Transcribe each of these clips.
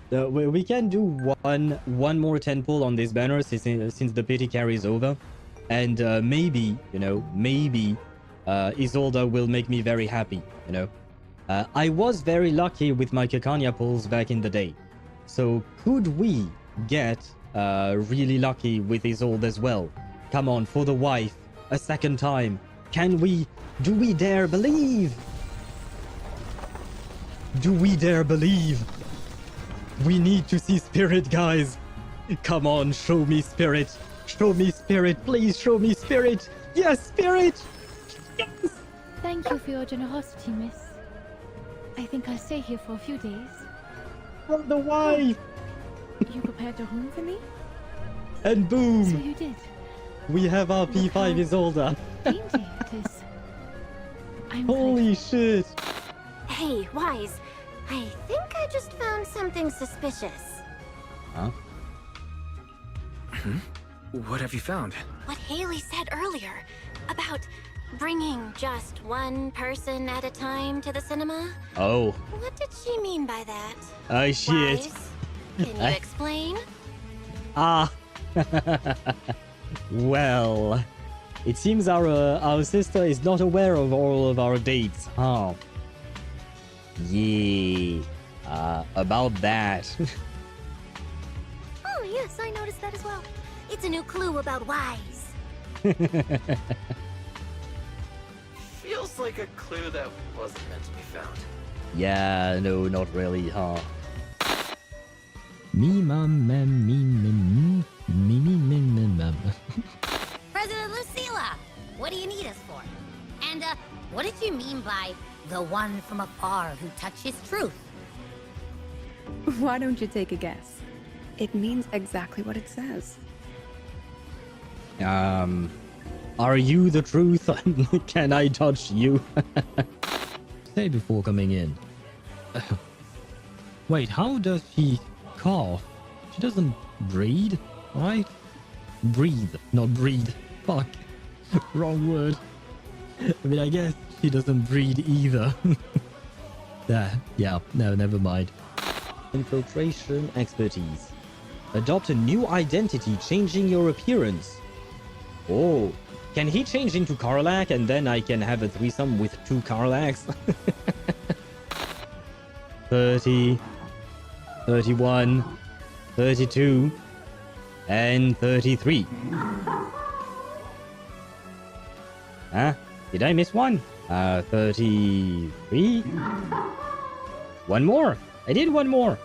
We can do one more 10 pull on this banner since the pity carries over. And maybe, maybe Isolda will make me very happy, I was very lucky with my Kekania pulls back in the day. So could we get really lucky with Isolde as well? Come on, for the wife, a second time. Can we? Do we dare believe? Do we dare believe? We need to see spirit, guys. Come on, show me spirit. Show me spirit. Please show me spirit. Yes, spirit. Yes. Thank you for your generosity, miss. I think I'll stay here for a few days. For the wife. You prepared a room for me? And boom. So you did. We have our P5 Isolda. Dainty it is. Holy shit. Hey, Wise. I think I just found something suspicious. Huh? What have you found? What Haley said earlier about bringing just one person at a time to the cinema. Oh. What did she mean by that? Oh shit. Wise, can you explain? Ah. Well, it seems our sister is not aware of all of our dates, huh? Yeah. About that. Oh yes, I noticed that as well. It's a new clue about Wise. Feels like a clue that wasn't meant to be found. Yeah, no, not really, huh? President Lucilla, what do you need us for? And, what did you mean by the one from afar who touches truth? Why don't you take a guess? It means exactly what it says. Are you the truth? Can I touch you? Say before coming in. Wait, how does she cough? She doesn't breathe, right? Breathe, not breathe. Fuck. Wrong word. I mean, I guess she doesn't breathe either. Yeah, no, never mind. Infiltration expertise. Adopt a new identity, changing your appearance. Oh, can he change into Karlak and then I can have a threesome with 2 Karlaks? 30, 31, 32, and 33. Huh? Did I miss one? 33? One more. I did one more.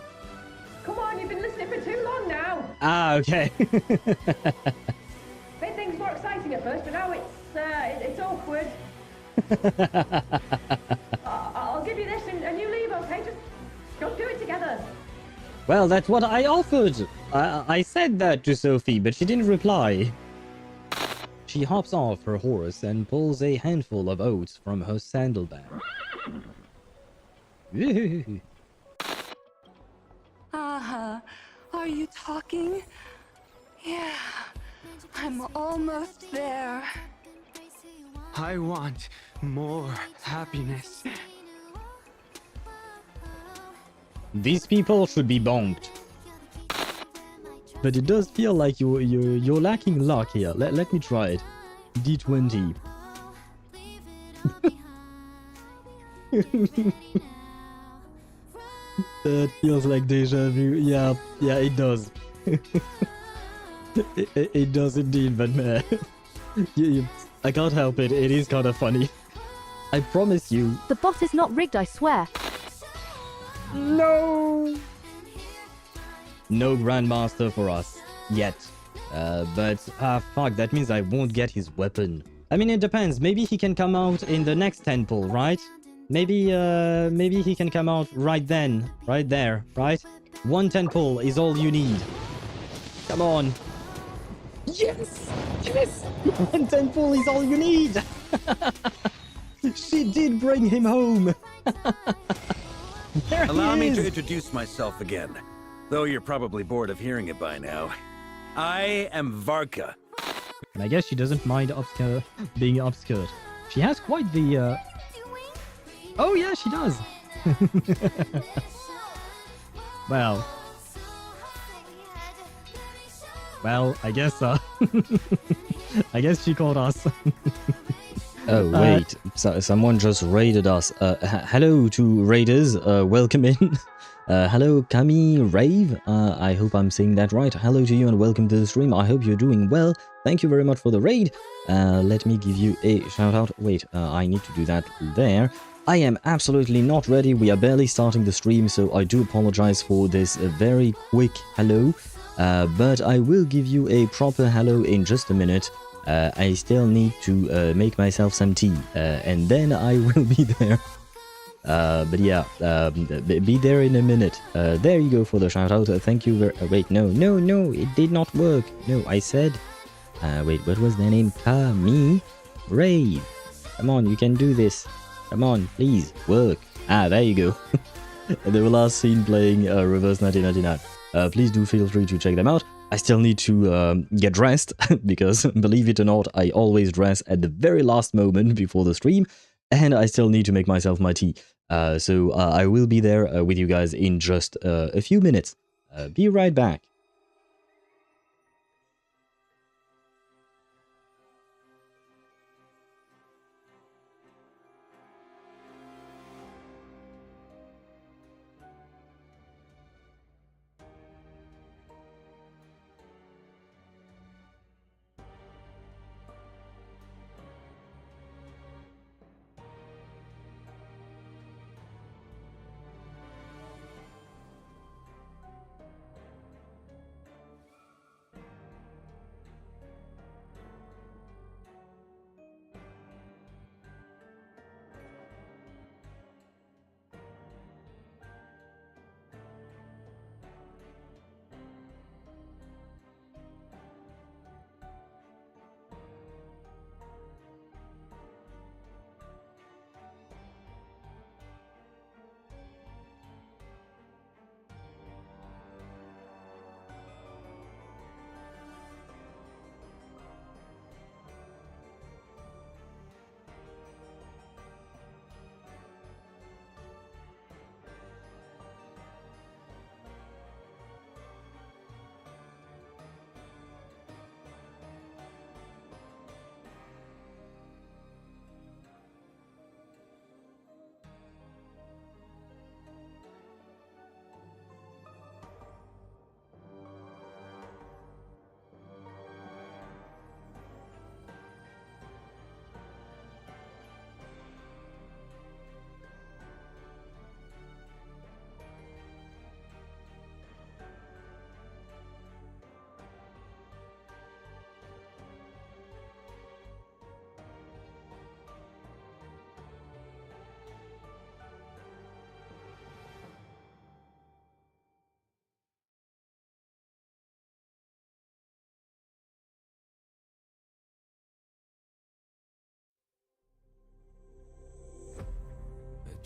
Come on, you've been listening for too long now. Ah, okay. Made things more exciting at first, but now it's awkward. I'll give you this and you leave, okay? Just go do it together. Well, that's what I offered. I said that to Sophie, but she didn't reply. She hops off her horse and pulls a handful of oats from her saddlebag. Are you talking? Yeah, I'm almost there. I want more happiness. These people should be bombed. But it does feel like you're lacking luck here. Let me try it. D20. That feels like deja vu. Yeah, it does. it does indeed, but man. I can't help it. It is kind of funny. I promise you. The bot is not rigged, I swear. No! No Grandmaster for us. Yet. But fuck, that means I won't get his weapon. I mean, it depends. Maybe he can come out in the next 10 pull, right? Maybe he can come out right then. Right there, right? 1 10 pull is all you need. Come on. Yes! Yes! 1 10 pull is all you need! She did bring him home! Allow me to introduce myself again, though you're probably bored of hearing it by now. I am Varka. And I guess she doesn't mind being upskirt. She has quite the Oh yeah, she does. Well, Well, I guess I guess she called us. Oh wait, someone just raided us. Hello to raiders. Welcome in. Hello, Kami Rave. I hope I'm saying that right. Hello to you and welcome to the stream. I hope you're doing well. Thank you very much for the raid. Let me give you a shout out. Wait, I need to do that there. I am absolutely not ready. We are barely starting the stream, so I do apologize for this very quick hello. But I will give you a proper hello in just a minute. I still need to make myself some tea, and then I will be there. But yeah, be there in a minute. There you go for the shout out. Thank you very wait, no, it did not work. No, I said wait, what was their name? Kami Rave. Come on, you can do this. Come on, please, work. Ah, there you go. They were last seen playing Reverse 1999. Please do feel free to check them out. I still need to get dressed, because believe it or not, I always dress at the very last moment before the stream, and I still need to make myself my tea. So I will be there with you guys in just a few minutes. Be right back.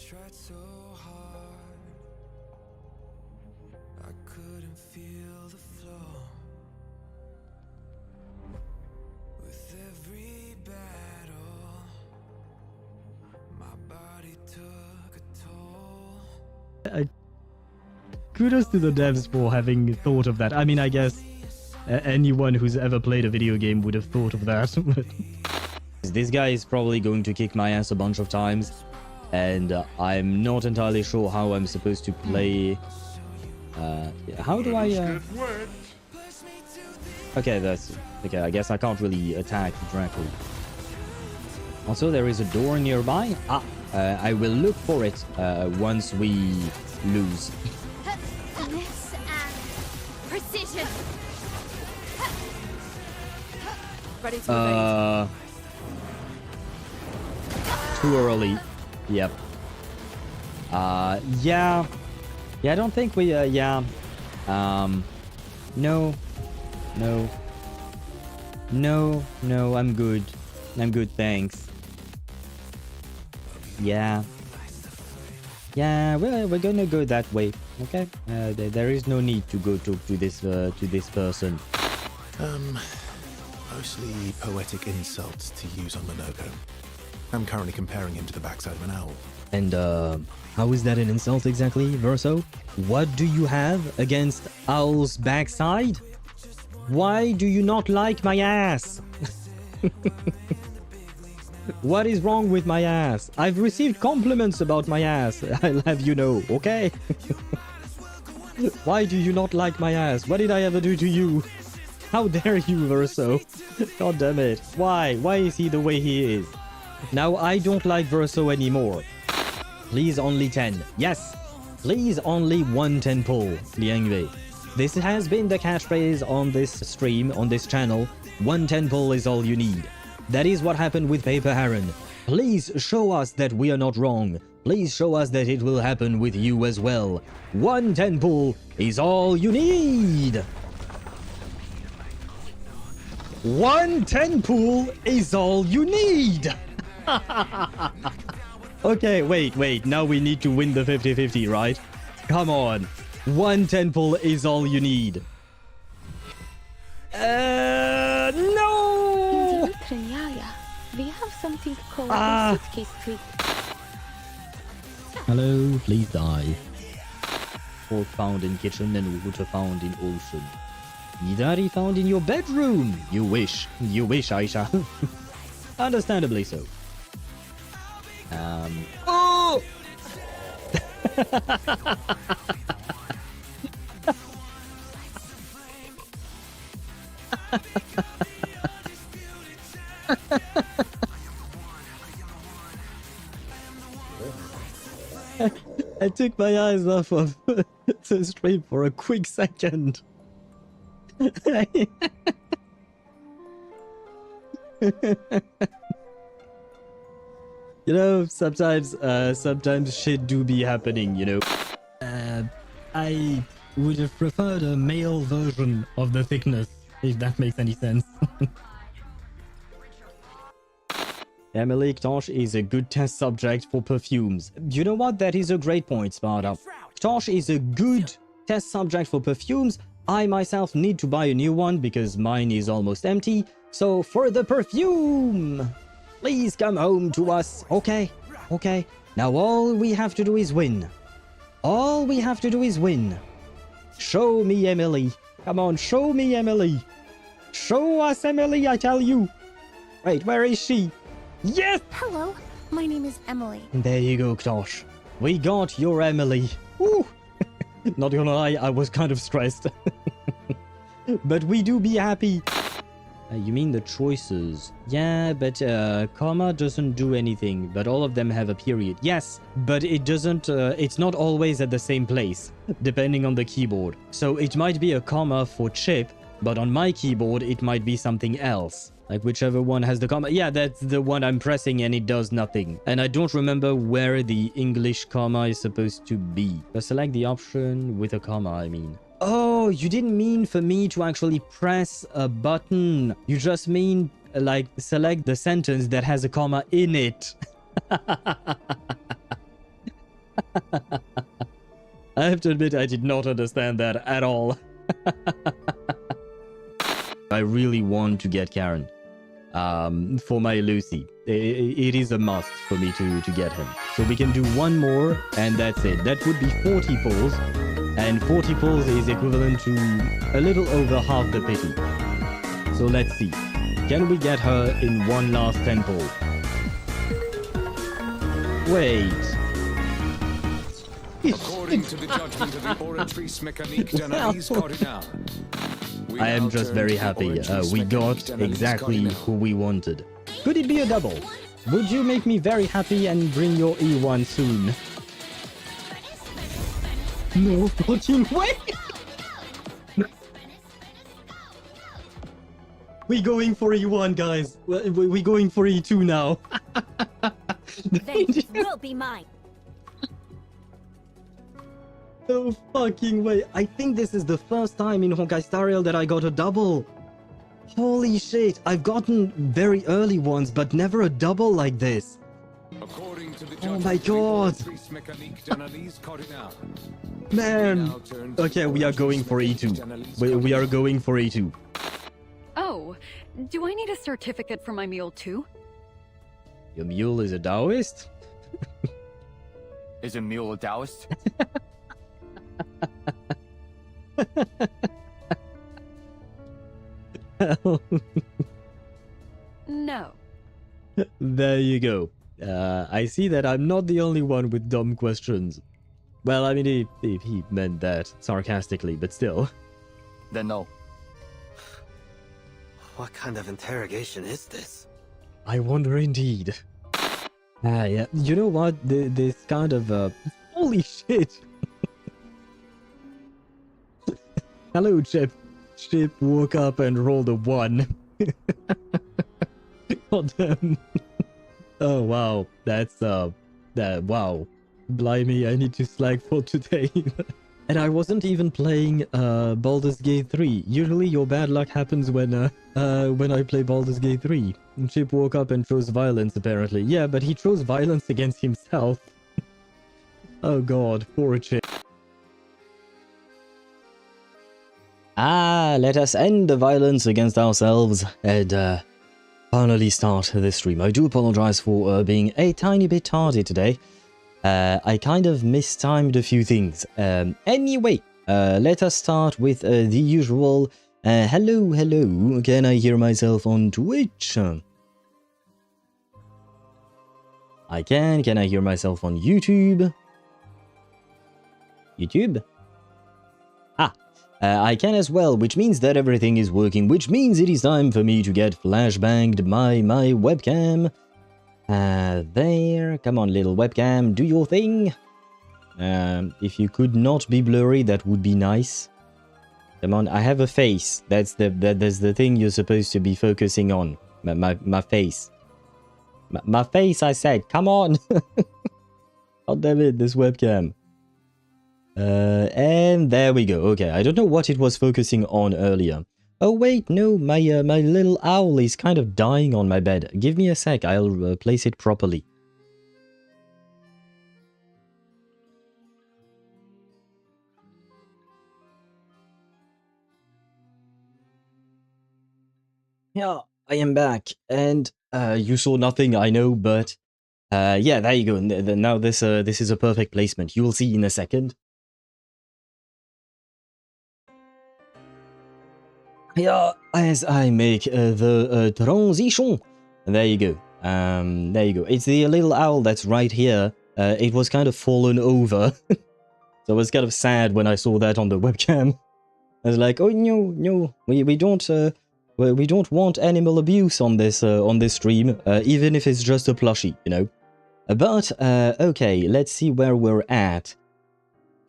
Tried so hard, I couldn't feel the flow. With every battle, my body took a toll. Kudos to the devs for having thought of that. I mean, I guess anyone who's ever played a video game would have thought of that. This guy is probably going to kick my ass a bunch of times. And I'm not entirely sure how I'm supposed to play. How do I? Okay, that's okay. I guess I can't really attack directly. Also, there is a door nearby. I will look for it once we lose. Finesse and precision. Ready to Too early. Yep. Yeah. I don't think we, yeah. No, I'm good. Thanks. Yeah, we're gonna go that way, okay? There is no need to go talk to this person. Mostly poetic insults to use on Monoko. I'm currently comparing him to the backside of an owl. And how is that an insult exactly, Verso? What do you have against Owl's backside? Why do you not like my ass? What is wrong with my ass? I've received compliments about my ass. I'll have you know, okay? Why do you not like my ass? What did I ever do to you? How dare you, Verso? God damn it. Why? Why is he the way he is? Now I don't like Verso anymore. Please only 10. Yes! Please only 1 10 pull, Liangwei. This has been the catchphrase on this stream, on this channel. 1 10 pull is all you need. That is what happened with Paper Heron. Please show us that we are not wrong. Please show us that it will happen with you as well. 1 10 pull is all you need. 1 10 pull is all you need. Okay, wait. Now we need to win the 50-50, right? Come on. 1 10 pull is all you need. No! In Trinialia, we have something called Ah. suitcase trick. Hello, please die. Pork found in kitchen and water found in ocean. Midari found in your bedroom. You wish, Aisha. Understandably so. Oh! I took my eyes off of the stream for a quick second. You know, sometimes shit do be happening, you know. I would have preferred a male version of the thickness, if that makes any sense. Emily Ktosh is a good test subject for perfumes. You know what? That is a great point, Sparta. Ktosh is a good test subject for perfumes. I myself need to buy a new one because mine is almost empty. So for the perfume, please come home to us. Okay. Now all we have to do is win. All we have to do is win. Show me Emily. Come on, show me Emily. Show us Emily, I tell you. Wait, where is she? Yes! Hello, my name is Emily. There you go, Ktosh. We got your Emily. Woo! Not gonna lie, I was kind of stressed. But we do be happy. You mean the choices? Yeah, but comma doesn't do anything, but all of them have a period. Yes, but it doesn't, it's not always at the same place, depending on the keyboard. So it might be a comma for chip, but on my keyboard it might be something else. Like whichever one has the comma. Yeah, that's the one I'm pressing and it does nothing. And I don't remember where the English comma is supposed to be. But select the option with a comma, I mean. Oh, you didn't mean for me to actually press a button. You just mean, like, select the sentence that has a comma in it. I have to admit, I did not understand that at all. I really want to get Karen. For my Lucy. It is a must for me to get him. So we can do one more, and that's it. That would be 40 pulls. And 40 pulls is equivalent to a little over half the pity. So let's see. Can we get her in one last 10 pull? Wait. According to the judgment of the Oratrice Mécanique d'Analyse Cardinal, I am just very happy. We got exactly who we wanted. Could it be a double? Would you make me very happy and bring your E1 soon? No fucking way! We going for E1, guys. We going for E2 now. Vengeance will be mine. No fucking way. I think this is the first time in Honkai Star Rail that I got a double. Holy shit. I've gotten very early ones, but never a double like this. Oh my god. Man. Okay, we are going for E2. We are going for E2. Oh, do I need a certificate for my mule too? Your mule is a Taoist? Is a mule a Taoist? hell? No. There you go. I see that I'm not the only one with dumb questions. Well, I mean, he meant that sarcastically, but still. Then no. What kind of interrogation is this? I wonder indeed. Yeah. You know what? This kind of, holy shit! Hello, Chip. Chip woke up and rolled a 1. God damn. Oh, wow. That's, wow. Blimey, I need to slack for today. And I wasn't even playing, Baldur's Gate 3. Usually your bad luck happens when I play Baldur's Gate 3. Chip woke up and chose violence, apparently. Yeah, but he chose violence against himself. Oh god, poor Chip. Let us end the violence against ourselves and, finally start this stream. I do apologize for being a tiny bit tardy today. I kind of mistimed a few things. Anyway, let us start with the usual hello. Can I hear myself on Twitch? I can. Can I hear myself on YouTube? YouTube? I can as well, which means that everything is working, which means it is time for me to get flashbanged my webcam. There. Come on, little webcam, do your thing. If you could not be blurry, that would be nice. Come on, I have a face. That's the thing you're supposed to be focusing on. My face. My face, I said. Come on. God damn it, this webcam. And there we go. Okay, I don't know what it was focusing on earlier. Oh wait, no, my little owl is kind of dying on my bed. Give me a sec, I'll place it properly. Yeah, I am back, and you saw nothing, I know, but yeah, there you go. Now this is a perfect placement. You will see in a second. Yeah, as I make the transition. There you go. There you go. It's the little owl that's right here. It was kind of fallen over. So I was kind of sad when I saw that on the webcam. I was like, oh no, we don't want animal abuse on this stream, even if it's just a plushie, you know. But okay, let's see where we're at.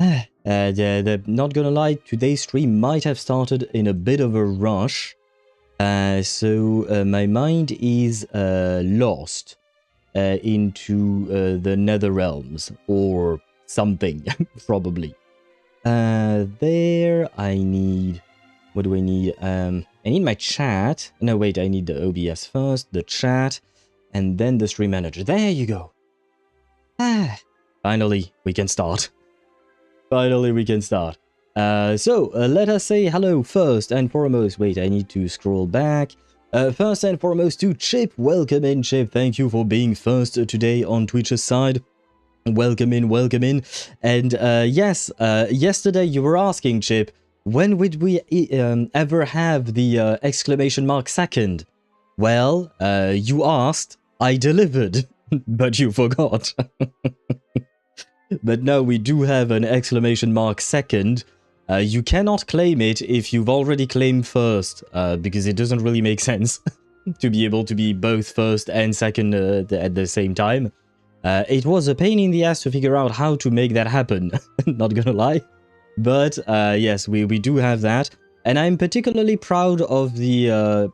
Not gonna lie, today's stream might have started in a bit of a rush, so my mind is lost into the Nether Realms or something, probably. There, I need... What do I need? I need my chat. No, wait, I need the OBS first, the chat, and then the stream manager. There you go. Finally, we can start. Finally, we can start. So, let us say hello first and foremost. Wait, I need to scroll back. First and foremost to Chip. Welcome in, Chip. Thank you for being first today on Twitch's side. Welcome in, welcome in. And yes, yesterday you were asking, Chip, when would we ever have the exclamation mark second? Well, you asked, I delivered, but you forgot. But now we do have an exclamation mark second. You cannot claim it if you've already claimed first, because it doesn't really make sense to be able to be both first and second at the same time. It was a pain in the ass to figure out how to make that happen, not gonna lie. But yes, we do have that. And I'm particularly proud of the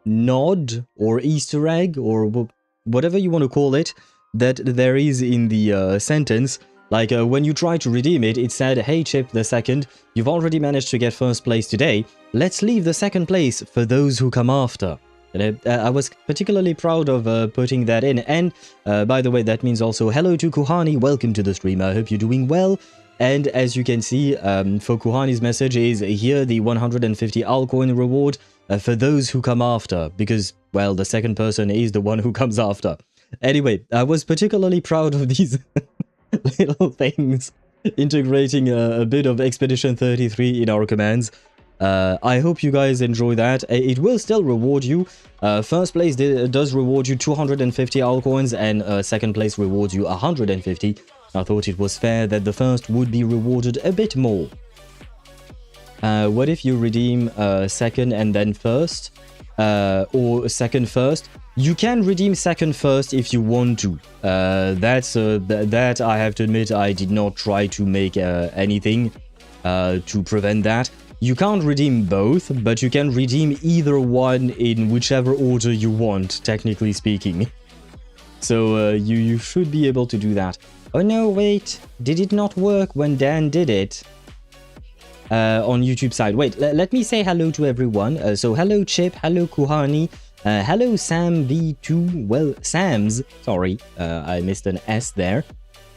nod or Easter egg or whatever you want to call it that there is in the sentence. Like, when you try to redeem it, it said, hey Chip, the second, you've already managed to get first place today. Let's leave the second place for those who come after. And I was particularly proud of putting that in. And, by the way, that means also hello to Kuhani. Welcome to the stream. I hope you're doing well. And as you can see, for Kuhani's message is here the 150 altcoin reward for those who come after. Because, well, the second person is the one who comes after. Anyway, I was particularly proud of these... little things, integrating a bit of Expedition 33 in our commands. I hope you guys enjoy that. It will still reward you. First place does reward you 250 altcoins, and second place rewards you 150. I thought it was fair that the first would be rewarded a bit more. What if you redeem second and then first? Or second first? You can redeem second first if you want to. That I have to admit, I did not try to make anything to prevent that. You can't redeem both, but you can redeem either one in whichever order you want, technically speaking. So you should be able to do that. Oh no, wait. Did it not work when Dan did it? On YouTube side. Wait, let me say hello to everyone. So hello Chip, hello Kuhani, hello Sam V2, well, Sam's, sorry, I missed an S there.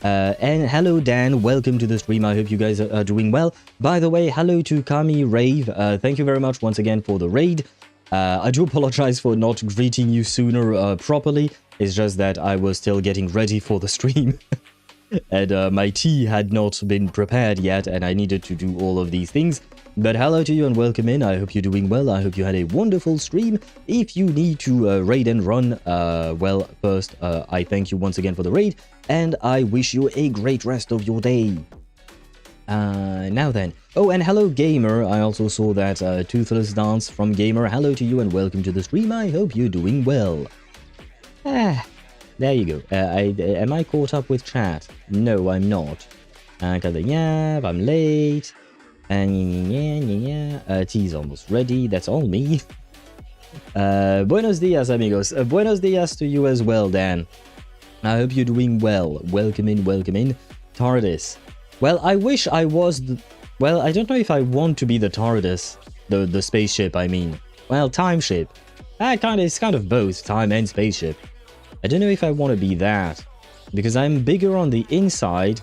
And hello Dan, welcome to the stream, I hope you guys are doing well. By the way, hello to Kami Rave, thank you very much once again for the raid. I do apologize for not greeting you sooner properly, it's just that I was still getting ready for the stream. And my tea had not been prepared yet, and I needed to do all of these things. But hello to you and welcome in. I hope you're doing well. I hope you had a wonderful stream. If you need to raid and run, well, first, I thank you once again for the raid, and I wish you a great rest of your day. Now then. Oh, and hello, Gamer. I also saw that Toothless Dance from Gamer. Hello to you and welcome to the stream. I hope you're doing well. There you go. Am I caught up with chat? No, I'm not. Yeah, I'm late. Tea's almost ready. That's all me. Buenos dias, amigos. Buenos dias to you as well, Dan. I hope you're doing well. Welcome in, welcome in. TARDIS. Well, I wish I was the... Well, I don't know if I want to be the TARDIS. The spaceship, I mean. Well, time ship. It's kind of both, time and spaceship. I don't know if I want to be that, because I'm bigger on the inside,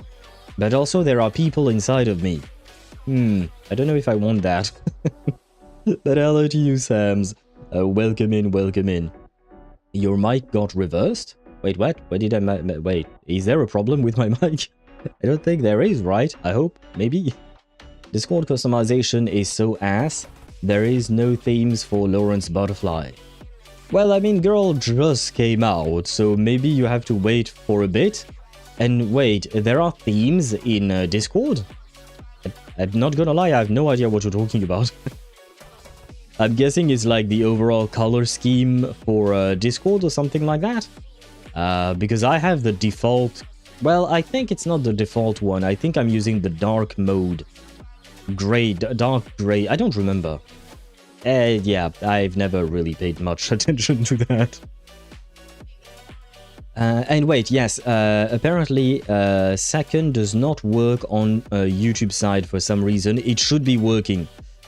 but also there are people inside of me. I don't know if I want that. But hello to you, Sams. Welcome in, welcome in. Your mic got reversed? Wait, what? Wait, wait, is there a problem with my mic? I don't think there is, right? I hope, maybe. Discord customization is so ass. There is no themes for Lorentz Butterfly. Well, I mean, girl just came out, so maybe you have to wait for a bit. And wait, there are themes in Discord? I'm not gonna lie, I have no idea what you're talking about. I'm guessing it's like the overall color scheme for Discord or something like that. Because I have the default... Well, I think it's not the default one. I think I'm using the dark mode. Gray, dark gray, I don't remember. Yeah, I've never really paid much attention to that. And wait, yes, apparently second does not work on YouTube side for some reason. It should be working.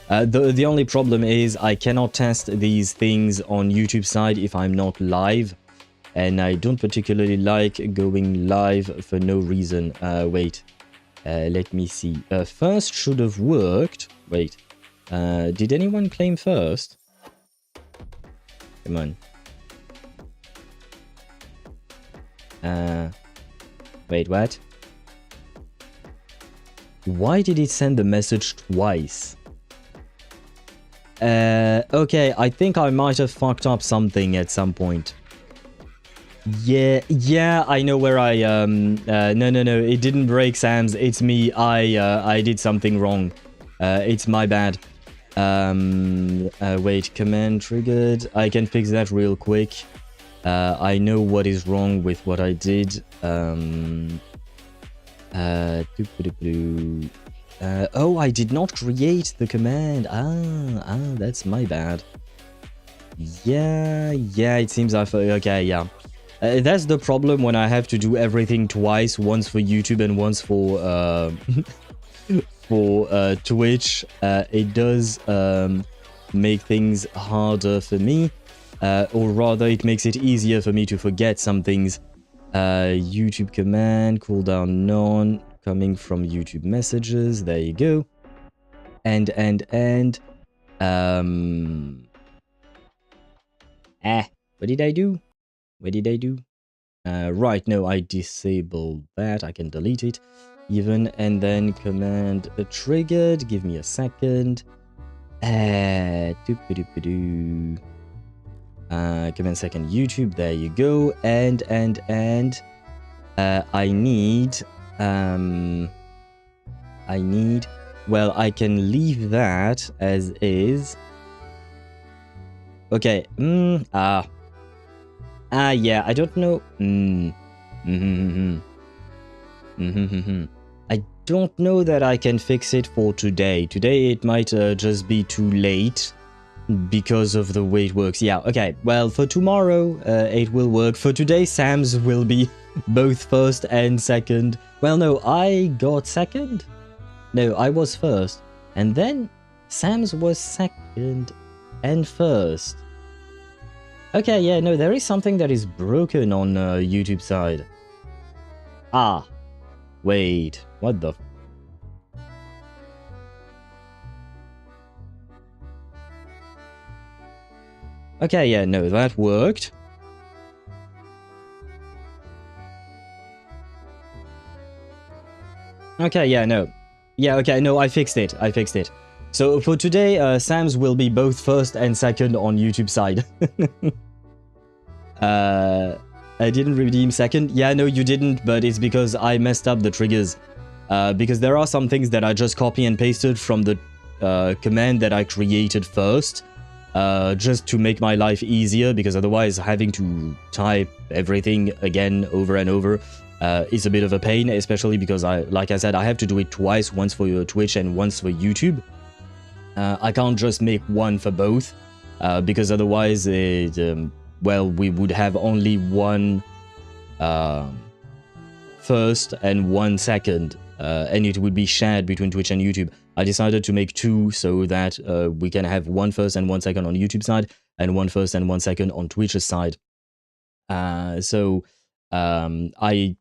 The only problem is I cannot test these things on YouTube side if I'm not live. And I don't particularly like going live for no reason. Wait, let me see. First should have worked. Wait. Did anyone claim first? Come on. Wait, what? Why did it send the message twice? Okay, I think I might have fucked up something at some point. Yeah, I know where I, no, it didn't break, Sam's, it's me, I did something wrong. It's my bad. Wait, command triggered. I can fix that real quick. I know what is wrong with what I did. Oh, I did not create the command. That's my bad. Yeah, it seems okay, yeah. That's the problem when I have to do everything twice, once for YouTube and once for Twitch. It does make things harder for me, or rather it makes it easier for me to forget some things. YouTube command, cooldown none, coming from YouTube messages, there you go. And what did I do? What did I do? Right, no, I disabled that. I can delete it even, and then command triggered. Give me a second. Doop-a-doop-a-doo. Command second YouTube, there you go. And I need well, I can leave that as is. Okay. Yeah, I don't know. I don't know that I can fix it for today. Today it might just be too late because of the way it works. Yeah, okay. Well, for tomorrow it will work. For today, Sam's will be both first and second. Well, no, I got second. No, I was first. And then Sam's was second and first. Okay, yeah, no, there is something that is broken on YouTube side. Ah. Wait, what the... Okay, yeah, no, that worked. Okay, yeah, no. Yeah, okay, no, I fixed it. So for today, Sam's will be both first and second on YouTube side. I didn't redeem second. Yeah, no, you didn't, but it's because I messed up the triggers. Because there are some things that I just copy and pasted from the command that I created first. Just to make my life easier, because otherwise having to type everything again over and over is a bit of a pain, especially because like I said, I have to do it twice, once for Twitch and once for YouTube. I can't just make one for both, because otherwise well, we would have only one first and one second, and it would be shared between Twitch and YouTube. I decided to make two so that we can have one first and one second on YouTube side, and one first and one second on Twitch's side. So I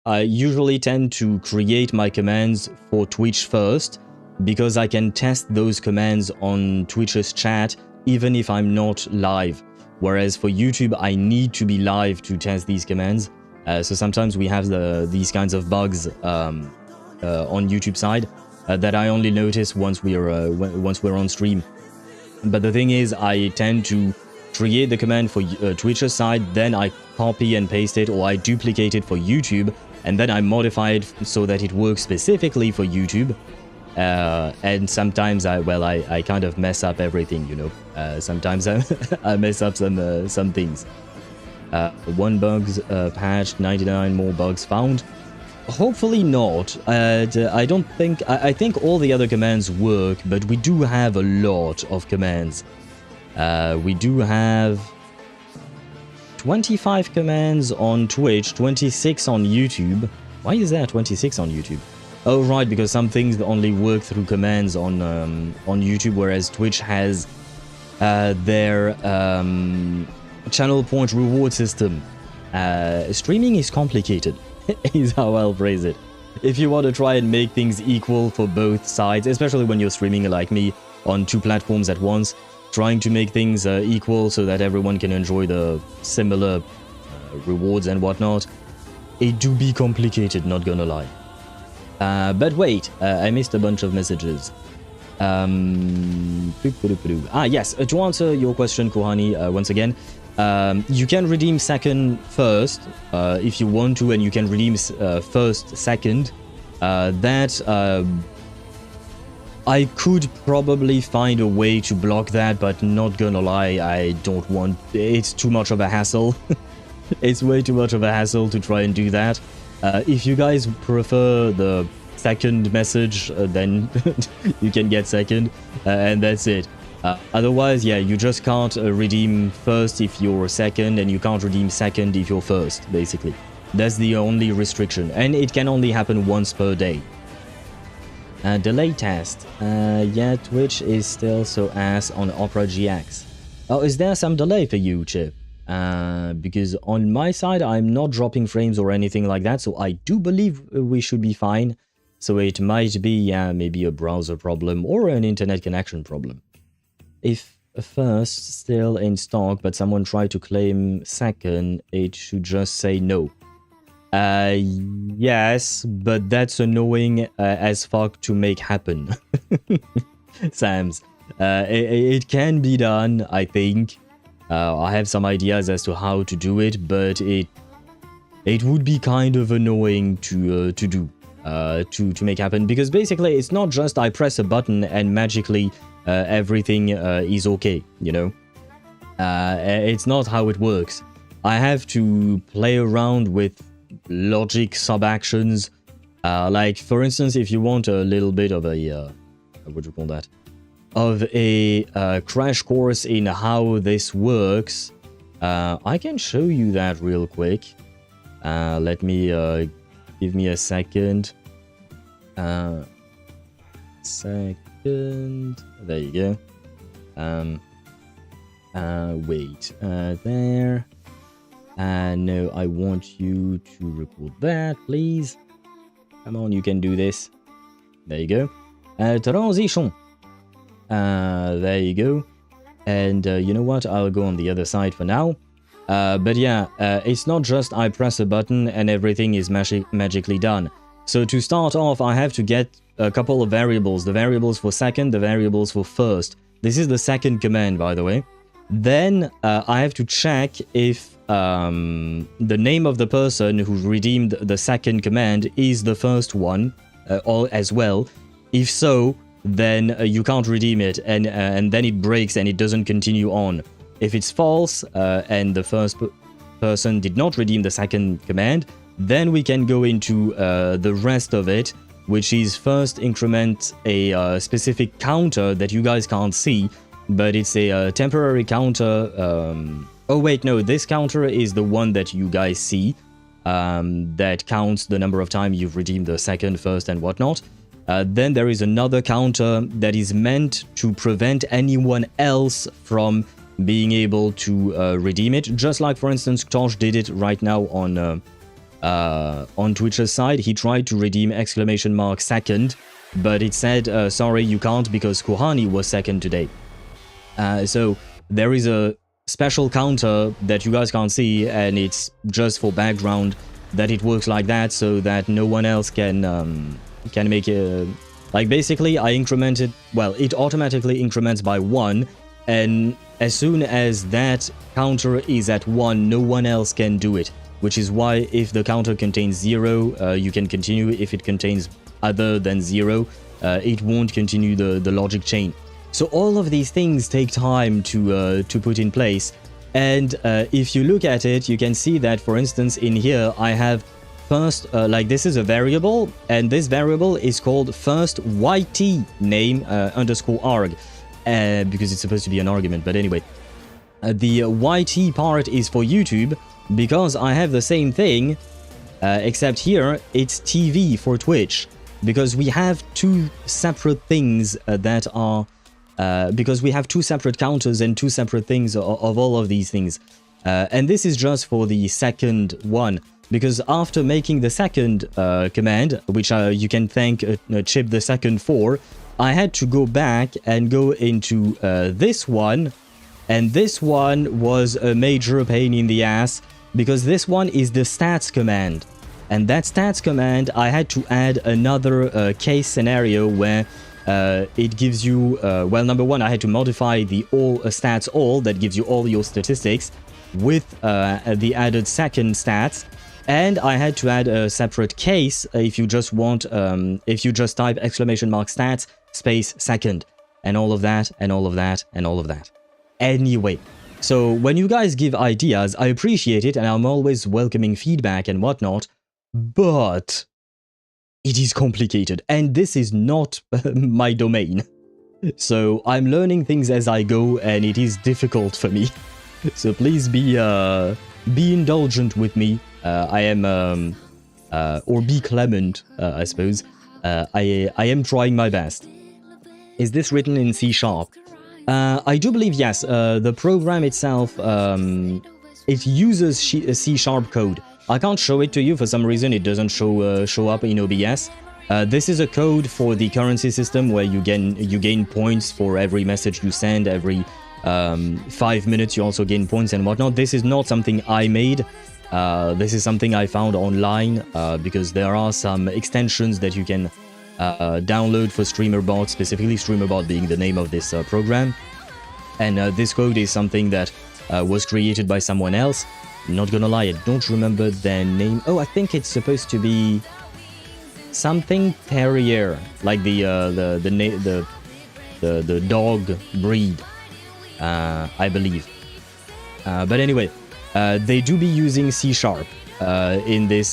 usually tend to create my commands for Twitch first, because I can test those commands on Twitch's chat even if I'm not live. Whereas for YouTube, I need to be live to test these commands. So sometimes we have these kinds of bugs on YouTube side that I only notice once we're on stream. But the thing is, I tend to create the command for Twitch's side, then I copy and paste it, or I duplicate it for YouTube, and then I modify it so that it works specifically for YouTube. And sometimes I kind of mess up everything, you know. Sometimes I mess up some things. 1 bugs patched, 99 more bugs found. Hopefully not. I don't think... I think all the other commands work, but we do have a lot of commands. We do have 25 commands on Twitch, 26 on YouTube. Why is there 26 on YouTube? Oh, right, because some things only work through commands on YouTube, whereas Twitch has their channel point reward system. Streaming is complicated, is how I'll phrase it. If you want to try and make things equal for both sides, especially when you're streaming like me on 2 platforms at once, trying to make things equal so that everyone can enjoy the similar rewards and whatnot, it do be complicated, not gonna lie. But wait, I missed a bunch of messages. Yes, to answer your question, Kohani, once again, you can redeem second first if you want to, and you can redeem first second. I could probably find a way to block that, but not gonna lie, I don't want... It's too much of a hassle. It's way too much of a hassle to try and do that. If you guys prefer the second message, then you can get second, and that's it. Otherwise, yeah, you just can't redeem first if you're second, and you can't redeem second if you're first, basically. That's the only restriction, and it can only happen once per day. Delay test. Yeah, Twitch is still so ass on Opera GX. Oh, is there some delay for you, Chip? Because on my side, I'm not dropping frames or anything like that, so I do believe we should be fine. So it might be, yeah, maybe a browser problem or an internet connection problem. If first still in stock, but someone tried to claim second, it should just say no. Yes, but that's annoying as fuck to make happen. Sams. It can be done, I think. I have some ideas as to how to do it, but it would be kind of annoying to do, to make happen, because basically it's not just I press a button and magically everything is okay, you know. It's not how it works. I have to play around with logic sub-actions. Like, for instance, if you want a little bit of a, what do you call that? Of a crash course in how this works, I can show you that real quick. Let me, give me a second. There you go. Wait, there. No, I want you to record that, please. Come on, you can do this. There you go. Transition. There you go. And you know what? I'll go on the other side for now. But yeah, it's not just I press a button and everything is magically done. So to start off, I have to get a couple of variables. The variables for second, the variables for first. This is the second command, by the way. Then I have to check if the name of the person who redeemed the second command is the first one as well. If so, then you can't redeem it, and then it breaks and it doesn't continue on. If it's false and the first person did not redeem the second command, then we can go into the rest of it, which is first increment a specific counter that you guys can't see, but it's a temporary counter. Oh wait, no, this counter is the one that you guys see, that counts the number of times you've redeemed the second, first, and whatnot. Then there is another counter that is meant to prevent anyone else from being able to redeem it. Just like, for instance, Tosh did it right now on Twitch's side. He tried to redeem ! second, but it said, sorry, you can't because Kohani was second today. So there is a special counter that you guys can't see, and it's just for background that it works like that, so that no one else can make a... Like, basically, I incremented... Well, it automatically increments by 1, and as soon as that counter is at 1, no one else can do it. Which is why if the counter contains 0, you can continue. If it contains other than 0, it won't continue the logic chain. So all of these things take time to put in place. And if you look at it, you can see that, for instance, in here, I have first, like this is a variable, and this variable is called first YT name underscore arg, because it's supposed to be an argument, but anyway. The YT part is for YouTube, because I have the same thing, except here it's TV for Twitch, because we have two separate things that are... because we have two separate counters and two separate things of all of these things. And this is just for the second one, because after making the second command, which you can thank Chip the Second for, I had to go back and go into this one, and this one was a major pain in the ass, because this one is the stats command. And that stats command, I had to add another case scenario where it gives you, well, number one, I had to modify the all stats all, that gives you all your statistics, with the added second stats. And I had to add a separate case if you just want, if you just type ! Stats space second, and all of that, and all of that, and all of that. Anyway, so when you guys give ideas, I appreciate it, and I'm always welcoming feedback and whatnot, but it is complicated, and this is not my domain. So I'm learning things as I go, and it is difficult for me. So please be indulgent with me. I am, or be clement, I suppose. I am trying my best. Is this written in C#? I do believe yes. The program itself, it uses C# code. I can't show it to you for some reason. It doesn't show up in OBS. This is a code for the currency system where you gain points for every message you send. Every 5 minutes you also gain points and whatnot. This is not something I made. This is something I found online because there are some extensions that you can download for StreamerBot, specifically StreamerBot being the name of this program. And this code is something that was created by someone else. Not gonna lie, I don't remember their name. Oh, I think it's supposed to be something terrier, like the dog breed, I believe. But anyway, they do be using C# in this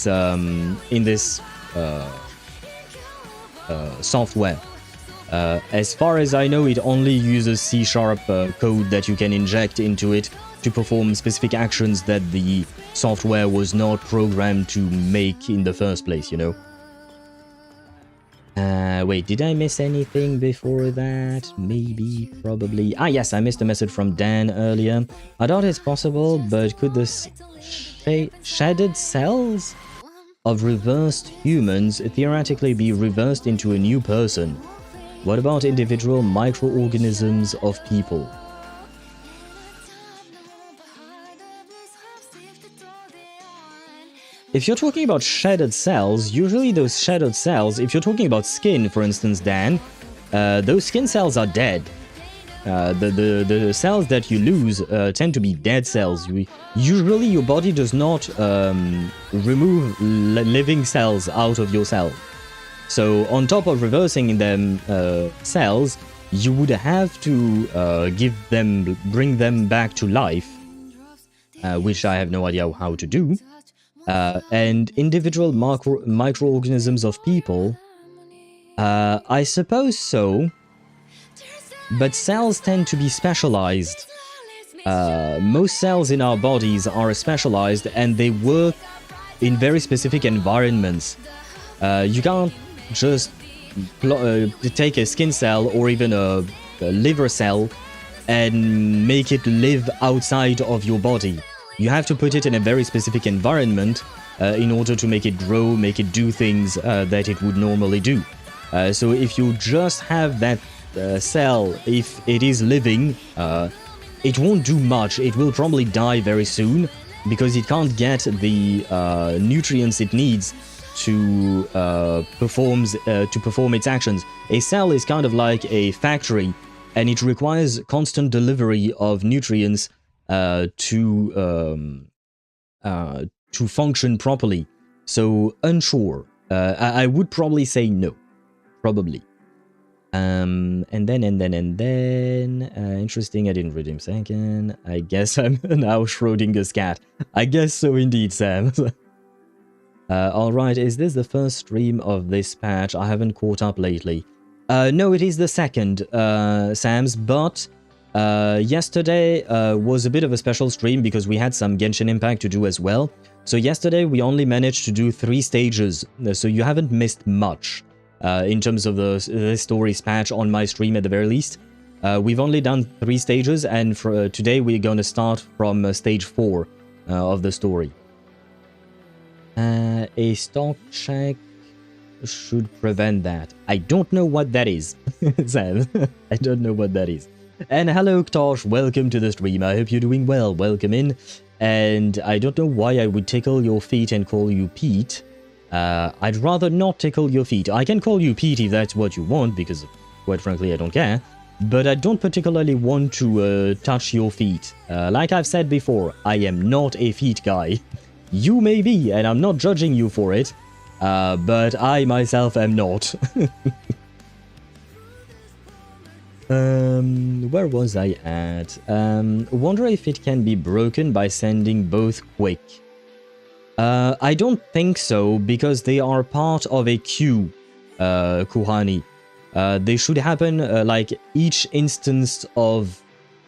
software. As far as I know, it only uses C# code that you can inject into it to perform specific actions that the software was not programmed to make in the first place, you know? Wait, did I miss anything before that? Maybe, probably. Ah, yes, I missed a message from Dan earlier. I doubt it's possible, but could the shaded cells of reversed humans theoretically be reversed into a new person? What about individual microorganisms of people? If you're talking about shaded cells, usually those shaded cells, if you're talking about skin, for instance, Dan, those skin cells are dead. The cells that you lose tend to be dead cells. Usually your body does not remove living cells out of your cell. So on top of reversing them cells, you would have to bring them back to life, which I have no idea how to do. And individual microorganisms of people, I suppose so, but cells tend to be specialized. Most cells in our bodies are specialized and they work in very specific environments. You can't just take a skin cell or even a liver cell and make it live outside of your body. You have to put it in a very specific environment in order to make it grow, make it do things that it would normally do. So if you just have that cell, if it is living, it won't do much. It will probably die very soon because it can't get the nutrients it needs to perform its actions. A cell is kind of like a factory, and it requires constant delivery of nutrients to function properly. So unsure. I would probably say no, probably. And then interesting. I didn't read him second. I guess I'm now Schrodinger's cat. I guess so indeed, Sam. Alright, is this the first stream of this patch? I haven't caught up lately. No, it is the second, Sam's, but yesterday was a bit of a special stream because we had some Genshin Impact to do as well. So yesterday we only managed to do 3 stages, so you haven't missed much in terms of the stories patch on my stream at the very least. We've only done 3 stages, and for today we're going to start from stage 4 of the story. A stock check should prevent that. I don't know what that is, Sam. I don't know what that is. And hello, Ktosh, welcome to the stream. I hope you're doing well. Welcome in. And I don't know why I would tickle your feet and call you Pete. I'd rather not tickle your feet. I can call you Pete if that's what you want, because, quite frankly, I don't care. But I don't particularly want to touch your feet. Like I've said before, I am not a feet guy. You may be, and I'm not judging you for it. But I myself am not. Where was I at? Wonder if it can be broken by sending both quick. I don't think so, because they are part of a queue, Kuhani. They should happen, like, each instance of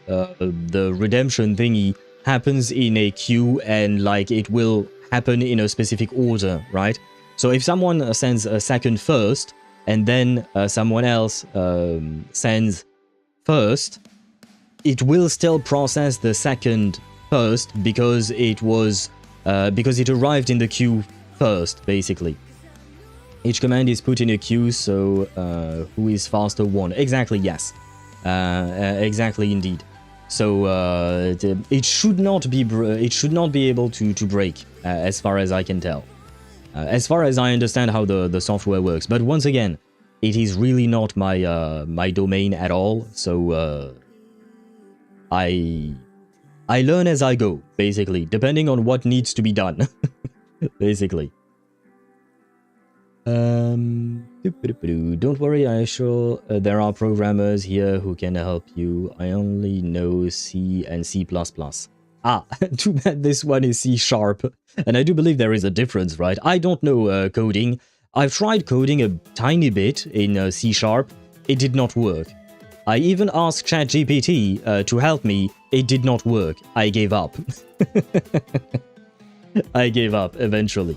the redemption thingy happens in a queue, and, like, it will happen in a specific order, right? So if someone sends a second first, and then someone else sends first, it will still process the second first because it was because it arrived in the queue first, basically. Each command is put in a queue, so who is faster won. Exactly, yes. Exactly, indeed. So it should not be able to break, as far as I can tell. As far as I understand how the software works. But once again, it is really not my my domain at all. So I learn as I go, basically, depending on what needs to be done, basically. Don't worry, I assure there are programmers here who can help you. I only know C and C++. Ah, too bad this one is C#. And I do believe there is a difference, right? I don't know coding. I've tried coding a tiny bit in C#. It did not work. I even asked ChatGPT to help me. It did not work. I gave up. I gave up eventually.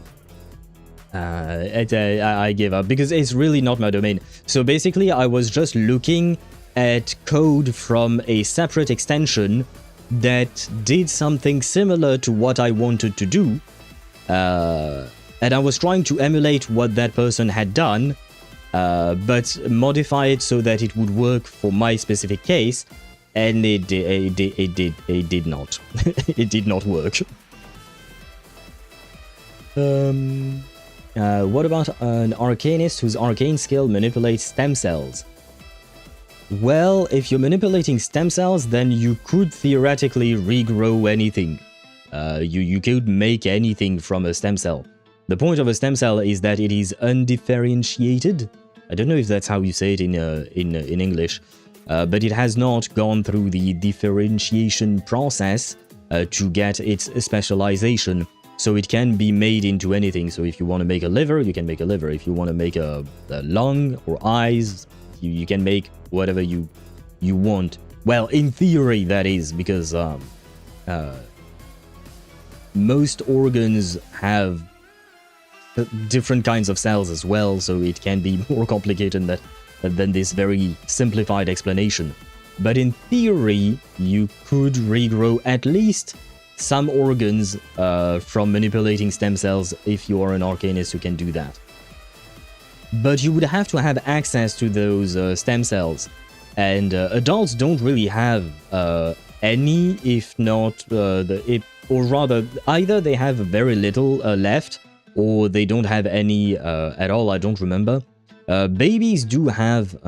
I gave up because it's really not my domain. So basically, I was just looking at code from a separate extension that did something similar to what I wanted to do. And I was trying to emulate what that person had done, but modify it so that it would work for my specific case, and it did not. It did not work. What about an arcanist whose arcane skill manipulates stem cells? Well, if you're manipulating stem cells, then you could theoretically regrow anything. You could make anything from a stem cell. The point of a stem cell is that it is undifferentiated. I don't know if that's how you say it in English, but it has not gone through the differentiation process to get its specialization. So it can be made into anything. So if you want to make a liver, you can make a liver. If you want to make a lung or eyes, you can make whatever you want. Well, in theory, that is, because most organs have different kinds of cells as well, so it can be more complicated than this very simplified explanation. But in theory, you could regrow at least some organs from manipulating stem cells if you are an arcanist who can do that. But you would have to have access to those stem cells, and adults don't really have any, if not, or rather, either they have very little left, or they don't have any at all, I don't remember. Babies do have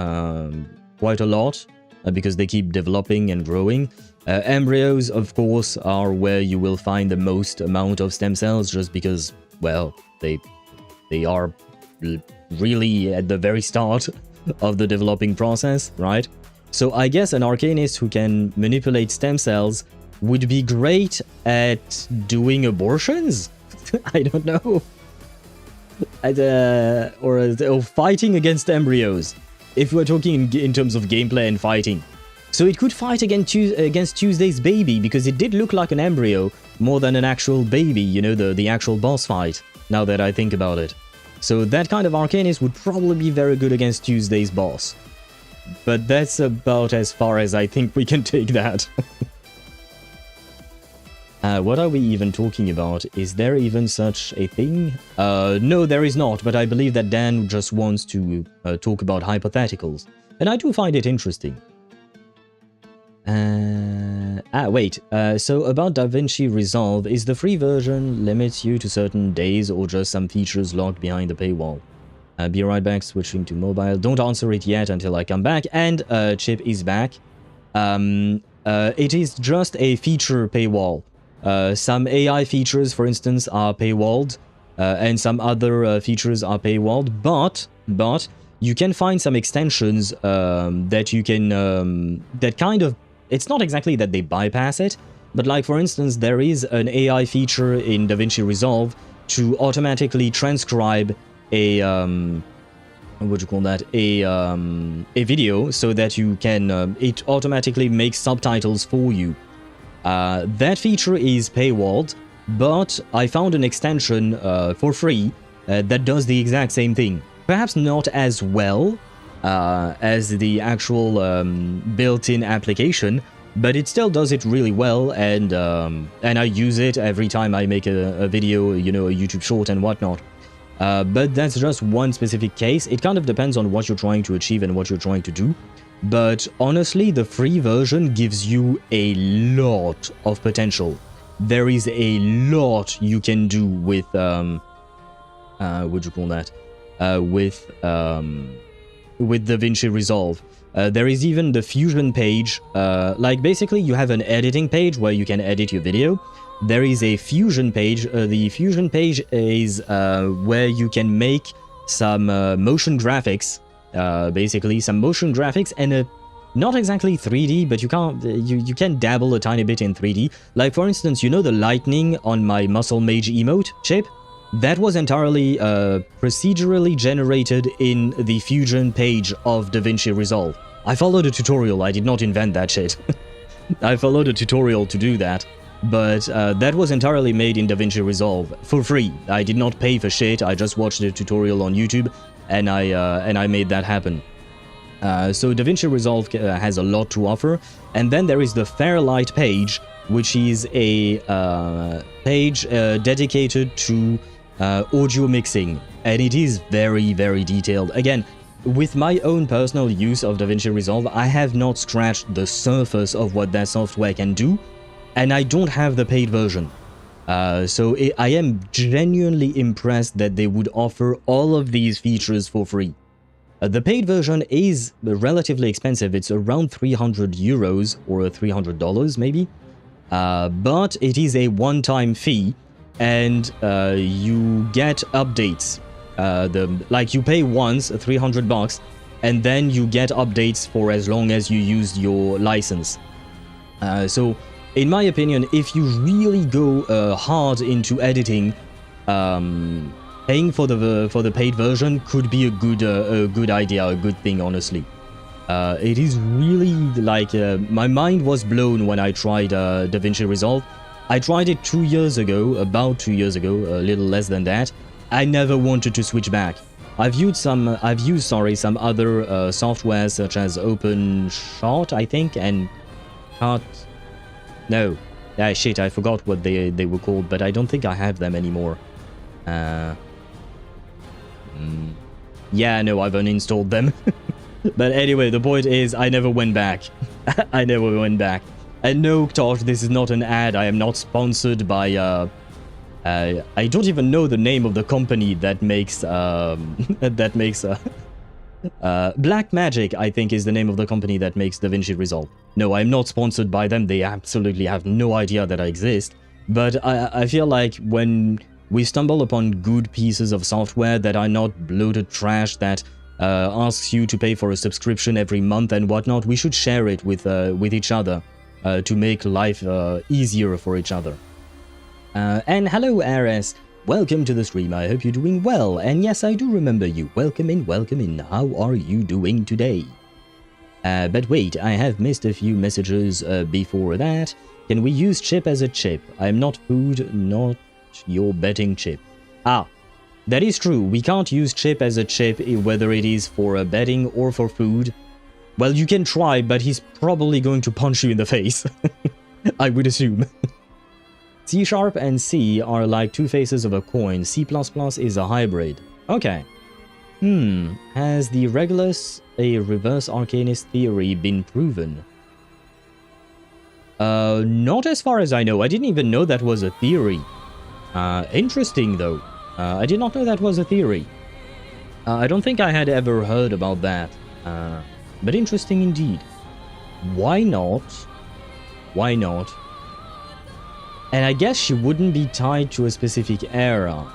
quite a lot, because they keep developing and growing. Embryos, of course, are where you will find the most amount of stem cells, just because, well, they are really at the very start of the developing process, right? So I guess an arcanist who can manipulate stem cells would be great at doing abortions? I don't know. Or fighting against embryos, if we're talking in terms of gameplay and fighting. So it could fight against Tuesday's baby, because it did look like an embryo more than an actual baby, you know, the actual boss fight, now that I think about it. So that kind of arcanist would probably be very good against Tuesday's boss. But that's about as far as I think we can take that. What are we even talking about? Is there even such a thing? No, there is not, but I believe that Dan just wants to talk about hypotheticals. And I do find it interesting. Wait. So about DaVinci Resolve, is the free version limits you to certain days or just some features locked behind the paywall? Be right back, switching to mobile. Don't answer it yet until I come back. And Chip is back. It is just a feature paywall. Some AI features, for instance, are paywalled, and some other features are paywalled, but you can find some extensions that you can, that kind of, it's not exactly that they bypass it, but like, for instance, there is an AI feature in DaVinci Resolve to automatically transcribe a, what do you call that, a video, so that you can, it automatically makes subtitles for you. That feature is paywalled, but I found an extension for free that does the exact same thing. Perhaps not as well as the actual built-in application, but it still does it really well, and I use it every time I make a video, you know, a YouTube short and whatnot. But that's just one specific case. It kind of depends on what you're trying to achieve and what you're trying to do. But honestly, the free version gives you a lot of potential. There is a lot you can do with, what do you call that? With with DaVinci Resolve. There is even the Fusion page. Like basically you have an editing page where you can edit your video. There is a Fusion page. The Fusion page is where you can make some motion graphics. Basically some motion graphics and not exactly 3D, but you can dabble a tiny bit in 3D. Like for instance, you know the lightning on my Muscle Mage emote chip? That was entirely procedurally generated in the Fusion page of DaVinci Resolve. I followed a tutorial, I did not invent that shit. I followed a tutorial to do that, but that was entirely made in DaVinci Resolve for free. I did not pay for shit, I just watched a tutorial on YouTube and I made that happen. So DaVinci Resolve has a lot to offer, and then there is the Fairlight page, which is a page dedicated to audio mixing, and it is very, very detailed. Again, with my own personal use of DaVinci Resolve, I have not scratched the surface of what that software can do, and I don't have the paid version. So I am genuinely impressed that they would offer all of these features for free. The paid version is relatively expensive, it's around 300 euros or $300 maybe, but it is a one-time fee, and you get updates. Like you pay once, 300 bucks, and then you get updates for as long as you use your license. So in my opinion, if you really go hard into editing, paying for the paid version could be a good idea, a good thing, honestly. It is really like my mind was blown when I tried DaVinci Resolve. I tried it 2 years ago, about 2 years ago, a little less than that. I never wanted to switch back. I've used some other software such as OpenShot, I think, and no, shit, I forgot what they were called, but I don't think I have them anymore. Yeah, no, I've uninstalled them. But anyway, the point is, I never went back. I never went back. And no, Tosh, this is not an ad. I am not sponsored by, I don't even know the name of the company that makes, Black Magic, I think, is the name of the company that makes DaVinci Resolve. No, I'm not sponsored by them. They absolutely have no idea that I exist. But I feel like when we stumble upon good pieces of software that are not bloated trash that asks you to pay for a subscription every month and whatnot, we should share it with each other to make life easier for each other. And hello, Ares. Welcome to the stream. I hope you're doing well. And yes, I do remember you. Welcome in, welcome in. How are you doing today? But wait, I have missed a few messages before that. Can we use chip as a chip? I'm not food, not your betting chip. Ah, that is true. We can't use chip as a chip, whether it is for a betting or for food. Well, you can try, but he's probably going to punch you in the face. I would assume. C# and C are like two faces of a coin. C++ is a hybrid. Okay. Has the Regulus, a reverse arcanist theory, been proven? Not as far as I know. I didn't even know that was a theory. Interesting, though. I did not know that was a theory. I don't think I had ever heard about that. But interesting indeed. Why not? Why not? And I guess she wouldn't be tied to a specific era.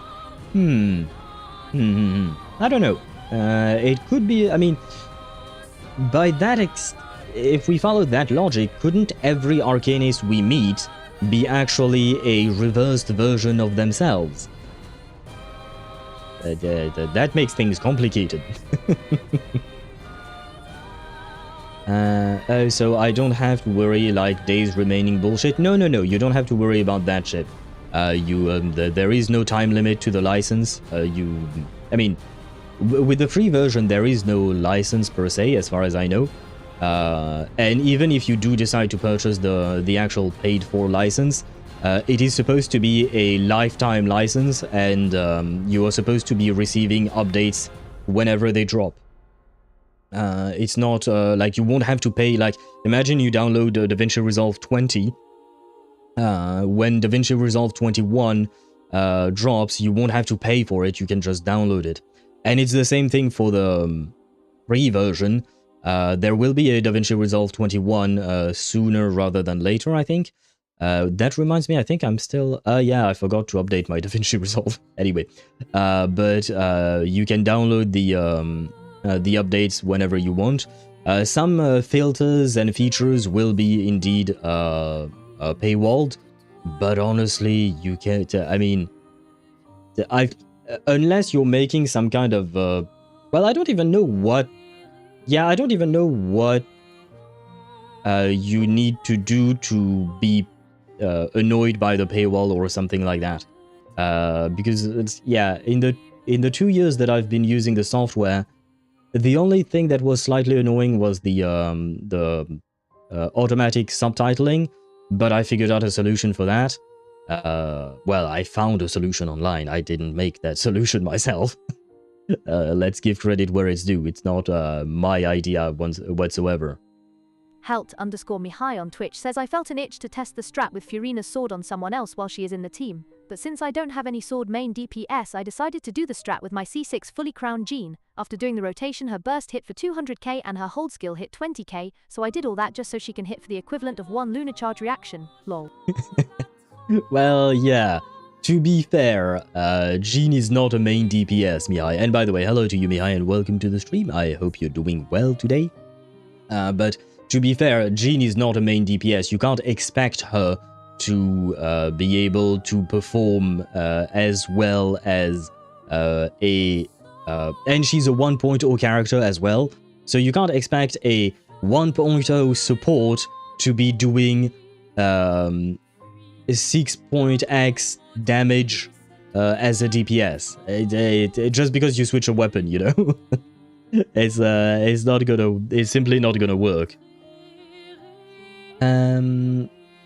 I don't know. It could be, I mean, by that if we follow that logic, couldn't every arcanist we meet be actually a reversed version of themselves? That makes things complicated. Oh, so I don't have to worry like days remaining bullshit? No, you don't have to worry about that shit. There is no time limit to the license. I mean, with the free version, there is no license per se, as far as I know. And even if you do decide to purchase the actual paid-for license, it is supposed to be a lifetime license, and you are supposed to be receiving updates whenever they drop. It's not like you won't have to pay. Like, imagine you download DaVinci Resolve 20. When DaVinci Resolve 21 drops, you won't have to pay for it. You can just download it. And it's the same thing for the free version. There will be a DaVinci Resolve 21 sooner rather than later, I think. That reminds me, I think I'm still... yeah, I forgot to update my DaVinci Resolve. Anyway, but you can download the updates whenever you want. Some filters and features will be indeed paywalled, but honestly, you can't... I mean, unless you're making some kind of... well, I don't even know what... Yeah, I don't even know what you need to do to be annoyed by the paywall or something like that. Because it's, yeah, in the 2 years that I've been using the software, the only thing that was slightly annoying was the automatic subtitling, but I figured out a solution for that. Well, I found a solution online. I didn't make that solution myself. Let's give credit where it's due. It's not my idea whatsoever. Helt_me_high on Twitch says, I felt an itch to test the strat with Furina's sword on someone else while she is in the team, but since I don't have any sword main DPS, I decided to do the strat with my C6 fully crowned Jean. After doing the rotation, her burst hit for 200k and her hold skill hit 20k, so I did all that just so she can hit for the equivalent of 1 lunar charge reaction. Lol. Well, yeah. To be fair, Jean is not a main DPS, Mihai. And by the way, hello to you, Mihai, and welcome to the stream. I hope you're doing well today. But to be fair, Jean is not a main DPS. You can't expect her to be able to perform as well as and she's a 1.0 character as well. So you can't expect a 1.0 support to be doing 6.x damage as a DPS. Just because you switch a weapon, you know. It's simply not gonna work.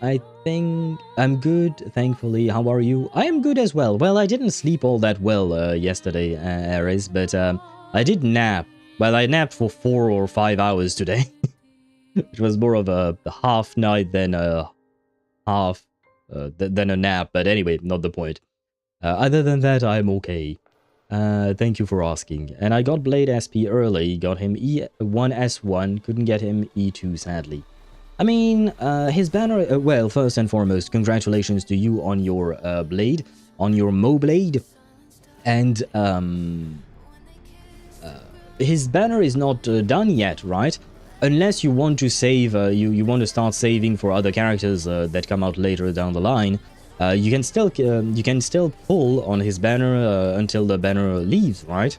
I think I'm good, thankfully. How are you? I am good as well. Well, I didn't sleep all that well yesterday, Ares, but I did nap. Well, I napped for 4 or 5 hours today. It was more of a half night than a half than a nap, but anyway, not the point. Other than that, I'm okay. Thank you for asking. And I got Blade SP early, got him E1S1, couldn't get him E2 sadly. I mean, his banner, well, first and foremost, congratulations to you on your blade, on your Mo blade. And his banner is not done yet, right? Unless you want to save, you want to start saving for other characters that come out later down the line. You can still pull on his banner until the banner leaves, right?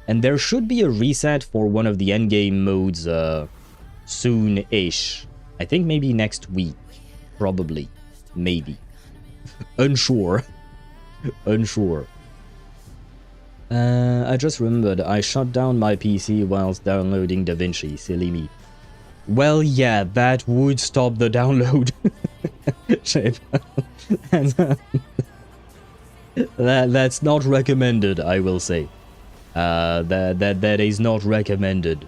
And there should be a reset for one of the endgame modes soon-ish. I think maybe next week, probably, maybe. Unsure. Unsure. I just remembered I shut down my PC whilst downloading DaVinci, silly me. Well, yeah, that would stop the download. Shape. That's not recommended, I will say. That is not recommended.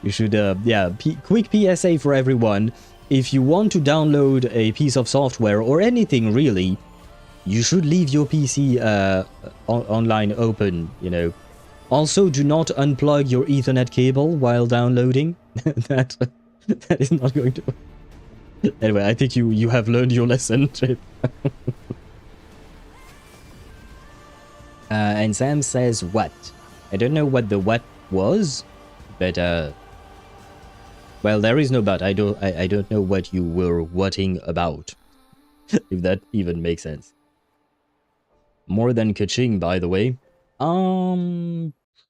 You should, yeah, quick PSA for everyone. If you want to download a piece of software or anything really, you should leave your PC online open, you know. Also, do not unplug your Ethernet cable while downloading. that is not going to... Anyway, I think you have learned your lesson, Chip. And Sam says, what? I don't know what the what was, but, well, there is no but. I don't know what you were whatting about. If that even makes sense. More than Kaching, by the way.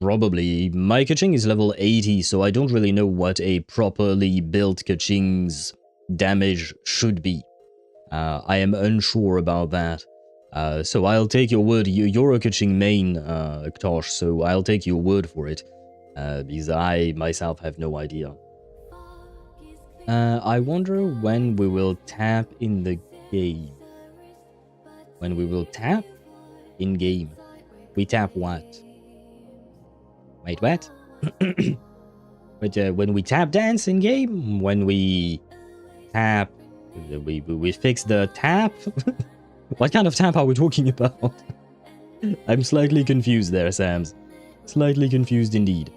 Probably. My Kaching is level 80, so I don't really know what a properly built Kaching's damage should be. I am unsure about that. So I'll take your word. You're a Kaching main, Ktosh, so I'll take your word for it. Because I myself have no idea. I wonder when we will tap in the game. When we will tap in game. We tap what? Wait, what? But when we tap dance in game? When we tap... We fix the tap? What kind of tap are we talking about? I'm slightly confused there, Sams. Slightly confused indeed.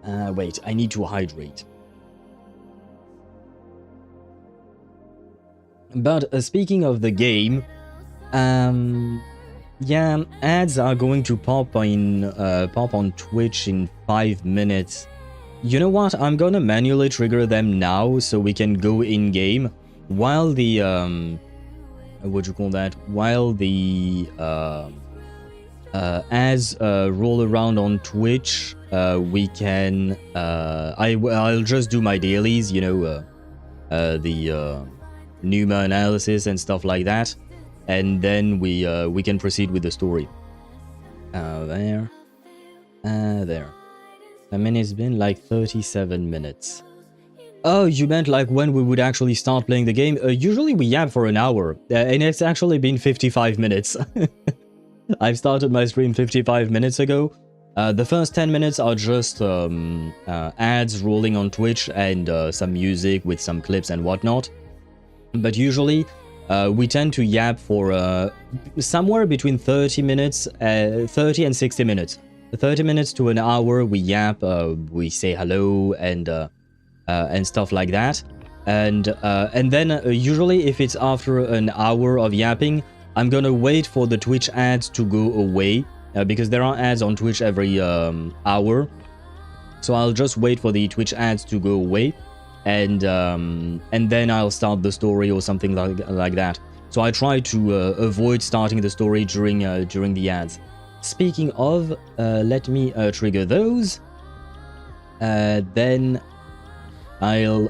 Wait, I need to hydrate. But speaking of the game, yeah, ads are going to pop on Twitch in 5 minutes. You know what? I'm gonna manually trigger them now so we can go in game while the what do you call that? While the ads roll around on Twitch, we can I'll just do my dailies, you know, the Numa analysis and stuff like that, and then we can proceed with the story. There. I mean, it's been like 37 minutes. Oh, you meant like when we would actually start playing the game? Usually we yap for an hour, and it's actually been 55 minutes. I've started my stream 55 minutes ago. The first 10 minutes are just ads rolling on Twitch and some music with some clips and whatnot. But usually we tend to yap for somewhere between 30 minutes, 30 and 60 minutes. 30 minutes to an hour, we yap, we say hello and stuff like that. And then usually if it's after an hour of yapping, I'm gonna wait for the Twitch ads to go away, because there are ads on Twitch every hour. So I'll just wait for the Twitch ads to go away, and then I'll start the story or something like that. So I try to avoid starting the story during the ads. Speaking of, let me trigger those. Then I'll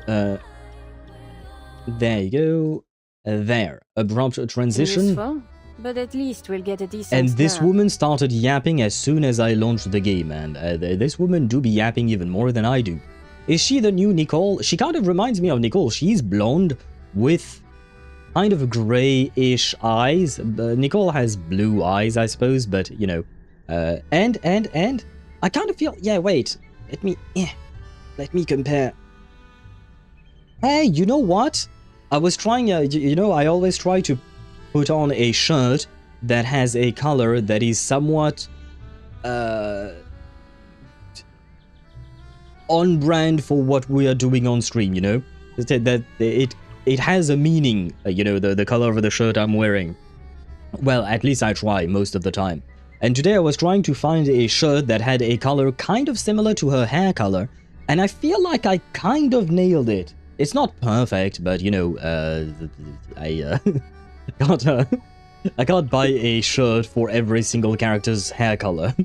there you go. There, abrupt transition. Useful, but at least we'll get a decent And this start. woman started yapping as soon as I launched the game, and this woman do be yapping even more than I do. Is she the new Nicole? She kind of reminds me of Nicole. She's blonde with kind of grayish eyes. Nicole has blue eyes, I suppose, but you know, and I kind of feel. Yeah, wait. Let me compare. Hey, you know what? I was trying. You know, I always try to put on a shirt that has a color that is somewhat on brand for what we are doing on stream. You know, that it has a meaning, you know, the color of the shirt I'm wearing. Well, at least I try most of the time. And today I was trying to find a shirt that had a color kind of similar to her hair color, and I feel like I kind of nailed it. It's not perfect, but you know, I can't buy a shirt for every single character's hair color.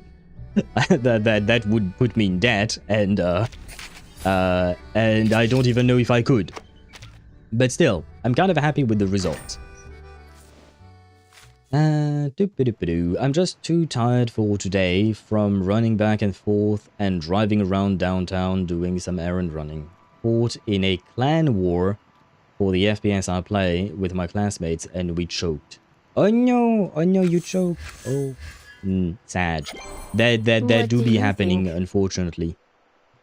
that would put me in debt, and I don't even know if I could. But still, I'm kind of happy with the result. I'm just too tired for today from running back and forth and driving around downtown doing some errand running. Fought in a clan war for the FPS I play with my classmates, and we choked. Oh no, you choked. Oh, sad. That do be happening, unfortunately.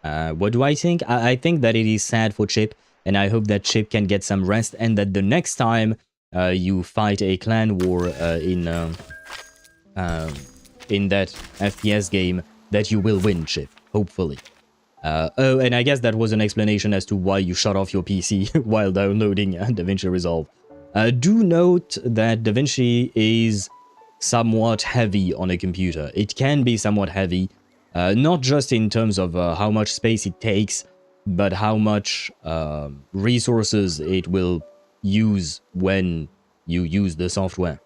What do I think? I think that it is sad for Chip, and I hope that Chip can get some rest, and that the next time you fight a clan war in that FPS game, that you will win, Chip. Hopefully. Oh, and I guess that was an explanation as to why you shut off your PC while downloading DaVinci Resolve. Do note that DaVinci is somewhat heavy on a computer. It can be somewhat heavy, not just in terms of how much space it takes, but how much resources it will use when you use the software.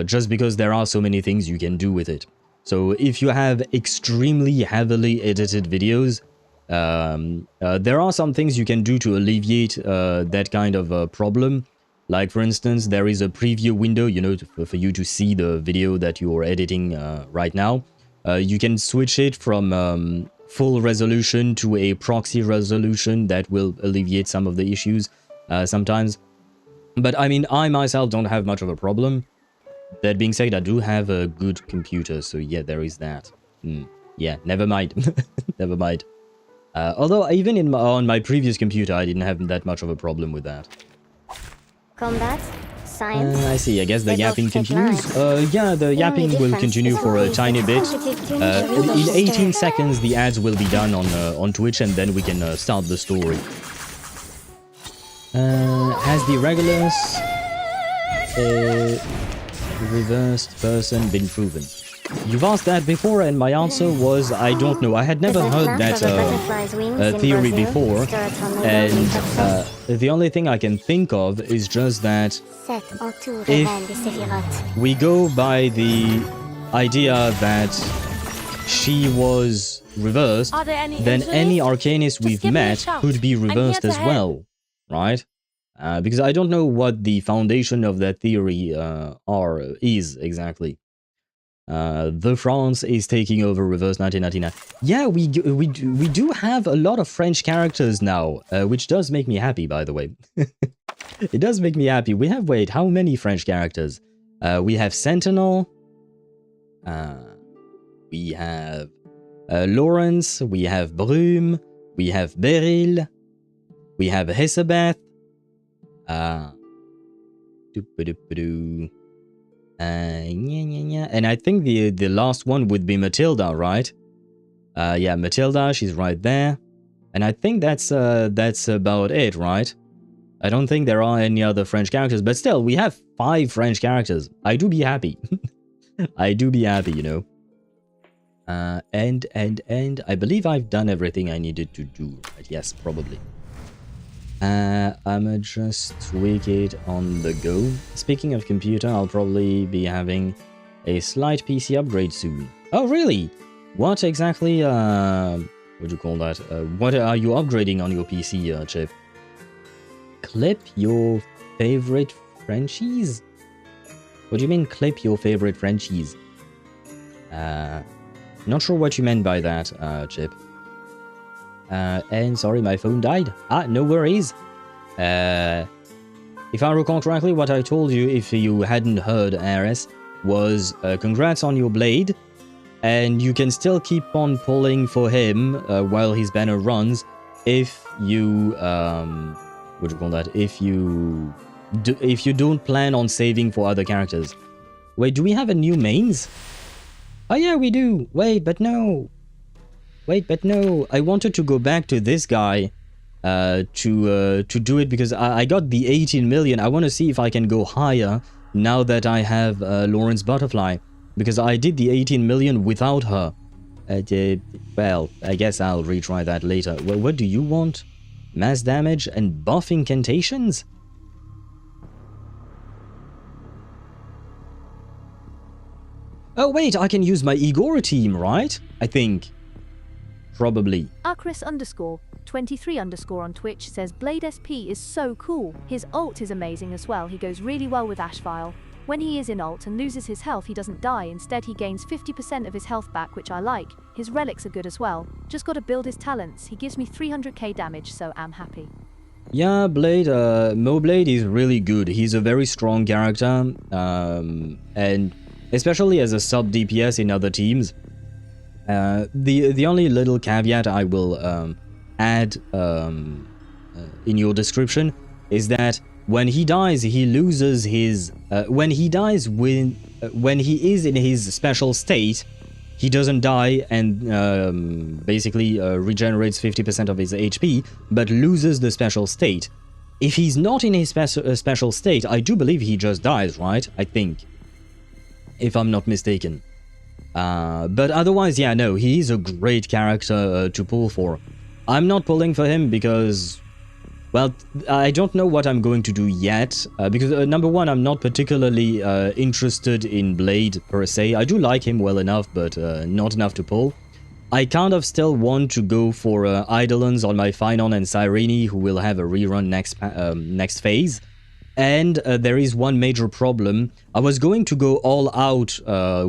Just because there are so many things you can do with it. So if you have extremely heavily edited videos, there are some things you can do to alleviate that kind of problem. Like, for instance, there is a preview window, you know, for you to see the video that you're editing right now. You can switch it from full resolution to a proxy resolution. That will alleviate some of the issues sometimes. But I mean, I myself don't have much of a problem. That being said, I do have a good computer, so yeah, there is that. Yeah, never mind. Never mind. Although, even on my previous computer, I didn't have that much of a problem with that. Combat science. I see. I guess the They both yapping take continues. mine. Yeah, the yapping will difference continue is for a always tiny the bit. positive to In the 18 story. seconds, the ads will be done on Twitch, and then we can start the story. Has the Regulus reversed person been proven? You've asked that before, and my answer was I don't know. I had never heard that theory before, and the only thing I can think of is just that if we go by the idea that she was reversed, then any arcanist we've met could be reversed as well, right? Because I don't know what the foundation of that theory is exactly. The France is taking over reverse 1999. Yeah, we do have a lot of French characters now, which does make me happy, by the way. It does make me happy. We have, wait, how many French characters? We have Sentinel. We have Lawrence. We have Brume. We have Beryl. We have Hesabeth. And I think the last one would be Matilda, right? Yeah, Matilda, she's right there. And I think that's about it, right? I don't think there are any other French characters, but still, we have 5 French characters. I do be happy. I do be happy, you know. And I believe I've done everything I needed to do, right? Yes, probably. I'ma just tweak it on the go. Speaking of computer, I'll probably be having a slight PC upgrade soon. Oh, really? What exactly, what do you call that? What are you upgrading on your PC, Chip? Clip your favorite Frenchies? What do you mean, clip your favorite Frenchies? Not sure what you meant by that, Chip. And sorry, my phone died. No worries. If I recall correctly, what I told you, if you hadn't heard, Ares, was congrats on your blade, and you can still keep on pulling for him while his banner runs if you, what do you call that? If you don't plan on saving for other characters. Wait, do we have a new mains? Oh yeah, we do. Wait, but no. Wait, but no, I wanted to go back to this guy to do it because I got the 18 million. I want to see if I can go higher now that I have Lorentz Butterfly, because I did the 18 million without her. Well, I guess I'll retry that later. Well, what do you want? Mass damage and buff incantations? Oh wait, I can use my Igor team, right? I think. Probably. Archris_23_ on Twitch says Blade SP is so cool. His ult is amazing as well. He goes really well with Ashvile. When he is in ult and loses his health, he doesn't die. Instead, he gains 50% of his health back, which I like. His relics are good as well. Just gotta build his talents. He gives me 300k damage, so I'm happy. Yeah, Blade, Moblade is really good. He's a very strong character, and especially as a sub DPS in other teams. The only little caveat I will add in your description is that when he dies, he loses his when he is in his special state, he doesn't die and basically regenerates 50% of his HP, but loses the special state. If he's not in his special state, I do believe he just dies, right? I think, if I'm not mistaken. But otherwise, yeah, no, he is a great character to pull for. I'm not pulling for him because, well, I don't know what I'm going to do yet. Because, number one, I'm not particularly interested in Blade per se. I do like him well enough, but not enough to pull. I kind of still want to go for Eidolons on my Phynon and Cyrene, who will have a rerun next phase. And there is one major problem. I was going to go all out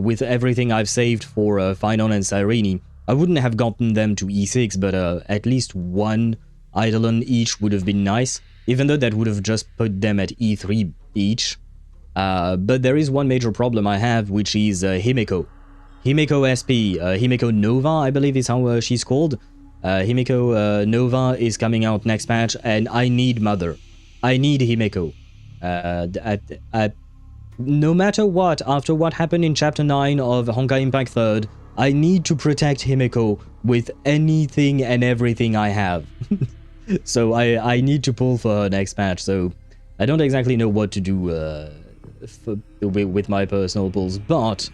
with everything I've saved for Phynon and Cyrene. I wouldn't have gotten them to E6, but at least one Eidolon each would have been nice, even though that would have just put them at E3 each. But there is one major problem I have, which is Himeko. Himeko SP, Himeko Nova, I believe is how she's called. Himeko Nova is coming out next patch, and I need Mother. I need Himeko. No matter what, after what happened in Chapter 9 of Honkai Impact 3rd, I need to protect Himeko with anything and everything I have. So I need to pull for her next match, so I don't exactly know what to do with my personal pulls, but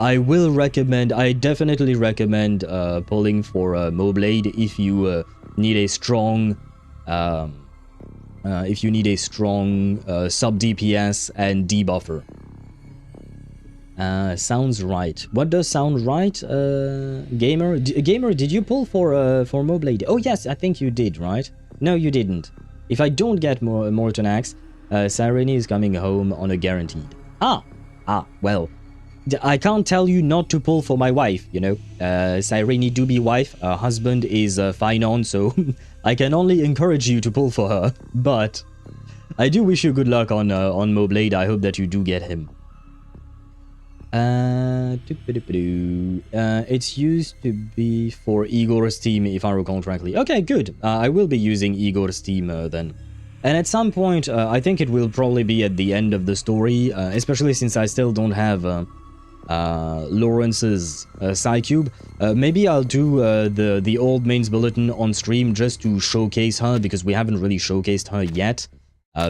I definitely recommend pulling for Moblade if you need a strong sub DPS and debuffer. Sounds right. What does sound right, Gamer? Gamer, did you pull for Moblade? Oh yes, I think you did, right? No, you didn't. If I don't get Morton Axe, Cyrene is coming home on a guaranteed. Well, I can't tell you not to pull for my wife, you know. Cyrene do be wife, husband is fine on, so I can only encourage you to pull for her. But I do wish you good luck on Moblade. I hope that you do get him. It's used to be for Igor's team, if I recall correctly. Okay, good. I will be using Igor's team then. And at some point, I think it will probably be at the end of the story, especially since I still don't have Lorenz's Psycube. Maybe I'll do the old mains bulletin on stream just to showcase her, because we haven't really showcased her yet.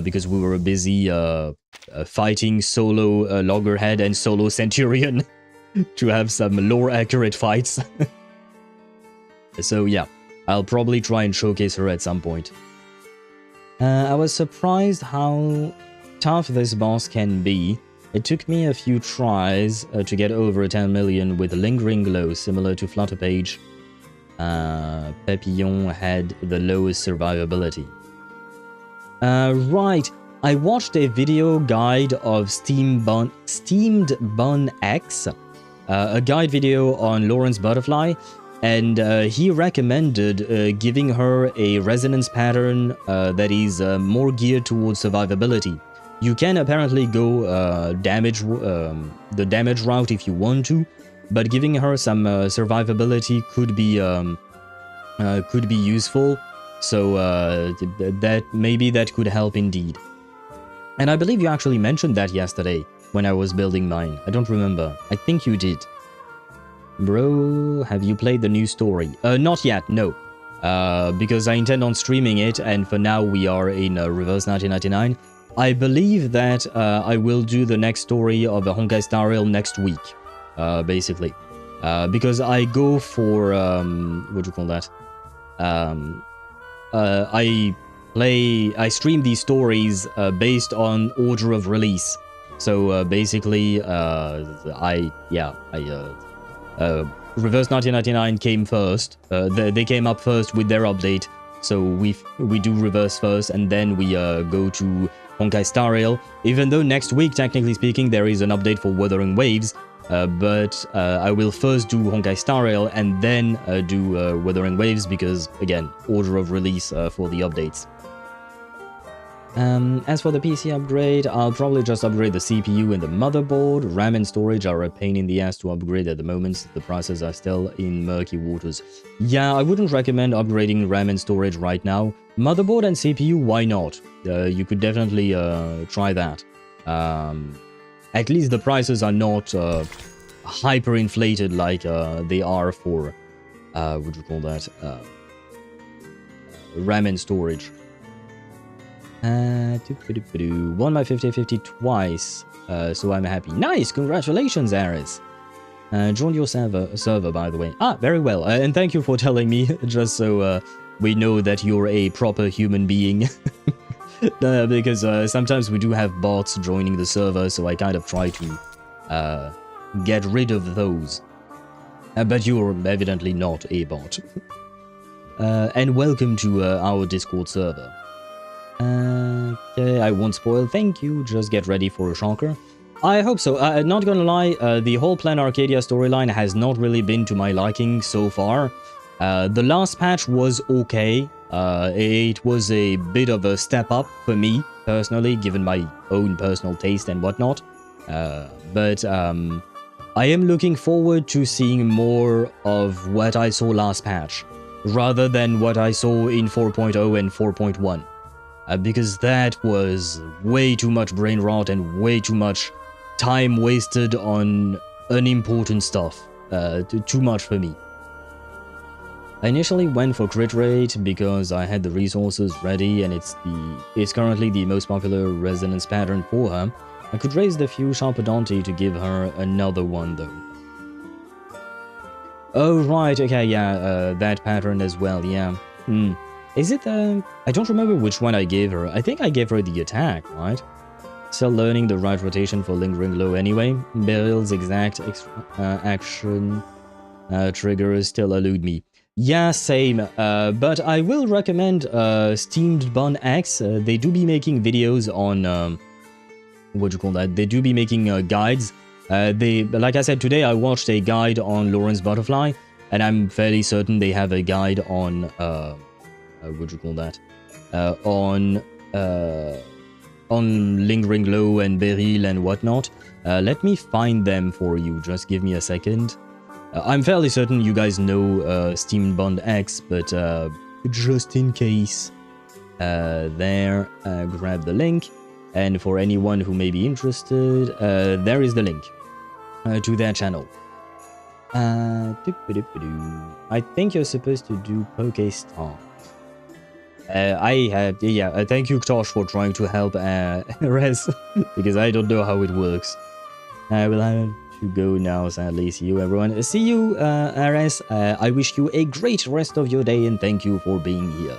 Because we were busy fighting solo Loggerhead and solo Centurion to have some lore-accurate fights. So yeah, I'll probably try and showcase her at some point. I was surprised how tough this boss can be. It took me a few tries to get over 10 million with Lingering Glow, similar to Flutterpage. Papillon had the lowest survivability. Right, I watched a video guide of Steamed Bun X, a guide video on Lorentz Butterfly, and he recommended giving her a resonance pattern that is more geared towards survivability. You can apparently go the damage route if you want to, but giving her some survivability could be useful. So that maybe that could help indeed. And I believe you actually mentioned that yesterday when I was building mine. I don't remember. I think you did. Bro, have you played the new story? Not yet, no. Because I intend on streaming it, and for now we are in Reverse 1999. I believe that I will do the next story of the Honkai Star Rail next week, basically. Because I go for, what do you call that? I stream these stories based on order of release. So basically, Reverse 1999 came first. They came up first with their update. So we do Reverse first, and then we go to Honkai Star Rail. Even though next week, technically speaking, there is an update for Wuthering Waves. But I will first do Honkai Star Rail and then do Wuthering Waves because, again, order of release for the updates. As for the PC upgrade, I'll probably just upgrade the CPU and the motherboard. RAM and storage are a pain in the ass to upgrade at the moment. The prices are still in murky waters. Yeah, I wouldn't recommend upgrading RAM and storage right now. Motherboard and CPU, why not? You could definitely try that. At least the prices are not hyperinflated like they are for, what do you call that, RAM and storage. Won my 50-50 twice, so I'm happy. Nice, congratulations, Aris. Joined your server, by the way. Very well, and thank you for telling me, just so we know that you're a proper human being. Because sometimes we do have bots joining the server, so I kind of try to get rid of those. But you're evidently not a bot. And welcome to our Discord server. Okay, I won't spoil, thank you, just get ready for a shocker. I hope so. Not gonna lie, the whole Plan Arcadia storyline has not really been to my liking so far. The last patch was okay. It was a bit of a step up for me, personally, given my own personal taste and whatnot. But I am looking forward to seeing more of what I saw last patch, rather than what I saw in 4.0 and 4.1. because that was way too much brain rot and way too much time wasted on unimportant stuff. Too much for me. I initially went for crit rate because I had the resources ready and it's currently the most popular resonance pattern for her. I could raise the few Sharpodonti to give her another one though. Oh right, okay, yeah, that pattern as well, yeah. Is it I don't remember which one I gave her. I think I gave her the attack, right? Still learning the right rotation for Lingering Glow anyway. Beryl's exact action triggers still elude me. Yeah, same, but I will recommend Steamed Bun X. They do be making videos on, what do you call that? They do be making guides. Like I said, today I watched a guide on Lorentz Butterfly, and I'm fairly certain they have a guide on, what do you call that? On Lingering Glow and Beryl and whatnot. Let me find them for you, just give me a second. I'm fairly certain you guys know Steamed Bond X, but just in case, grab the link. And for anyone who may be interested, there is the link to their channel. I think you're supposed to do Pokestart. Thank you, Tosh, for trying to help Res, because I don't know how it works. I will have to go now, sadly. See you, everyone. See you, Res. I wish you a great rest of your day, and thank you for being here.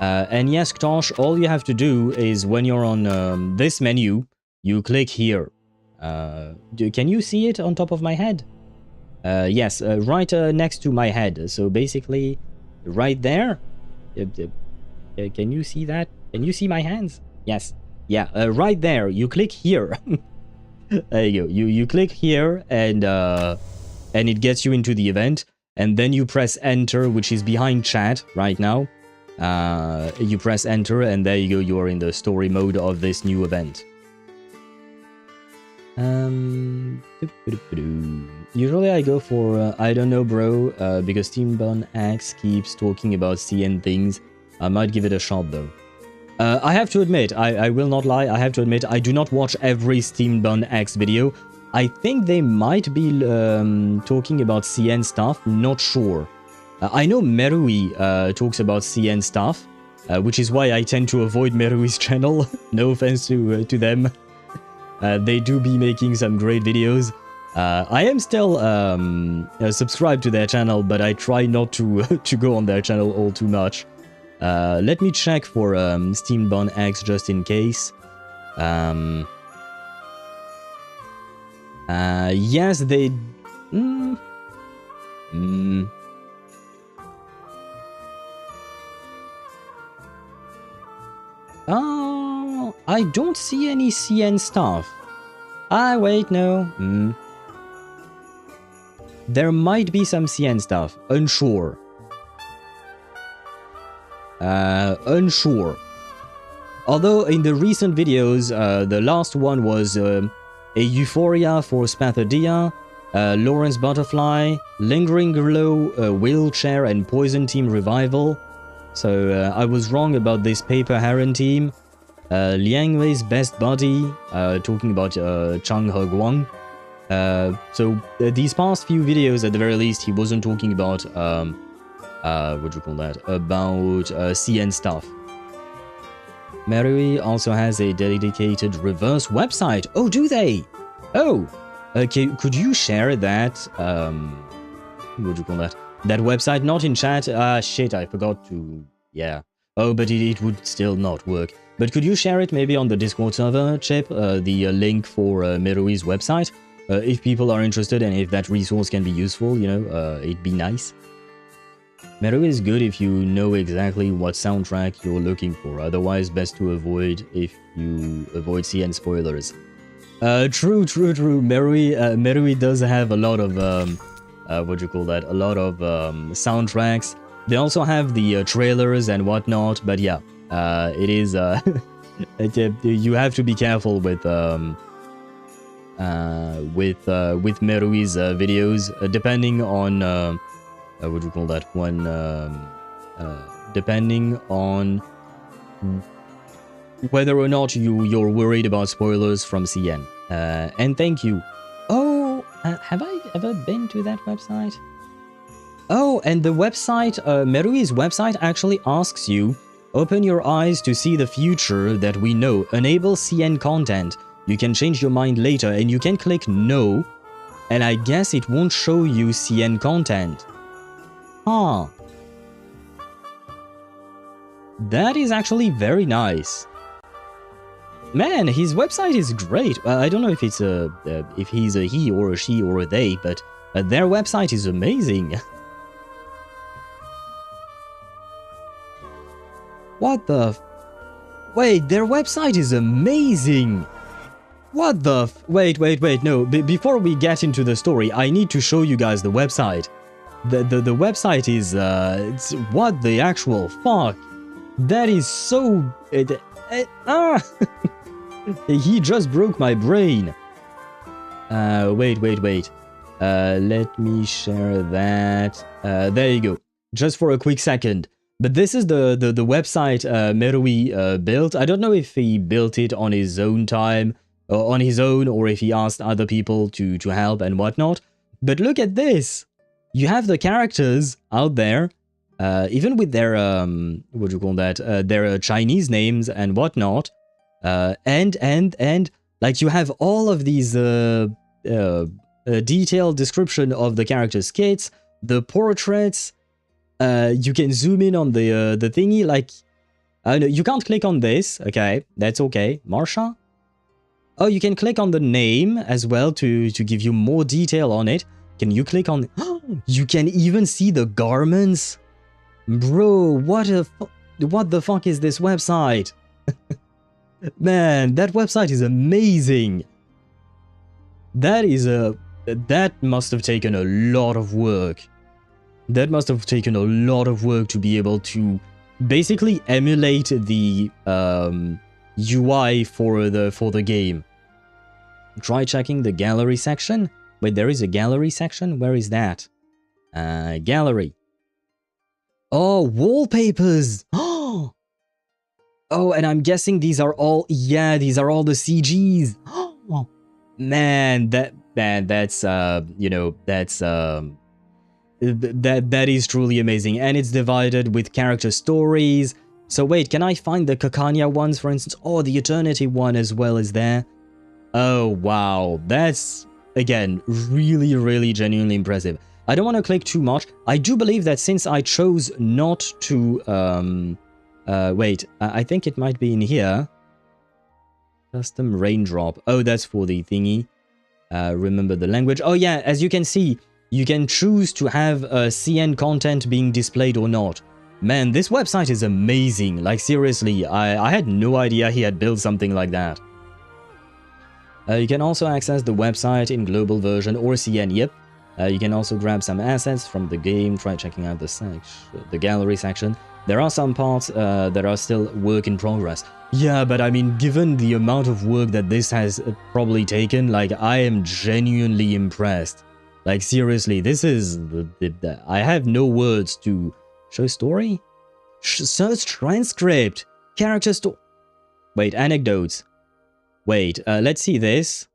And yes, Tosh, all you have to do is when you're on this menu, you click here. Can you see it on top of my head? Yes, right next to my head. So basically, right there. Can you see that? Can you see my hands? Yes. Yeah, right there. You click here. There you go. You click here, and it gets you into the event. And then you press enter, which is behind chat right now. You press enter, and there you go. You are in the story mode of this new event. Usually I go for I don't know, bro, because Team Bun X keeps talking about CN things. I might give it a shot though. I have to admit, I will not lie, I have to admit, I do not watch every Steam Bun X video. I think they might be talking about CN stuff, not sure. I know Merui talks about CN stuff, which is why I tend to avoid Merui's channel. No offense to them. They do be making some great videos. I am still subscribed to their channel, but I try not to to go on their channel all too much. Let me check for Steam Bun X just in case. Yes, they... Oh, I don't see any CN stuff. Wait, no. There might be some CN stuff. Unsure. Unsure. Although in the recent videos, the last one was a Euphoria for Spathodia, Lorentz Butterfly, Lingering Glow, Wheelchair, and Poison Team Revival. So I was wrong about this Paper Heron team. Liang Wei's Best Buddy, talking about Chang He-guang. So these past few videos, at the very least, he wasn't talking about what do you call that? About CN stuff. Merui also has a dedicated reverse website. Oh, do they? Oh, okay. Could you share that? What do you call that? That website, not in chat. Shit, I forgot to. Yeah. Oh, but it would still not work. But could you share it maybe on the Discord server, Chip? The link for Merui's website. If people are interested and if that resource can be useful, you know, it'd be nice. Merui is good if you know exactly what soundtrack you're looking for. Otherwise, best to avoid if you avoid CN spoilers. True. Merui does have a lot of what do you call that? A lot of soundtracks. They also have the trailers and whatnot. But yeah, it is. You have to be careful with Merui's videos, depending on. What do you call that one? Depending on whether or not you're worried about spoilers from CN. And thank you. Oh, have I ever been to that website? Oh, and the website, Merui's website actually asks you, open your eyes to see the future that we know. Enable CN content. You can change your mind later, and you can click no, and I guess it won't show you CN content. Huh. That is actually very nice. Man, his website is great. I don't know if it's if he's a he or a she or a they, but their website is amazing. What the wait, their website is amazing. What the wait, no, before we get into the story, I need to show you guys the website. The website is, it's, what the actual fuck? That is so... He just broke my brain. Wait. Let me share that. There you go. Just for a quick second. But this is the website Merui built. I don't know if he built it on his own time, or on his own, or if he asked other people to help and whatnot. But look at this. You have the characters out there, even with their, what do you call that, their Chinese names and whatnot. And, like, you have all of these, detailed description of the characters' kits, the portraits, you can zoom in on the thingy, like, no, you can't click on this, okay, that's okay. Marsha? Oh, you can click on the name as well to give you more detail on it. Can you click on... You can even see the garments? Bro, what the fuck is this website? Man, that website is amazing. That must have taken a lot of work. That must have taken a lot of work to be able to basically emulate the UI for the game. Try checking the gallery section. Wait, there is a gallery section? Where is that? Gallery. Oh, wallpapers! Oh, and I'm guessing these are all... Yeah, these are all the CGs. Oh, man, that's, you know, that's... That is truly amazing. And it's divided with character stories. So wait, can I find the Kakanya ones, for instance? Oh, the Eternity one as well is there. Oh, wow. That's... Again, really, really genuinely impressive. I don't want to click too much. I do believe that since I chose not to... wait, I think it might be in here. Custom raindrop. Oh, that's for the thingy. Remember the language. Oh yeah, as you can see, you can choose to have CN content being displayed or not. Man, this website is amazing. Like, seriously, I had no idea he had built something like that. You can also access the website in global version or CN, yep. You can also grab some assets from the game, try checking out the gallery section. There are some parts that are still work in progress. Yeah, but I mean, given the amount of work that this has probably taken, like, I am genuinely impressed. Like, seriously, this is... I have no words to... Show story? Search transcript! Character Wait, anecdotes. Wait, let's see this.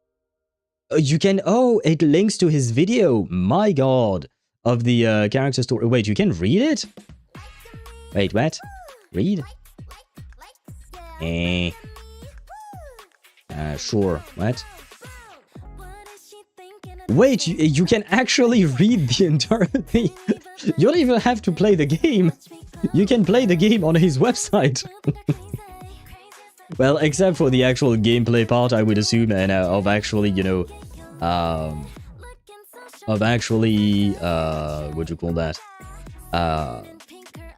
You can... Oh, it links to his video. My god. Of the character story. Wait, you can read it? Wait, what? Read? Sure. What? Wait, you can actually read the entire thing. You don't even have to play the game. You can play the game on his website. Well, except for the actual gameplay part, I would assume, and of actually, you know, of actually, what do you call that?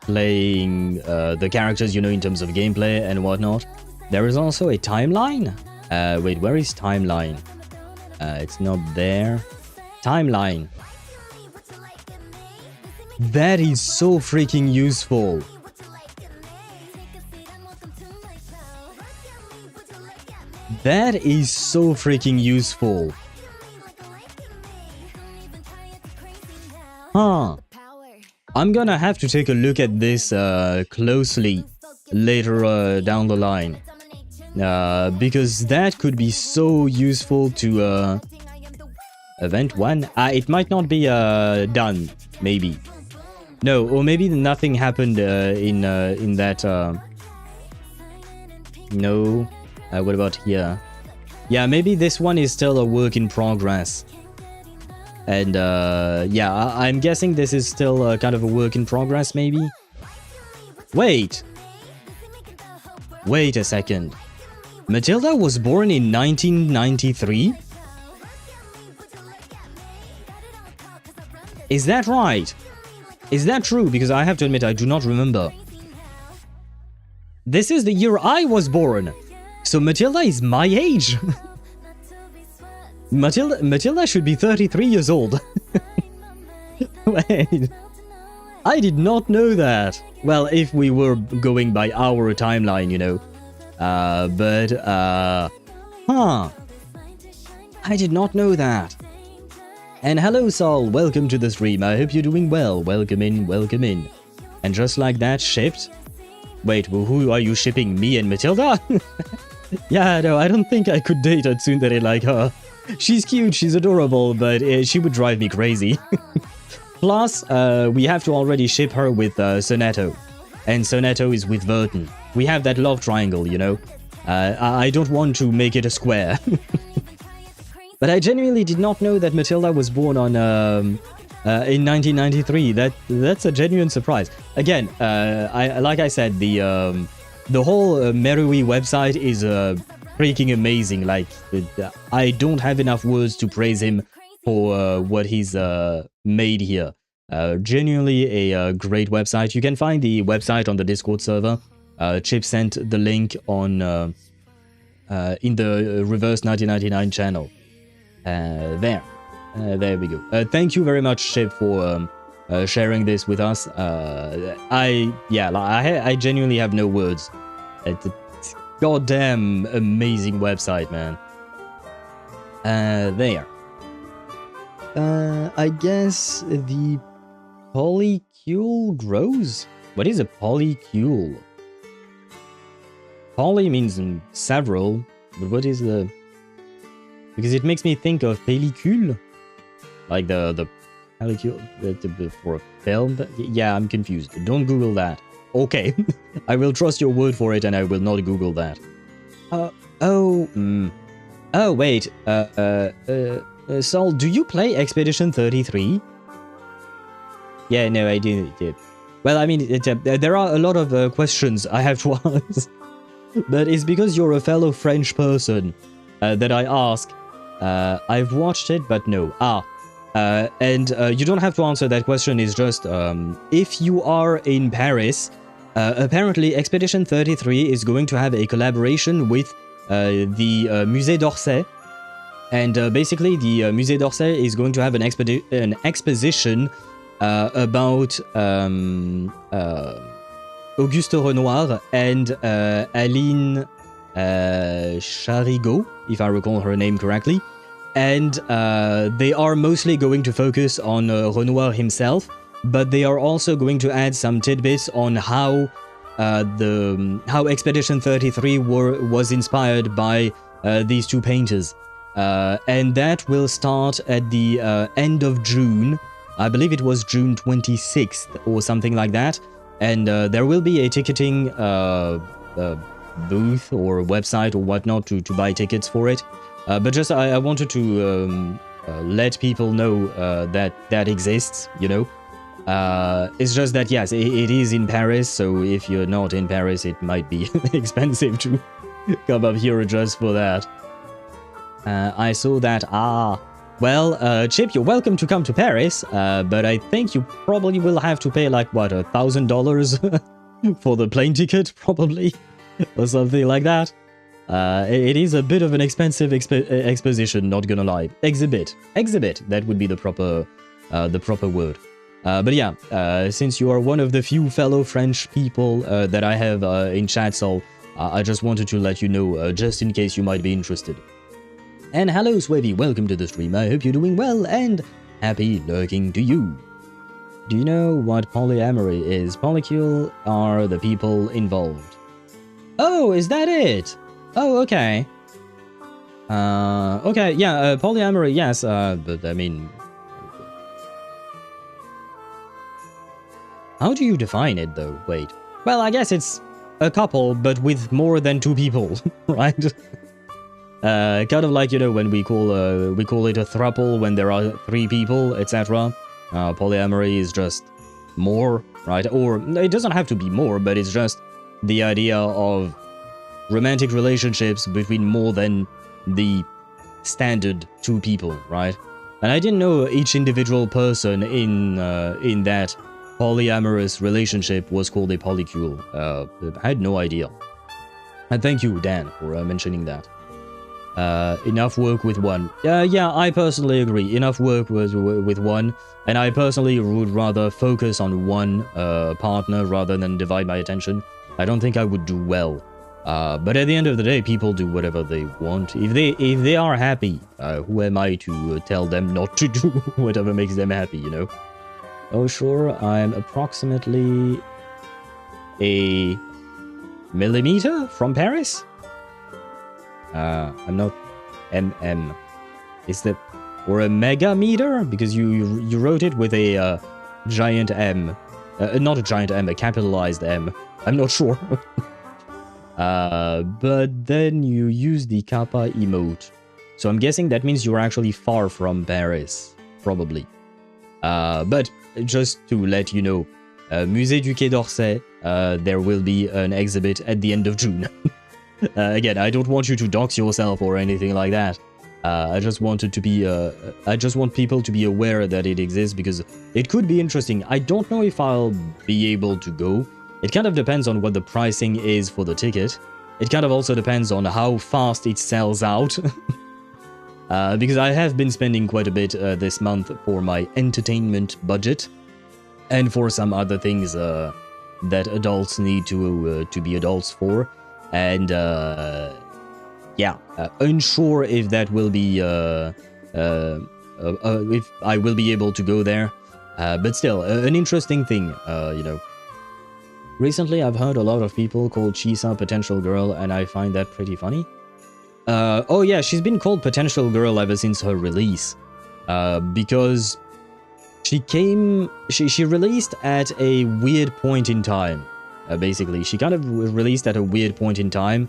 Playing the characters, you know, in terms of gameplay and whatnot. There is also a timeline. Wait, where is timeline? It's not there. Timeline. That is so freaking useful. That is so freaking useful. Huh. I'm gonna have to take a look at this closely later down the line. because that could be so useful to event 1. It might not be done, maybe. No, or maybe nothing happened in that. No. What about here? Yeah, maybe this one is still a work in progress. And yeah, I'm guessing this is still kind of a work in progress, maybe. Wait a second. Matilda was born in 1993? Is that right? Is that true? Because I have to admit, I do not remember. This is the year I was born. So Matilda is my age. Matilda should be 33 years old. Wait. I did not know that. Well, if we were going by our timeline, you know. Huh. I did not know that. And hello, Saul. Welcome to the stream. I hope you're doing well. Welcome in, welcome in. And just like that, shipped. Wait, well, who are you shipping? Me and Matilda? Yeah, no, I don't think I could date a tsundere like her. She's cute, she's adorable, but she would drive me crazy. Plus, we have to already ship her with Sonetto. And Sonetto is with Vertin. We have that love triangle, you know. I don't want to make it a square. But I genuinely did not know that Matilda was born on in 1993. That's a genuine surprise. Again, like I said, the whole Merui website is freaking amazing. Like, I don't have enough words to praise him for what he's made here. Genuinely a great website. You can find the website on the Discord server. Chip sent the link on in the Reverse 1999 channel. There we go. Thank you very much, Chip, for sharing this with us. I genuinely have no words. It's a goddamn amazing website, man. There. I guess the polycule grows? What is a polycule? Poly means several, but what is the... Because it makes me think of pellicule, like the pellicule for a film. Yeah, I'm confused. Don't Google that. Okay, I will trust your word for it, and I will not Google that. Oh wait. Saul, do you play Expedition 33? Yeah, no, I did. Well, I mean, there are a lot of questions I have to ask, but it's because you're a fellow French person that I ask. I've watched it, but no. And you don't have to answer that question. It's just, if you are in Paris, apparently Expedition 33 is going to have a collaboration with the Musée d'Orsay. And basically, the Musée d'Orsay is going to have an exposition about Auguste Renoir and Aline Charigot, if I recall her name correctly. And they are mostly going to focus on Renoir himself, but they are also going to add some tidbits on how Expedition 33 was inspired by these two painters. And that will start at the end of June. I believe it was June 26th or something like that. And there will be a ticketing booth or website or whatnot to buy tickets for it. But just I wanted to let people know that exists, you know. It's just that, yes, it is in Paris, so if you're not in Paris, it might be expensive to come up here just for that. I saw that. Well, Chip, you're welcome to come to Paris, but I think you probably will have to pay, like, what, $1,000 for the plane ticket, probably, or something like that. It is a bit of an expensive exposition, not gonna lie. Exhibit, that would be the proper word. But yeah, since you are one of the few fellow French people that I have in chat, so I just wanted to let you know, just in case you might be interested. And hello, Swavy, welcome to the stream. I hope you're doing well, and happy lurking to you. Do you know what polyamory is? Polycule are the people involved. Oh, is that it? Oh, okay. Okay, yeah, polyamory, yes, but I mean... How do you define it, though? Wait. Well, I guess it's a couple, but with more than 2 people, right? Kind of like, you know, when we call it a throuple when there are 3 people, etc. Polyamory is just more, right? Or it doesn't have to be more, but it's just the idea of romantic relationships between more than the standard 2 people, right? And I didn't know each individual person in that polyamorous relationship was called a polycule. I had no idea. And thank you, Dan, for mentioning that. Enough work with one. Yeah, I personally agree. Enough work with one, and I personally would rather focus on one partner rather than divide my attention. I don't think I would do well. But at the end of the day, people do whatever they want. If they are happy, who am I to tell them not to do whatever makes them happy, you know? Oh, sure, I'm approximately a millimeter from Paris? I'm not mm. Is that or a megameter? Because you wrote it with a giant M, not a giant M, a capitalized M. I'm not sure. But then you use the kappa emote, so I'm guessing that means you're actually far from Paris, probably. But just to let you know, Musée du Quai d'Orsay, there will be an exhibit at the end of June. Again, I don't want you to dox yourself or anything like that. I just wanted to be, I just want people to be aware that it exists because it could be interesting. I don't know if I'll be able to go. It kind of depends on what the pricing is for the ticket. It kind of also depends on how fast it sells out. Because I have been spending quite a bit this month for my entertainment budget. And for some other things that adults need to be adults for. And yeah, unsure if that will be if I will be able to go there, but still an interesting thing, you know. Recently I've heard a lot of people call Chisa Potential Girl, and I find that pretty funny. Oh yeah, she's been called Potential Girl ever since her release, because she released at a weird point in time. Basically, she kind of released at a weird point in time,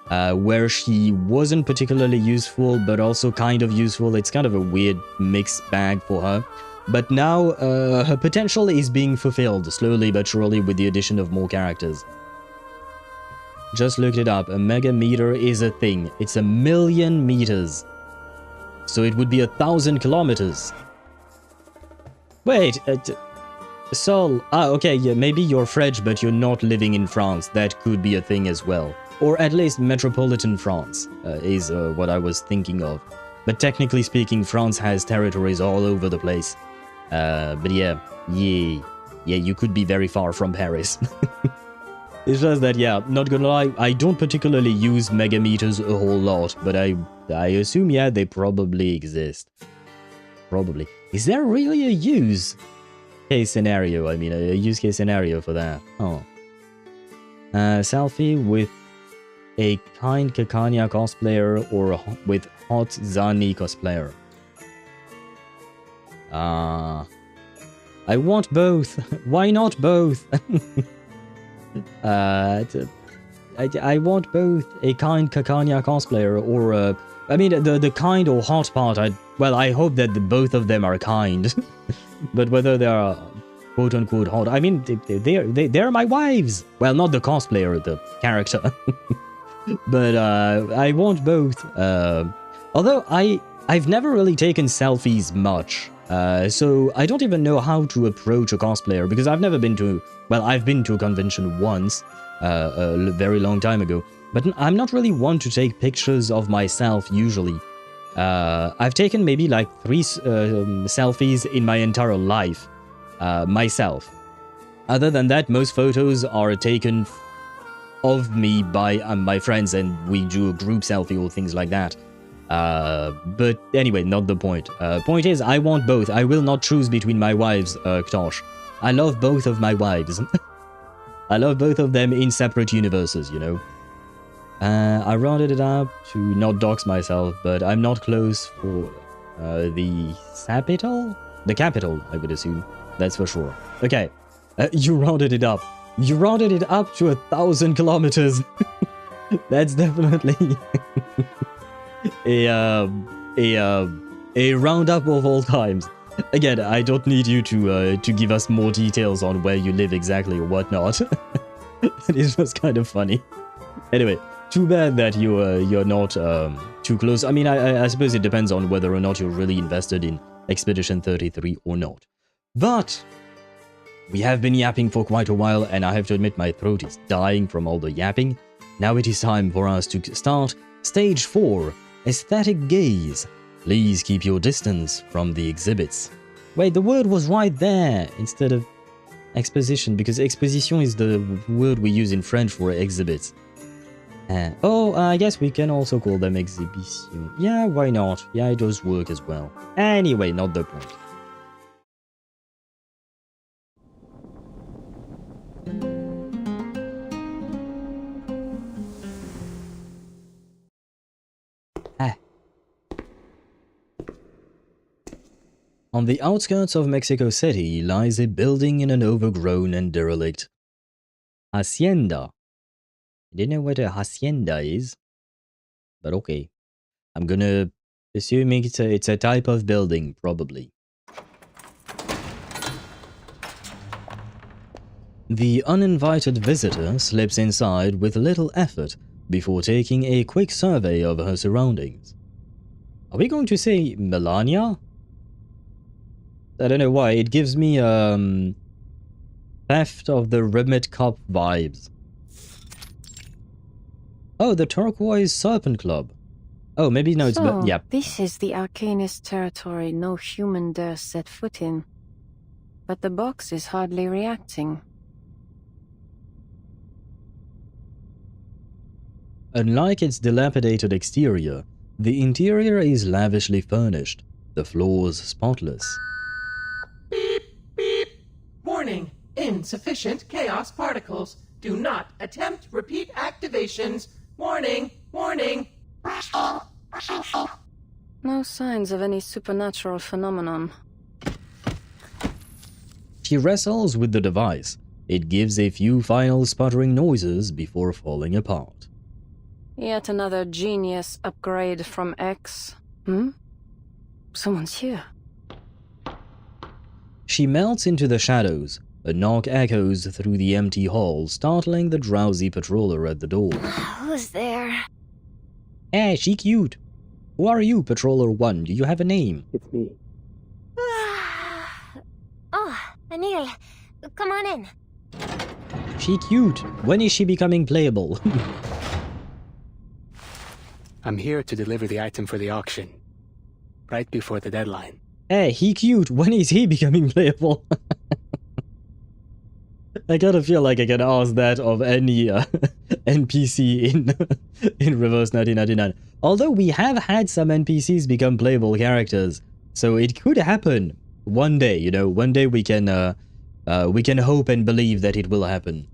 where she wasn't particularly useful, but also kind of useful. It's kind of a weird mixed bag for her. But now, her potential is being fulfilled, slowly but surely, with the addition of more characters. Just looked it up. A megameter is a thing. It's 1,000,000 meters. So it would be 1,000 kilometers. Wait, Sol, okay, yeah, maybe you're French, but you're not living in France. That could be a thing as well. Or at least metropolitan France is what I was thinking of. But technically speaking, France has territories all over the place. But yeah, you could be very far from Paris. It's just that, yeah, not gonna lie, I don't particularly use megameters a whole lot, but I assume, yeah, they probably exist. Probably. Is there really a use case scenario? I mean, a use case scenario for that. Oh. Selfie with a kind Kakanya cosplayer or with hot Zani cosplayer. I want both. Why not both? I want both a kind Kakanya cosplayer or I mean the kind or hot part. Well, I hope that both of them are kind. But whether they are quote unquote hot, I mean they're my wives. Well, not the cosplayer, the character. But I want both. Although I've never really taken selfies much. So I don't even know how to approach a cosplayer because I've never been to, well, I've been to a convention once, a very long time ago, but I'm not really one to take pictures of myself usually. I've taken maybe like 3 selfies in my entire life, myself. Other than that, most photos are taken of me by my friends and we do a group selfie or things like that. But anyway, not the point. Point is, I want both. I will not choose between my wives, Ktosh. I love both of my wives. I love both of them in separate universes, you know. I rounded it up to not dox myself, but I'm not close for the capital? The capital, I would assume. That's for sure. Okay, you rounded it up. You rounded it up to 1,000 kilometers. That's definitely a roundup of all times. Again, I don't need you to give us more details on where you live exactly or whatnot. It was kind of funny. Anyway, too bad that you're not too close. I mean, I suppose it depends on whether or not you're really invested in Expedition 33 or not. But we have been yapping for quite a while, and I have to admit my throat is dying from all the yapping. Now it is time for us to start Stage 4, Aesthetic Gaze. Please keep your distance from the exhibits. Wait, the word was right there instead of exposition, because exposition is the word we use in French for exhibits. I guess we can also call them exhibition. Yeah, why not? Yeah, it does work as well. Anyway, not the point. On the outskirts of Mexico City lies a building in an overgrown and derelict hacienda. I didn't know what a hacienda is, but okay. I'm gonna assume it's a type of building, probably. The uninvited visitor slips inside with little effort before taking a quick survey of her surroundings. Are we going to say Melania? I don't know why, it gives me Theft of the Remit Cop vibes. Oh, the Turquoise Serpent Club. Oh, maybe no, it's... yeah. This is the arcanist territory no human dares set foot in. But the box is hardly reacting. Unlike its dilapidated exterior, the interior is lavishly furnished, the floors spotless. Beep, beep. Warning. Insufficient chaos particles. Do not attempt repeat activations. Warning, warning. No signs of any supernatural phenomenon. She wrestles with the device. It gives a few final sputtering noises before falling apart. Yet another genius upgrade from X. Someone's here. She melts into the shadows. A knock echoes through the empty hall, startling the drowsy patroller at the door. Who's there? Hey, she cute. Who are you, Patroller 1? Do you have a name? It's me. Oh, Anil, come on in. She cute. When is she becoming playable? I'm here to deliver the item for the auction. Right before the deadline. Hey, he cute. When is he becoming playable? I kind of feel like I can ask that of any NPC in Reverse 1999. Although we have had some NPCs become playable characters, so it could happen one day. You know, one day we can hope and believe that it will happen.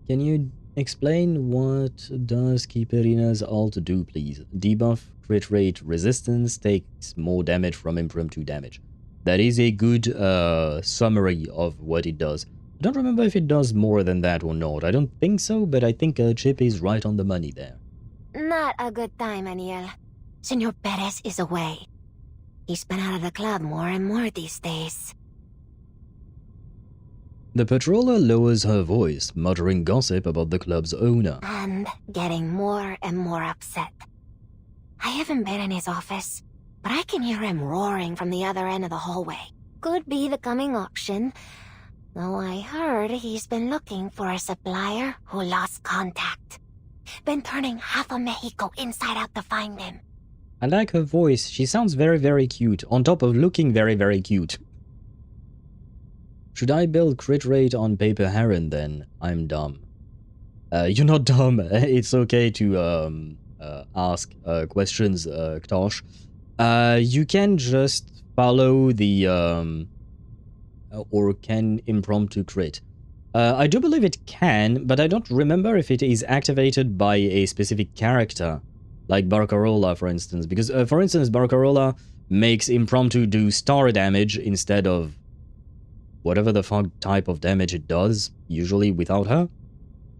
Can you explain what does Keeperina's ult do, please? Debuff, crit rate, resistance, takes more damage from impromptu damage. That is a good summary of what it does. I don't remember if it does more than that or not. I don't think so, but I think Chip is right on the money there. Not a good time, Aniel. Senor Perez is away. He's been out of the club more and more these days. The patroller lowers her voice, muttering gossip about the club's owner. And getting more and more upset. I haven't been in his office, but I can hear him roaring from the other end of the hallway. Could be the coming auction. Though I heard he's been looking for a supplier who lost contact. Been turning half of Mexico inside out to find him. I like her voice. She sounds very, very cute, on top of looking very, very cute. Should I build crit rate on Paper Heron then? I'm dumb. You're not dumb. It's okay to ask questions, Ktosh. You can just follow the... or can impromptu crit. I do believe it can, but I don't remember if it is activated by a specific character, like Barcarola, for instance. Because, for instance, Barcarola makes impromptu do star damage instead of whatever the fuck type of damage it does, usually without her.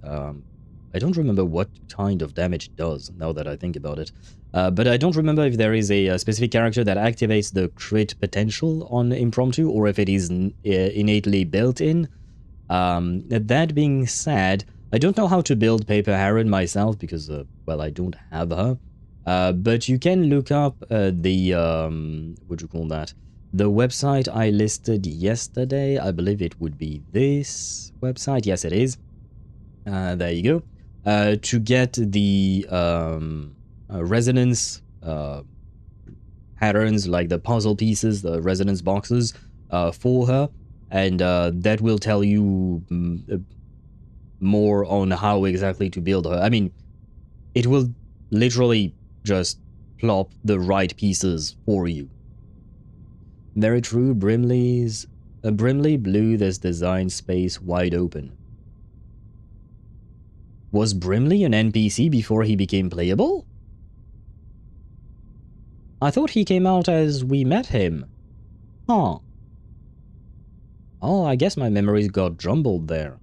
I don't remember what kind of damage it does, now that I think about it. But I don't remember if there is a specific character that activates the crit potential on impromptu, or if it is innately built in. That being said, I don't know how to build Paper Heron myself, because, well, I don't have her. But you can look up the, what do you call that? The website I listed yesterday. I believe it would be this website. Yes, it is. There you go. To get the resonance patterns, like the puzzle pieces, the resonance boxes for her, and that will tell you more on how exactly to build her. I mean, it will literally just plop the right pieces for you. Very true. Brimley blew this design space wide open. Was Brimley an NPC before he became playable? I thought he came out as we met him. Huh. Oh, I guess my memories got jumbled there.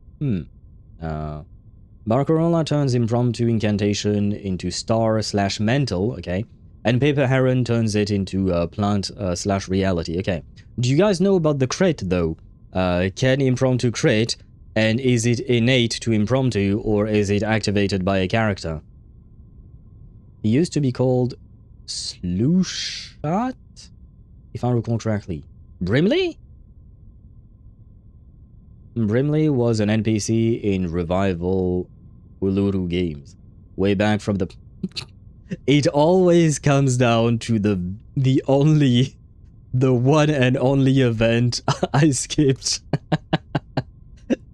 Barcarola turns impromptu incantation into star/mental, okay? And Paper Heron turns it into plant/reality, okay? Do you guys know about the crit, though? Can impromptu crit? And is it innate to impromptu, or is it activated by a character? He used to be called Slooshat, if I recall correctly. Brimley? Brimley was an NPC in Revival Uluru games. Way back from the... It always comes down to the one and only event I skipped.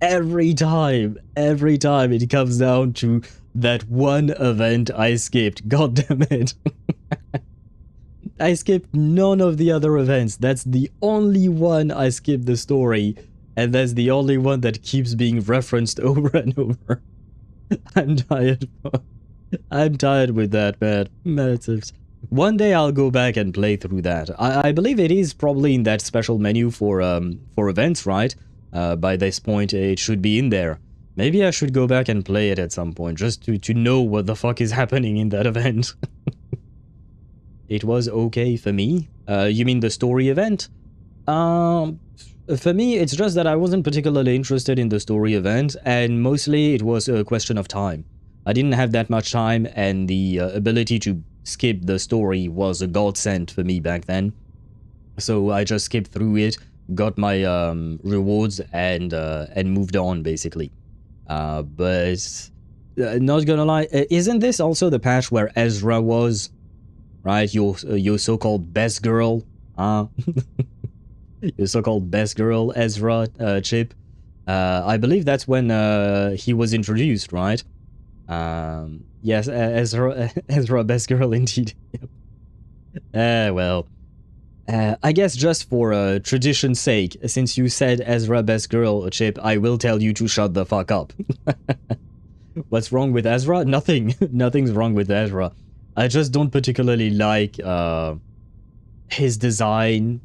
Every time it comes down to that one event I skipped. God damn it. I skipped none of the other events. That's the only one I skipped the story, and that's the only one that keeps being referenced over and over. I'm tired. I'm tired with that, man. One day I'll go back and play through that. I believe it is probably in that special menu for events, right? By this point, it should be in there. Maybe I should go back and play it at some point, just to know what the fuck is happening in that event. It was okay for me. You mean the story event? For me, it's just that I wasn't particularly interested in the story event, and mostly it was a question of time. I didn't have that much time, and the ability to skip the story was a godsend for me back then. So I just skipped through it, got my rewards, and moved on, basically. But not gonna lie, isn't this also the patch where Ezra was, right? Your so-called best girl, your so-called best girl, Ezra, Chip. I believe that's when he was introduced, right? Yes, Ezra, best girl indeed. Well, I guess just for tradition's sake, since you said Ezra best girl, Chip, I will tell you to shut the fuck up. What's wrong with Ezra? Nothing. Nothing's wrong with Ezra. I just don't particularly like his design.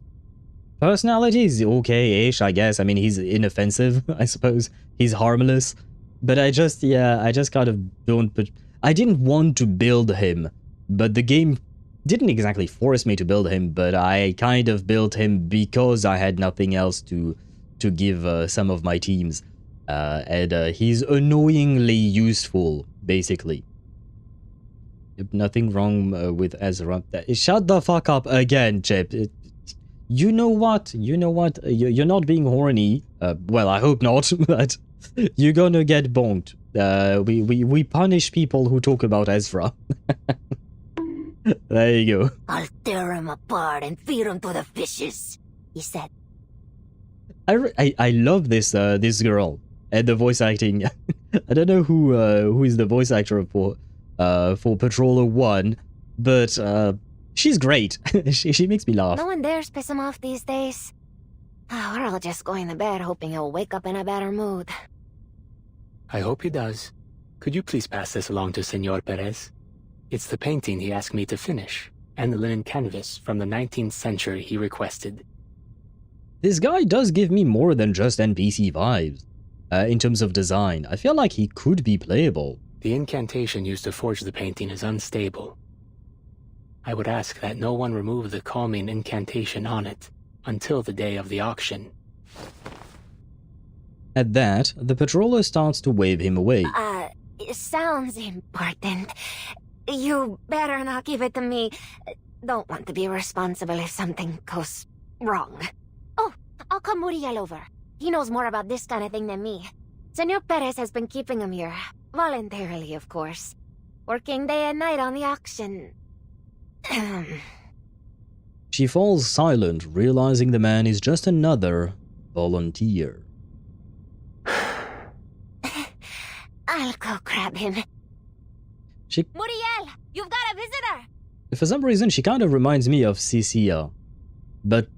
Personality is okay-ish, I guess. I mean, he's inoffensive, I suppose. He's harmless. But I just kind of don't... I didn't want to build him, but the game didn't exactly force me to build him, but I kind of built him because I had nothing else to give some of my teams. And he's annoyingly useful, basically. Nothing wrong with Ezra. Shut the fuck up again, Chip. You know what? You're not being horny. Well, I hope not, but you're gonna get bonked. We punish people who talk about Ezra. There you go. I'll tear him apart and feed him to the fishes, he said. I love this this girl and the voice acting. I don't know who is the voice actor for Patroller 1, but she's great. she makes me laugh. No one dares piss him off these days. We're all just going to bed hoping he'll wake up in a better mood. I hope he does. Could you please pass this along to Senor Perez? It's the painting he asked me to finish, and the linen canvas from the 19th century he requested. This guy does give me more than just NPC vibes. In terms of design, I feel like he could be playable. The incantation used to forge the painting is unstable. I would ask that no one remove the calming incantation on it until the day of the auction. At that, the patroller starts to wave him away. It sounds important. You better not give it to me. Don't want to be responsible if something goes wrong. Oh, I'll call Muriel over. He knows more about this kind of thing than me. Senor Perez has been keeping him here. Voluntarily, of course. Working day and night on the auction. She falls silent, realizing the man is just another volunteer. I'll go grab him. Muriel, you've got a visitor! For some reason, she kind of reminds me of Cecilia. But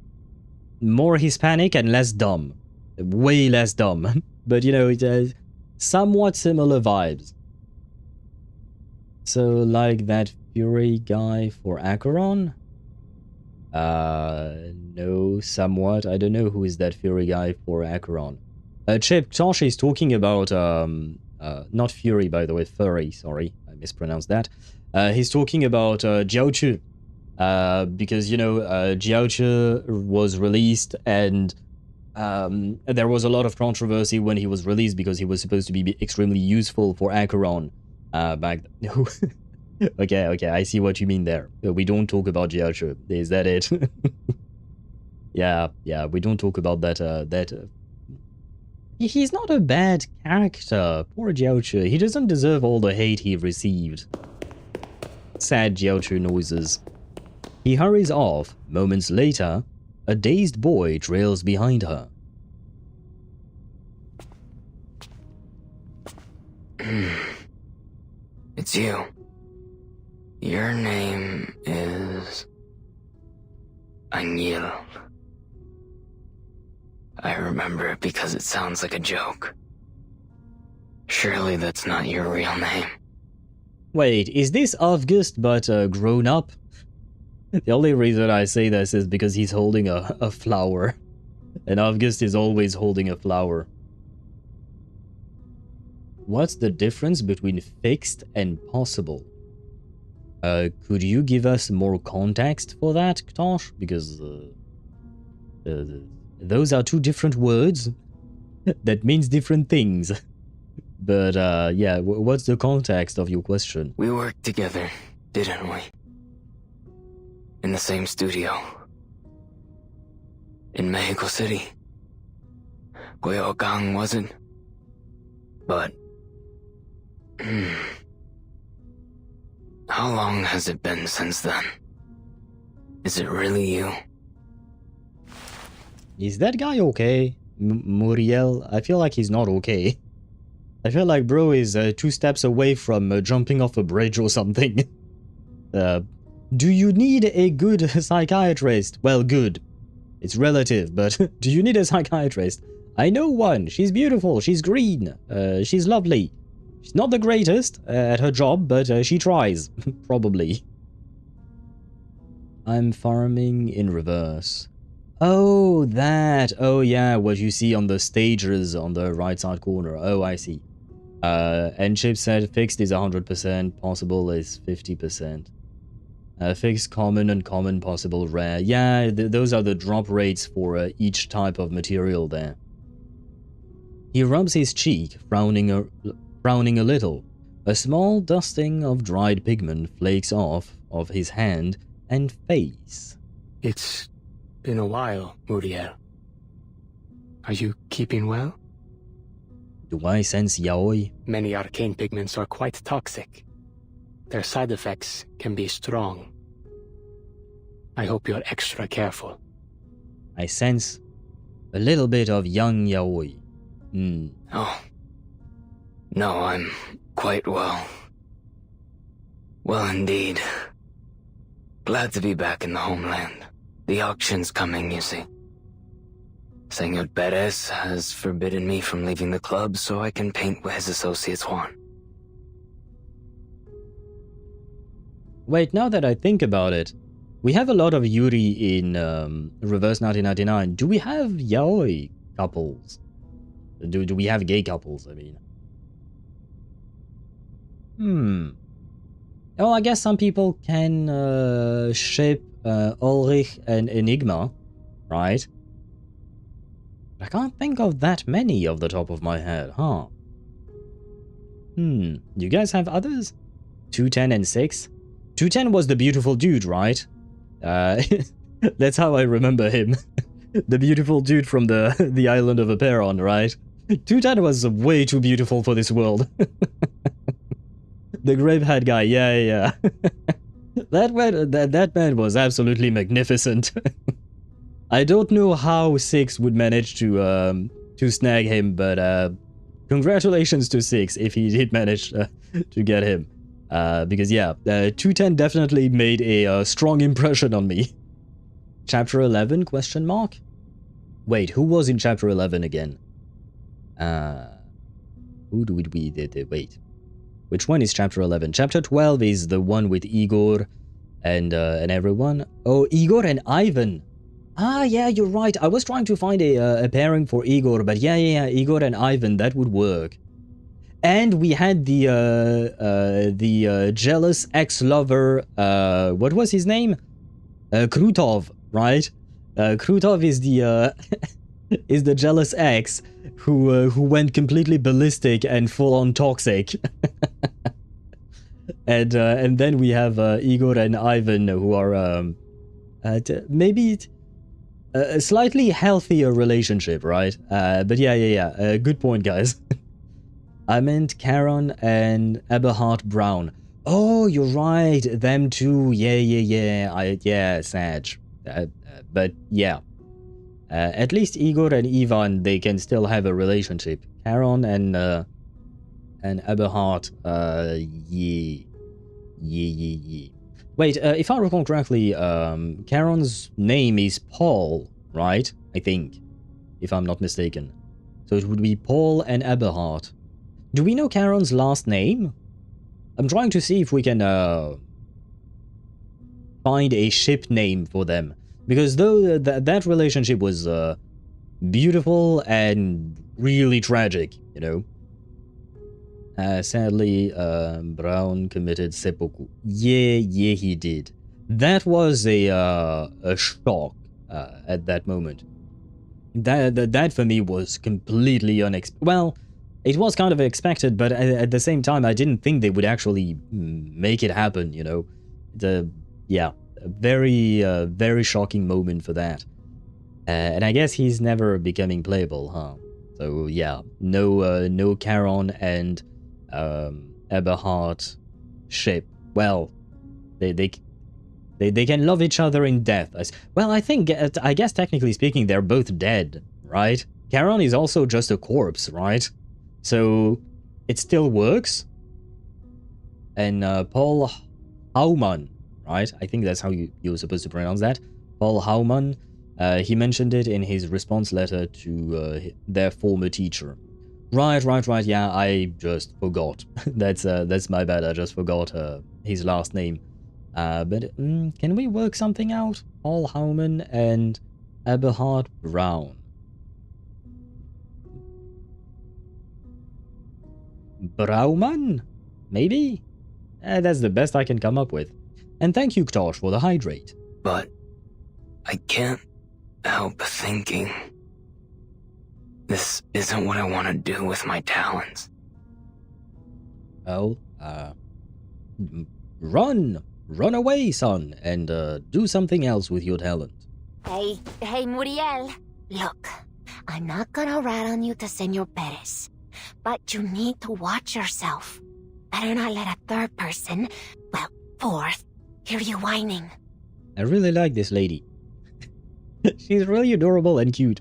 more Hispanic and less dumb. Way less dumb. But, you know, it has somewhat similar vibes. So, like that Fury guy for Acheron? No, somewhat. I don't know who is that Fury guy for Acheron. Chip, Tosh is talking about, not Fury, by the way, Furry, sorry, I mispronounced that. He's talking about Jiaochu, because, you know, Jiaochu was released, and there was a lot of controversy when he was released because he was supposed to be extremely useful for Acheron back then. Okay, I see what you mean there. We don't talk about Jiaochu, is that it? Yeah, we don't talk about that, He's not a bad character. Poor Jiaochu. He doesn't deserve all the hate he received. Sad Jiaochu noises. He hurries off. Moments later, a dazed boy trails behind her. It's you. Your name is... Anil. I remember it because it sounds like a joke. Surely that's not your real name. Wait, is this August but grown up? The only reason I say this is because he's holding a flower. And August is always holding a flower. What's the difference between fixed and possible? Could you give us more context for that, Ktosh? Because those are two different words that means different things. But yeah, what's the context of your question? We worked together, didn't we? In the same studio. In Mexico City. Guayagang wasn't. But... How long has it been since then? Is it really you? Is that guy okay? Muriel? I feel like he's not okay. I feel like bro is 2 steps away from jumping off a bridge or something. Do you need a good psychiatrist? Well, good. It's relative, but do you need a psychiatrist? I know one. She's beautiful. She's green. She's lovely. She's not the greatest at her job, but she tries. Probably. I'm farming in reverse. Oh, that. Oh, yeah, what you see on the stages on the right side corner. Oh, I see. And Chip said fixed is 100%, possible is 50%. Fixed, common, uncommon, possible, rare. Yeah, those are the drop rates for each type of material there. He rubs his cheek, frowning a little. A small dusting of dried pigment flakes off of his hand and face. It's been a while, Muriel. Are you keeping well? Do I sense yaoi? Many arcane pigments are quite toxic. Their side effects can be strong. I hope you're extra careful. I sense a little bit of young yaoi. Oh. No, I'm quite well. Well, indeed. Glad to be back in the homeland. The auction's coming, you see. Senor Perez has forbidden me from leaving the club so I can paint what his associates want. Wait, now that I think about it, we have a lot of Yuri in Reverse 1999. Do we have yaoi couples? Do we have gay couples, I mean? Oh, I guess some people can ship Ulrich and Enigma, right? I can't think of that many off the top of my head, huh? Do you guys have others? 210 and 6? 210 was the beautiful dude, right? That's how I remember him. The beautiful dude from the island of Aperon, right? 210 was way too beautiful for this world. The grape-hat guy, yeah. That man was absolutely magnificent. I don't know how 6 would manage to snag him, but congratulations to 6 if he did manage to get him. Because yeah, 210 definitely made a strong impression on me. Chapter 11, question mark? Wait, who was in chapter 11 again? Who do we wait. Which one is chapter 11? Chapter 12 is the one with Igor and everyone. Oh, Igor and Ivan. Ah, yeah, you're right. I was trying to find a pairing for Igor, but yeah, Igor and Ivan, that would work. And we had the jealous ex-lover, what was his name? Krutov, right? Krutov is the is the jealous ex who went completely ballistic and full-on toxic. And then we have Igor and Ivan, who are maybe a slightly healthier relationship, right? But yeah. Good point, guys. I meant Charon and Eberhard Brown. Oh, you're right. Them two. Yeah. Sag. But yeah. At least Igor and Ivan, they can still have a relationship. Charon and Eberhard, yeah. Wait, if I recall correctly, Charon's name is Paul, right? I think, if I'm not mistaken. So it would be Paul and Eberhard. Do we know Charon's last name? I'm trying to see if we can find a ship name for them. Because though that relationship was beautiful and really tragic, you know. Sadly, Brown committed seppuku. Yeah, he did. That was a shock at that moment. That for me was completely unexpected. Well, it was kind of expected, but at the same time, I didn't think they would actually make it happen, you know. Yeah, a very shocking moment for that. And I guess he's never becoming playable, huh? So yeah, no Charon and Eberhard ship. Well, they can love each other in death. Well, I guess technically speaking, they're both dead, right? Charon is also just a corpse, right? So it still works. And Paul Hauman, right? I think that's how you're supposed to pronounce that. Paul Hauman. He mentioned it in his response letter to their former teacher. Right. Yeah, I just forgot. That's my bad. I just forgot his last name. But can we work something out? Paul Hauman and Eberhard Brown. Brauman? Maybe? That's the best I can come up with. And thank you, Ktosh, for the hydrate. But I can't help thinking this isn't what I want to do with my talents. Well, run away, son, and do something else with your talent. Hey, Muriel. Look, I'm not gonna rat on you to Senor Perez, but you need to watch yourself. Better not let a third person, well, fourth, hear you whining. I really like this lady. She's really adorable and cute.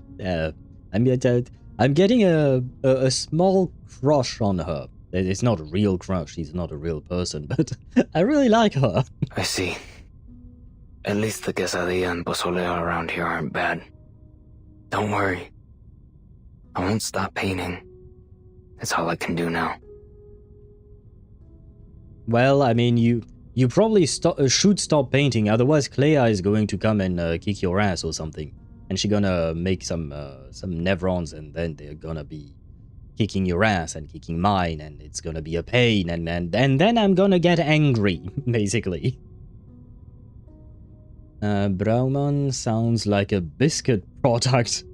I'm getting a small crush on her. It's not a real crush, she's not a real person, but I really like her. I see. At least the quesadilla and pozole around here aren't bad. Don't worry, I won't stop painting. It's all I can do now. Well, I mean, you probably should stop painting, otherwise Clea is going to come and kick your ass or something. And she's gonna make some nevrons, and then they're gonna be kicking your ass and kicking mine, and it's gonna be a pain, and then I'm gonna get angry, basically. Brauman sounds like a biscuit product.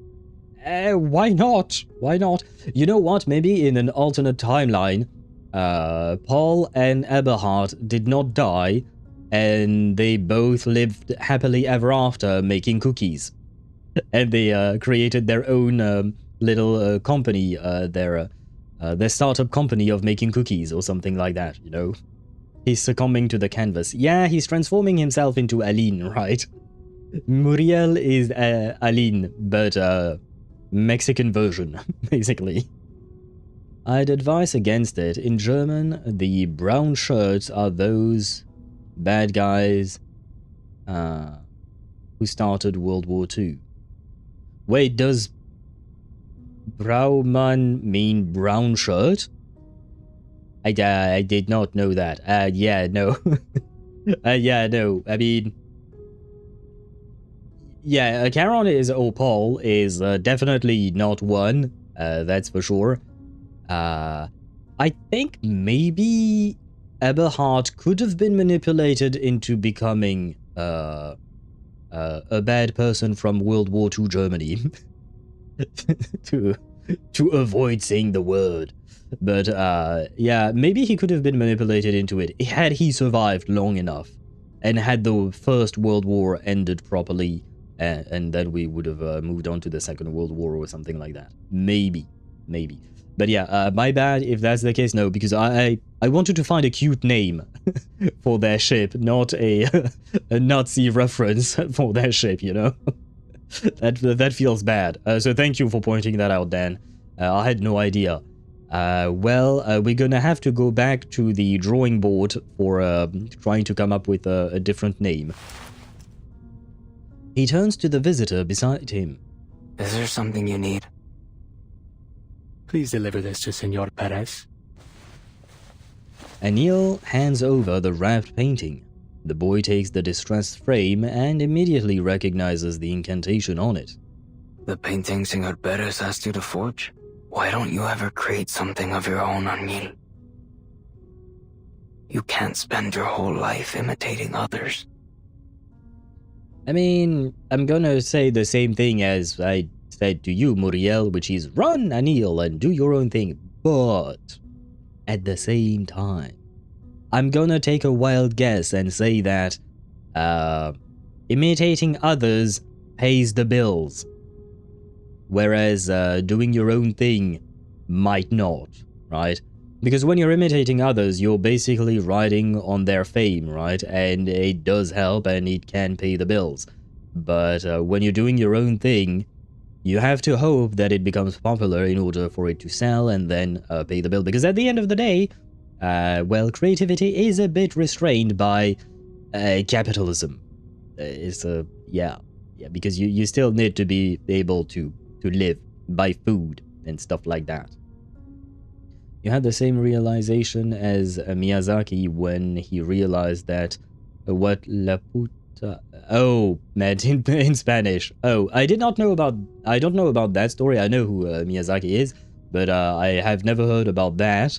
Why not? Why not? You know what? Maybe in an alternate timeline, Paul and Eberhard did not die, and they both lived happily ever after making cookies. And they created their own little company, their startup company of making cookies or something like that, you know? He's succumbing to the canvas. Yeah, he's transforming himself into Aline, right? Muriel is Aline, but Mexican version, basically. I'd advise against it. In German, the brown shirts are those bad guys who started World War II. Wait, does Brauman mean brown shirt? I did not know that. Yeah, no. Yeah, no. I mean, yeah, Charon or Paul is definitely not one. That's for sure. I think maybe Eberhard could have been manipulated into becoming a bad person from World War II Germany to avoid saying the word. But yeah, maybe he could have been manipulated into it had he survived long enough and had the First World War ended properly, and then we would have moved on to the Second World War or something like that. Maybe. But yeah, my bad if that's the case. No, because I wanted to find a cute name for their ship, not a Nazi reference for their ship, you know? that feels bad. So thank you for pointing that out, Dan. I had no idea. Well, we're gonna have to go back to the drawing board for trying to come up with a different name. He turns to the visitor beside him. Is there something you need? Please deliver this to Senor Perez. Anil hands over the wrapped painting. The boy takes the distressed frame and immediately recognizes the incantation on it. The painting Senor Perez asked you to forge? Why don't you ever create something of your own, Anil? You can't spend your whole life imitating others. I mean, I'm gonna say the same thing as I said to you, Muriel, which is run, Anil, and do your own thing. But at the same time, I'm gonna take a wild guess and say that imitating others pays the bills, whereas doing your own thing might not, right? Because when you're imitating others, you're basically riding on their fame, right? And it does help and it can pay the bills. But when you're doing your own thing, you have to hope that it becomes popular in order for it to sell and then pay the bill. Because at the end of the day, well, creativity is a bit restrained by capitalism. Yeah, because you still need to be able to live, buy food and stuff like that. You had the same realization as Miyazaki when he realized that what la puta... Oh, meant in Spanish. Oh, I don't know about that story. I know who Miyazaki is, but I have never heard about that.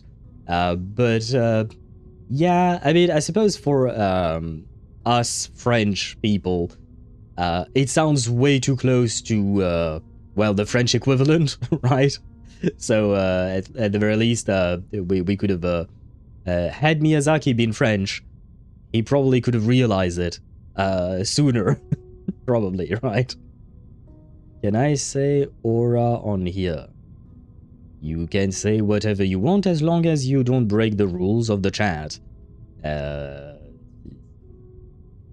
Yeah, I mean, I suppose for us French people, it sounds way too close to, well, the French equivalent, right? So at the very least, we could have had Miyazaki been French, he probably could have realized it sooner, probably, right? Can I say aura on here? You can say whatever you want as long as you don't break the rules of the chat. And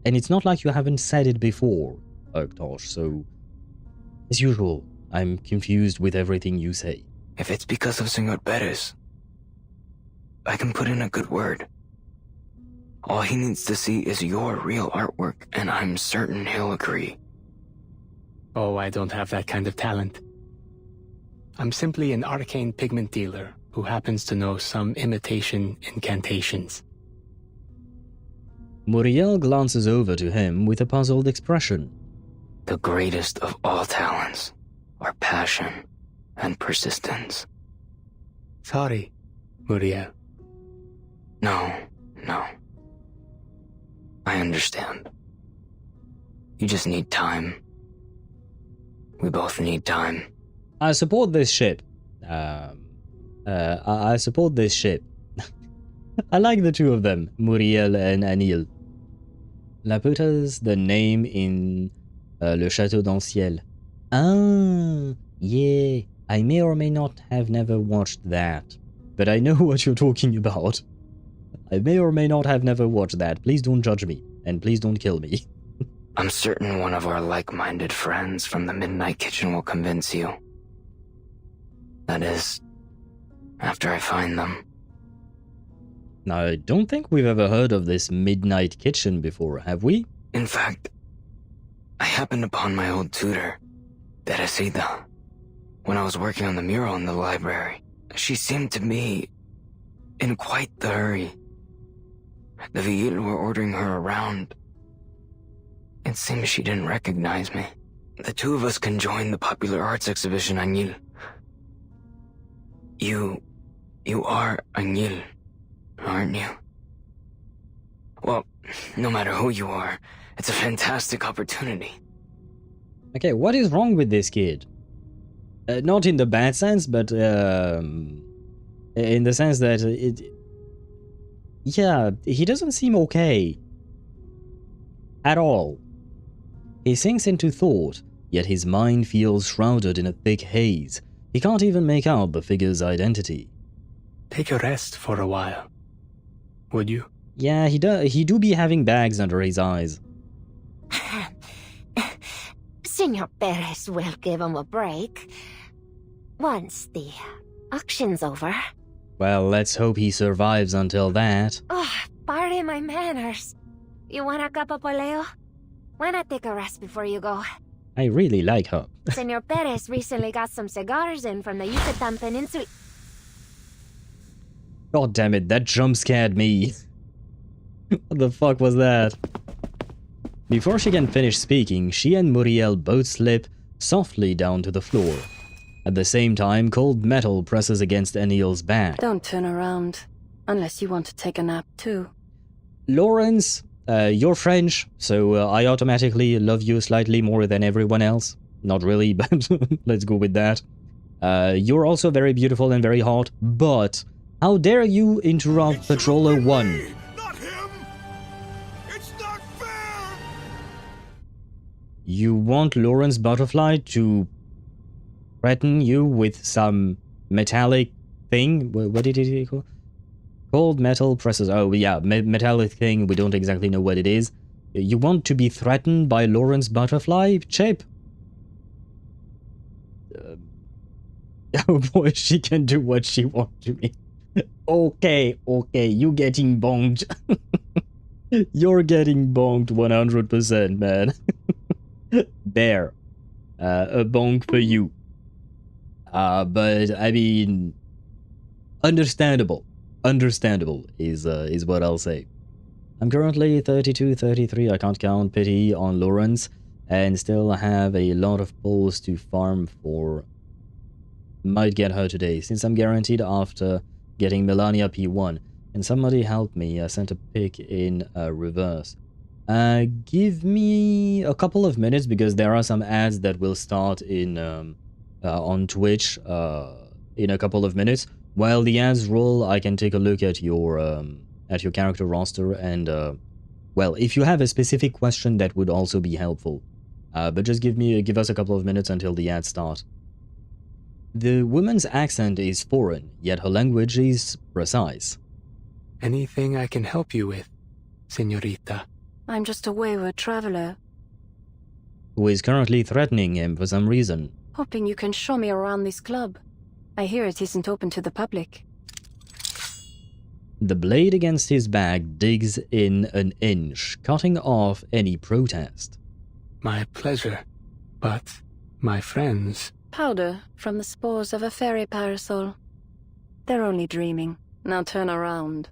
it's not like you haven't said it before, Arktosh, so as usual, I'm confused with everything you say. If it's because of Senor Perez, I can put in a good word. All he needs to see is your real artwork, and I'm certain he'll agree. Oh, I don't have that kind of talent. I'm simply an arcane pigment dealer who happens to know some imitation incantations. Muriel glances over to him with a puzzled expression. The greatest of all talents are passion and persistence. Sorry, Muriel. No. I understand. You just need time. We both need time. I support this ship. I support this ship. I like the two of them, Muriel and Anil. Laputa's the name in Le Château d'Anciel. Ah, yeah. I may or may not have never watched that. But I know what you're talking about. I may or may not have never watched that. Please don't judge me. And please don't kill me. I'm certain one of our like-minded friends from the Midnight Kitchen will convince you. That is, after I find them. I don't think we've ever heard of this Midnight Kitchen before, have we? In fact, I happened upon my old tutor, Teresita, when I was working on the mural in the library. She seemed to be in quite the hurry. The Viil were ordering her around. It seems she didn't recognize me. The two of us can join the popular arts exhibition, Anil. You are Anil, aren't you? Well, no matter who you are, it's a fantastic opportunity. Okay, what is wrong with this kid? Not in the bad sense, but in the sense that yeah, he doesn't seem okay. At all. He sinks into thought, yet his mind feels shrouded in a thick haze. He can't even make out the figure's identity. Take a rest for a while. Would you? Yeah, he do be having bags under his eyes. Senor Perez will give him a break. Once the auction's over. Well, let's hope he survives until that. Oh, pardon my manners. You want a cup of poleo? Why not take a rest before you go? I really like her. Senor Perez recently got some cigars in from the Yucatan Peninsula. God damn it, that jump scared me. What the fuck was that? Before she can finish speaking, she and Muriel both slip softly down to the floor. At the same time, cold metal presses against Anil's back. Don't turn around, unless you want to take a nap too. Lorentz, you're French, so I automatically love you slightly more than everyone else. Not really, but let's go with that. You're also very beautiful and very hot, but how dare you interrupt Patroller 1? Not him! It's not fair! You want Lorentz Butterfly to threaten you with some metallic thing? What did it call? Cold metal presses. Oh yeah, metallic thing. We don't exactly know what it is. You want to be threatened by Lorentz Butterfly, Chip? Oh boy, she can do what she wants to me. Okay, you getting bonked. You're getting bonked 100%, man. There. A bonk for you. But I mean, understandable is what I'll say. I'm currently 32, 33, I can't count pity on Lorentz, and still have a lot of pulls to farm for. Might get her today, since I'm guaranteed after getting Melania P1. Can somebody help me? I sent a pic in reverse. Give me a couple of minutes, because there are some ads that will start in on Twitch in a couple of minutes. While the ads roll, I can take a look at your character roster, and well, if you have a specific question, that would also be helpful. But just give us a couple of minutes until the ads start. The woman's accent is foreign, yet her language is precise. Anything I can help you with, señorita? I'm just a wayward traveler, Who is currently threatening him for some reason. hoping you can show me around this club. I hear it isn't open to the public. The blade against his back digs in an inch, cutting off any protest. My pleasure. But my friends Powder from the spores of a fairy parasol. They're only dreaming. Now turn around.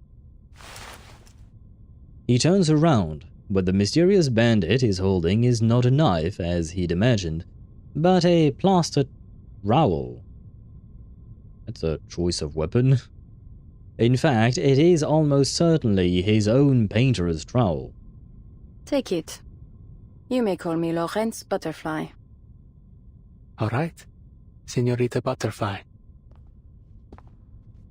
He turns around. What the mysterious bandit is holding is not a knife, as he'd imagined, but a plaster trowel. That's a choice of weapon. In fact, it is almost certainly his own painter's trowel. Take it. You may call me Lorentz Butterfly. All right, Senorita Butterfly.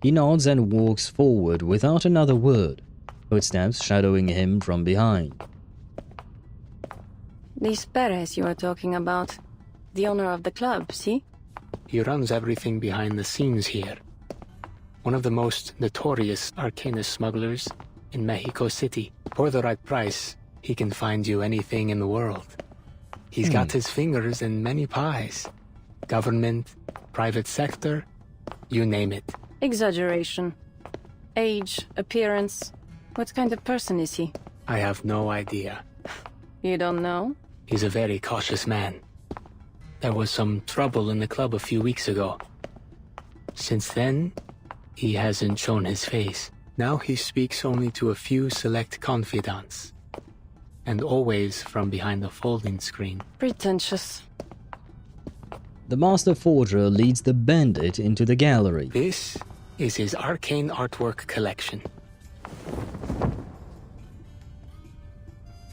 He nods and walks forward without another word, footsteps shadowing him from behind. This Perez you are talking about, the owner of the club, see? He runs everything behind the scenes here. One of the most notorious arcanist smugglers in Mexico City. For the right price, he can find you anything in the world. He's got his fingers in many pies. Government, private sector, you name it. Exaggeration. Age, appearance. What kind of person is he? I have no idea. You don't know? He's a very cautious man. There was some trouble in the club a few weeks ago. Since then, he hasn't shown his face. Now he speaks only to a few select confidants. And always from behind the folding screen. Pretentious. The master forger leads the bandit into the gallery. This is his arcane artwork collection.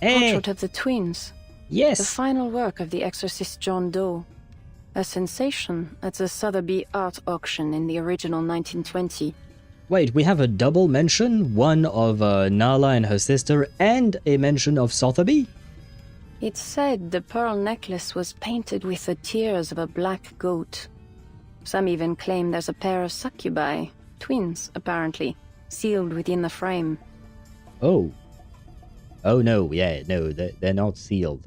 Portrait of the twins. Yes. The final work of the exorcist John Doe. A sensation at the Sotheby art auction in the original 1920. Wait, we have a double mention? One of Nala and her sister, and a mention of Sotheby? It's said the pearl necklace was painted with the tears of a black goat. Some even claim there's a pair of succubi, twins apparently, sealed within the frame. Oh. Oh no, yeah, no, they're not sealed.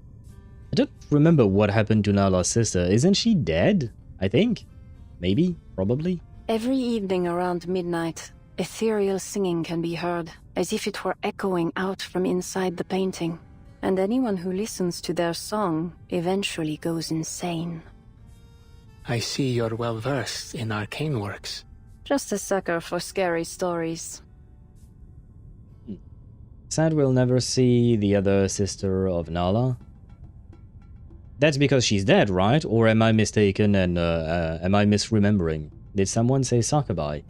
I don't remember what happened to Nala's sister. Isn't she dead? I think? Maybe? Probably? Every evening around midnight, ethereal singing can be heard, as if it were echoing out from inside the painting. And anyone who listens to their song eventually goes insane. I see you're well versed in arcane works. Just a sucker for scary stories. Sad we'll never see the other sister of Nala. That's because she's dead, right? Or am I mistaken and am I misremembering? Did someone say succubi?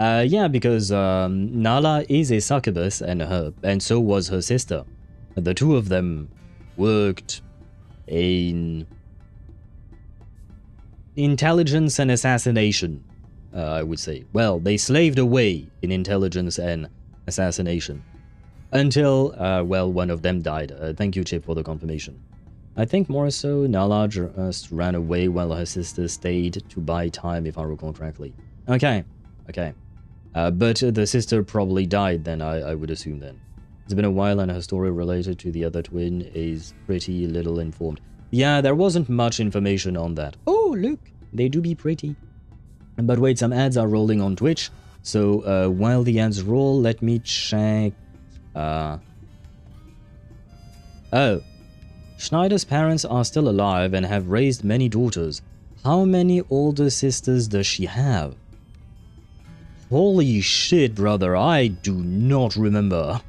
Yeah, because Nala is a succubus and so was her sister. The two of them worked in intelligence and assassination, I would say. Well, they slaved away in intelligence and assassination. Until, well, one of them died. Thank you, Chip, for the confirmation. I think more so, Nala just ran away while her sister stayed to buy time, if I recall correctly. Okay, okay. But the sister probably died then, I would assume then. It's been a while and her story related to the other twin is pretty little informed. Yeah, there wasn't much information on that. Oh, look, they do be pretty. But wait, some ads are rolling on Twitch. So while the ads roll, let me check. Oh. Schneider's parents are still alive and have raised many daughters. How many older sisters does she have? Holy shit, brother, I do not remember.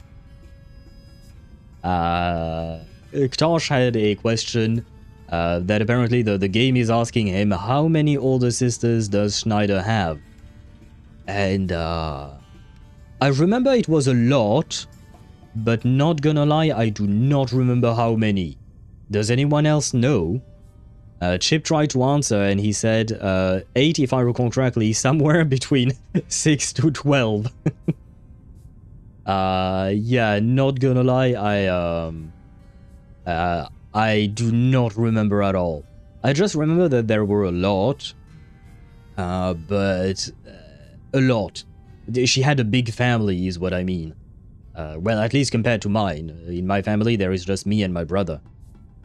Ktosh had a question that apparently the game is asking him, how many older sisters does Schneider have? And I remember it was a lot, but not gonna lie, I do not remember how many. Does anyone else know? Chip tried to answer and he said 8 if I recall correctly, somewhere between 6 to 12. Yeah, not gonna lie, I do not remember at all. I just remember that there were a lot, but a lot. She had a big family is what I mean. Well, at least compared to mine. In my family, there is just me and my brother.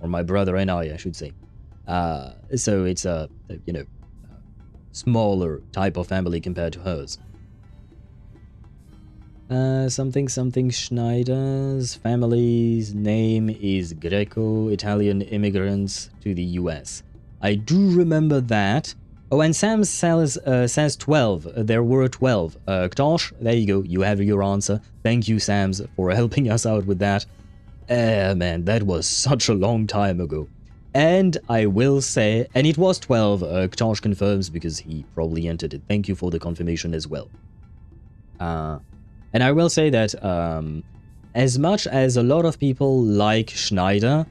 Or my brother and I should say. So it's a, you know, smaller type of family compared to hers. Something Schneider's family's name is Greco-Italian immigrants to the US. I do remember that. Oh, and Sam says 12. There were 12. Ktosh, there you go. You have your answer. Thank you, Sams, for helping us out with that. Man, that was such a long time ago. And I will say, and it was 12, Ktosh confirms because he probably entered it. Thank you for the confirmation as well. And I will say that as much as a lot of people like Schneider,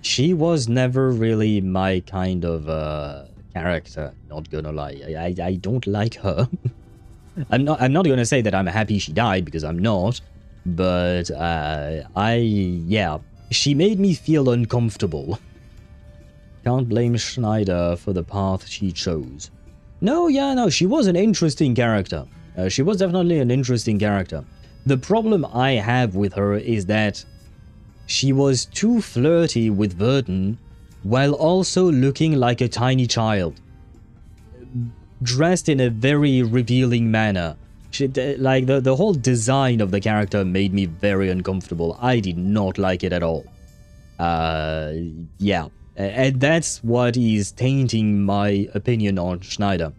she was never really my kind of character, not gonna lie. I don't like her. I'm not gonna say that I'm happy she died, because I'm not, but yeah, she made me feel uncomfortable. Can't blame Schneider for the path she chose. No, yeah, no, she was an interesting character. She was definitely an interesting character. The problem I have with her is that she was too flirty with Vertin, while also looking like a tiny child. Dressed in a very revealing manner. Like, the whole design of the character made me very uncomfortable. I did not like it at all. Yeah. And that's what is tainting my opinion on Schneider.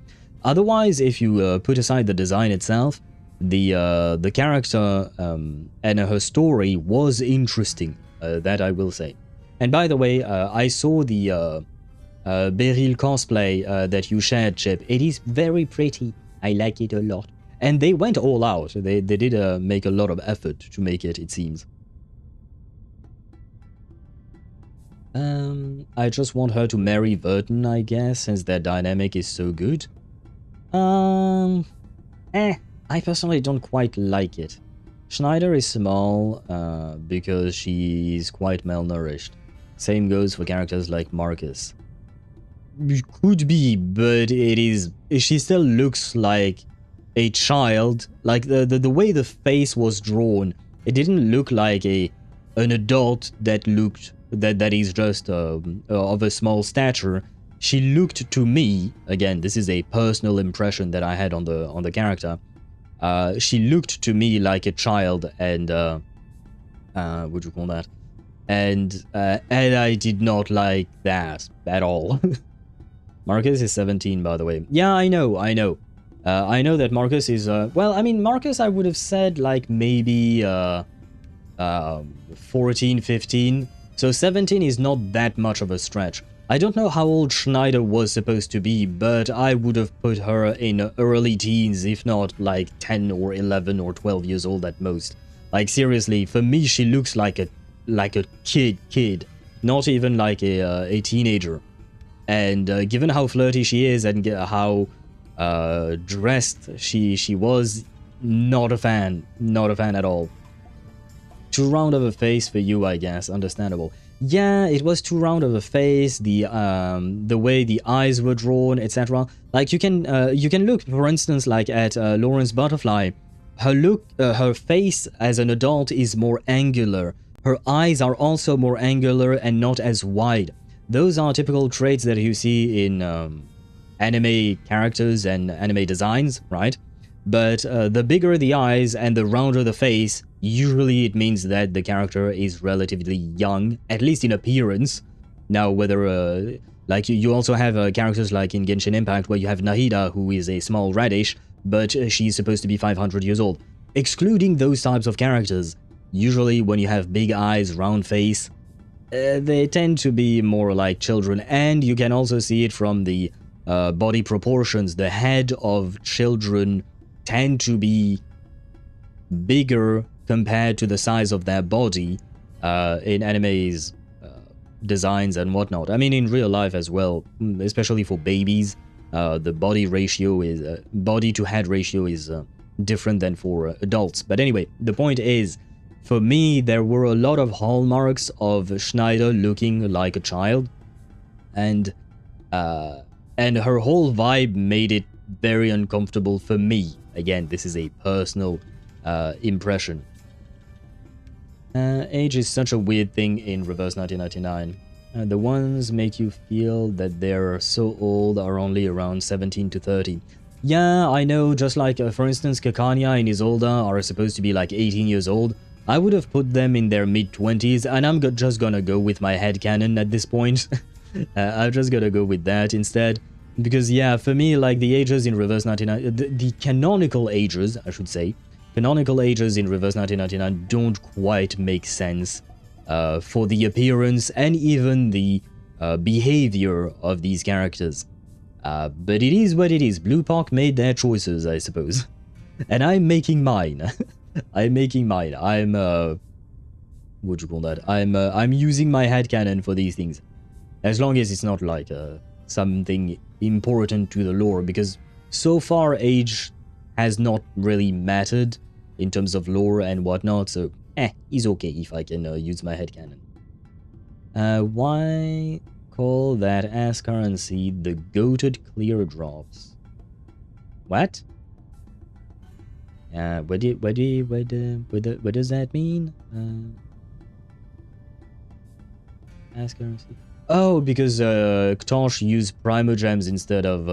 Otherwise, if you put aside the design itself, the character and her story was interesting, that I will say. And by the way, I saw the Beryl cosplay that you shared, Chip. It is very pretty. I like it a lot. And they went all out. They did make a lot of effort to make it, it seems. I just want her to marry Vertin, I guess, since their dynamic is so good. I personally don't quite like it. Schneider is small because she's quite malnourished. Same goes for characters like Marcus. Could be, but she still looks like a child. Like the way the face was drawn, it didn't look like an adult that is just of a small stature. She looked to me, again, this is a personal impression that I had on the character. She looked to me like a child, and what would you call that? And I did not like that at all. Marcus is 17, by the way. Yeah, I know. I know that Marcus is well, I mean, Marcus, I would have said like maybe 14, 15. So 17 is not that much of a stretch. I don't know how old Schneider was supposed to be, but I would have put her in early teens, if not like 10 or 11 or 12 years old at most. Like, seriously, for me she looks like a kid, not even like a teenager. And given how flirty she is and how dressed she was, not a fan at all. Too round of a face for you, I guess. Understandable. Yeah, it was too round of a face. The way the eyes were drawn, etc. Like, you can look, for instance, like at Lorentz Butterfly. Her face as an adult is more angular. Her eyes are also more angular and not as wide. Those are typical traits that you see in anime characters and anime designs, right? But the bigger the eyes and the rounder the face, usually it means that the character is relatively young, at least in appearance. Now, whether, like, you also have characters like in Genshin Impact, where you have Nahida, who is a small radish, but she's supposed to be 500 years old. Excluding those types of characters, usually when you have big eyes, round face, they tend to be more like children, and you can also see it from the body proportions. The head of children tend to be bigger compared to the size of their body in anime's designs and whatnot. I mean, in real life as well, especially for babies, the body ratio is body to head ratio is different than for adults. But anyway, the point is, for me, there were a lot of hallmarks of Schneider looking like a child, and her whole vibe made it very uncomfortable for me. Again, this is a personal impression. Age is such a weird thing in Reverse 1999. The ones make you feel that they're so old are only around 17 to 30. Yeah, I know, just like, for instance, Kakanya and Isolda are supposed to be like 18 years old. I would have put them in their mid-20s, and I'm just gonna go with my headcanon at this point. I'm just gonna go with that instead. Because, yeah, for me, like, the ages in Reverse 1999... The canonical ages, I should say. Canonical ages in Reverse 1999 don't quite make sense for the appearance and even the behavior of these characters. But it is what it is. Bluepoch made their choices, I suppose. And I'm making mine. I'm making mine. I'm, what do you call that? I'm using my headcanon for these things. As long as it's not like something important to the lore, because so far age has not really mattered in terms of lore and whatnot, so it's okay if I can use my headcanon. Why call that as currency the goated clear drops? What? What does that mean? As currency? Oh, because Ktosh used primogems instead of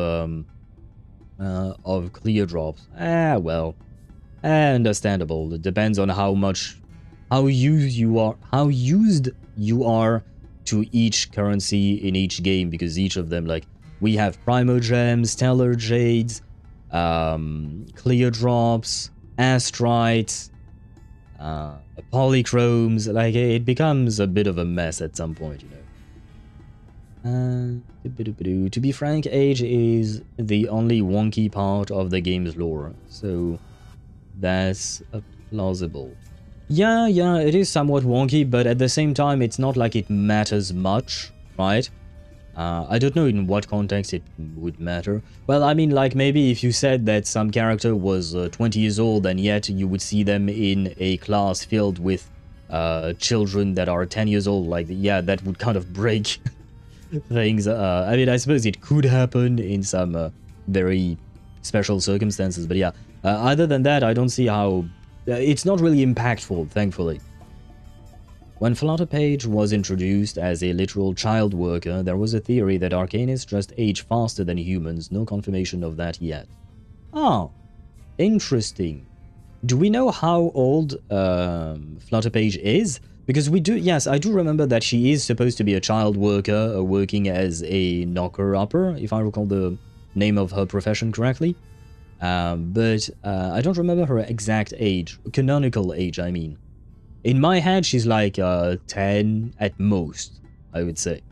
clear drops. Well, understandable. It depends on how used you are to each currency in each game, because each of them, like, we have primogems, stellar jades, clear drops, astrites, polychromes. Like, it becomes a bit of a mess at some point, you know. To be frank, age is the only wonky part of the game's lore, so that's plausible. Yeah, it is somewhat wonky, but at the same time, it's not like it matters much, right? I don't know in what context it would matter. Well, I mean, like, maybe if you said that some character was 20 years old and yet you would see them in a class filled with children that are 10 years old, like, yeah, that would kind of break things. I mean, I suppose it could happen in some very special circumstances, but yeah, other than that, I don't see how... it's not really impactful, thankfully. When Flutterpage was introduced as a literal child worker, there was a theory that arcanists just age faster than humans. No confirmation of that yet. Oh, interesting. Do we know how old Flutterpage is? Because we do, yes, I do remember that she is supposed to be a child worker, working as a knocker-upper, if I recall the name of her profession correctly. But I don't remember her exact age, canonical age, I mean. In my head, she's like 10 at most, I would say.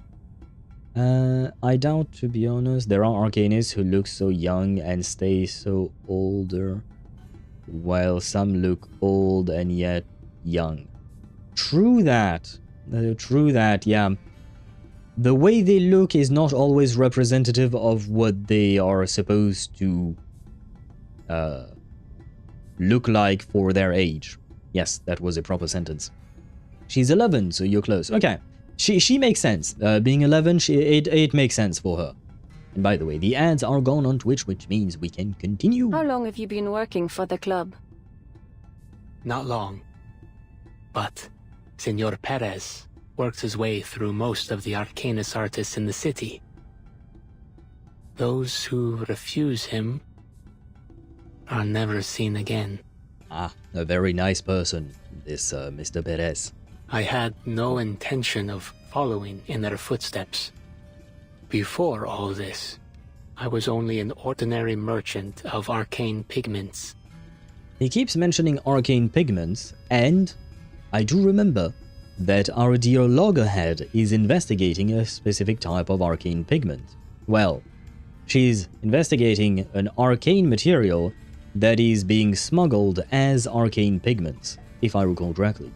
I doubt, to be honest, there are arcanists who look so young and stay so older, while some look old and yet young. True that, yeah. The way they look is not always representative of what they are supposed to look like for their age. Yes, that was a proper sentence. She's 11, so you're close. Okay, she makes sense. Being 11, it makes sense for her. And by the way, the ads are gone on Twitch, which means we can continue. How long have you been working for the club? Not long. But Senor Perez works his way through most of the arcanist artists in the city. Those who refuse him are never seen again. Ah, a very nice person, this Mr. Perez. I had no intention of following in their footsteps. Before all this, I was only an ordinary merchant of arcane pigments. He keeps mentioning arcane pigments, and I do remember that our dear Loggerhead is investigating a specific type of arcane pigment. Well, she's investigating an arcane material that is being smuggled as arcane pigments, if I recall correctly.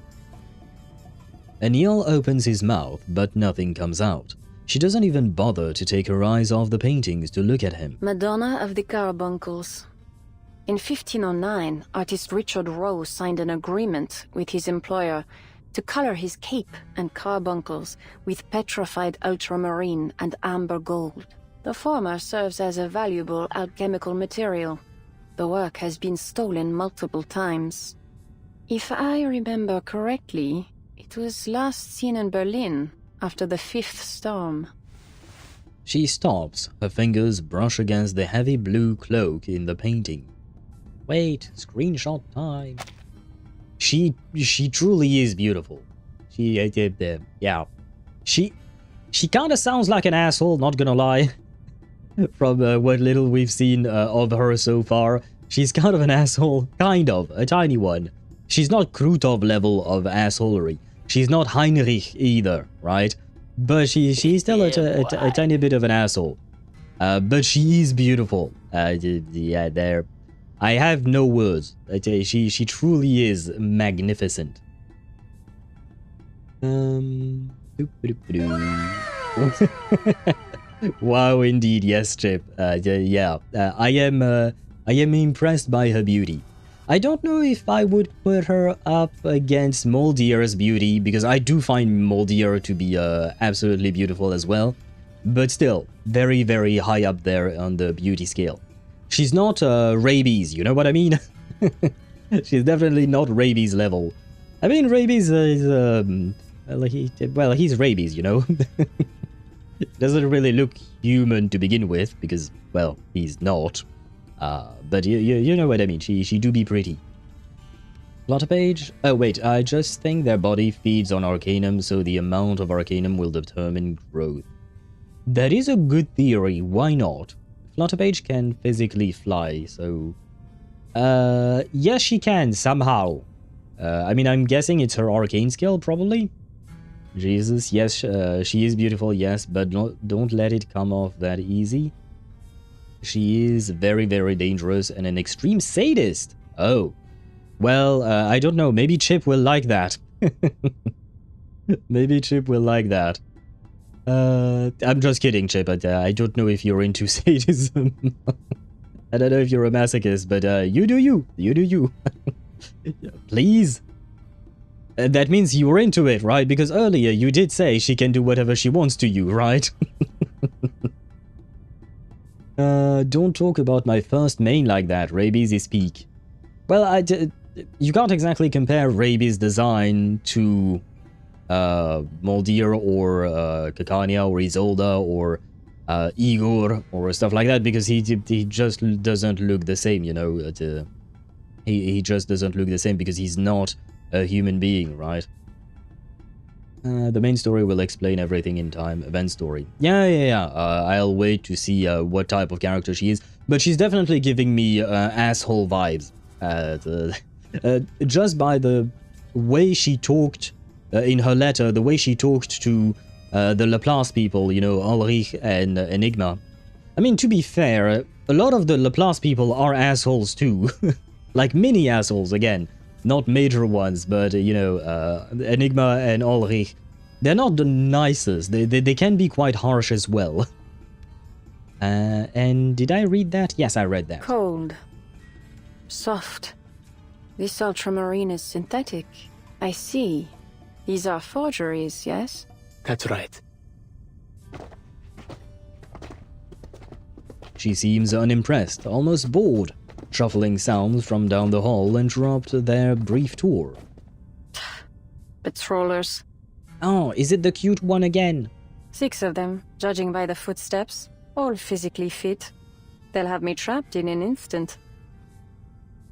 Anil opens his mouth, but nothing comes out. She doesn't even bother to take her eyes off the paintings to look at him. Madonna of the Carbuncles. In 1509, artist Richard Rowe signed an agreement with his employer to color his cape and carbuncles with petrified ultramarine and amber gold. The former serves as a valuable alchemical material. The work has been stolen multiple times. If I remember correctly, it was last seen in Berlin after the 5th storm. She stops, her fingers brush against the heavy blue cloak in the painting. Wait, screenshot time. She truly is beautiful. Yeah. She kind of sounds like an asshole, not gonna lie. From what little we've seen of her so far, she's kind of an asshole. Kind of, a tiny one. She's not Krutov level of assholery. She's not Heinrich either, right? But she's still a tiny bit of an asshole. But she is beautiful. Yeah, there. I have no words. She truly is magnificent. Wow, indeed, yes, Chip. Yeah, I am impressed by her beauty. I don't know if I would put her up against Moldier's beauty, because I do find Moldier to be absolutely beautiful as well. But still, very, very high up there on the beauty scale. She's not Rabies, you know what I mean? She's definitely not Rabies level. I mean, Rabies is, well, he's Rabies, you know? Doesn't really look human to begin with, because, well, he's not. But you know what I mean, she do be pretty. Plotter page? Oh wait, I just think their body feeds on Arcanum, so the amount of Arcanum will determine growth. That is a good theory, why not? Flutter page can physically fly, so... yes she can, somehow. I mean, I'm guessing it's her arcane skill, probably? Jesus, yes, she is beautiful, yes, but don't let it come off that easy. She is very, very dangerous and an extreme sadist. Oh. Well, I don't know, maybe Chip will like that. Maybe Chip will like that. I'm just kidding, Chip, but I don't know if you're into sadism. I don't know if you're a masochist, but you do you. You do you. Please. That means you're into it, right? Because earlier you did say she can do whatever she wants to you, right? Don't talk about my first main like that, Rabies is peak. Well, you can't exactly compare Rabies' design to Moldier or Kakania or Isolda or Igor or stuff like that, because he just doesn't look the same, you know. He just doesn't look the same because he's not a human being, right? The main story will explain everything in time. Event story. Yeah. I'll wait to see what type of character she is. But she's definitely giving me asshole vibes. Just by the way she talked in her letter, the way she talked to the Laplace people, you know, Ulrich and Enigma. I mean, to be fair, a lot of the Laplace people are assholes too. Like mini assholes, again. Not major ones, but, you know, Enigma and Ulrich, they're not the nicest. They can be quite harsh as well. And did I read that? Yes, I read that. Cold. Soft. This ultramarine is synthetic. I see. These are forgeries, yes? That's right. She seems unimpressed, almost bored. Shuffling sounds from down the hall interrupt their brief tour. Patrollers. Oh, is it the cute one again? 6 of them, judging by the footsteps. All physically fit. They'll have me trapped in an instant.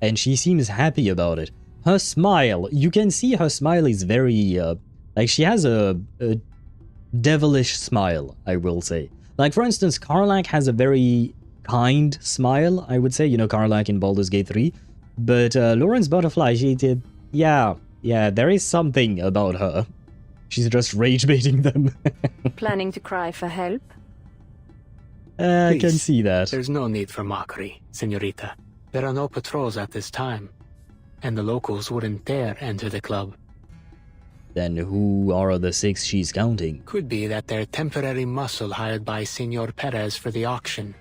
And she seems happy about it. Her smile, you can see her smile is very, like she has a devilish smile, I will say. Like, for instance, Karlach has a very kind smile, I would say, you know, Karlach in Baldur's Gate 3. But Lorentz Butterfly, she did, yeah, there is something about her. She's just rage baiting them. Planning to cry for help? I can see that. There's no need for mockery, señorita. There are no patrols at this time, and the locals wouldn't dare enter the club. Then who are the 6 she's counting? Could be that they're temporary muscle hired by Senor Perez for the auction.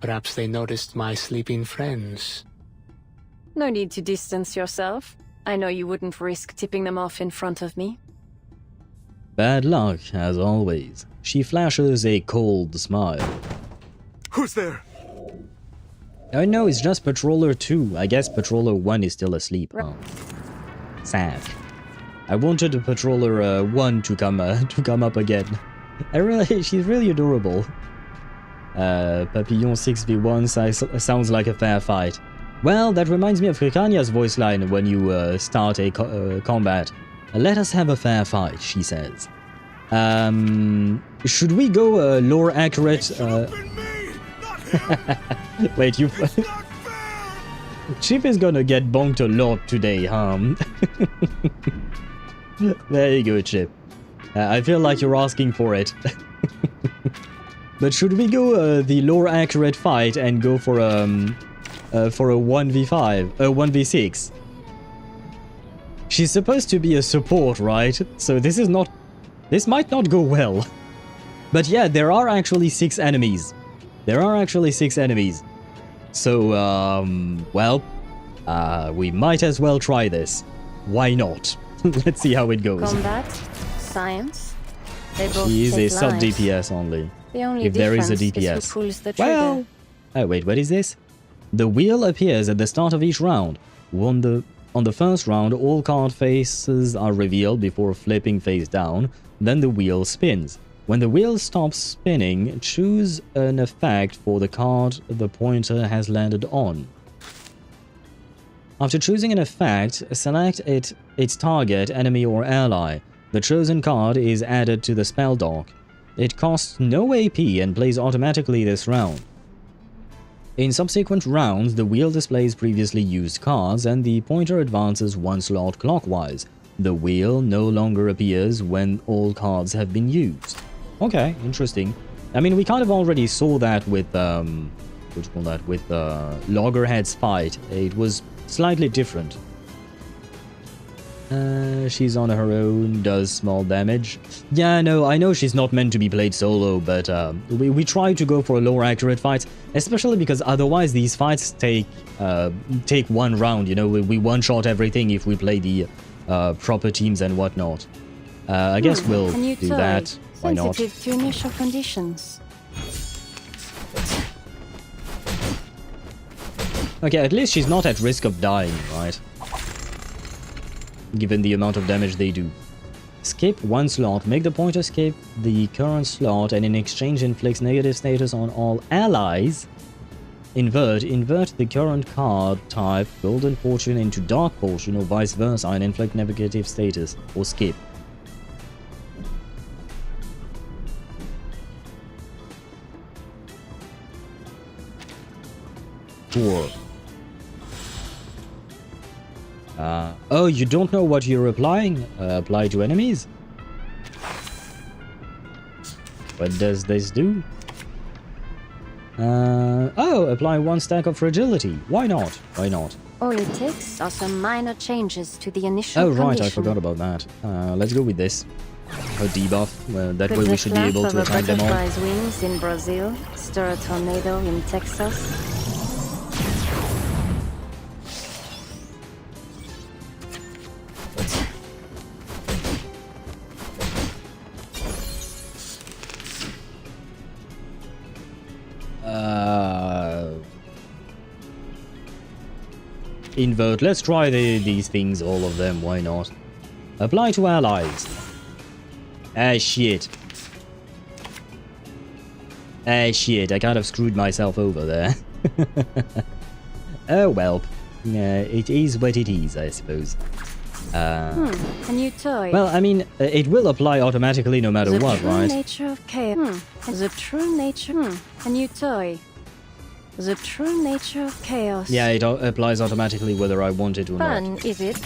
Perhaps they noticed my sleeping friends. No need to distance yourself. I know you wouldn't risk tipping them off in front of me. Bad luck, as always. She flashes a cold smile. Who's there? Oh no, it's just Patroller 2. I guess Patroller 1 is still asleep. Oh. Sad. I wanted Patroller 1 to come up again. She's really adorable. Papillon 6v1 sounds like a fair fight. Well, that reminds me of Rikania's voice line when you start a combat. Let us have a fair fight, she says. Should we go lore accurate? Wait, you. Chip is gonna get bonked a lot today, huh? There you go, Chip. I feel like you're asking for it. But should we go the lore accurate fight and go for a 1v5, 1v6? She's supposed to be a support, right? So this might not go well. But yeah, there are actually 6 enemies. So, well, we might as well try this. Why not? Let's see how it goes. Combat, science. They both She is a take sub lives. DPS only. The only If there is a difference DPS. is who pulls the trigger. Well, oh wait, what is this? The wheel appears at the start of each round. On the first round, all card faces are revealed before flipping face down. Then the wheel spins. When the wheel stops spinning, choose an effect for the card the pointer has landed on. After choosing an effect, select its target, enemy or ally. The chosen card is added to the spell dock. It costs no AP and plays automatically this round. In subsequent rounds, the wheel displays previously used cards and the pointer advances 1 slot clockwise. The wheel no longer appears when all cards have been used. Okay, interesting. I mean, we kind of already saw that with Loggerhead's fight. It was slightly different. She's on her own, does small damage. Yeah, no, I know she's not meant to be played solo, but we try to go for lore accurate fights, especially because otherwise these fights take one round. You know, we one-shot everything if we play the proper teams and whatnot. I guess we'll do that. Why not? Sensitive to initial conditions. Okay, at least she's not at risk of dying, right? Given the amount of damage they do. Skip 1 slot, make the pointer skip the current slot and in exchange inflicts negative status on all allies. Invert the current card type Golden Fortune into Dark Fortune or vice versa and inflict negative status, or skip. Sure. Oh, you don't know what you're applying? Apply to enemies? What does this do? Oh, apply 1 stack of fragility. Why not? Why not? All it takes are some minor changes to the initial Oh, right, condition. I forgot about that. Let's go with this. Her debuff. That way we should be able to attack them all. Butterfly's wings in Brazil, stir a tornado in Texas. Invert. Let's try these things, all of them. Why not? Apply to allies. Ah, shit. Ah, shit. I kind of screwed myself over there. Oh, well. It is what it is, I suppose. A new toy. Well, I mean, it will apply automatically no matter what, right? The true nature of chaos. The true nature. A new toy. The true nature of chaos. Yeah, it applies automatically whether I want it or not. Fun, is it?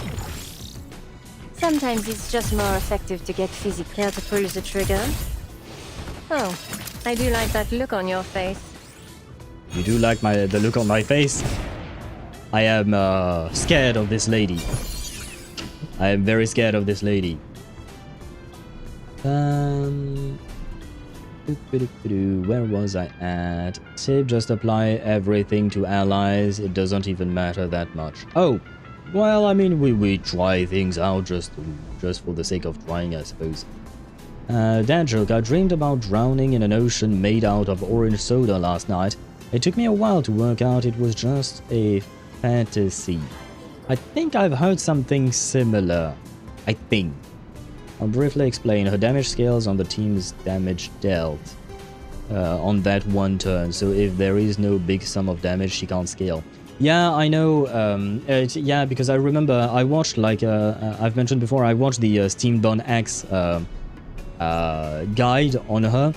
Sometimes it's just more effective to get physical. Care to pull the trigger? Oh, I do like that look on your face. You do like the look on my face? I am scared of this lady. I am very scared of this lady. Where was I at? Save, just apply everything to allies. It doesn't even matter that much. Oh, well, I mean, we try things out just for the sake of trying, I suppose. Dad joke, I dreamed about drowning in an ocean made out of orange soda last night. It took me a while to work out it was just a fantasy. I think I've heard something similar. I think. I'll briefly explain. Her damage scales on the team's damage dealt on that one turn, so if there is no big sum of damage, she can't scale. Yeah, I know. Yeah, because I remember I watched, like, I've mentioned before, I watched the Steam Done X. guide on her,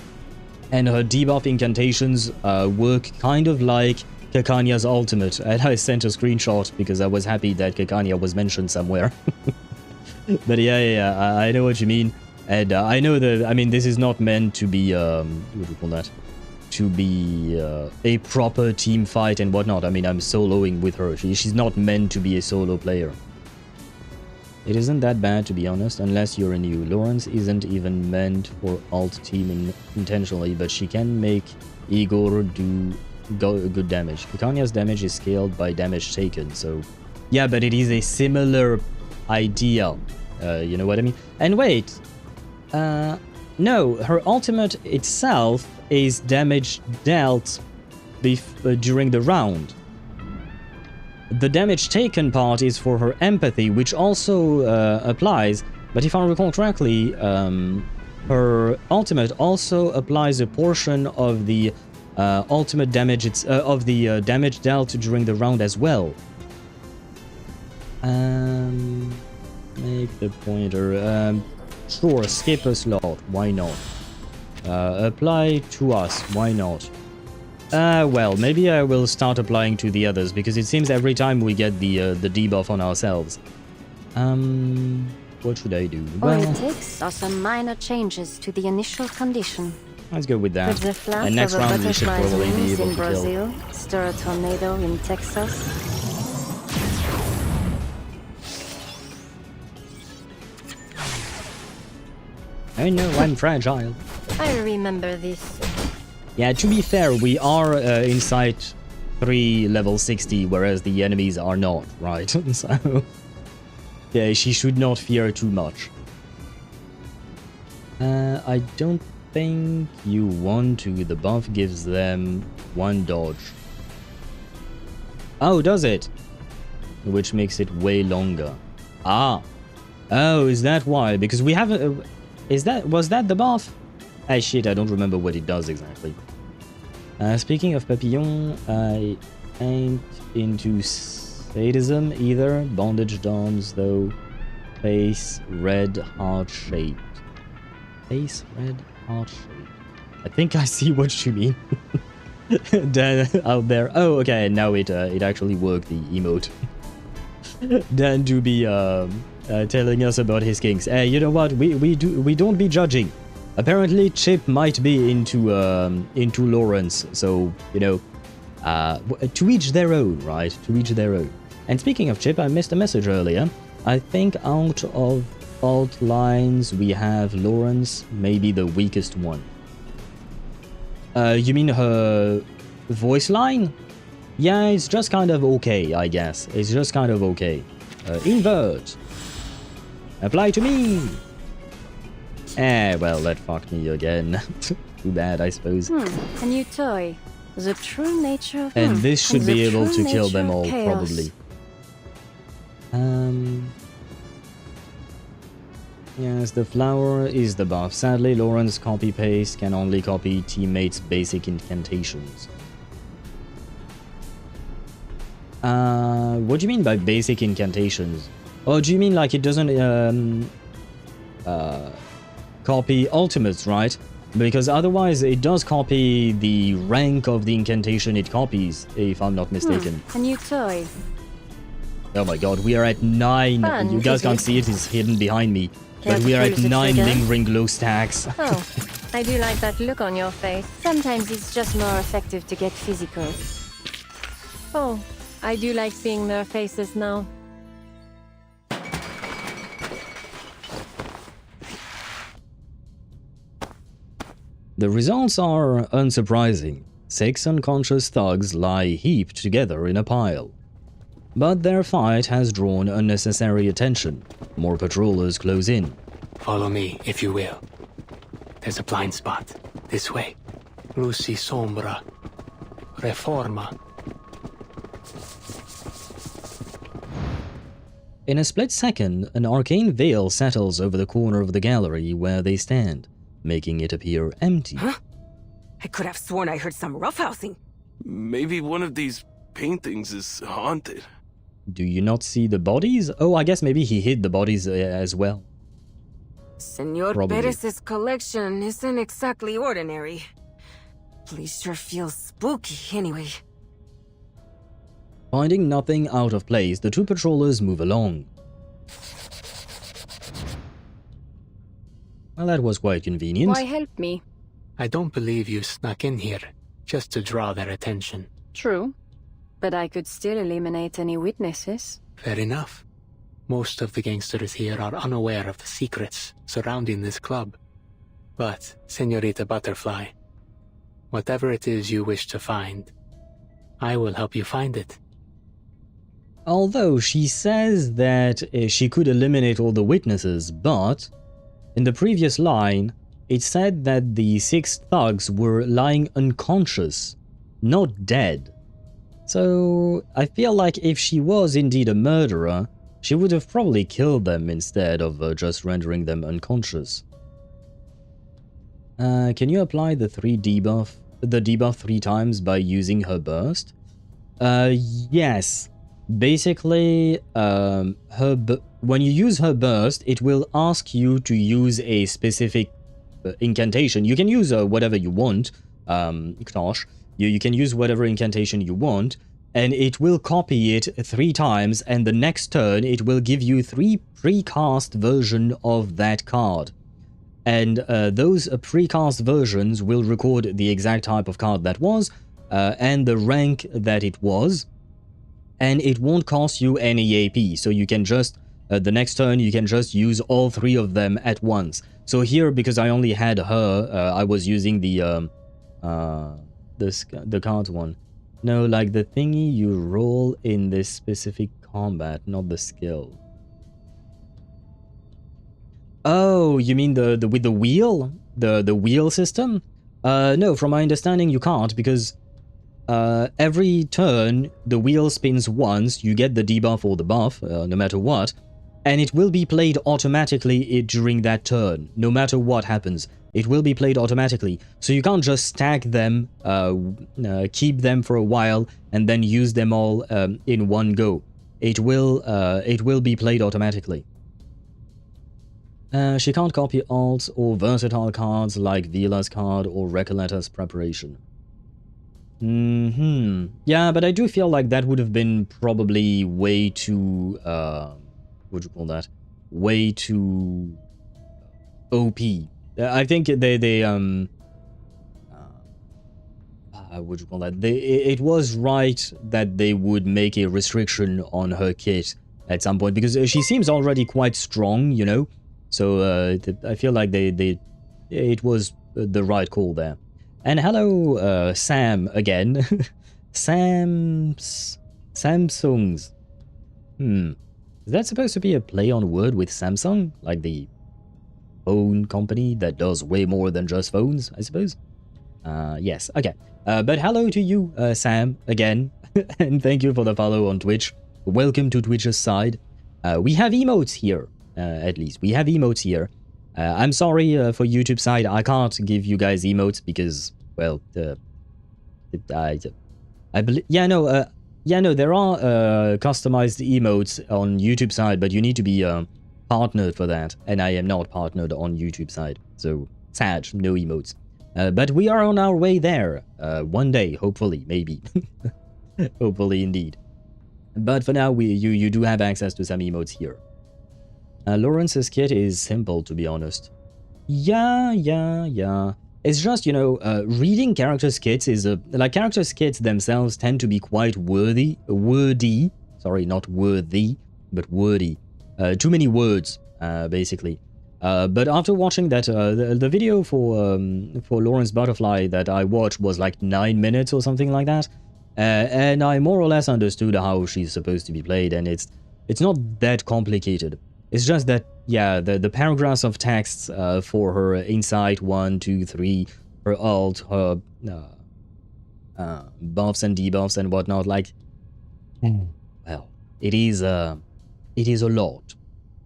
and her debuff incantations work kind of like Cacanya's ultimate, and I sent a screenshot because I was happy that Cacania was mentioned somewhere. But yeah, I know what you mean, and I know that, I mean, this is not meant to be, what do you call that? To be a proper team fight and whatnot. I mean, I'm soloing with her. She's not meant to be a solo player. It isn't that bad, to be honest, unless you're new. Lorentz isn't even meant for alt teaming intentionally, but she can make Igor do good damage. Cacanya's damage is scaled by damage taken, so... Yeah, but it is a similar idea. You know what I mean? And wait! No, her ultimate itself is damage dealt during the round. The damage taken part is for her empathy, which also applies, but if I recall correctly, her ultimate also applies a portion of the ultimate damage damage dealt during the round as well. Make the pointer. Sure, skip a slot. Why not? Apply to us. Why not? Well, maybe I will start applying to the others, because it seems every time we get the debuff on ourselves. What should I do? All Well, it takes are some minor changes to the initial condition. let's go with that. With the flap And next of a round we should butterfly's probably be wings able in to kill. Brazil, stir a tornado in Texas. I know, I'm fragile. I remember this. Yeah, to be fair, we are inside 3 level 60, whereas the enemies are not, right? So, yeah, she should not fear too much. I don't think you want to. The buff gives them 1 dodge. Oh, does it? Which makes it way longer. Ah. Oh, is that why? Because we haven't... was that the buff? Ah, shit, I don't remember what it does exactly. Speaking of Papillon, I ain't into sadism either. Bondage doms, though. Face red heart shaped. Face red heart shaped. I think I see what you mean. Dan out there. Oh, okay, now it actually worked, the emote. Dan do be telling us about his kinks. Hey, you know what? We don't be judging. Apparently, Chip might be into Lorentz, so you know, to each their own, right? To each their own. And speaking of Chip, I missed a message earlier. I think out of alt lines we have Lorentz, maybe the weakest one. You mean her voice line? Yeah, it's just kind of okay, I guess. It's just kind of okay. Invert. Apply to me. Well, that fucked me again. Too bad, I suppose. A new toy. The true nature of... And this should the be able true to kill nature them of all, chaos. probably. Yes, the flower is the buff. Sadly, Lorentz copy-paste can only copy teammates' basic incantations. What do you mean by basic incantations? Oh, do you mean like it doesn't copy ultimates, right? Because otherwise it does copy the rank of the incantation it copies, if I'm not mistaken. A new toy. Oh my god, we are at 9. Fun, you guys isn't can't it? see it, it's hidden behind me. Care But to we are pull at the 9 trigger? lingering glow stacks. Oh, I do like that look on your face. Sometimes it's just more effective to get physical. Oh, I do like seeing their faces now. The results are unsurprising. 6 unconscious thugs lie heaped together in a pile. But their fight has drawn unnecessary attention. More patrollers close in. Follow me, if you will. There's a blind spot. This way. Lucy Sombra. Reforma. In a split second, an arcane veil settles over the corner of the gallery where they stand, making it appear empty. Huh? I could have sworn I heard some roughhousing. Maybe one of these paintings is haunted. Do you not see the bodies? Oh, I guess maybe he hid the bodies as well. Senor Probably. Perez's collection isn't exactly ordinary. Place sure feels spooky anyway. Finding nothing out of place, the two patrollers move along. Well, that was quite convenient. Why help me? I don't believe you snuck in here just to draw their attention. True. But I could still eliminate any witnesses. Fair enough. Most of the gangsters here are unaware of the secrets surrounding this club. But, Senorita Butterfly, whatever it is you wish to find, I will help you find it. Although she says that she could eliminate all the witnesses, but in the previous line, it said that the 6 thugs were lying unconscious, not dead. So I feel like if she was indeed a murderer, she would have probably killed them instead of just rendering them unconscious. Can you apply the debuff 3 times by using her burst? Yes. Basically, when you use her burst, it will ask you to use a specific incantation. You can use whatever you want, Knosh. You can use whatever incantation you want, and it will copy it 3 times, and the next turn it will give you 3 precast versions of that card. And those precast versions will record the exact type of card that was, and the rank that it was, and it won't cost you any AP, so you can just, the next turn you can just use all 3 of them at once. So here, because I only had her, I was using the card one. No, like the thingy you roll in this specific combat, not the skill. Oh, you mean the with the wheel? The wheel system? No, from my understanding you can't, because every turn the wheel spins once, you get the debuff or the buff, no matter what, and it will be played automatically during that turn, no matter what happens. It will be played automatically, so you can't just stack them, keep them for a while, and then use them all in one go. It will be played automatically. She can't copy alts or versatile cards like Vila's card or Recoletta's preparation. Yeah, but I do feel like that would have been probably way too, what do you call that? Way too OP. I think what do you call that? It was right that they would make a restriction on her kit at some point, because she seems already quite strong, you know? So I feel like it was the right call there. And hello, Sam again. Samsungs. Is that supposed to be a play on word with Samsung? Like the phone company that does way more than just phones, I suppose? Yes, okay. But hello to you, Sam, again. And thank you for the follow on Twitch. Welcome to Twitch's side. We have emotes here, at least. We have emotes here. I'm sorry for YouTube side, I can't give you guys emotes because, well, I believe, yeah, no, there are customized emotes on YouTube side, but you need to be partnered for that, and I am not partnered on YouTube side, so sad, no emotes. But we are on our way there, one day, hopefully, maybe. Hopefully, indeed. But for now, you do have access to some emotes here. Lorenz's kit is simple, to be honest. Yeah. It's just, you know, reading characters' kits is like, characters' kits themselves tend to be quite wordy. Sorry, not worthy, but wordy. Too many words, basically. But after watching that, the video for Lorentz Butterfly that I watched was like 9 minutes or something like that. And I more or less understood how she's supposed to be played, and it's not that complicated. It's just that, yeah, the paragraphs of texts for her insight 1, 2, 3, her alt, her buffs and debuffs and whatnot, like, well, it is a lot.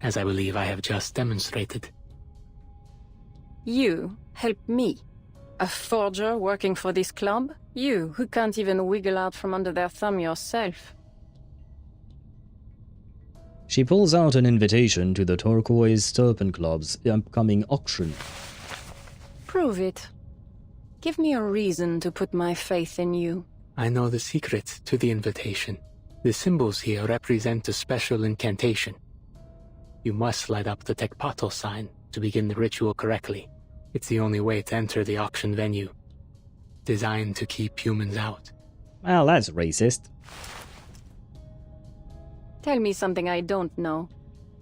As I believe I have just demonstrated. You help me? A forger working for this club? You, who can't even wiggle out from under their thumb yourself. She pulls out an invitation to the Turquoise Serpent Club's upcoming auction. Prove it. Give me a reason to put my faith in you. I know the secret to the invitation. The symbols here represent a special incantation. You must light up the Tecpato sign to begin the ritual correctly. It's the only way to enter the auction venue. Designed to keep humans out. Well, that's racist. Tell me something I don't know.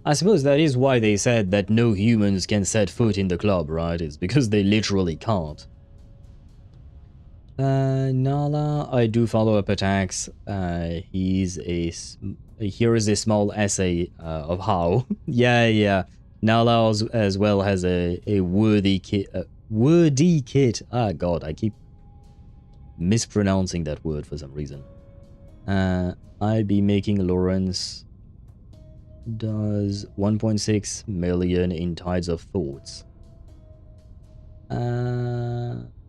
I suppose that is why they said that no humans can set foot in the club, right? It's because they literally can't. Nala, I do follow-up attacks. Here is a small essay of how. yeah. Nala as well has a wordy kit. Ah, God, I keep mispronouncing that word for some reason. I be making Lorentz does 1.6 million in Tides of Thoughts.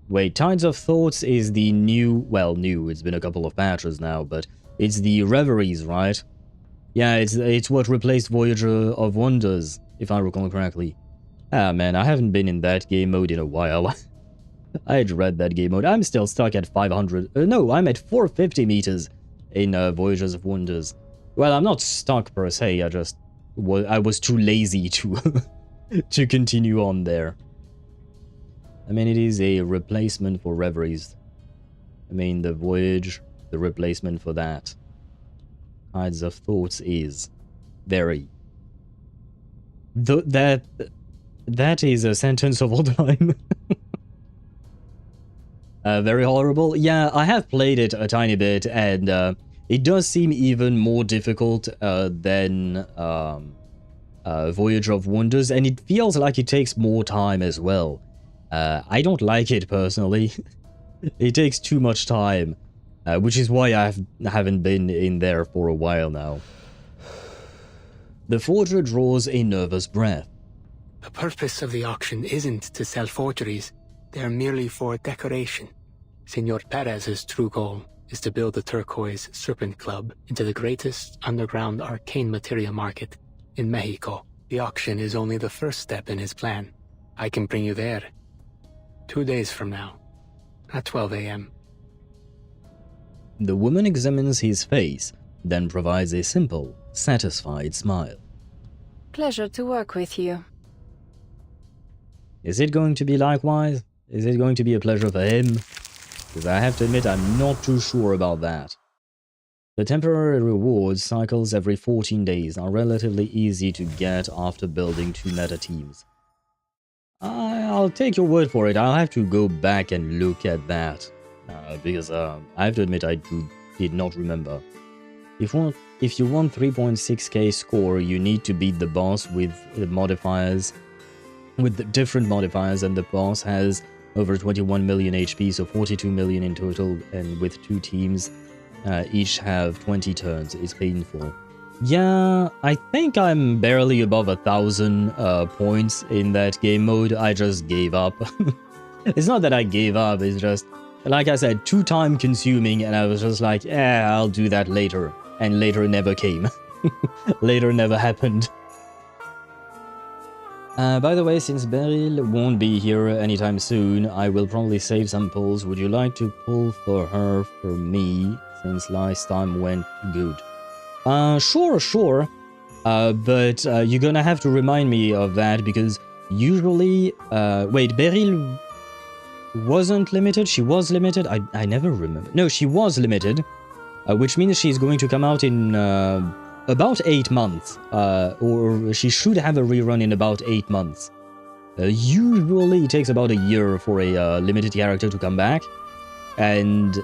Wait, Tides of Thoughts is the new, it's been a couple of patches now, but it's the Reveries, right? Yeah, it's what replaced Voyager of Wonders, if I recall correctly. Ah man, I haven't been in that game mode in a while. I dread that game mode. I'm still stuck at 500, no, I'm at 450 meters in Voyagers of Wonders. Well, I'm not stuck per se, I was too lazy to to continue on there. I mean, it is a replacement for Reveries. I mean, the Voyage, the replacement for that. Tides of Thoughts is very... That is a sentence of all time. Very horrible. Yeah, I have played it a tiny bit, and it does seem even more difficult than Voyage of Wonders, and it feels like it takes more time as well. I don't like it personally. It takes too much time, which is why I haven't been in there for a while now. The forger draws a nervous breath. The purpose of the auction isn't to sell forgeries. They're merely for decoration. Senor Perez's true goal is to build the Turquoise Serpent Club into the greatest underground arcane materia market in Mexico. The auction is only the first step in his plan. I can bring you there 2 days from now, at 12 a.m. The woman examines his face, then provides a simple, satisfied smile. Pleasure to work with you. Is it going to be likewise? Is it going to be a pleasure for him? Because I have to admit I'm not too sure about that. The temporary rewards cycles every 14 days are relatively easy to get after building 2 meta teams. I'll take your word for it. I'll have to go back and look at that. Because I have to admit I did not remember. If you want 3.6k score, you need to beat the boss with modifiers, with the different modifiers, and the boss has over 21 million HP, so 42 million in total, and with 2 teams, each have 20 turns. It's painful. Yeah, I think I'm barely above 1,000 points in that game mode. I just gave up. It's not that I gave up, it's just, like I said, too time consuming, and I was just like, I'll do that later. And later never came. Later never happened. By the way, since Beryl won't be here anytime soon, I will probably save some pulls. Would you like to pull for her for me, since last time went good? Sure. But you're gonna have to remind me of that, because usually... wait, Beryl wasn't limited? She was limited? I never remember. No, she was limited. Which means she's going to come out in about 8 months. Or she should have a rerun in about 8 months. Usually it takes about a year for a limited character to come back. And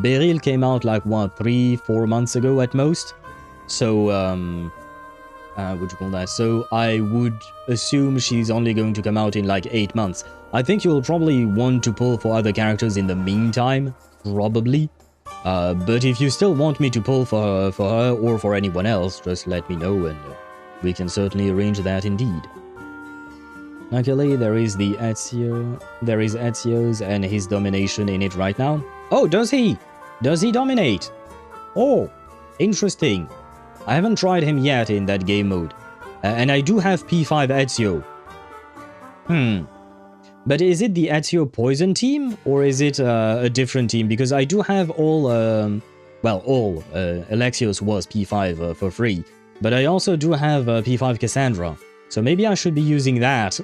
Beryl came out like, what, 3-4 months ago at most? So, what'd you call that? So I would assume she's only going to come out in like 8 months. I think you'll probably want to pull for other characters in the meantime, probably. But if you still want me to pull for her or for anyone else, just let me know and we can certainly arrange that indeed. Luckily, there is Ezio's and his domination in it right now. Oh, does he? Does he dominate? Oh, interesting. I haven't tried him yet in that game mode. And I do have P5 Ezio. But is it the Ezio Poison team? Or is it a different team? Because I do have all... Alexios was P5 for free. But I also do have P5 Cassandra. So maybe I should be using that.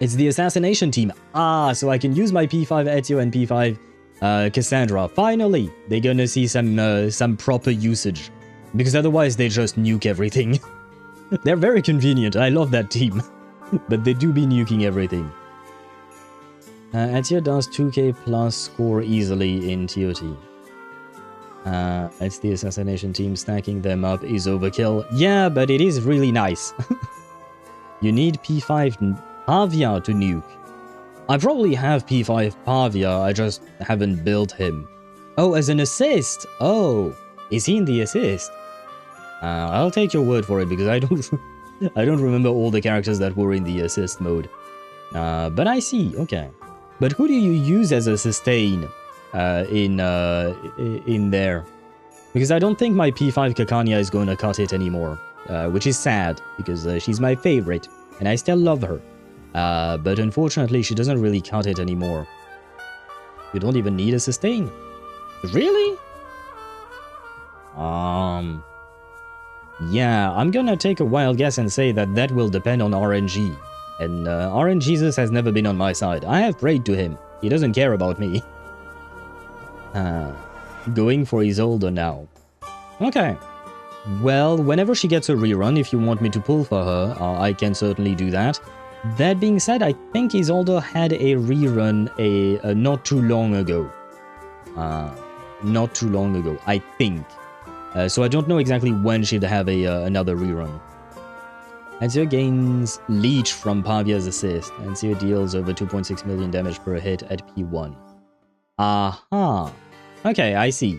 It's the assassination team. Ah, so I can use my P5 Ezio and P5 Cassandra. Finally, they're gonna see some proper usage. Because otherwise they just nuke everything. They're very convenient. I love that team. But they do be nuking everything. Ezio does 2k plus score easily in TOT. It's the assassination team. Stacking them up is overkill. Yeah, but it is really nice. You need P5 Pavia to nuke. I probably have P5 Pavia, I just haven't built him. Oh, as an assist! Oh, is he in the assist? I'll take your word for it, because I don't remember all the characters that were in the assist mode. But I see, okay. But who do you use as a sustain in there? Because I don't think my P5 Kakanya is going to cut it anymore. Which is sad, because she's my favorite, and I still love her. But unfortunately, she doesn't really cut it anymore. You don't even need a sustain. Really? Yeah, I'm gonna take a wild guess and say that will depend on RNG. And RNGesus has never been on my side. I have prayed to him. He doesn't care about me. Going for Isolde now. Okay. Well, whenever she gets a rerun, if you want me to pull for her, I can certainly do that. That being said, I think Isolde had a rerun not too long ago. Not too long ago, I think. So I don't know exactly when she'd have another rerun. Ezio gains Leech from Pavia's assist. Ezio deals over 2.6 million damage per hit at P1. Aha. Okay, I see.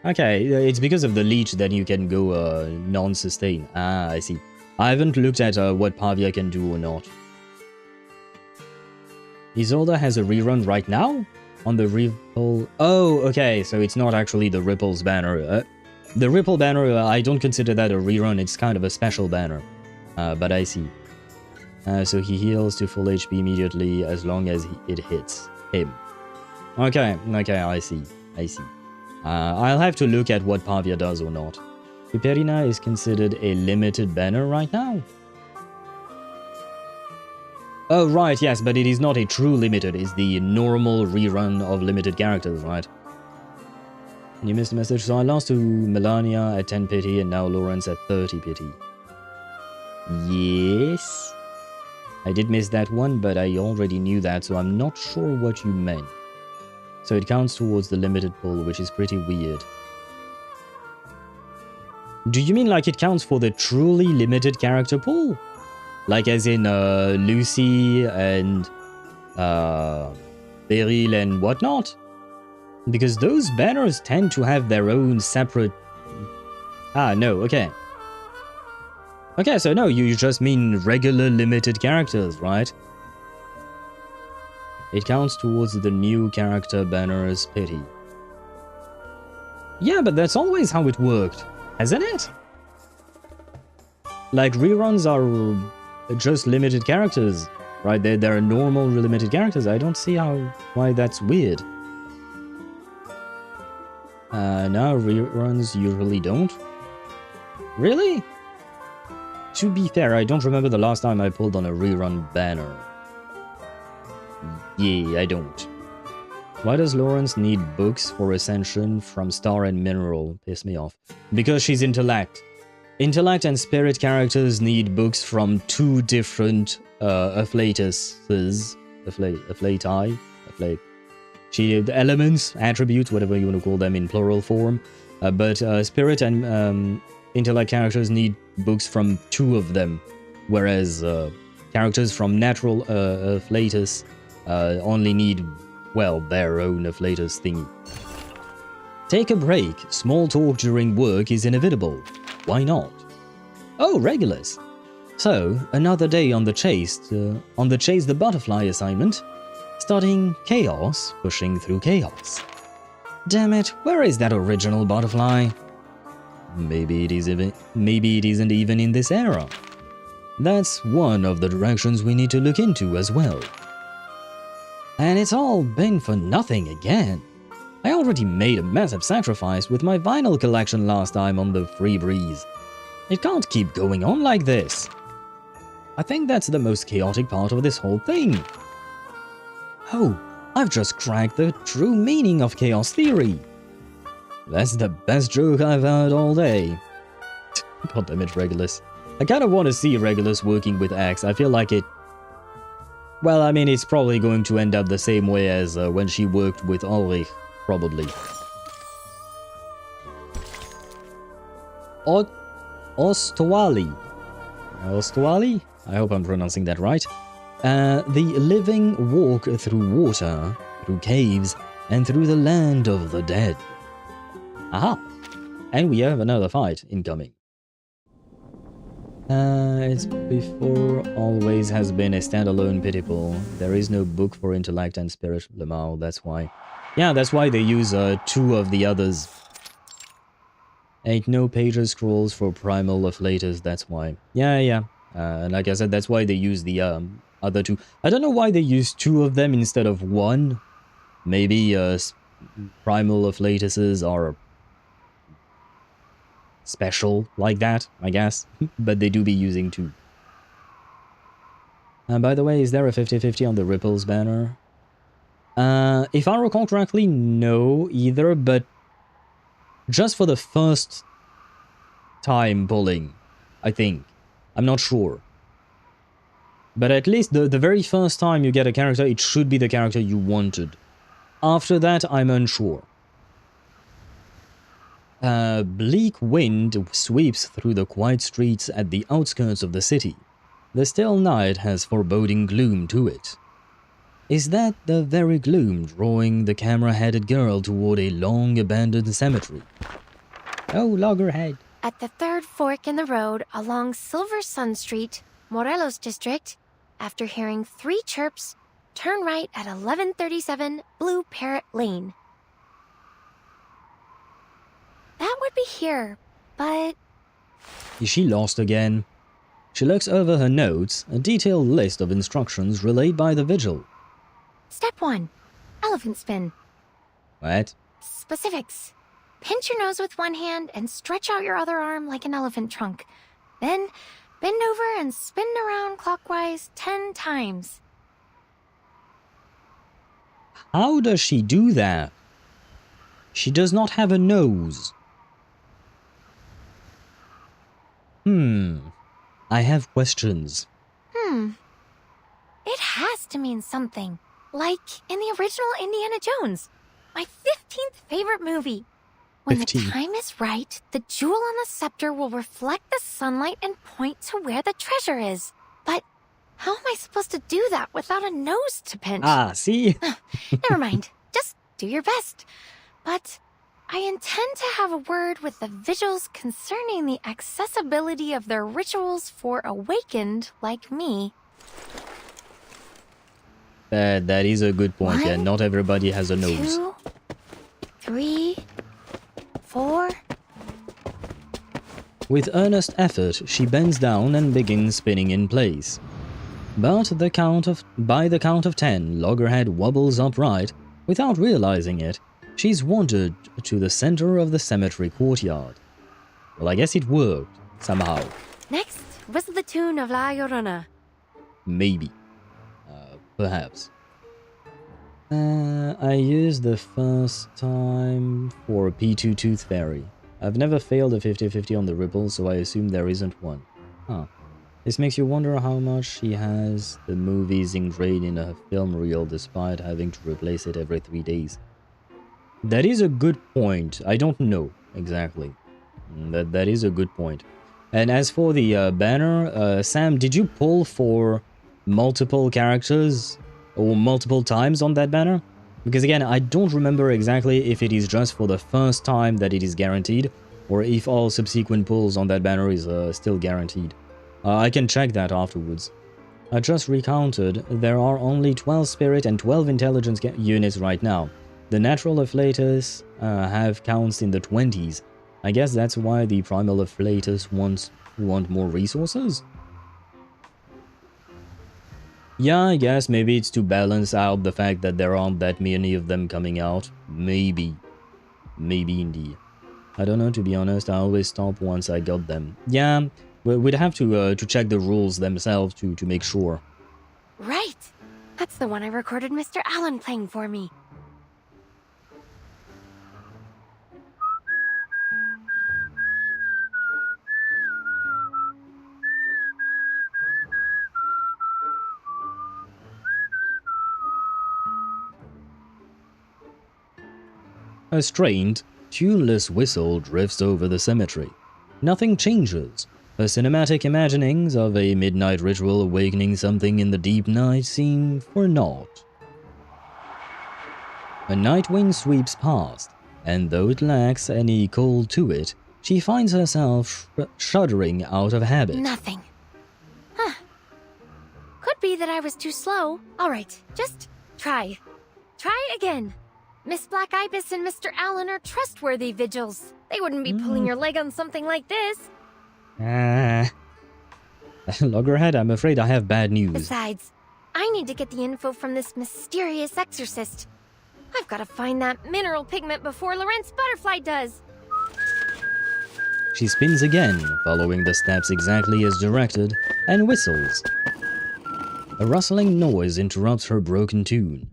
Okay, it's because of the Leech that you can go non-sustain. Ah, I see. I haven't looked at what Pavia can do or not. Isolde has a rerun right now? On the Ripple... Oh, okay, so it's not actually the Ripple's banner. The Ripple banner, I don't consider that a rerun, it's kind of a special banner. But I see. So he heals to full HP immediately as long as it hits him. Okay, I see. I'll have to look at what Pavia does or not. Piperina is considered a limited banner right now? Oh, right, yes, but it is not a true limited. It's the normal rerun of limited characters, right? You missed a message. So I lost to Melania at 10 pity and now Lorentz at 30 pity. Yes. I did miss that one, but I already knew that, so I'm not sure what you meant. So it counts towards the limited pool, which is pretty weird. Do you mean like it counts for the truly limited character pool? Like as in Lucy and Beryl and whatnot? Because those banners tend to have their own separate... Ah, no, okay. Okay, so no, you just mean regular limited characters, right? It counts towards the new character banner's pity. Yeah, but that's always how it worked, hasn't it? Like, reruns are just limited characters, right? They're normal limited characters. I don't see why that's weird. Now reruns usually don't. Really? To be fair, I don't remember the last time I pulled on a rerun banner. Yeah, I don't. Why does Lorentz need books for Ascension from Star and Mineral? Piss me off. Because she's Intellect. Intellect and Spirit characters need books from two different afflatuses. The elements, attributes, whatever you want to call them in plural form. But Spirit and Intellect characters need books from two of them. Whereas characters from Natural Afflatus only need, well, their own Afflatus thingy. Take a break. Small talk during work is inevitable. Why not? Oh, Regulus. So, another day on the Chase the Butterfly assignment. Studying chaos, pushing through chaos. Damn it, where is that original butterfly? maybe it isn't even in this era. That's one of the directions we need to look into as well. And it's all been for nothing again. I already made a massive sacrifice with my vinyl collection last time on the Free Breeze. It can't keep going on like this. I think that's the most chaotic part of this whole thing. Oh, I've just cracked the true meaning of chaos theory. That's the best joke I've heard all day. God damn it, Regulus. I kind of want to see Regulus working with X. I feel like it... Well, I mean, it's probably going to end up the same way as when she worked with Ulrich, probably. Ostwali? I hope I'm pronouncing that right. The living walk through water, through caves, and through the land of the dead. Aha! And we have another fight incoming. It's before always has been a standalone pity pool. There is no book for intellect and spirit, Lemao, that's why. Yeah, that's why they use two of the others. Ain't no pages scrolls for primal afflators, that's why. Yeah. And like I said, that's why they use the other two. I don't know why they use two of them instead of one. Maybe primal afflatuses are special like that, I guess. But they do be using two. By the way, is there a 50-50 on the Ripples banner? If I recall correctly, no either, but just for the first time pulling, I think. I'm not sure. But at least the very first time you get a character, it should be the character you wanted. After that, I'm unsure. Bleak wind sweeps through the quiet streets at the outskirts of the city. The still night has foreboding gloom to it. Is that the very gloom drawing the camera-headed girl toward a long-abandoned cemetery? Oh, Loggerhead. At the third fork in the road along Silver Sun Street, Morelos District, after hearing 3 chirps, turn right at 1137 Blue Parrot Lane. That would be here, but... Is she lost again? She looks over her notes, a detailed list of instructions relayed by the vigil. Step 1. Elephant spin. What? Specifics. Pinch your nose with one hand and stretch out your other arm like an elephant trunk. Then, bend over and spin around clockwise 10 times. How does she do that? She does not have a nose. I have questions. It has to mean something. Like in the original Indiana Jones. My 15th favorite movie. When 15. The time is right, the jewel on the scepter will reflect the sunlight and point to where the treasure is. But how am I supposed to do that without a nose to pinch? Ah, see? Never mind. Just do your best. But I intend to have a word with the vigils concerning the accessibility of their rituals for awakened like me. That is a good point. 1, yeah, not everybody has a nose. 2, 3, 4. With earnest effort, she bends down and begins spinning in place. But by the count of 10, Loggerhead wobbles upright. Without realizing it, she's wandered to the center of the cemetery courtyard. Well, I guess it worked, somehow. Next, whistle the tune of La Llorona. Maybe. Perhaps. I used the first time for a P2 Tooth Fairy. I've never failed a 50-50 on the Ripple, so I assume there isn't one. Huh. This makes you wonder how much she has the movies ingrained in her film reel despite having to replace it every 3 days. That is a good point. I don't know exactly. That is a good point. And as for the banner, Sam, did you pull for multiple characters or multiple times on that banner? Because again, I don't remember exactly if it is just for the first time that it is guaranteed, or if all subsequent pulls on that banner is still guaranteed. I can check that afterwards. I just recounted, there are only 12 spirit and 12 intelligence units right now. The natural afflators have counts in the 20s. I guess that's why the primal afflatus want more resources? Yeah, I guess maybe it's to balance out the fact that there aren't that many of them coming out. Maybe. Maybe indeed. I don't know, to be honest. I always stop once I got them. Yeah, we'd have to check the rules themselves to make sure. Right! That's the one I recorded Mr. Allen playing for me. A strained, tuneless whistle drifts over the cemetery. Nothing changes. Her cinematic imaginings of a midnight ritual awakening something in the deep night seem for naught. A night wind sweeps past, and though it lacks any cold to it, she finds herself shuddering out of habit. Nothing. Huh. Could be that I was too slow. Alright, just try. Try again. Miss Black Ibis and Mr. Allen are trustworthy vigils. They wouldn't be pulling your leg on something like this. Loggerhead, I'm afraid I have bad news. Besides, I need to get the info from this mysterious exorcist. I've got to find that mineral pigment before Lorentz Butterfly does. She spins again, following the steps exactly as directed, and whistles. A rustling noise interrupts her broken tune.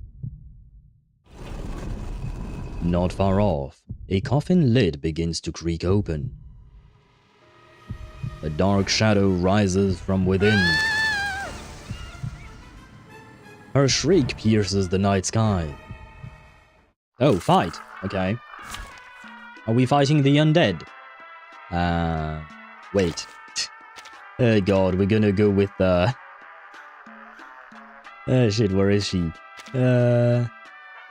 Not far off, a coffin lid begins to creak open. A dark shadow rises from within. Her shriek pierces the night sky. Oh, fight. Okay. Are we fighting the undead? Wait. Oh god, we're gonna go with shit, where is she?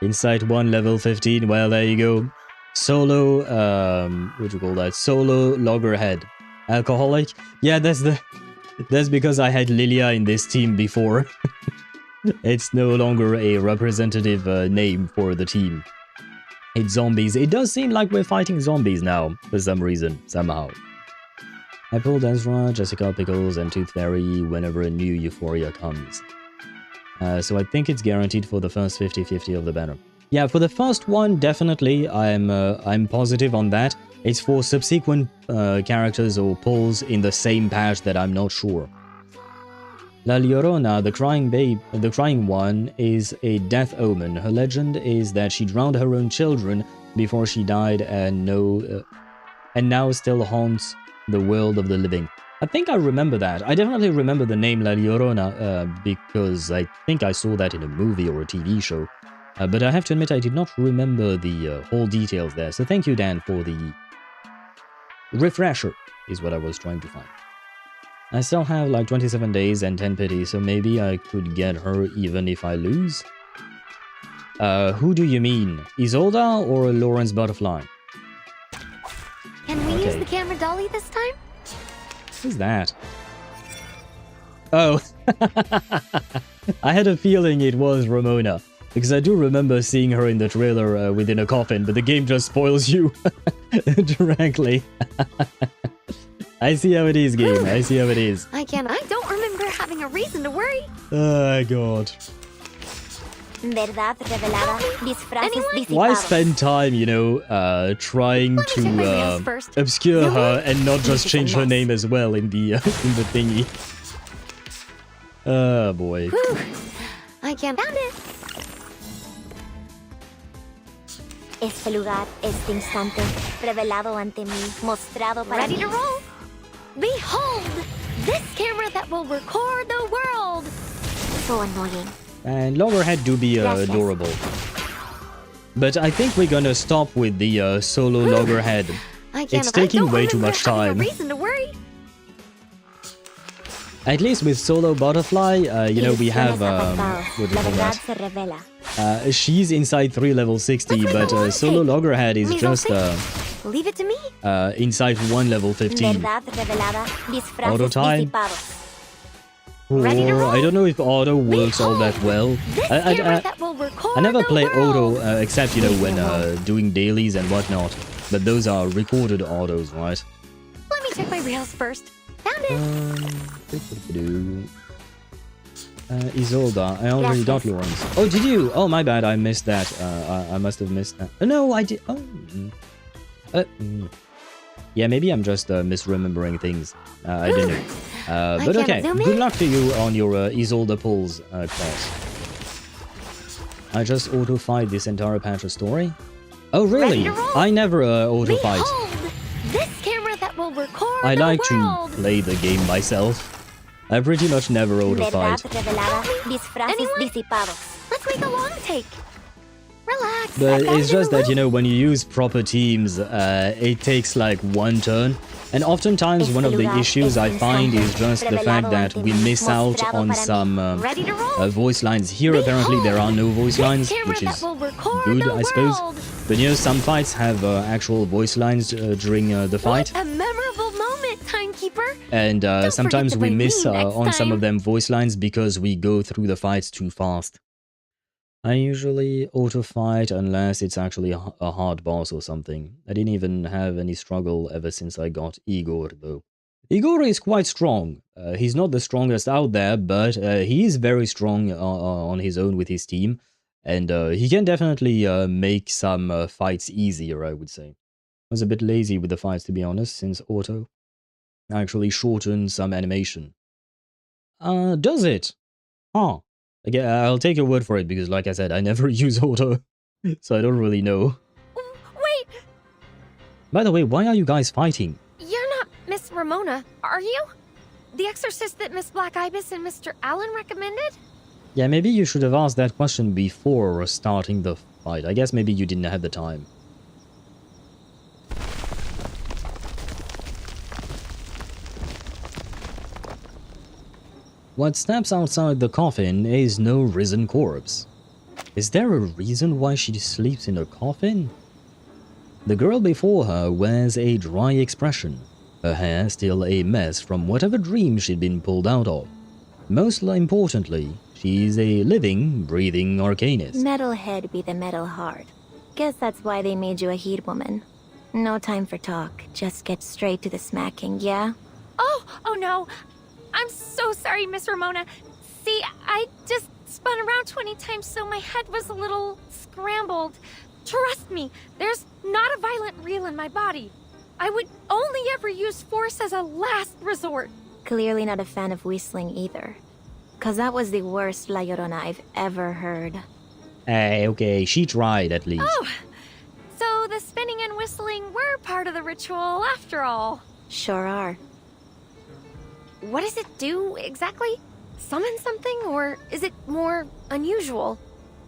Insight 1, level 15, well, there you go. Solo, what do you call that? Solo Loggerhead. Alcoholic? Yeah, that's because I had Lilia in this team before. It's no longer a representative name for the team. It's zombies. It does seem like we're fighting zombies now, for some reason, somehow. I pulled Ezra, Jessica, Pickles, and Tooth Fairy whenever a new Euphoria comes. So I think it's guaranteed for the first 50-50 of the banner. Yeah, for the first one, definitely, I'm positive on that. It's for subsequent characters or pulls in the same patch that I'm not sure. La Llorona, the crying one, is a death omen. Her legend is that she drowned her own children before she died and now still haunts the world of the living. I think I remember that. I definitely remember the name La Llorona because I think I saw that in a movie or a TV show. But I have to admit I did not remember the whole details there. So thank you, Dan, for the refresher, is what I was trying to find. I still have like 27 days and 10 pity, so maybe I could get her even if I lose. Who do you mean? Isolda or Lorentz Butterfly? Can we use the camera dolly this time? Who's that? Oh. I had a feeling it was Ramona, because I do remember seeing her in the trailer within a coffin, but the game just spoils you directly. I see how it is, game. I see how it is. I don't remember having a reason to worry. Oh, God. Verdad revelada, disfraces disipados. Why spend time, you know, trying to obscure her and not just change her name as well in the thingy? Oh, boy. Whew. I can't found it. Este lugar, este instante, revelado ante mí, mostrado para Ready to roll? Behold! This camera that will record the world! So annoying. And Loggerhead do be adorable. But I think we're gonna stop with the solo Loggerhead. It's taking way too much time. Reason to worry. At least with solo Butterfly, you know, we have what do you call that? She's inside 3 level 60, but solo Loggerhead is just Leave it to me. inside 1 level 15. Auto time. Or I don't know if auto works all that well. I never play auto except, you know, when doing dailies and whatnot. But those are recorded autos, right? Let me check my rails first. Found it! Isolda, I already got Lorentz. Oh, did you? Oh, my bad, I missed that. I must have missed that. No, I did. Oh. Yeah, maybe I'm just misremembering things. I don't know. But okay, good luck to you on your Isolda pulls class. I just auto-fight this entire patch of story. Oh, really? I never auto-fight. This camera that will record I like the world. to play the game myself. I pretty much never auto-fight. Let's make a long take. Relax. But it's just that, you know, when you use proper teams, it takes like one turn. And oftentimes one of the issues I find is just the fact that we miss out on some voice lines. Here apparently there are no voice lines, which is good, I suppose. But you know, some fights have actual voice lines during the fight. A memorable moment, timekeeper. And sometimes we miss on some of them voice lines because we go through the fights too fast. I usually auto-fight unless it's actually a hard boss or something. I didn't even have any struggle ever since I got Igor, though. Igor is quite strong. He's not the strongest out there, but he is very strong on his own with his team. And he can definitely make some fights easier, I would say. I was a bit lazy with the fights, to be honest, since auto actually shortens some animation. Does it? Huh. Again, I'll take your word for it, because like I said, I never use auto, so I don't really know. Wait! By the way, why are you guys fighting? You're not Miss Ramona, are you? The exorcist that Miss Black Ibis and Mr. Allen recommended? Yeah, maybe you should have asked that question before starting the fight. I guess maybe you didn't have the time. What snaps outside the coffin is no risen corpse. Is there a reason why she sleeps in a coffin? The girl before her wears a dry expression, her hair still a mess from whatever dream she'd been pulled out of. Most importantly, she's a living, breathing arcanist. Metalhead be the metal heart. Guess that's why they made you a heat woman. No time for talk, just get straight to the smacking, yeah? Oh no! I'm so sorry, Miss Ramona. See, I just spun around 20 times, so my head was a little scrambled. Trust me, there's not a violent reel in my body. I would only ever use force as a last resort. Clearly not a fan of whistling either. 'Cause that was the worst La Llorona I've ever heard. Hey, okay, she tried at least. Oh, so the spinning and whistling were part of the ritual after all. Sure are. What does it do, exactly? Summon something, or is it more unusual?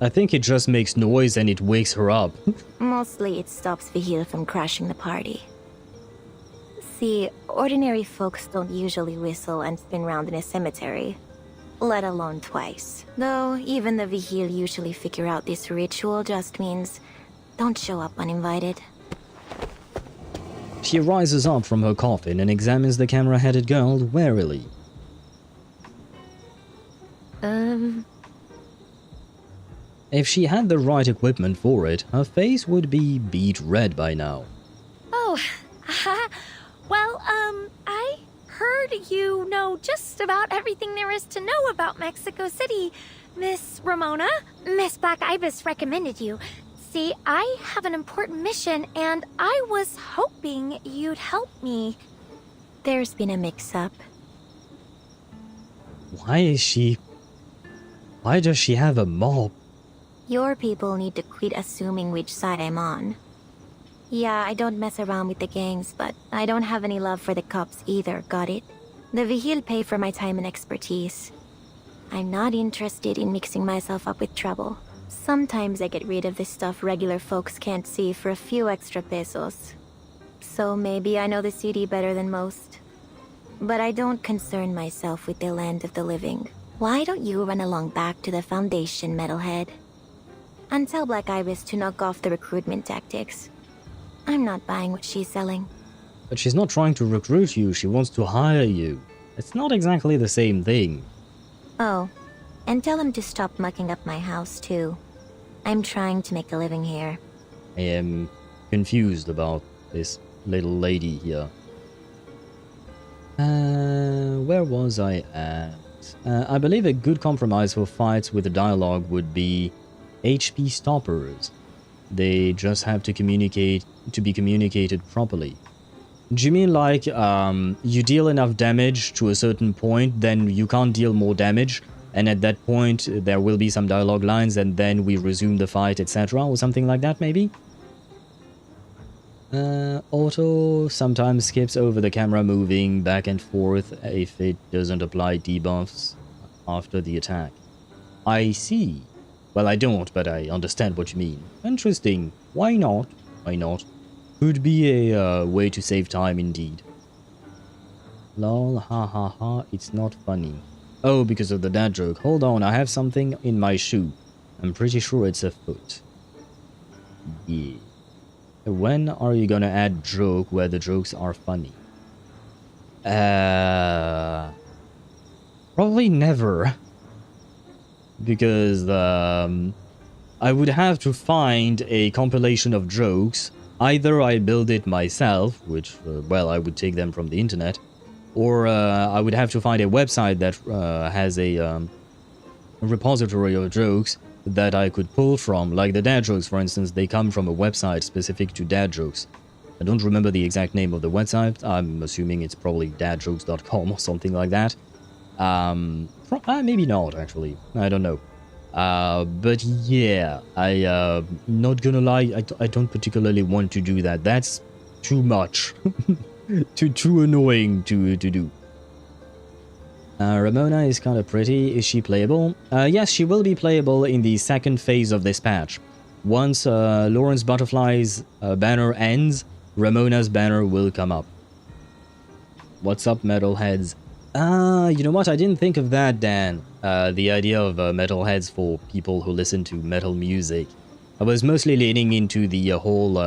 I think it just makes noise and it wakes her up. Mostly it stops Vihil from crashing the party. See, ordinary folks don't usually whistle and spin round in a cemetery. Let alone twice. Though, even the Vihil usually figure out this ritual just means don't show up uninvited. She rises up from her coffin and examines the camera-headed girl warily. If she had the right equipment for it, her face would be beet red by now. Oh, well, I heard you know just about everything there is to know about Mexico City, Miss Ramona. Miss Black Ibis recommended you. See, I have an important mission, and I was hoping you'd help me. There's been a mix-up. Why does she have a mob? Your people need to quit assuming which side I'm on. Yeah, I don't mess around with the gangs, but I don't have any love for the cops either, got it? The Vihil pay for my time and expertise. I'm not interested in mixing myself up with trouble. Sometimes I get rid of the stuff regular folks can't see for a few extra pesos. So maybe I know the city better than most. But I don't concern myself with the land of the living. Why don't you run along back to the Foundation, Metalhead? And tell Black Ibis to knock off the recruitment tactics. I'm not buying what she's selling. But she's not trying to recruit you, she wants to hire you. It's not exactly the same thing. Oh, and tell him to stop mucking up my house, too. I'm trying to make a living here. I am confused about this little lady here. Where was I at? I believe a good compromise for fights with a dialogue would be HP stoppers. They just have to be communicated properly. Do you mean like you deal enough damage to a certain point, then you can't deal more damage, and at that point there will be some dialogue lines, and then we resume the fight, etc., or something like that, maybe? Auto sometimes skips over the camera moving back and forth if it doesn't apply debuffs after the attack. I see. Well, I don't, but I understand what you mean. Interesting. Why not? Why not? Could be a way to save time indeed. Lol, ha ha ha, it's not funny. Oh, because of the dad joke. Hold on, I have something in my shoe. I'm pretty sure it's a foot. Yeah. When are you gonna add joke where the jokes are funny? Probably never. Because I would have to find a compilation of jokes. Either I build it myself, which, well, I would take them from the internet, or I would have to find a website that has a repository of jokes that I could pull from. Like the dad jokes, for instance, they come from a website specific to dad jokes. I don't remember the exact name of the website. I'm assuming it's probably dadjokes.com or something like that. Maybe not, actually. I don't know. But yeah, not gonna lie, I don't particularly want to do that. That's too much. too annoying to do. Ramona is kind of pretty. Is she playable? Yes, she will be playable in the second phase of this patch. Once Lorentz Butterfly's banner ends, Ramona's banner will come up. What's up, metalheads? You know what? I didn't think of that, Dan. The idea of metalheads for people who listen to metal music. I was mostly leaning into the whole,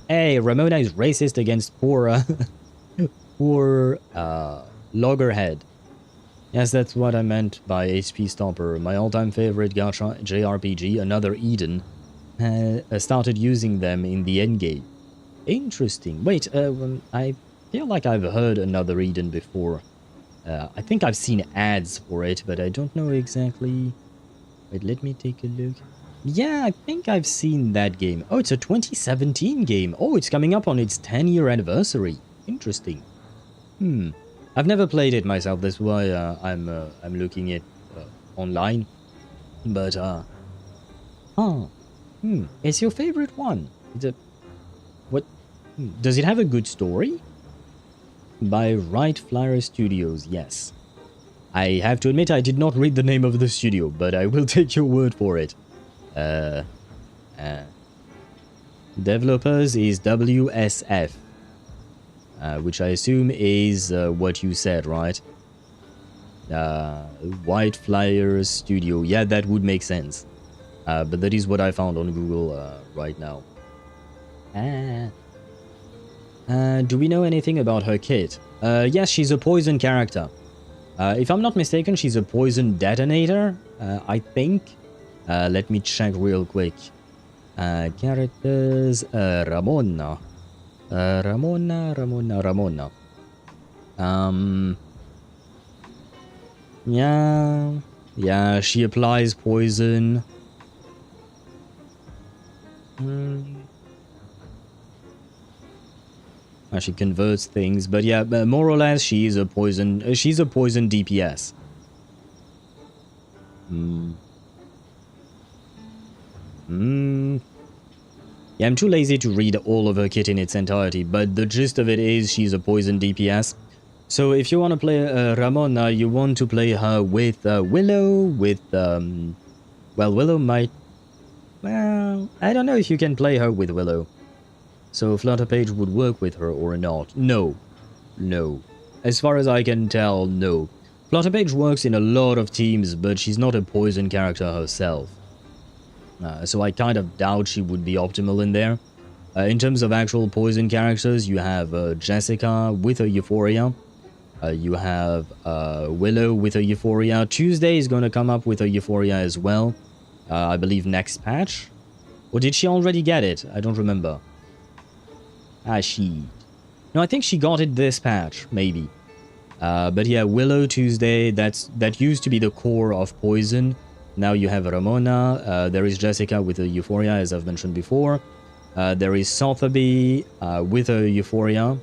hey, Ramona is racist against poor Loggerhead. Yes, that's what I meant by HP Stomper. My all-time favorite gacha JRPG, Another Eden, started using them in the endgame. Interesting. Wait, I feel like I've heard Another Eden before. I think I've seen ads for it, but I don't know exactly. Wait, let me take a look. Yeah, I think I've seen that game. Oh, it's a 2017 game. Oh, it's coming up on its 10-year anniversary. Interesting. I've never played it myself. That's why I'm looking it online. But it's your favorite one. What? Does it have a good story? By Right Flyer Studios, yes. I have to admit I did not read the name of the studio, but I will take your word for it. Developers is WSF, which I assume is what you said, right? White Flyer Studio, yeah, that would make sense. But that is what I found on Google right now. Do we know anything about her kit? Yes, she's a poison character. If I'm not mistaken, she's a poison detonator, I think. Let me check real quick. Characters, Ramona. Ramona. Yeah, she applies poison. She converts things, but yeah, more or less, she's a poison DPS. Yeah, I'm too lazy to read all of her kit in its entirety, but the gist of it is she's a poison DPS. So if you want to play Ramona, you want to play her with Willow, with, well, Willow might, well, I don't know if you can play her with Willow. So Flutterpage would work with her or not. No. As far as I can tell, no. Flutterpage works in a lot of teams, but she's not a poison character herself. So I kind of doubt she would be optimal in there. In terms of actual poison characters, you have Jessica with her Euphoria. You have Willow with her Euphoria. Tuesday is going to come up with her Euphoria as well. I believe next patch. Or did she already get it? I don't remember. She... No, I think she got it this patch, maybe. But yeah, Willow Tuesday, that used to be the core of Poison. Now you have Ramona, there is Jessica with a Euphoria, as I've mentioned before. There is Sotheby with a Euphoria.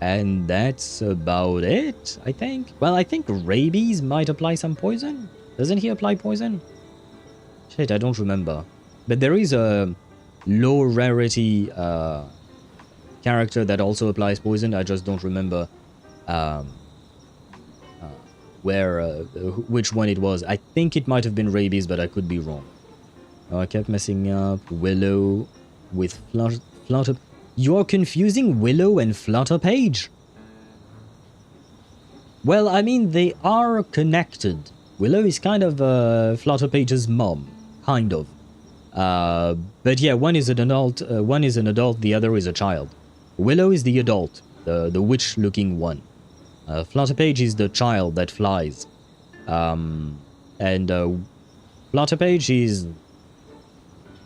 And that's about it, I think. Well, I think Rabies might apply some poison. Doesn't he apply poison? Shit, I don't remember. But there is a low rarity character that also applies poison. I just don't remember which one it was. I think it might have been Rabies, but I could be wrong. Oh, I kept messing up. Willow with Flutter. You are confusing Willow and Flutterpage? Well, I mean, they are connected. Willow is kind of Flutterpage's mom, kind of. But yeah, one is an adult, the other is a child. Willow is the adult, the witch-looking one. Flutterpage is the child that flies. And Flutterpage is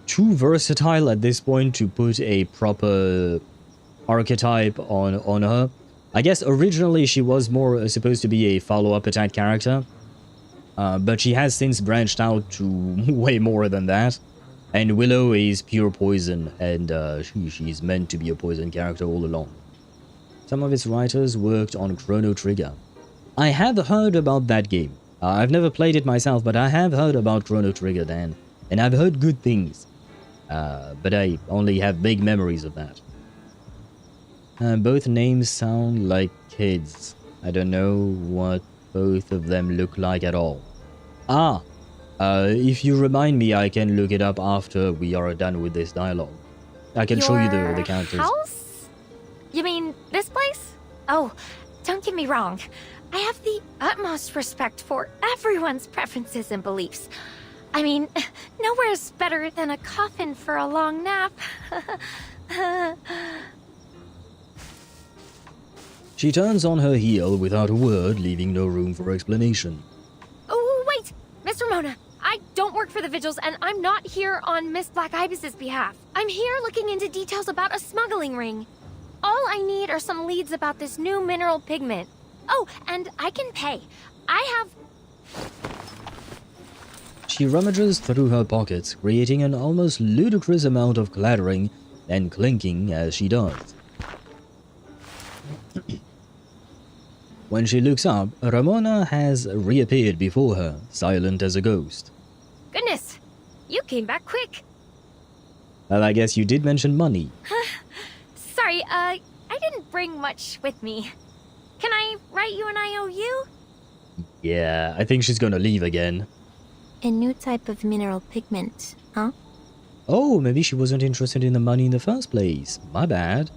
too versatile at this point to put a proper archetype on her. I guess originally she was more supposed to be a follow-up attack character, but she has since branched out to way more than that. And Willow is pure poison, and she's meant to be a poison character all along. Some of its writers worked on Chrono Trigger. I have heard about that game. I've never played it myself, but I have heard about Chrono Trigger, Dan, and I've heard good things. But I only have big memories of that. Both names sound like kids. I don't know what both of them look like at all. If you remind me, I can look it up after we are done with this dialogue. I can show you the characters. House? You mean this place? Oh, don't get me wrong. I have the utmost respect for everyone's preferences and beliefs. I mean, nowhere's better than a coffin for a long nap. She turns on her heel without a word, leaving no room for explanation. Oh, wait! Miss Ramona, I don't work for the Vigils, and I'm not here on Miss Black Ibis's behalf. I'm here looking into details about a smuggling ring. All I need are some leads about this new mineral pigment. Oh, and I can pay. I have... She rummages through her pockets, creating an almost ludicrous amount of clattering and clinking as she does. When she looks up, Ramona has reappeared before her, silent as a ghost. Goodness, you came back quick. Well, I guess you did mention money. Sorry, I didn't bring much with me. Can I write you an IOU? Yeah, I think she's gonna leave again. A new type of mineral pigment, huh? Oh, maybe she wasn't interested in the money in the first place. My bad.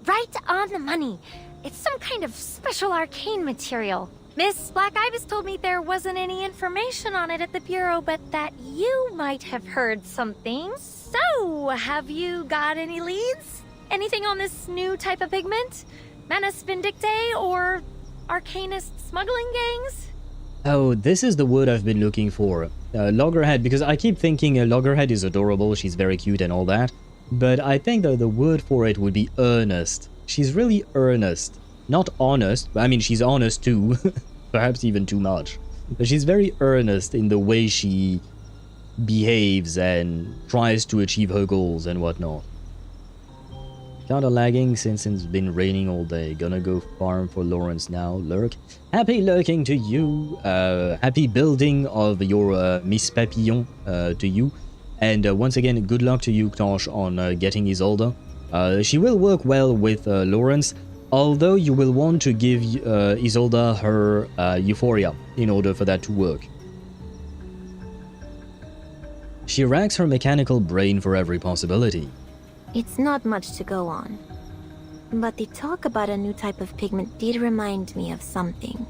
Right on the money. It's some kind of special arcane material. Miss Black Ibis told me there wasn't any information on it at the Bureau, but that you might have heard something. So, have you got any leads? Anything on this new type of pigment? Manus Vindictae or arcanist smuggling gangs? Oh, this is the word I've been looking for. Loggerhead, because I keep thinking Loggerhead is adorable, she's very cute and all that. But I think that the word for it would be earnest. She's really earnest. Not honest, I mean she's honest too, perhaps even too much. But she's very earnest in the way she behaves and tries to achieve her goals and whatnot. Kinda lagging since it's been raining all day. Gonna go farm for Lorentz now. Lurk. Happy lurking to you. Happy building of your Miss Papillon to you. And once again, good luck to you, Ktosh, on getting Isolde. She will work well with Lorentz, although you will want to give Isolde her Euphoria in order for that to work. She racks her mechanical brain for every possibility. It's not much to go on. But the talk about a new type of pigment did remind me of something.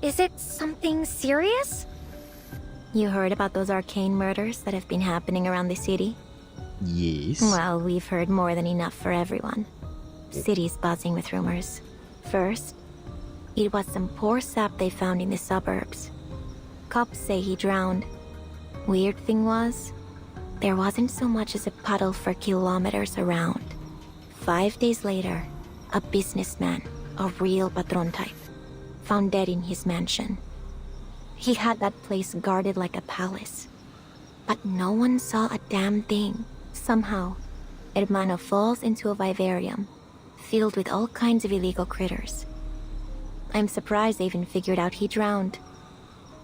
Is it something serious? You heard about those arcane murders that have been happening around the city? Yes. Well, we've heard more than enough for everyone. City's buzzing with rumors. First, it was some poor sap they found in the suburbs. Cops say he drowned. Weird thing was, there wasn't so much as a puddle for kilometers around. 5 days later, a businessman, a real patron type, found dead in his mansion. He had that place guarded like a palace. But no one saw a damn thing. Somehow, Hermano falls into a vivarium, filled with all kinds of illegal critters. I'm surprised they even figured out he drowned.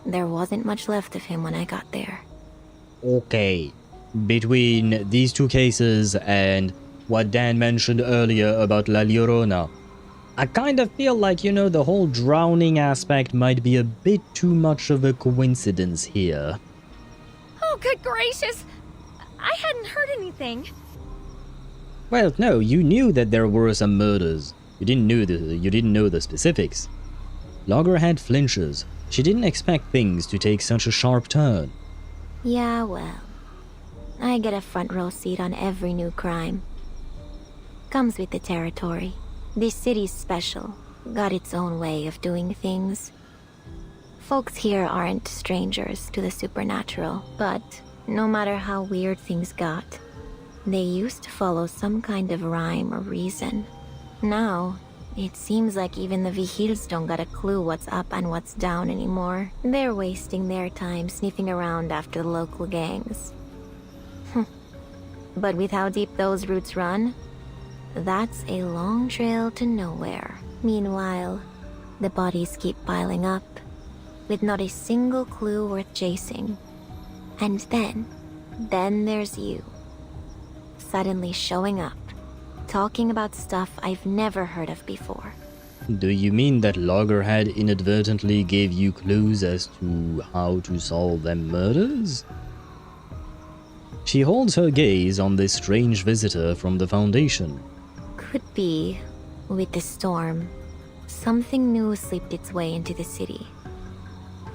There wasn't much left of him when I got there. Okay. Between these two cases and what Dan mentioned earlier about La Llorona, I kind of feel like, you know, the whole drowning aspect might be a bit too much of a coincidence here. Oh, good gracious! I hadn't heard anything. Well, no, you knew that there were some murders. You didn't know the specifics. Loggerhead flinches. She didn't expect things to take such a sharp turn. Yeah, well, I get a front row seat on every new crime. Comes with the territory. This city's special, got its own way of doing things. Folks here aren't strangers to the supernatural, but no matter how weird things got, they used to follow some kind of rhyme or reason. Now, it seems like even the Vigils don't got a clue what's up and what's down anymore. They're wasting their time sniffing around after the local gangs. But with how deep those roots run, that's a long trail to nowhere. Meanwhile, the bodies keep piling up, with not a single clue worth chasing. And then there's you. Suddenly showing up, talking about stuff I've never heard of before. Do you mean that Loggerhead inadvertently gave you clues as to how to solve them murders? She holds her gaze on this strange visitor from the Foundation. Could be, with the storm, something new slipped its way into the city.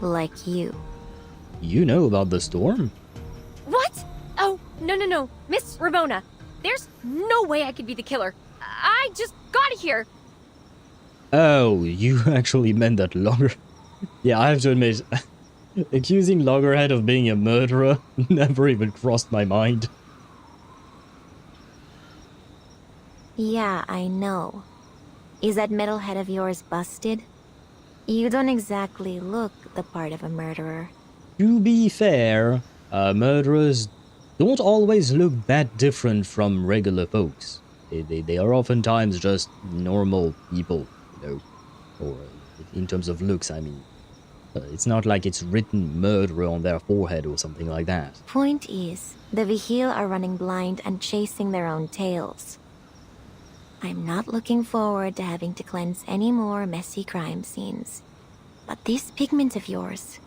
Like you. You know about the storm? What? Oh, no. Miss Ramona, there's no way I could be the killer. I just got here. Oh, you actually meant that Yeah, I have to admit, accusing Loggerhead of being a murderer never even crossed my mind. Yeah, I know. Is that metal head of yours busted? You don't exactly look the part of a murderer. To be fair, murderers don't always look that different from regular folks. They are oftentimes just normal people, you know, or in terms of looks, I mean. It's not like it's written murderer on their forehead or something like that. Point is, the Vigil are running blind and chasing their own tails. I'm not looking forward to having to cleanse any more messy crime scenes. But this pigment of yours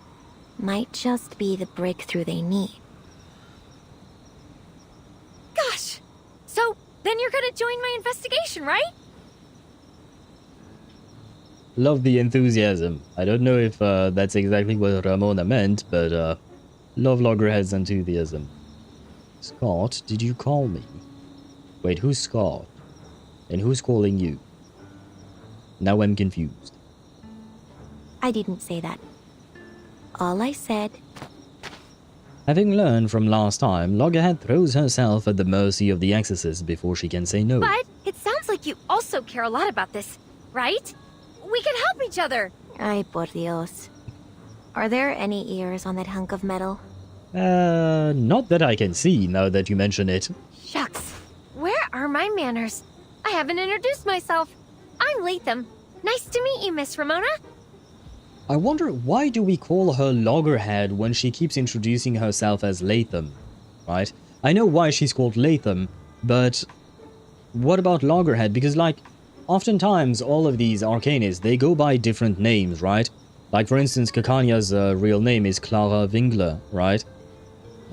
might just be the breakthrough they need. Gosh! So, then you're gonna join my investigation, right? Love the enthusiasm. I don't know if that's exactly what Ramona meant, but love Loggerhead's enthusiasm. Scott, did you call me? Wait, who's Scott? And who's calling you? Now I'm confused. I didn't say that. All I said... Having learned from last time, Loggerhead throws herself at the mercy of the exorcist before she can say no. But it sounds like you also care a lot about this, right? We can help each other! Ay, por Dios. Are there any ears on that hunk of metal? Not that I can see, now that you mention it. Shucks. Where are my manners? I haven't introduced myself. I'm Latham. Nice to meet you, Miss Ramona. I wonder, why do we call her Loggerhead when she keeps introducing herself as Latham, right? I know why she's called Latham, but what about Loggerhead? Because, like, oftentimes all of these arcanists, they go by different names, right? Like, for instance, Kakanya's real name is Clara Wingler, right?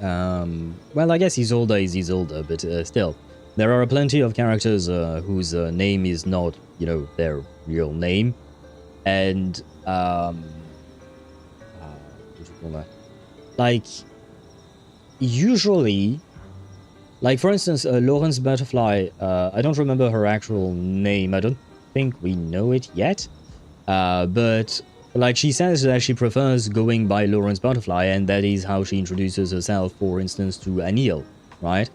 Well, I guess Isolde is Isolde, but still. There are plenty of characters whose name is not, you know, their real name. And, like, usually, like, for instance, Lorentz Butterfly, I don't remember her actual name, I don't think we know it yet, but, like, she says that she prefers going by Lorentz Butterfly, and that is how she introduces herself, for instance, to Anil, right?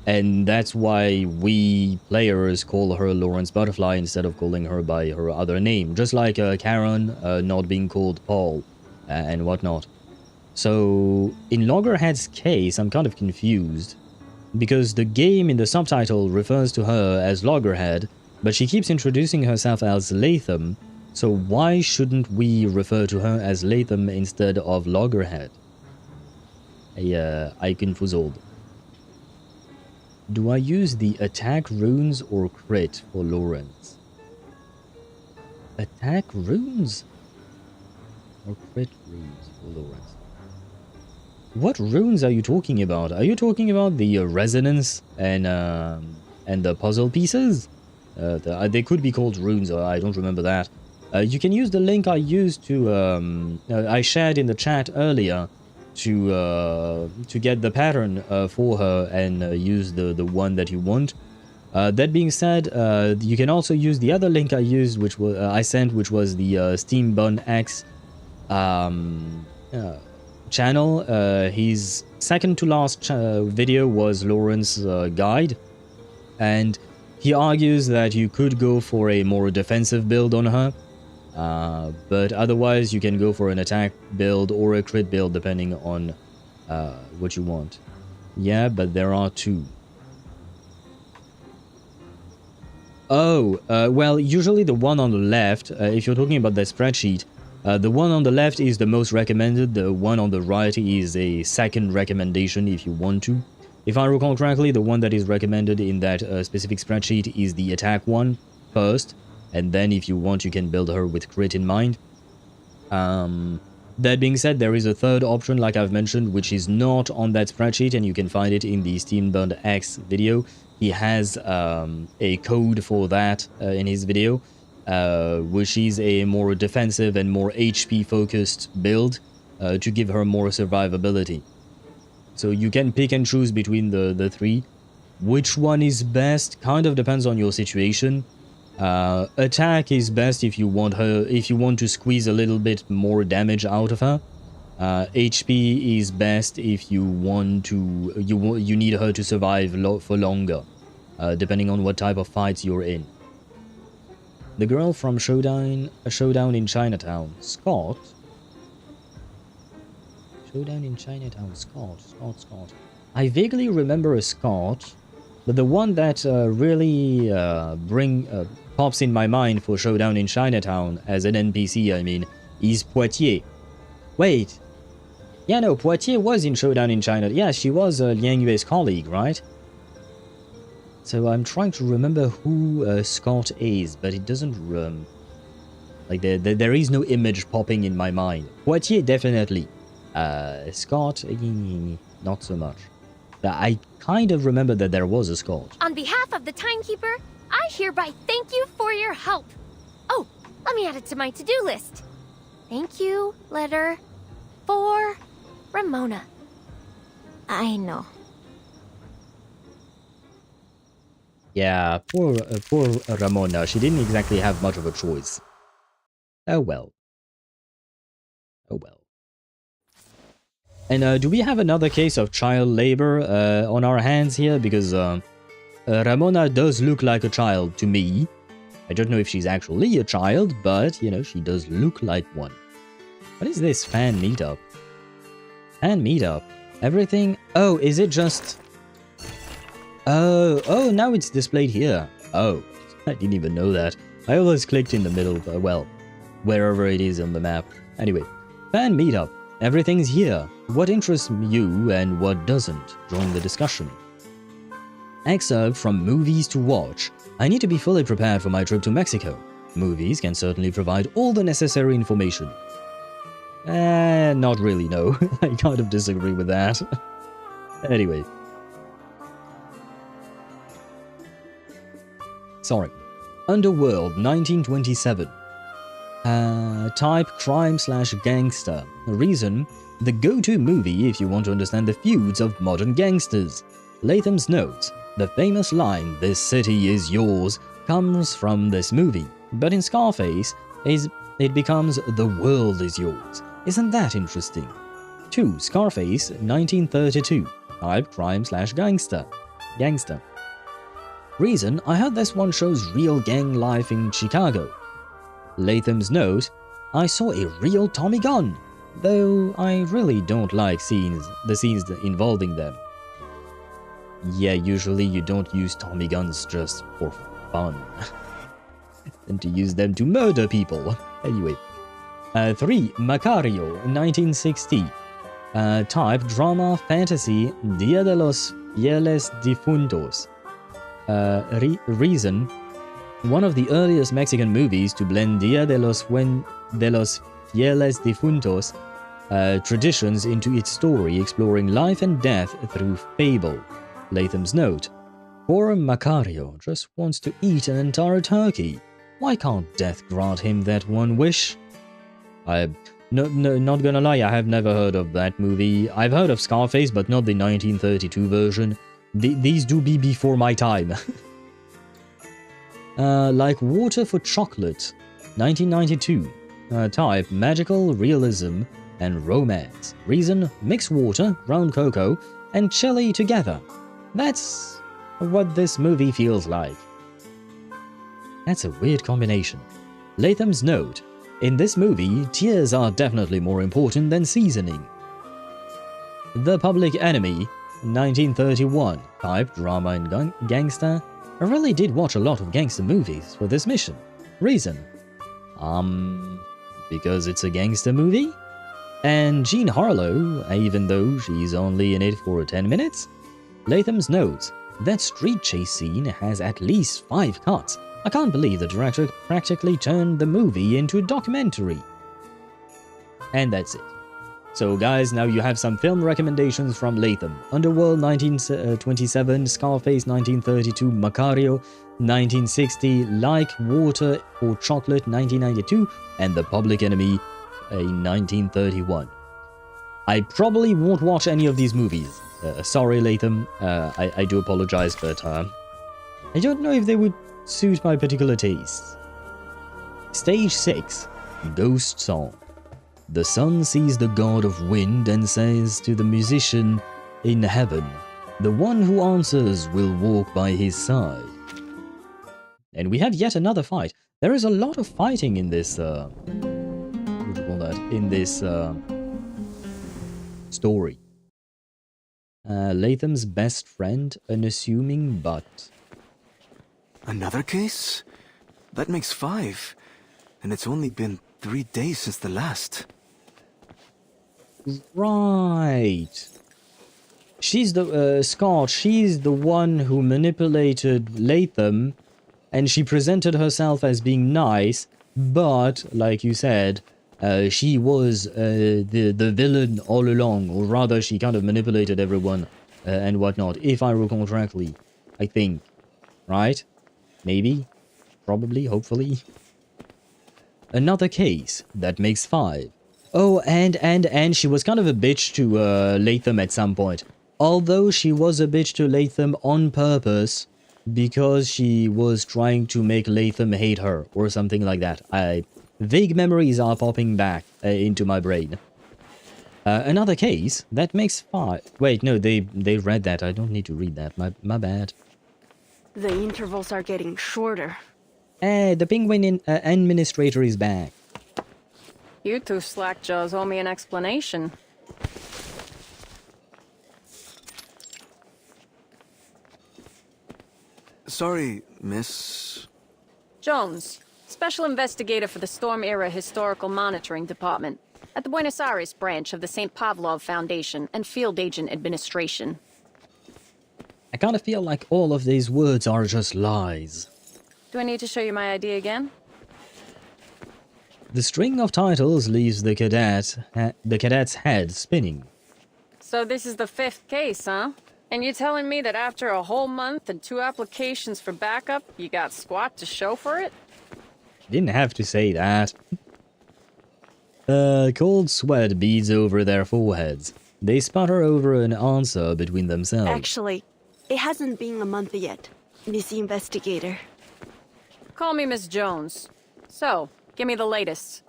And that's why we players call her Lorentz Butterfly instead of calling her by her other name. Just like Karen not being called Paul and whatnot. So in Loggerhead's case, I'm kind of confused. Because the game in the subtitle refers to her as Loggerhead, but she keeps introducing herself as Latham. So why shouldn't we refer to her as Latham instead of Loggerhead? I confused. Do I use the attack runes or crit for Lorentz? Attack runes? Or crit runes for Lorentz? What runes are you talking about? Are you talking about the resonance and the puzzle pieces? They could be called runes, I don't remember that. You can use the link I used to I shared in the chat earlier to get the pattern for her and use the one that you want. That being said, you can also use the other link I used, which was I sent, which was the Steam Bun X channel. His second to last video was Lorentz guide, and he argues that you could go for a more defensive build on her. But otherwise you can go for an attack build or a crit build depending on what you want. Yeah, but there are two. Oh, well, usually the one on the left, if you're talking about the spreadsheet, the one on the left is the most recommended, the one on the right is a second recommendation if you want to. If I recall correctly, the one that is recommended in that specific spreadsheet is the attack one first. And then if you want, you can build her with crit in mind. That being said, there is a third option, like I've mentioned, which is not on that spreadsheet, and you can find it in the Steambund X video. He has a code for that in his video, which is a more defensive and more HP-focused build to give her more survivability. So you can pick and choose between the three. Which one is best kind of depends on your situation. Attack is best if you want to squeeze a little bit more damage out of her. HP is best if you want to you need her to survive for longer, depending on what type of fights you're in. The girl from Showdown in Chinatown, Scott. Showdown in Chinatown, Scott. I vaguely remember a Scott, but the one that really pops in my mind for Showdown in Chinatown as an NPC, I mean, is Poitiers. Wait. Yeah, no, Poitiers was in Showdown in China. Yeah, she was Liang Yue's colleague, right? So I'm trying to remember who Scott is, but it doesn't... like, there is no image popping in my mind. Poitiers, definitely. Scott, not so much. I kind of remember that there was a Scott. On behalf of the Timekeeper, I hereby thank you for your help. Oh, let me add it to my to-do list. Thank you, letter, for Ramona. I know. Yeah, poor Ramona. She didn't exactly have much of a choice. Oh well. Oh well. And do we have another case of child labor on our hands here? Because Ramona does look like a child to me. I don't know if she's actually a child, but, you know, she does look like one. What is this fan meetup? Fan meetup? Everything? Oh, is it just... Oh, now it's displayed here. Oh, I didn't even know that. I always clicked in the middle, well, wherever it is on the map. Anyway, fan meetup. Everything's here. What interests you and what doesn't? Join the discussion. Excerpt from Movies to Watch. I need to be fully prepared for my trip to Mexico. Movies can certainly provide all the necessary information. Not really, no. I kind of disagree with that. Anyway. Sorry. Underworld, 1927. Type crime/gangster. Reason, the go-to movie if you want to understand the feuds of modern gangsters. Latham's notes, the famous line, "This city is yours," comes from this movie, but in Scarface, it becomes "the world is yours." Isn't that interesting? 2. Scarface, 1932. Type crime/gangster. Gangster. Reason, I heard this one shows real gang life in Chicago. Latham's note, I saw a real Tommy gun, though I really don't like the scenes involving them. Yeah, usually you don't use Tommy guns just for fun. And to use them to murder people. Anyway. 3. Macario, 1960. Type drama fantasy Dia de los Fieles Difuntos. Reason, one of the earliest Mexican movies to blend Dia de los Fieles Difuntos traditions into its story, exploring life and death through fable. Latham's note, poor Macario just wants to eat an entire turkey. Why can't death grant him that one wish? Not gonna lie, I have never heard of that movie. I've heard of Scarface, but not the 1932 version. These do be before my time. Like Water for Chocolate, 1992. Type, magical realism and romance. Reason, mix water, ground cocoa, and chili together. That's what this movie feels like. That's a weird combination. Latham's note, in this movie, tears are definitely more important than seasoning. The Public Enemy, 1931. Type, drama and gangster. I really did watch a lot of gangster movies for this mission. Reason? Because it's a gangster movie? And Jean Harlow, even though she's only in it for 10 minutes? Latham's notes, that street chase scene has at least 5 cuts. I can't believe the director practically turned the movie into a documentary. And that's it. So guys, now you have some film recommendations from Latham. Underworld 1927, Scarface 1932, Macario 1960, Like Water or Chocolate 1992, and The Public Enemy in 1931. I probably won't watch any of these movies. Sorry Latham, I do apologize, but I don't know if they would suit my particular tastes. Stage 6, Ghost Song. The sun sees the god of wind and says to the musician in heaven, the one who answers will walk by his side. And we have yet another fight. There is a lot of fighting in this, what do you call that? In this, story. Latham's best friend, unassuming butt. Another case? That makes 5. And it's only been 3 days since the last. Right. She's the, Scott, she's the one who manipulated Latham, and she presented herself as being nice, but, like you said, she was the villain all along, or rather she kind of manipulated everyone and whatnot, if I recall correctly, I think. Right? Maybe? Probably? Hopefully? Another case. That makes 5. Oh, and she was kind of a bitch to Latham at some point. Although she was a bitch to Latham on purpose, because she was trying to make Latham hate her, or something like that. Vague memories are popping back into my brain. Another case. That makes 5. Wait, no, they read that. I don't need to read that. My bad. The intervals are getting shorter. The penguin administrator is back. You two slackjaws owe me an explanation. Sorry, Miss... Jones, Special Investigator for the Storm-Era Historical Monitoring Department at the Buenos Aires branch of the St. Pavlov Foundation and Field Agent Administration. I kind of feel like all of these words are just lies. Do I need to show you my ID again? The string of titles leaves the cadet's head spinning. So this is the 5th case, huh? And you're telling me that after a whole month and 2 applications for backup, you got squat to show for it? Didn't have to say that. Cold sweat beads over their foreheads. They sputter over an answer between themselves. Actually, it hasn't been a month yet, Miss Investigator. Call me Miss Jones. So, give me the latest.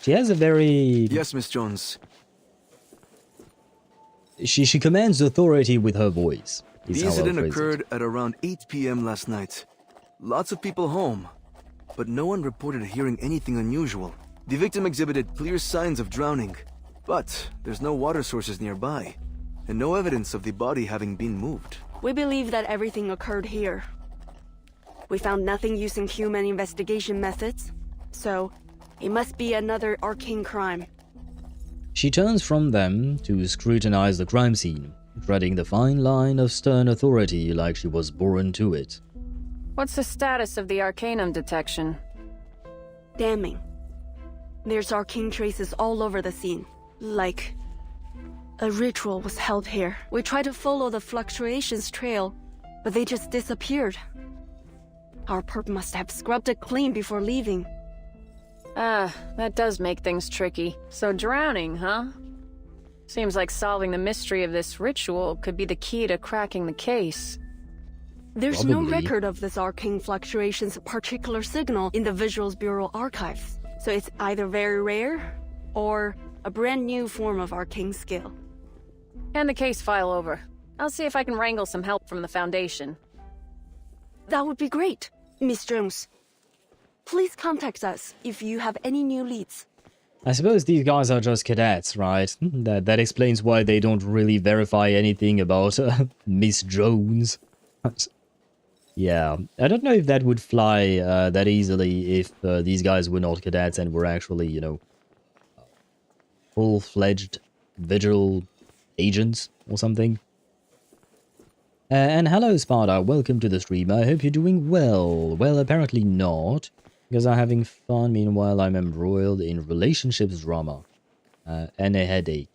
She has a very... Yes, Miss Jones. She commands authority with her voice. The incident occurred at around 8 p.m. last night. Lots of people home, but no one reported hearing anything unusual. The victim exhibited clear signs of drowning, but there's no water sources nearby, and no evidence of the body having been moved. We believe that everything occurred here. We found nothing using human investigation methods, so it must be another arcane crime. She turns from them to scrutinize the crime scene, treading the fine line of stern authority like she was born to it. What's the status of the arcanum detection? Damning. There's arcane traces all over the scene, like a ritual was held here. We tried to follow the fluctuations trail, but they just disappeared. Our perp must have scrubbed it clean before leaving. Ah, that does make things tricky. So drowning, huh? Seems like solving the mystery of this ritual could be the key to cracking the case. There's no record of this arcane fluctuation's particular signal in the Visuals Bureau archives, so it's either very rare or a brand new form of arcane skill. Hand the case file over. I'll see if I can wrangle some help from the Foundation. That would be great, Miss Jones. Please contact us if you have any new leads. I suppose these guys are just cadets, right? That explains why they don't really verify anything about Miss Jones. Yeah, I don't know if that would fly that easily if these guys were not cadets and were actually, you know, full-fledged vigil agents or something. And hello, Sparta. Welcome to the stream. I hope you're doing well. Well, apparently not, because I'm having fun. Meanwhile, I'm embroiled in relationships drama and a headache.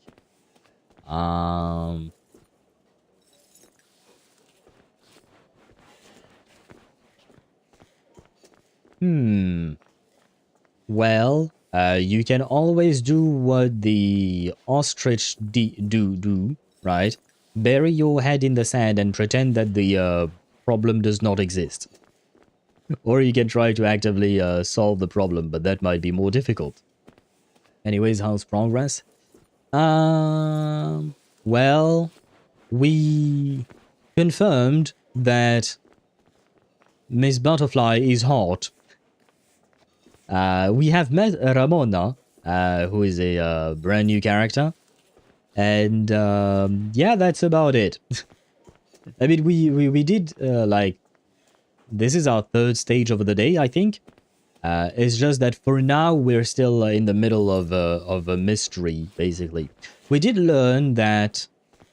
Well, you can always do what the ostrich do, right? Bury your head in the sand and pretend that the problem does not exist. Or you can try to actively solve the problem, but that might be more difficult. Anyways, how's progress? Well, we confirmed that Miss Butterfly is hot. We have met Ramona, who is a brand new character. And yeah, that's about it. I mean, we did like, this is our third stage of the day, I think. It's just that for now we're still in the middle of a mystery, basically. We did learn that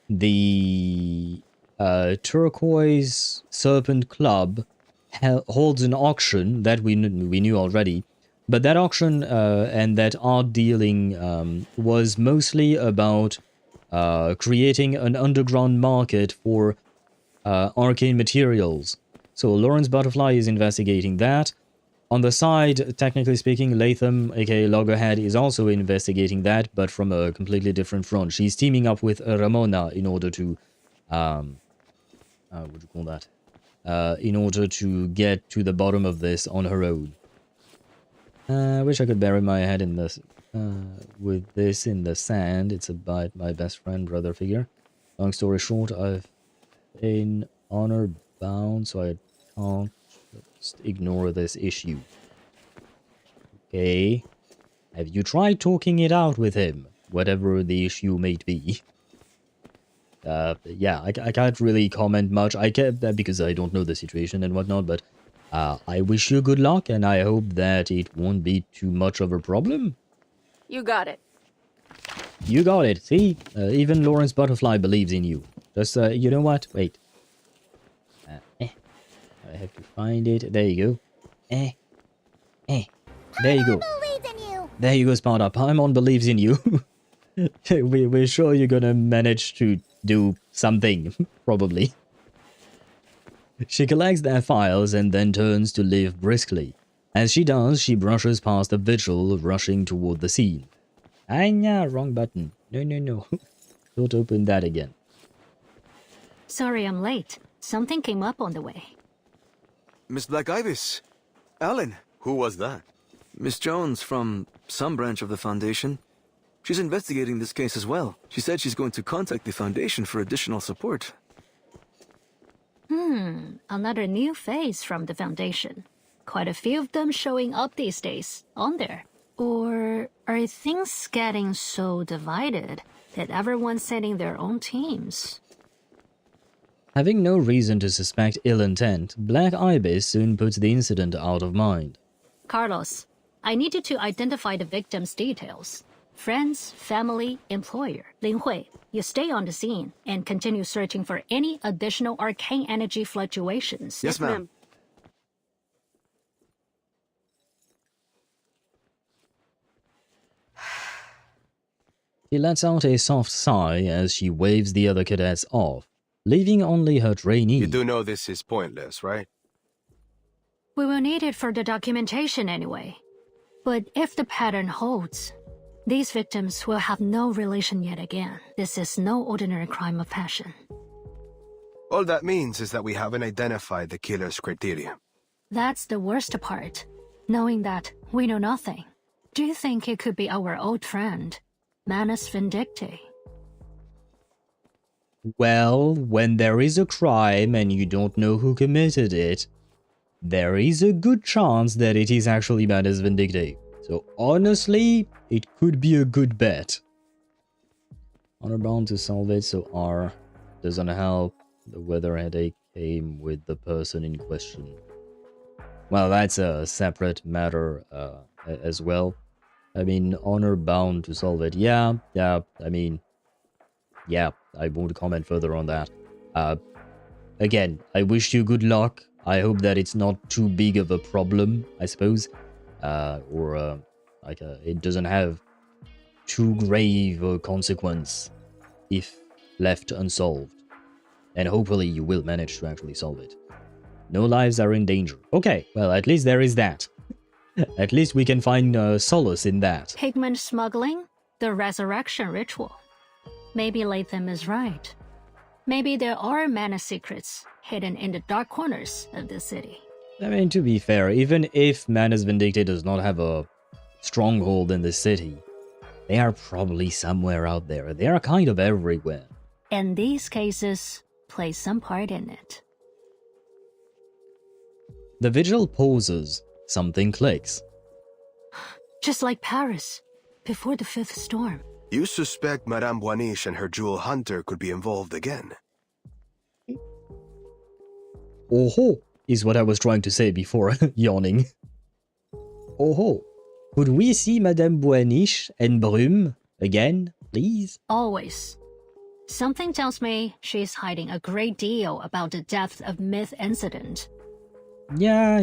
the Turquoise Serpent Club holds an auction that we knew already. But that auction and that art dealing was mostly about creating an underground market for arcane materials. So Lorentz Butterfly is investigating that. On the side, technically speaking, Latham, aka Loggerhead, is also investigating that, but from a completely different front. She's teaming up with Ramona in order to, what do you call that? In order to get to the bottom of this on her own. I wish I could bury my head in this, with this in the sand. It's about my best friend, brother figure. Long story short, I've been honor bound, so I can't just ignore this issue. Okay. Have you tried talking it out with him? Whatever the issue may be. Yeah, I can't really comment much. I can't, because I don't know the situation and whatnot, but I wish you good luck, and I hope that it won't be too much of a problem. You got it. You got it. See? Even Lorentz Butterfly believes in you. Just, you know what? Wait. I have to find it. There you go. There you go. There you go, Sparta. Paimon believes in you. We're sure you're gonna manage to do something. Probably. She collects their files and then turns to leave briskly. As she does, she brushes past the vigil, rushing toward the scene. Yeah, wrong button. No. Don't open that again. Sorry I'm late. Something came up on the way. Miss Black Ibis. Alan. Who was that? Miss Jones from some branch of the Foundation. She's investigating this case as well. She said she's going to contact the Foundation for additional support. Another new face from the Foundation. Quite a few of them showing up these days, aren't there? Or are things getting so divided that everyone's setting their own teams? Having no reason to suspect ill intent, Black Ibis soon puts the incident out of mind. Carlos, I need you to identify the victim's details. Friends, family, employer. Lin Hui, you stay on the scene and continue searching for any additional arcane energy fluctuations. Yes, ma'am. She lets out a soft sigh as she waves the other cadets off, leaving only her trainee. You do know this is pointless, right? We will need it for the documentation anyway. But if the pattern holds, these victims will have no relation yet again. This is no ordinary crime of passion. All that means is that we haven't identified the killer's criteria. That's the worst part, knowing that we know nothing. Do you think it could be our old friend, Manus Vindicti? Well, when there is a crime and you don't know who committed it, there is a good chance that it is actually Manus Vindicti. So honestly, it could be a good bet. Honor bound to solve it, so R doesn't help. The weather headache came with the person in question. Well, that's a separate matter as well. I mean, honor bound to solve it. Yeah, I mean, yeah, I won't comment further on that. Again, I wish you good luck. I hope that it's not too big of a problem, I suppose. It doesn't have too grave a consequence if left unsolved. And hopefully you will manage to actually solve it. No lives are in danger. Okay, well, at least there is that. At least we can find solace in that. Pigment smuggling? The resurrection ritual. Maybe Latham is right. Maybe there are mana secrets hidden in the dark corners of the city. I mean, to be fair, even if Manus Vindicti does not have a stronghold in the city, they are probably somewhere out there. They are kind of everywhere. And these cases play some part in it. The vigil pauses. Something clicks. Just like Paris, before the fifth storm. You suspect Madame Boiniche and her jewel hunter could be involved again. Oh-ho, is what I was trying to say before yawning. Oh-ho. Could we see Madame Boiniche and Brume again, please? Always. Something tells me she's hiding a great deal about the depth of myth incident. Yeah,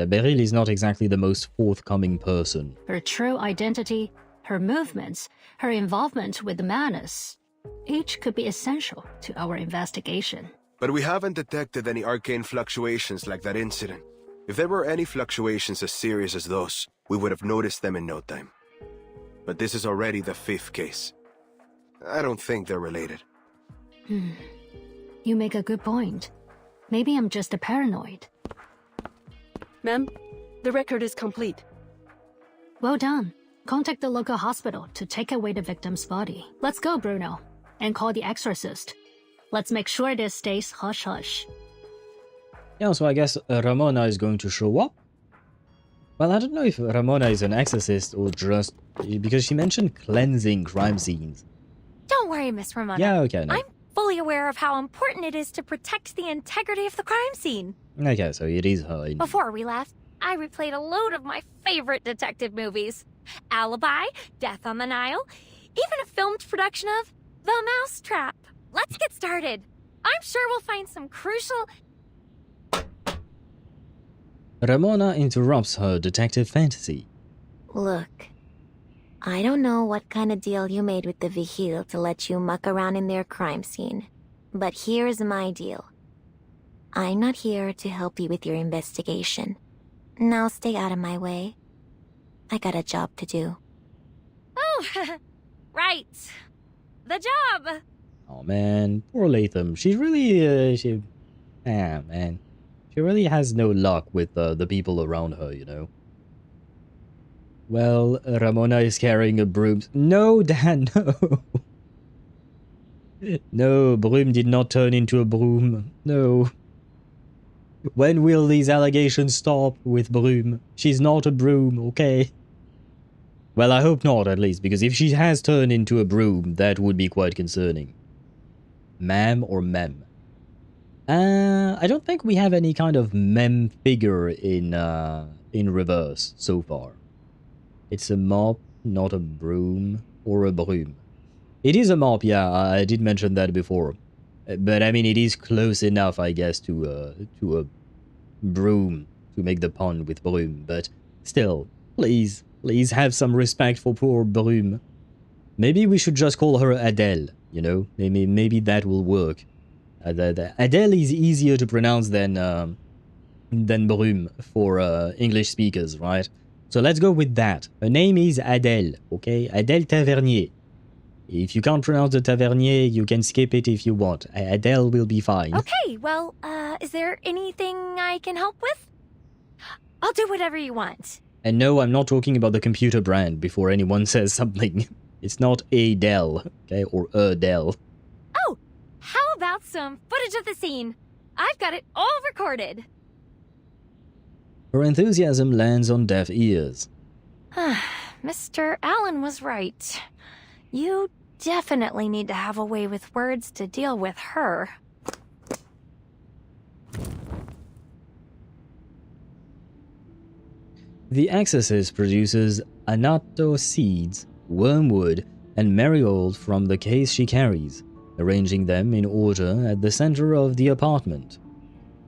Beryl is not exactly the most forthcoming person. Her true identity, her movements, her involvement with the Manus, each could be essential to our investigation. But we haven't detected any arcane fluctuations like that incident. If there were any fluctuations as serious as those, we would have noticed them in no time. But this is already the 5th case. I don't think they're related. You make a good point. Maybe I'm just a paranoid. Ma'am, the record is complete. Well done. Contact the local hospital to take away the victim's body. Let's go, Bruno. And call the exorcist. Let's make sure this stays hush-hush. Yeah, so I guess Ramona is going to show up? Well, I don't know if Ramona is an exorcist or just... because she mentioned cleansing crime scenes. Don't worry, Miss Ramona. Yeah, okay, no. I'm fully aware of how important it is to protect the integrity of the crime scene. Okay, so it is her. Before we left, I replayed a load of my favorite detective movies. Alibi, Death on the Nile, even a filmed production of The Mousetrap. Let's get started. I'm sure we'll find some crucial... Ramona interrupts her detective fantasy. Look, I don't know what kind of deal you made with the Vigil to let you muck around in their crime scene, but here's my deal. I'm not here to help you with your investigation. Now stay out of my way. I got a job to do. Oh, right. The job. Oh man, poor Latham. She really, she really has no luck with the people around her, you know. Well, Ramona is carrying a broom. No, Dan, no. No, broom did not turn into a broom. No. When will these allegations stop with broom? She's not a broom, okay? Well, I hope not, at least, because if she has turned into a broom, that would be quite concerning. Ma'am or mem? I don't think we have any kind of mem figure in reverse so far. It's a mop, not a broom, or a broom. It is a mop, yeah, I did mention that before. But I mean, it is close enough, I guess, to a broom, to make the pun with broom. But still, please have some respect for poor broom. Maybe we should just call her Adele, you know? Maybe that will work. Adele is easier to pronounce than broom for English speakers, right? So let's go with that. Her name is Adele, okay? Adele Tavernier. If you can't pronounce the Tavernier, you can skip it if you want. Adele will be fine. Okay, well, is there anything I can help with? I'll do whatever you want. And no, I'm not talking about the computer brand before anyone says something. It's not Adele, okay? Or Adele. Oh, how about some footage of the scene? I've got it all recorded. Her enthusiasm lands on deaf ears. Mr. Allen was right. You definitely need to have a way with words to deal with her. The Exorcist produces annatto seeds, wormwood, and marigold from the case she carries, arranging them in order at the center of the apartment.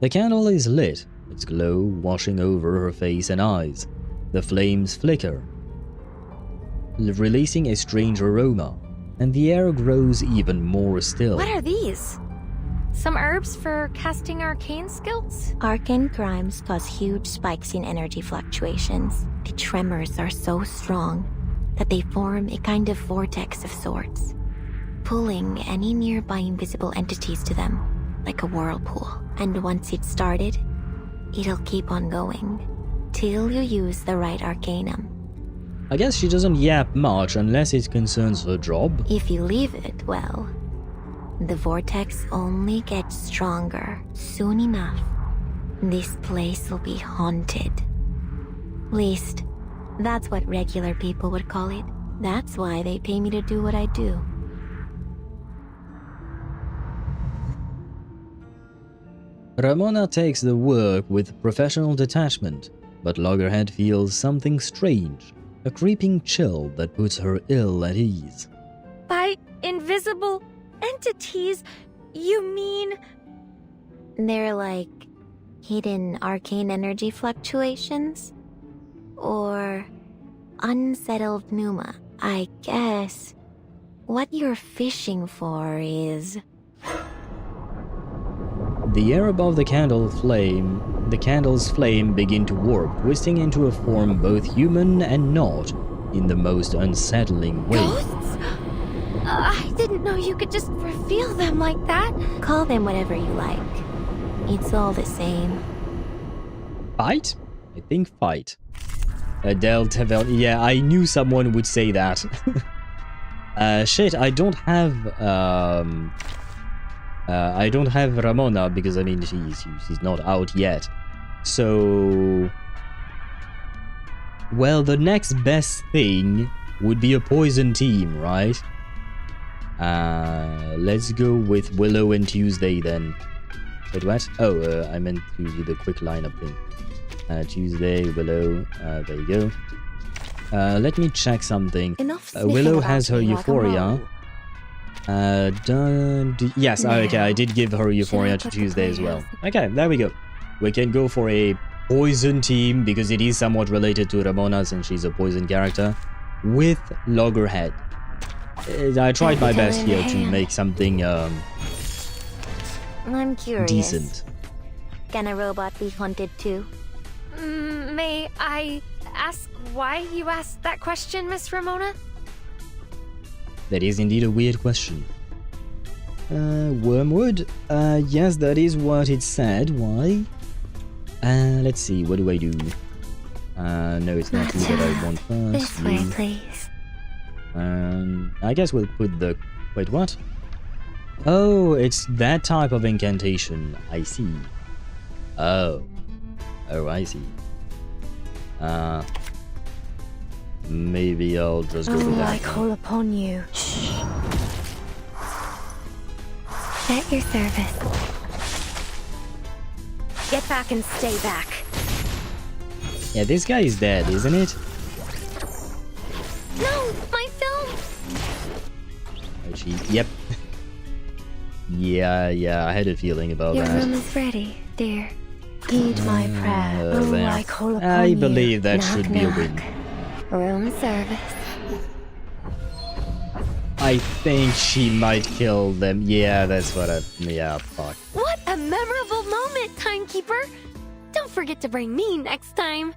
The candle is lit, its glow washing over her face and eyes. The flames flicker, releasing a strange aroma, and the air grows even more still. What are these? Some herbs for casting arcane skills? Arcane crimes cause huge spikes in energy fluctuations. The tremors are so strong that they form a kind of vortex of sorts, pulling any nearby invisible entities to them, like a whirlpool. And once it's started, it'll keep on going, till you use the right arcanum. I guess she doesn't yap much unless it concerns her job. If you leave it, well, the vortex only gets stronger. Soon enough, this place will be haunted. Least, that's what regular people would call it. That's why they pay me to do what I do. Ramona takes the work with professional detachment, but Loggerhead feels something strange, a creeping chill that puts her ill at ease. By invisible entities, you mean... They're like hidden arcane energy fluctuations? Or unsettled pneuma? I guess what you're fishing for is... The air above the candle's flame begin to warp, twisting into a form both human and not, in the most unsettling way. Ghosts? I didn't know you could just reveal them like that. Call them whatever you like. It's all the same. Fight? I think fight. Adele Tavel. Yeah, I knew someone would say that. Shit, I don't have Ramona because I mean she's not out yet. So, well, the next best thing would be a poison team, right? Let's go with Willow and Tuesday then. Wait, what? Oh, I meant to do the quick lineup thing. Tuesday, Willow, there you go. Let me check something. Willow has her Euphoria. Yes, okay, I did give her Euphoria to Tuesday as well. Okay, there we go. We can go for a poison team because it is somewhat related to Ramona since she's a poison character with Loggerhead. I tried my best here to make something I'm curious. Decent. Can a robot be haunted too? May I ask why you asked that question, Miss Ramona? That is indeed a weird question. Wormwood? Yes, that is what it said. Why? Let's see, what do I do? No, it's not you that I want first. This way, please. I guess we'll put the... Wait, what? Oh, it's that type of incantation. I see. Oh. Oh, I see. Maybe I'll just go with that. I call upon you. At your service. Get back and stay back. Yeah, this guy is dead, isn't it? No, my film! Oh, jeez. Yep. yeah, I had a feeling about Your that. room is ready, dear. Heed my prayer. There. I call upon I you. believe that Knock, should be a knock. win. Room service. I think she might kill them. Yeah, that's what I... Yeah, fuck. What a memorable moment, Timekeeper! Don't forget to bring me next time.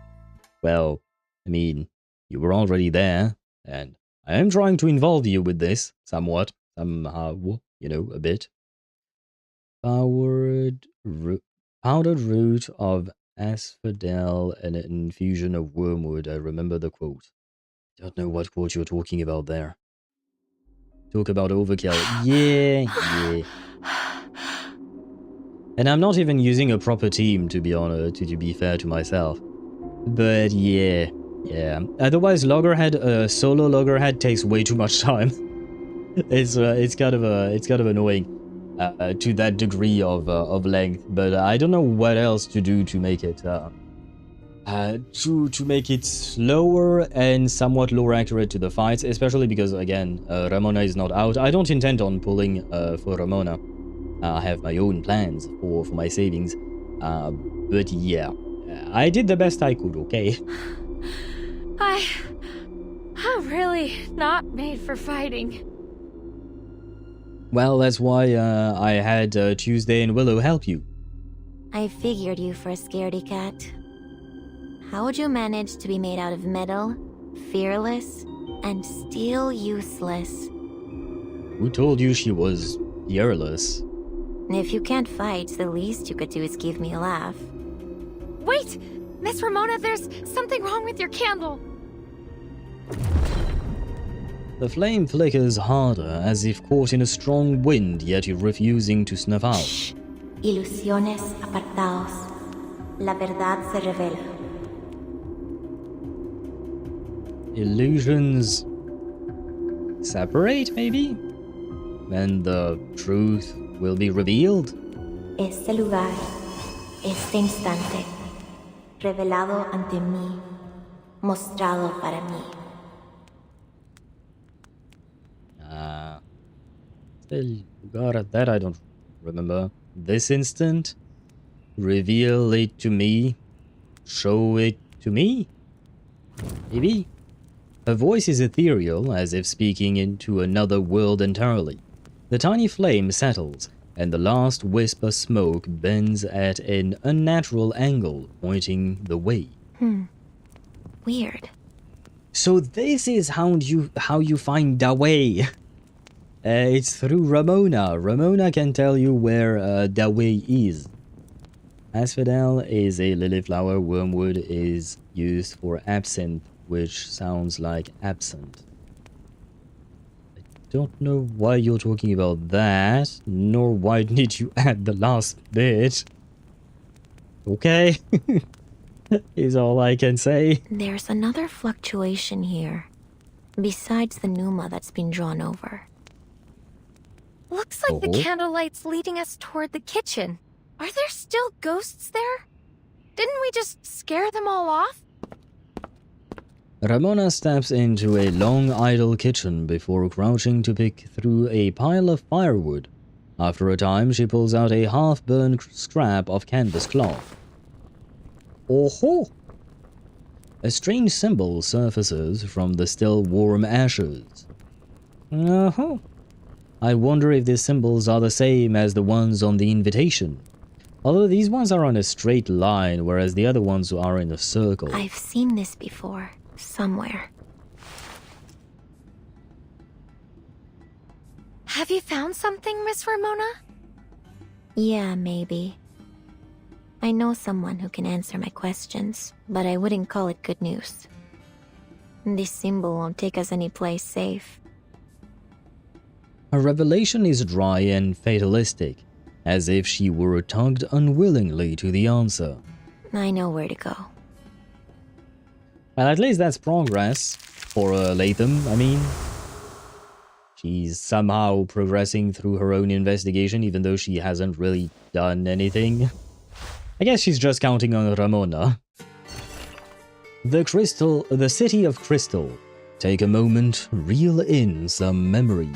Well, I mean, you were already there, and I am trying to involve you with this, somewhat, somehow, you know, a bit. Powdered root of asphodel and an infusion of wormwood. I remember the quote. Don't know what quote you're talking about there. Talk about overkill. Yeah. And I'm not even using a proper team, to be honest, to be fair to myself. But yeah. Otherwise, Loggerhead, solo Loggerhead takes way too much time. it's kind of annoying to that degree of length. But I don't know what else to do to make it to make it slower and somewhat more accurate to the fights, especially because again, Ramona is not out. I don't intend on pulling for Ramona. I have my own plans for my savings. But yeah, I did the best I could, okay? I'm really not made for fighting. Well, that's why I had Tuesday and Willow help you. I figured you for a scaredy cat. How would you manage to be made out of metal, fearless, and still useless? Who told you she was fearless? If you can't fight, the least you could do is give me a laugh. Wait! Miss Ramona, there's something wrong with your candle. The flame flickers harder, as if caught in a strong wind, yet you're refusing to snuff out. Shh. Ilusiones apartaos. La verdad se revela. Illusions separate, maybe? And the truth will be revealed? Este lugar, este instante, revelado ante mí, mostrado para mí. God, that I don't remember. This instant? Reveal it to me? Show it to me? Maybe? Her voice is ethereal, as if speaking into another world entirely. The tiny flame settles, and the last wisp of smoke bends at an unnatural angle, pointing the way. Weird. So this is how you find the way. It's through Ramona. Ramona can tell you where the way is. Asphodel is a lily flower. Wormwood is used for absinthe, which sounds like absent. I don't know why you're talking about that, nor why did you add the last bit. Okay. Is all I can say. There's another fluctuation here, besides the pneuma that's been drawn over. Looks like the candlelight's leading us toward the kitchen. Are there still ghosts there? Didn't we just scare them all off? Ramona steps into a long idle kitchen before crouching to pick through a pile of firewood. After a time, she pulls out a half-burned scrap of canvas cloth. Oh-ho! A strange symbol surfaces from the still warm ashes. Uh-huh. I wonder if these symbols are the same as the ones on the invitation. Although these ones are on a straight line, whereas the other ones are in a circle. I've seen this before, somewhere. Have you found something, Miss Ramona? Yeah, maybe. I know someone who can answer my questions, but I wouldn't call it good news. This symbol won't take us any place safe. Her revelation is dry and fatalistic, as if she were tugged unwillingly to the answer. I know where to go. Well, at least that's progress for Latham, I mean. She's somehow progressing through her own investigation, even though she hasn't really done anything. I guess she's just counting on Ramona. The City of Crystal. Take a moment, reel in some memories.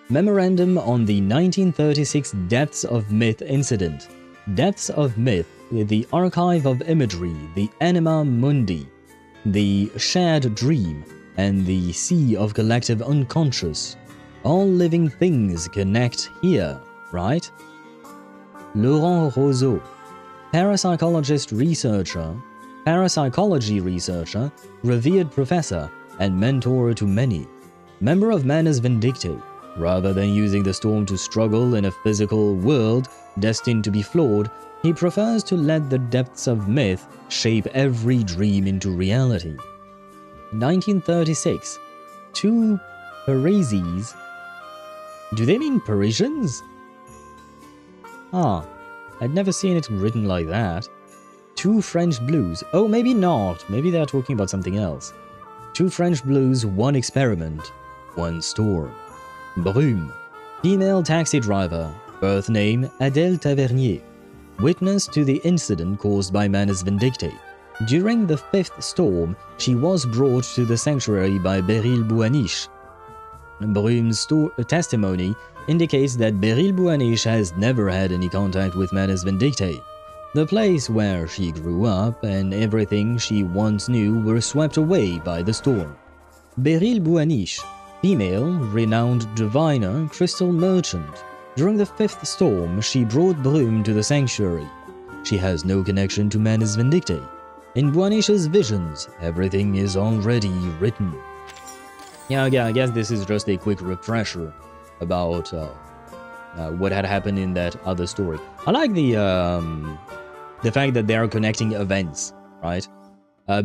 Memorandum on the 1936 Depths of Myth incident. Depths of Myth, the archive of imagery, the anima mundi, the shared dream, and the sea of collective unconscious. All living things connect here, right? Laurent Roseau, parapsychology researcher, revered professor, and mentor to many. Member of Manus Vindictae. Rather than using the storm to struggle in a physical world destined to be flawed, he prefers to let the depths of myth shape every dream into reality. 1936. Two Parisies. Do they mean Parisians? Ah, I'd never seen it written like that. Two French blues. Oh, maybe not. Maybe they're talking about something else. Two French blues, one experiment, one storm. Brume. Female taxi driver. Birth name Adèle Tavernier. Witness to the incident caused by Manus Vindictae. During the fifth storm, she was brought to the sanctuary by Beryl Bouaniche. Brume's testimony indicates that Beryl Bouaniche has never had any contact with Manus Vindictae. The place where she grew up and everything she once knew were swept away by the storm. Beryl Bouaniche, female, renowned diviner, crystal merchant. During the fifth storm, she brought Brume to the sanctuary. She has no connection to Manus Vindictae. In Bouaniche's visions, everything is already written. Yeah, I guess this is just a quick refresher about what had happened in that other story. I like the fact that they are connecting events, right?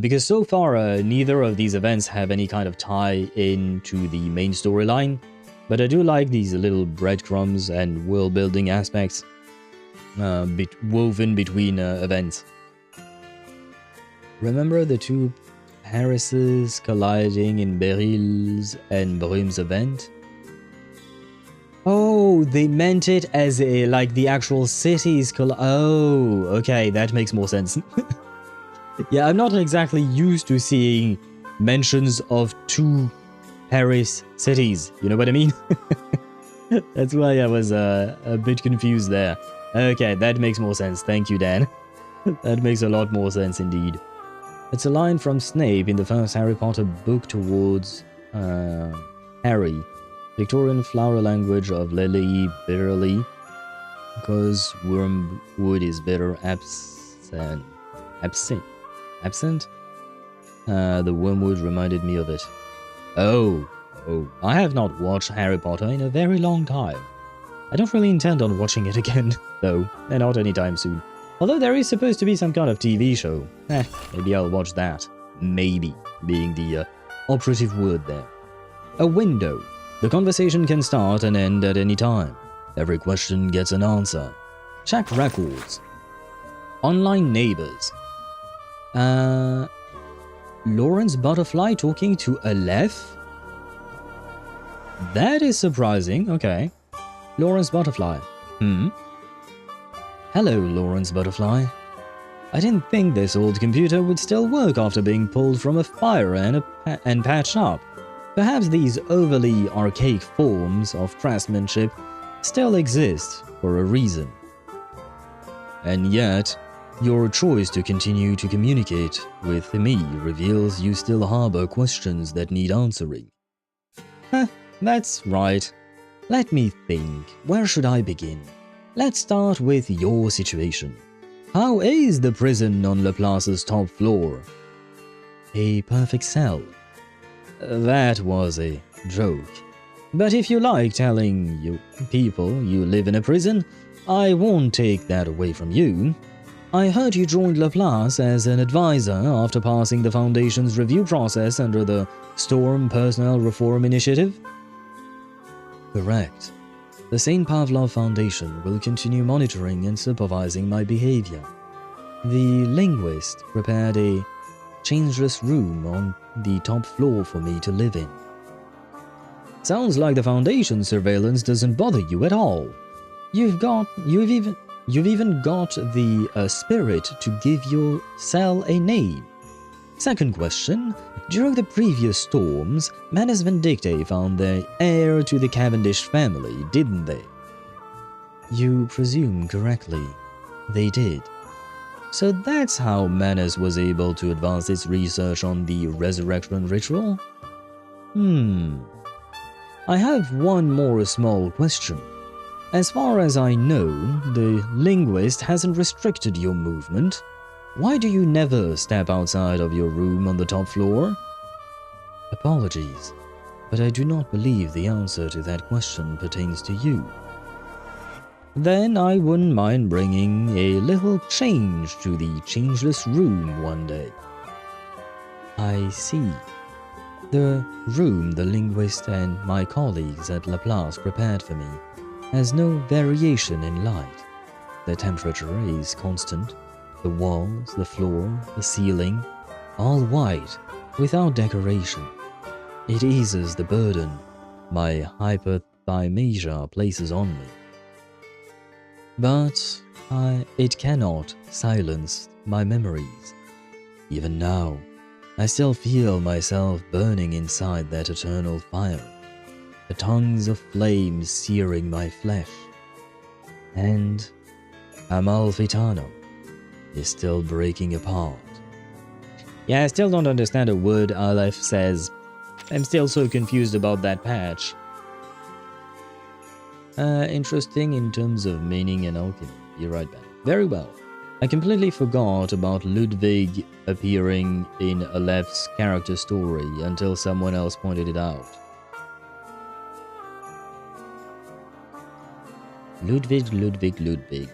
Because so far, neither of these events have any kind of tie into the main storyline, but I do like these little breadcrumbs and world-building aspects woven between events. Remember the two Parises colliding in Beryl's and Brume's event? Oh, they meant it as a, like the actual cities oh, okay, that makes more sense. Yeah, I'm not exactly used to seeing mentions of two Paris cities, you know what I mean? That's why I was a bit confused there. Okay, that makes more sense, thank you, Dan. That makes a lot more sense indeed. It's a line from Snape in the first Harry Potter book towards Harry. Victorian flower language of lily bitterly, because wormwood is bitter absent. The wormwood reminded me of it. Oh, I have not watched Harry Potter in a very long time. I don't really intend on watching it again, though, and not anytime soon. Although there is supposed to be some kind of TV show. Maybe I'll watch that. Maybe, being the operative word there. A window. The conversation can start and end at any time. Every question gets an answer. Check records. Online neighbors. Lorentz Butterfly talking to Aleph? That is surprising, okay. Lorentz Butterfly. Hello, Lorentz Butterfly. I didn't think this old computer would still work after being pulled from a fire and patched up. Perhaps these overly archaic forms of craftsmanship still exist for a reason. And yet, your choice to continue to communicate with me reveals you still harbor questions that need answering. That's right. Let me think. Where should I begin? Let's start with your situation. How is the prison on Laplace's top floor? A perfect cell. That was a joke. But if you like telling you people you live in a prison, I won't take that away from you. I heard you joined Laplace as an advisor after passing the Foundation's review process under the Storm Personnel Reform Initiative? Correct. The St. Pavlov Foundation will continue monitoring and supervising my behavior. The linguist prepared a changeless room on the top floor for me to live in. Sounds like the Foundation's surveillance doesn't bother you at all. You've even got the spirit to give your cell a name. Second question. During the previous storms, Manus Vindictae found their heir to the Cavendish family, didn't they? You presume correctly. They did. So that's how Manus was able to advance its research on the resurrection ritual? I have one more small question. As far as I know, the linguist hasn't restricted your movement. Why do you never step outside of your room on the top floor? Apologies, but I do not believe the answer to that question pertains to you. Then I wouldn't mind bringing a little change to the changeless room one day. I see. The room the linguist and my colleagues at Laplace prepared for me has no variation in light. The temperature is constant. The walls, the floor, the ceiling, all white, without decoration. It eases the burden my hyperthymesia places on me. But it cannot silence my memories. Even now, I still feel myself burning inside that eternal fire, the tongues of flame searing my flesh. And Amalfitano is still breaking apart. Yeah, I still don't understand a word Aleph says. I'm still so confused about that patch. Interesting in terms of meaning and alchemy. You're right, Ben. Very well. I completely forgot about Ludwig appearing in Aleph's character story until someone else pointed it out. Ludwig.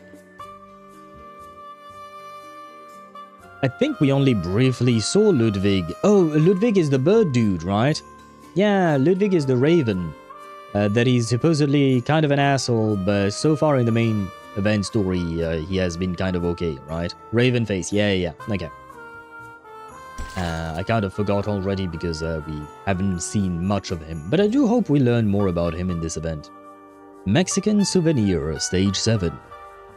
I think we only briefly saw Ludwig. Oh, Ludwig is the bird dude, right? Yeah, Ludwig is the raven. That he's supposedly kind of an asshole, but so far in the main event story, he has been kind of okay, right? Raven face, yeah, okay. I kind of forgot already because we haven't seen much of him, but I do hope we learn more about him in this event. Mexican Souvenir, Stage 7.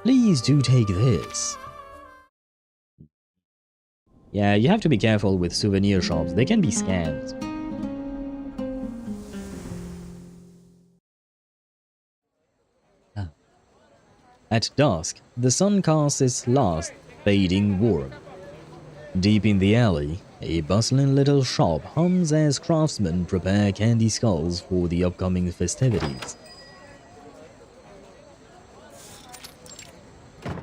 Please do take this. Yeah, you have to be careful with souvenir shops. They can be scams. At dusk, the sun casts its last fading warmth. Deep in the alley, a bustling little shop hums as craftsmen prepare candy skulls for the upcoming festivities.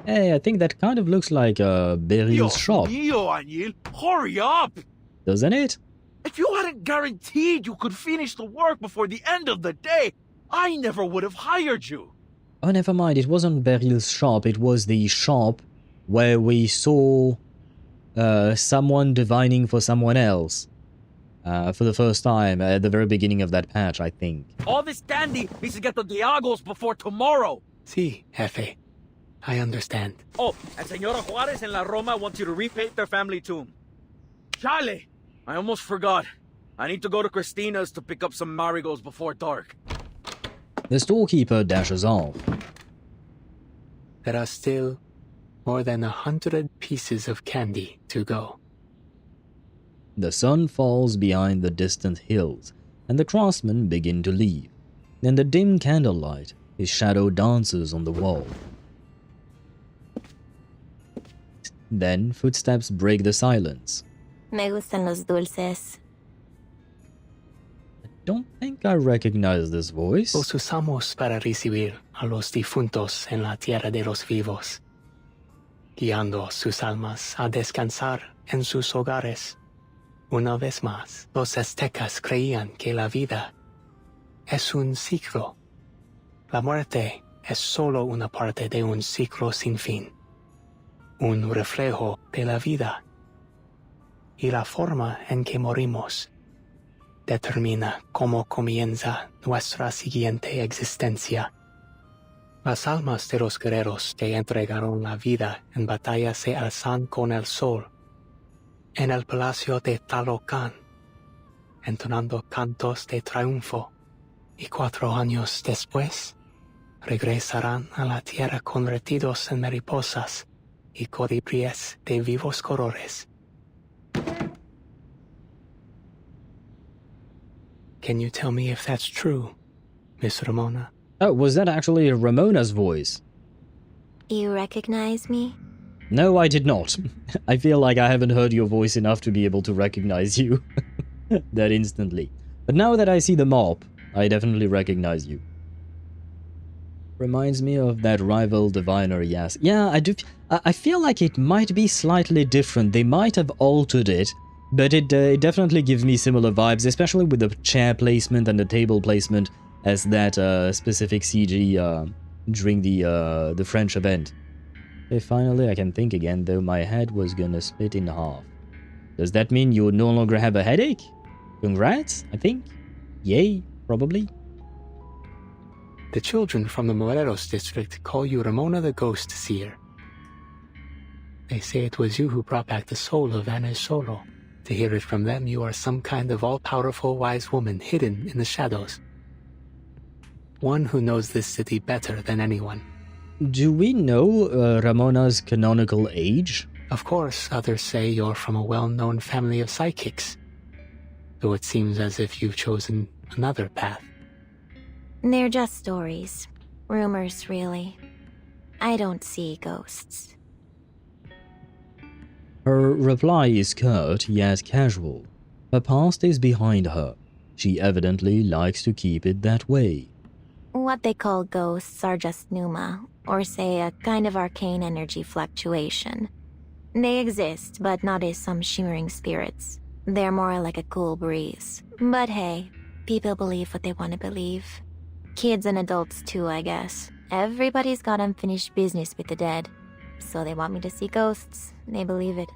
Hey, I think that kind of looks like a Beryl's shop. Hurry up! Doesn't it? If you hadn't guaranteed you could finish the work before the end of the day, I never would have hired you. Oh, never mind. It wasn't Beryl's shop. It was the shop where we saw someone divining for someone else for the first time at the very beginning of that patch, I think. All this candy needs to get to Diagos before tomorrow. Si, Jefe. I understand. Oh, and Senora Juarez and La Roma want you to repaint their family tomb. Chale! I almost forgot. I need to go to Christina's to pick up some marigolds before dark. The storekeeper dashes off. There are still more than 100 pieces of candy to go. The sun falls behind the distant hills, and the craftsmen begin to leave. In the dim candlelight, his shadow dances on the wall. Then footsteps break the silence. Me gustan los dulces. I don't think I recognize this voice. Los usamos para recibir a los difuntos en la tierra de los vivos, guiando sus almas a descansar en sus hogares. Una vez más, los aztecas creían que la vida es un ciclo. La muerte es solo una parte de un ciclo sin fin, un reflejo de la vida. Y la forma en que morimos determina cómo comienza nuestra siguiente existencia. Las almas de los guerreros que entregaron la vida en batalla se alzan con el sol en el palacio de Talocan, entonando cantos de triunfo, y 4 años después regresarán a la tierra convertidos en mariposas y colibríes de vivos colores. Can you tell me if that's true, Miss Ramona? Oh, was that actually Ramona's voice? You recognize me? No, I did not. I feel like I haven't heard your voice enough to be able to recognize you that instantly. But now that I see the mop, I definitely recognize you. Reminds me of that rival diviner, yes. Yeah, I do. I feel like it might be slightly different. They might have altered it, but it definitely gives me similar vibes, especially with the chair placement and the table placement as that specific CG during the French event. Okay, finally I can think again, though my head was gonna split in half. Does that mean you no longer have a headache? Congrats, I think. Yay, probably. The children from the Morelos district call you Ramona the Ghost Seer. They say it was you who brought back the soul of Anna Solo. To hear it from them, you are some kind of all-powerful wise woman hidden in the shadows. One who knows this city better than anyone. Do we know Ramona's canonical age? Of course, others say you're from a well-known family of psychics, though it seems as if you've chosen another path. They're just stories. Rumors, really. I don't see ghosts. Her reply is curt yet casual. Her past is behind her. She evidently likes to keep it that way. What they call ghosts are just pneuma, or say a kind of arcane energy fluctuation. They exist, but not as some shimmering spirits. They're more like a cool breeze. But hey, people believe what they want to believe. Kids and adults too, I guess. Everybody's got unfinished business with the dead. So they want me to see ghosts. They believe it.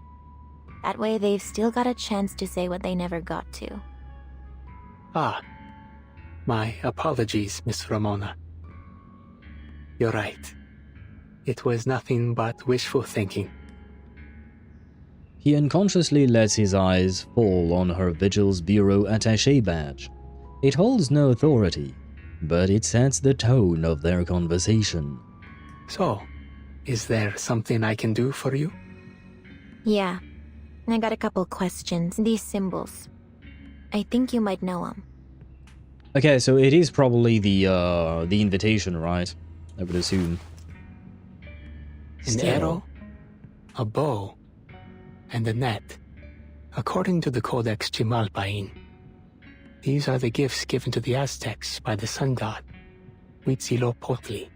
That way they've still got a chance to say what they never got to. Ah. My apologies, Miss Ramona. You're right. It was nothing but wishful thinking. He unconsciously lets his eyes fall on her Vigil's Bureau attaché badge. It holds no authority, but it sets the tone of their conversation. So, is there something I can do for you? Yeah. I got a couple questions. These symbols. I think you might know them. Okay, so it is probably the invitation, right? I would assume. An arrow, a bow, and a net. According to the Codex Chimalpain, these are the gifts given to the Aztecs by the sun god, Huitzilopochtli.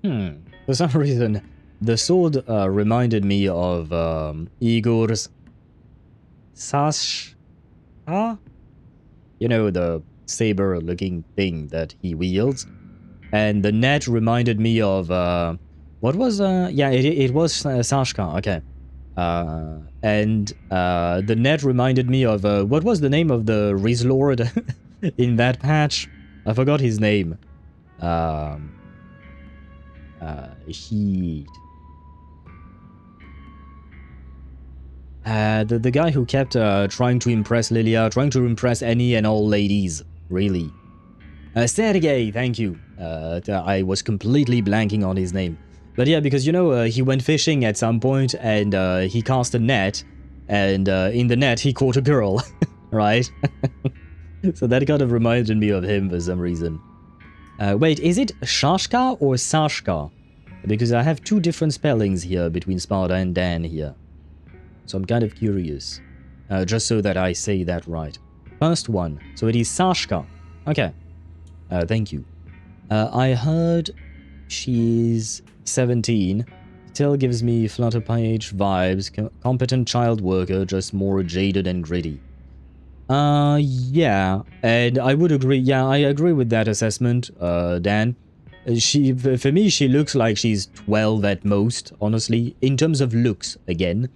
For some reason, the sword reminded me of Igor's sash. You know, the saber-looking thing that he wields. And the net reminded me of, what was, yeah, it was Sashka, okay. And the net reminded me of, what was the name of the Riz Lord in that patch? I forgot his name. The guy who kept trying to impress Lilia, trying to impress any and all ladies, really. Sergei, thank you. I was completely blanking on his name. But yeah, because, you know, he went fishing at some point and he cast a net, and in the net he caught a girl, right? So that kind of reminded me of him for some reason. Wait, is it Shashka or Sashka? Because I have two different spellings here between Sparta and Dan here. So I'm kind of curious. Just so that I say that right. First one. So it is Sashka. Okay. Thank you. I heard she's 17. Still gives me Flutter Page vibes. Competent child worker, just more jaded and gritty. Yeah. And I would agree. Yeah, I agree with that assessment, Dan. For me, she looks like she's 12 at most, honestly, in terms of looks, again.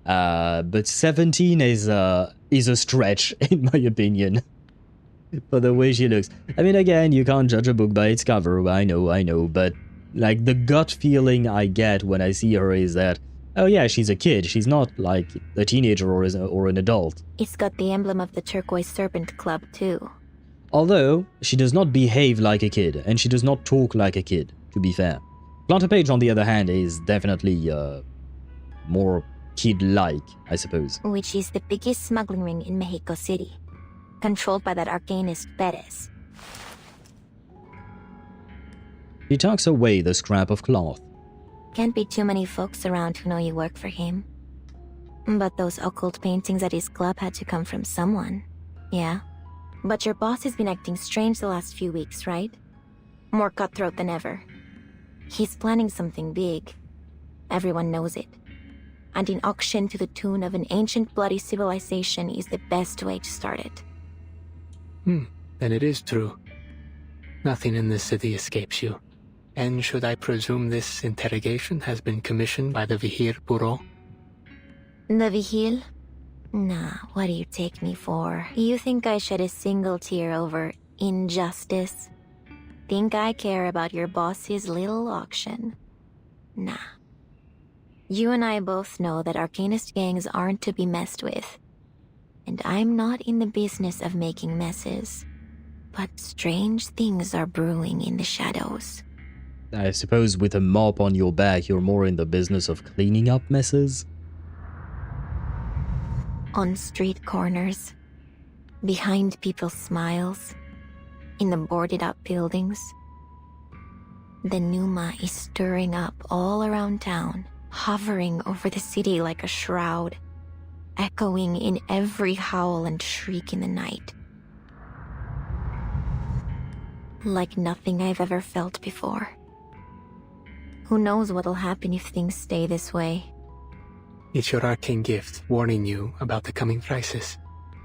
But 17 is a stretch, in my opinion, for the way she looks. I mean, again, you can't judge a book by its cover, I know, but, like, the gut feeling I get when I see her is that, oh yeah, she's a kid, she's not, like, a teenager or an adult. It's got the emblem of the Turquoise Serpent Club, too. Although, she does not behave like a kid, and she does not talk like a kid, to be fair. Planter Page, on the other hand, is definitely, more kid-like, I suppose. Which is the biggest smuggling ring in Mexico City, controlled by that arcanist Perez. He tucks away the scrap of cloth. Can't be too many folks around who know you work for him. But those occult paintings at his club had to come from someone. Yeah. But your boss has been acting strange the last few weeks, right? More cutthroat than ever. He's planning something big. Everyone knows it. And an auction to the tune of an ancient bloody civilization is the best way to start it. Then it is true. Nothing in this city escapes you. And should I presume this interrogation has been commissioned by the Vihir Bureau? The Vigil? Nah, what do you take me for? You think I shed a single tear over injustice? Think I care about your boss's little auction? Nah. You and I both know that arcanist gangs aren't to be messed with. And I'm not in the business of making messes. But strange things are brewing in the shadows. I suppose with a mop on your back, you're more in the business of cleaning up messes? On street corners, behind people's smiles, in the boarded-up buildings. The Numa is stirring up all around town, hovering over the city like a shroud, echoing in every howl and shriek in the night. Like nothing I've ever felt before. Who knows what'll happen if things stay this way? It's your arcane gift warning you about the coming crisis.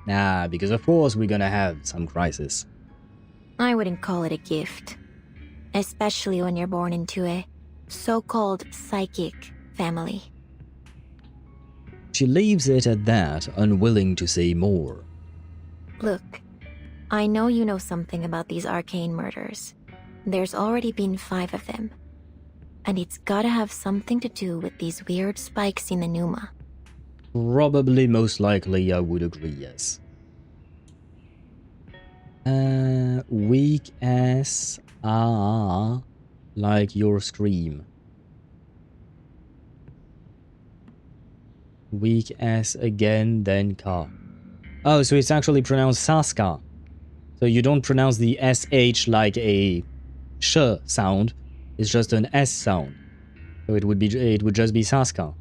Nah, because of course we're gonna have some crisis. I wouldn't call it a gift. Especially when you're born into a so-called psychic family. She leaves it at that, unwilling to say more. Look, I know you know something about these arcane murders. There's already been 5 of them. And it's gotta have something to do with these weird spikes in the Numa. Probably, most likely, I would agree, yes. Weak as like your scream. Weak as again, then ka. Oh, so it's actually pronounced Saska. So you don't pronounce the SH like a sh sound. It's just an S sound. So it would just be Saska.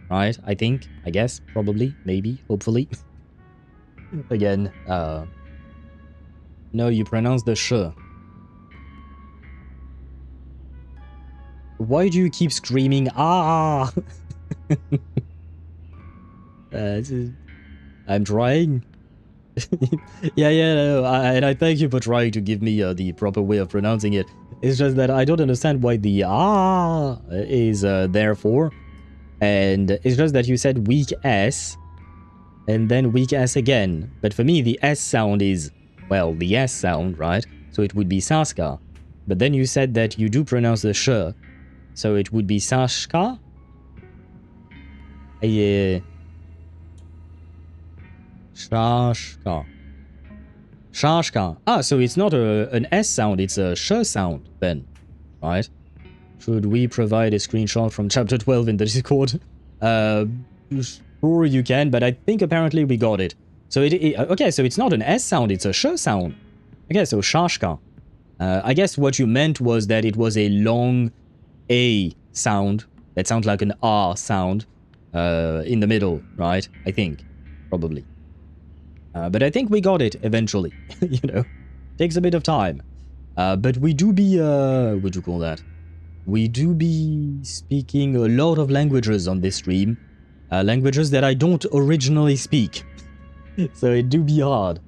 Right? I think. I guess. Probably. Maybe. Hopefully. Again, no, you pronounce the sh. Why do you keep screaming, ah? I'm trying. yeah, no, and I thank you for trying to give me the proper way of pronouncing it. It's just that I don't understand why the ah is there for. And it's just that you said weak S, and then weak S again. But for me, the S sound is, well, the S sound, right? So it would be Saska. But then you said that you do pronounce the sh, so it would be Sashka? Yeah. Shashka. Shashka. Ah, so it's not an S sound, it's a sh sound then, right? Should we provide a screenshot from chapter 12 in the Discord? Sure you can, but I think apparently we got it. So okay, so it's not an S sound, it's a sh sound. Okay, so Shashka. I guess what you meant was that it was a long A sound that sounds like an R sound in the middle, right? I think, probably. But I think we got it eventually, you know. Takes a bit of time. But we do be, what do you call that? We do be speaking a lot of languages on this stream. Languages that I don't originally speak. So it do be hard.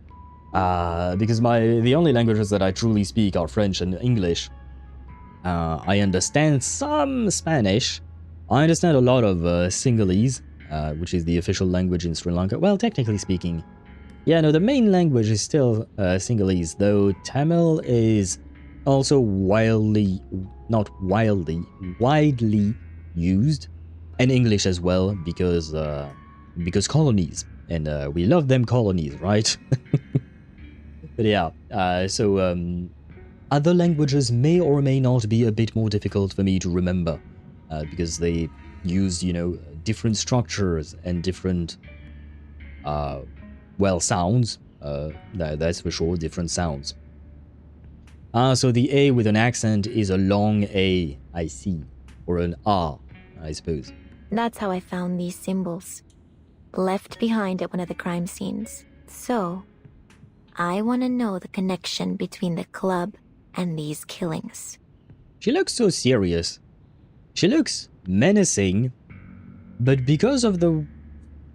Because the only languages that I truly speak are French and English. I understand some Spanish. I understand a lot of Sinhalese, which is the official language in Sri Lanka. Well, technically speaking, yeah, no, the main language is still Sinhalese, though Tamil is also widely used, and English as well, because colonies, and we love them colonies, right? But yeah, other languages may or may not be a bit more difficult for me to remember, because they use, you know, different structures and different, well, sounds. That's for sure, different sounds. So the A with an accent is a long A, I see, or an R, I suppose. That's how I found these symbols. Left behind at one of the crime scenes. So, I want to know the connection between the club and these killings. She looks so serious. She looks menacing, but because of the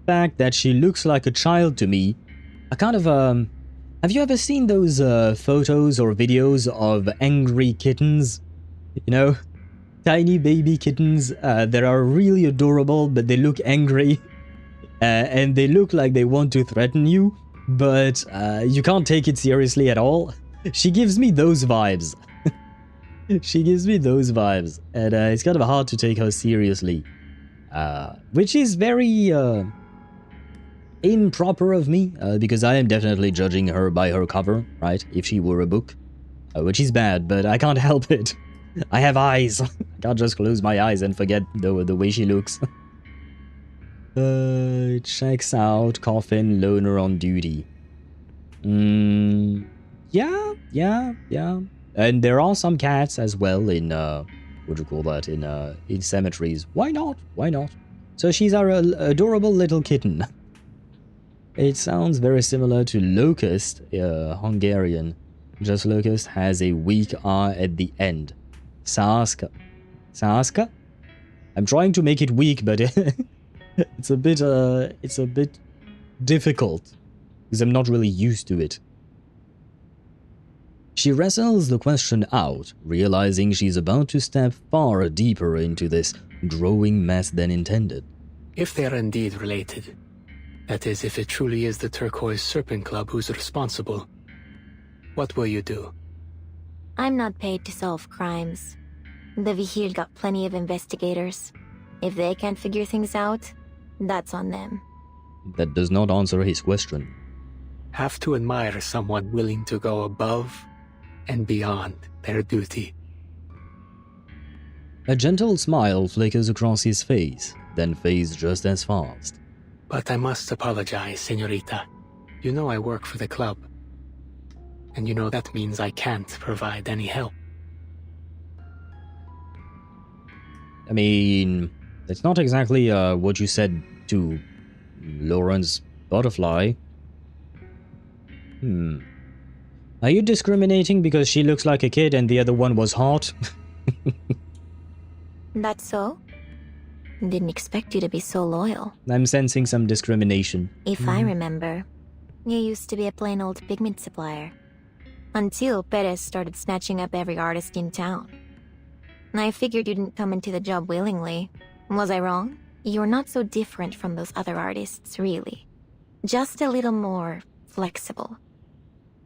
fact that she looks like a child to me, I kind of, have you ever seen those photos or videos of angry kittens? You know, tiny baby kittens that are really adorable, but they look angry, and they look like they want to threaten you, but you can't take it seriously at all. She gives me those vibes. She gives me those vibes, and it's kind of hard to take her seriously, which is very improper of me, because I am definitely judging her by her cover, right? If she were a book, which is bad, but I can't help it. I have eyes. I can't just close my eyes and forget the way she looks. Checks out, coffin, loner on duty. Yeah. And there are some cats as well in, what do you call that, in cemeteries. Why not? Why not? So she's our adorable little kitten. It sounds very similar to Locust, Hungarian. Just Locust has a weak R at the end. Saska. Saska? I'm trying to make it weak, but it's a bit difficult, because I'm not really used to it. She wrestles the question out, realizing she's about to step far deeper into this growing mess than intended. If they are indeed related, that is, if it truly is the Turquoise Serpent Club who's responsible, what will you do? I'm not paid to solve crimes. The Vigil got plenty of investigators. If they can't figure things out, that's on them. That does not answer his question. Have to admire someone willing to go above and beyond their duty. A gentle smile flickers across his face, then fades just as fast. But I must apologize, señorita. You know I work for the club. And you know that means I can't provide any help. I mean, that's not exactly what you said to Lorentz Butterfly. Are you discriminating because she looks like a kid and the other one was hot? That's so? Didn't expect you to be so loyal. I'm sensing some discrimination. If I remember, you used to be a plain old pigment supplier. Until Perez started snatching up every artist in town. I figured you didn't come into the job willingly. Was I wrong? You're not so different from those other artists, really. Just a little more flexible.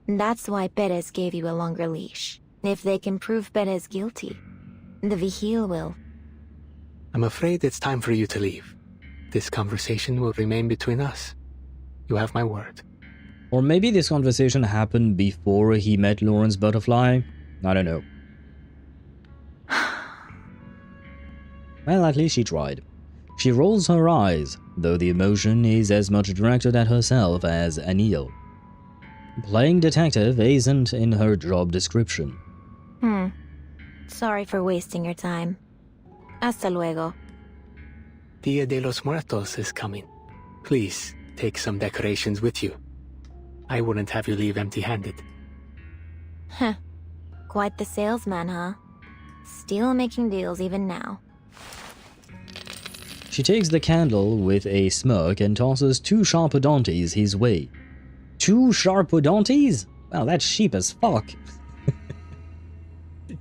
That's why Perez gave you a longer leash. If they can prove Perez guilty, the Vigil will. I'm afraid it's time for you to leave. This conversation will remain between us. You have my word. Or maybe this conversation happened before he met Lorentz Butterfly? I don't know. Well, at least she tried. She rolls her eyes, though the emotion is as much directed at herself as Anil. Playing detective isn't in her job description. Sorry for wasting your time. Hasta luego. Dia de los Muertos is coming. Please, take some decorations with you. I wouldn't have you leave empty-handed. Heh. Quite the salesman, huh? Still making deals even now. She takes the candle with a smirk and tosses 2 sharpodontes his way. 2 sharpodontes? Well, that's cheap as fuck.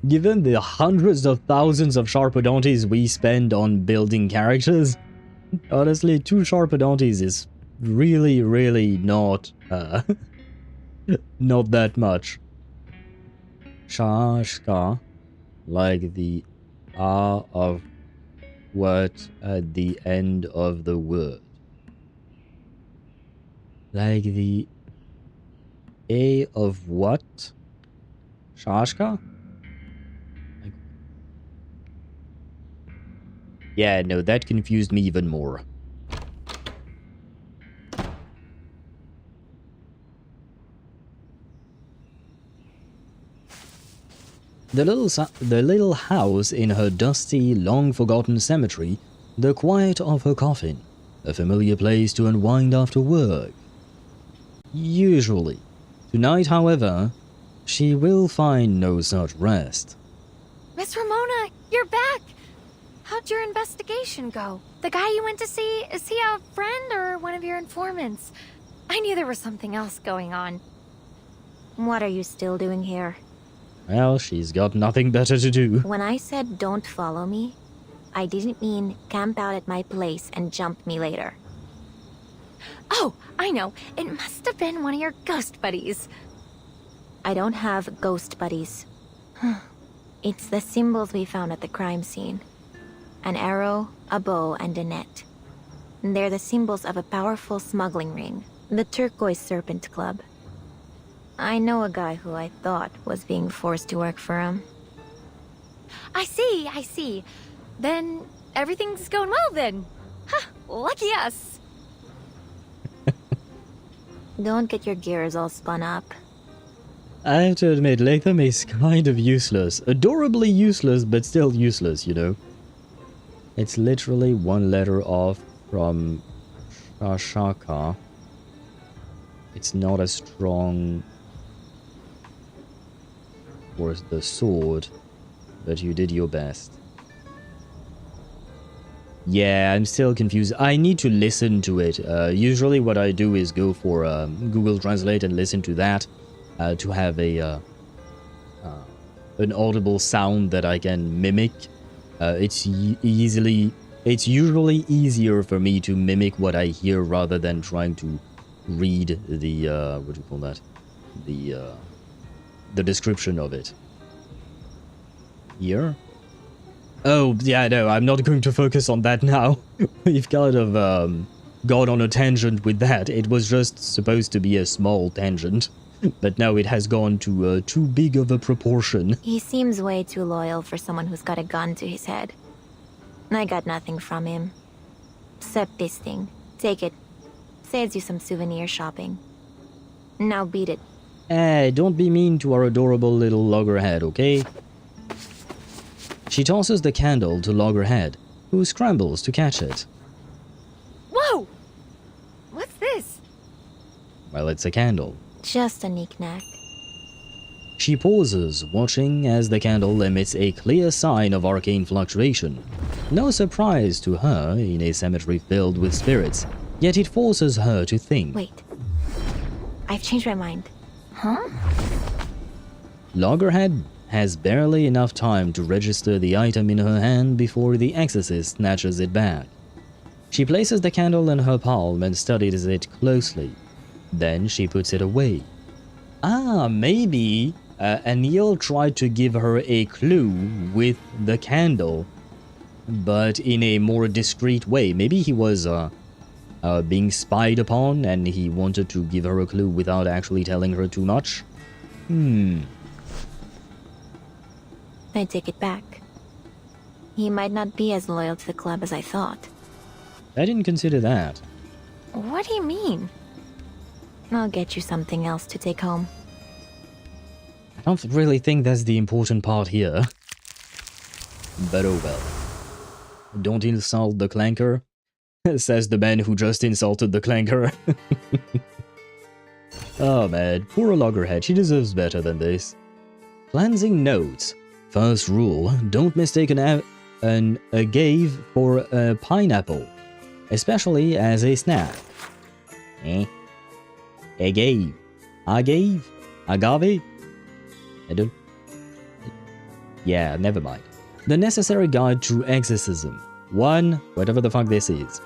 Given the hundreds of thousands of Sharpodontes we spend on building characters, honestly, 2 Sharpodontes is really, really not, not that much. Shashka, like the R of what at the end of the word. Like the A of what? Shashka? Yeah, no, that confused me even more. The little house in her dusty, long-forgotten cemetery, the quiet of her coffin, a familiar place to unwind after work. Usually. Tonight, however, she will find no such rest. Miss Ramona, you're back! How'd your investigation go? The guy you went to see, is he a friend or one of your informants? I knew there was something else going on. What are you still doing here? Well, she's got nothing better to do. When I said don't follow me, I didn't mean camp out at my place and jump me later. Oh, I know. It must have been one of your ghost buddies. I don't have ghost buddies. It's the symbols we found at the crime scene. An arrow, a bow, and a net. They're the symbols of a powerful smuggling ring, the Turquoise Serpent Club. I know a guy who I thought was being forced to work for him. I see. Then everything's going well then. Huh, lucky us. Don't get your gears all spun up. I have to admit, Latham is kind of useless. Adorably useless, but still useless, you know. It's literally one letter off from Shashaka. It's not as strong for the sword, but you did your best. Yeah, I'm still confused. I need to listen to it. Usually what I do is go for Google Translate and listen to that to have a an audible sound that I can mimic. It's usually easier for me to mimic what I hear rather than trying to read the what do you call that? The description of it. Here? Oh, yeah, no, I'm not going to focus on that now. We've kind of gone on a tangent with that. It was just supposed to be a small tangent, but now it has gone to too big of a proportion. He seems way too loyal for someone who's got a gun to his head. I got nothing from him. Except this thing. Take it. Saves you some souvenir shopping. Now beat it. Hey, don't be mean to our adorable little loggerhead, okay? She tosses the candle to Loggerhead, who scrambles to catch it. Whoa! What's this? Well, it's a candle. Just a knick-knack. She pauses, watching as the candle emits a clear sign of arcane fluctuation. No surprise to her in a cemetery filled with spirits, yet it forces her to think. Wait. I've changed my mind. Huh? Loggerhead has barely enough time to register the item in her hand before the exorcist snatches it back. She places the candle in her palm and studies it closely. Then she puts it away. Ah, maybe Anil tried to give her a clue with the candle, but in a more discreet way. Maybe he was being spied upon and he wanted to give her a clue without actually telling her too much. I take it back. He might not be as loyal to the club as I thought. I didn't consider that. What do you mean? I'll get you something else to take home. I don't really think that's the important part here. But oh well. Don't insult the clanker, says the man who just insulted the clanker. Oh man, poor Loggerhead, she deserves better than this. Cleansing notes. First rule, don't mistake an agave for a pineapple, especially as a snack. Agave? Agave? I don't... Yeah, never mind. The necessary guide to exorcism. 1. Whatever the fuck this is.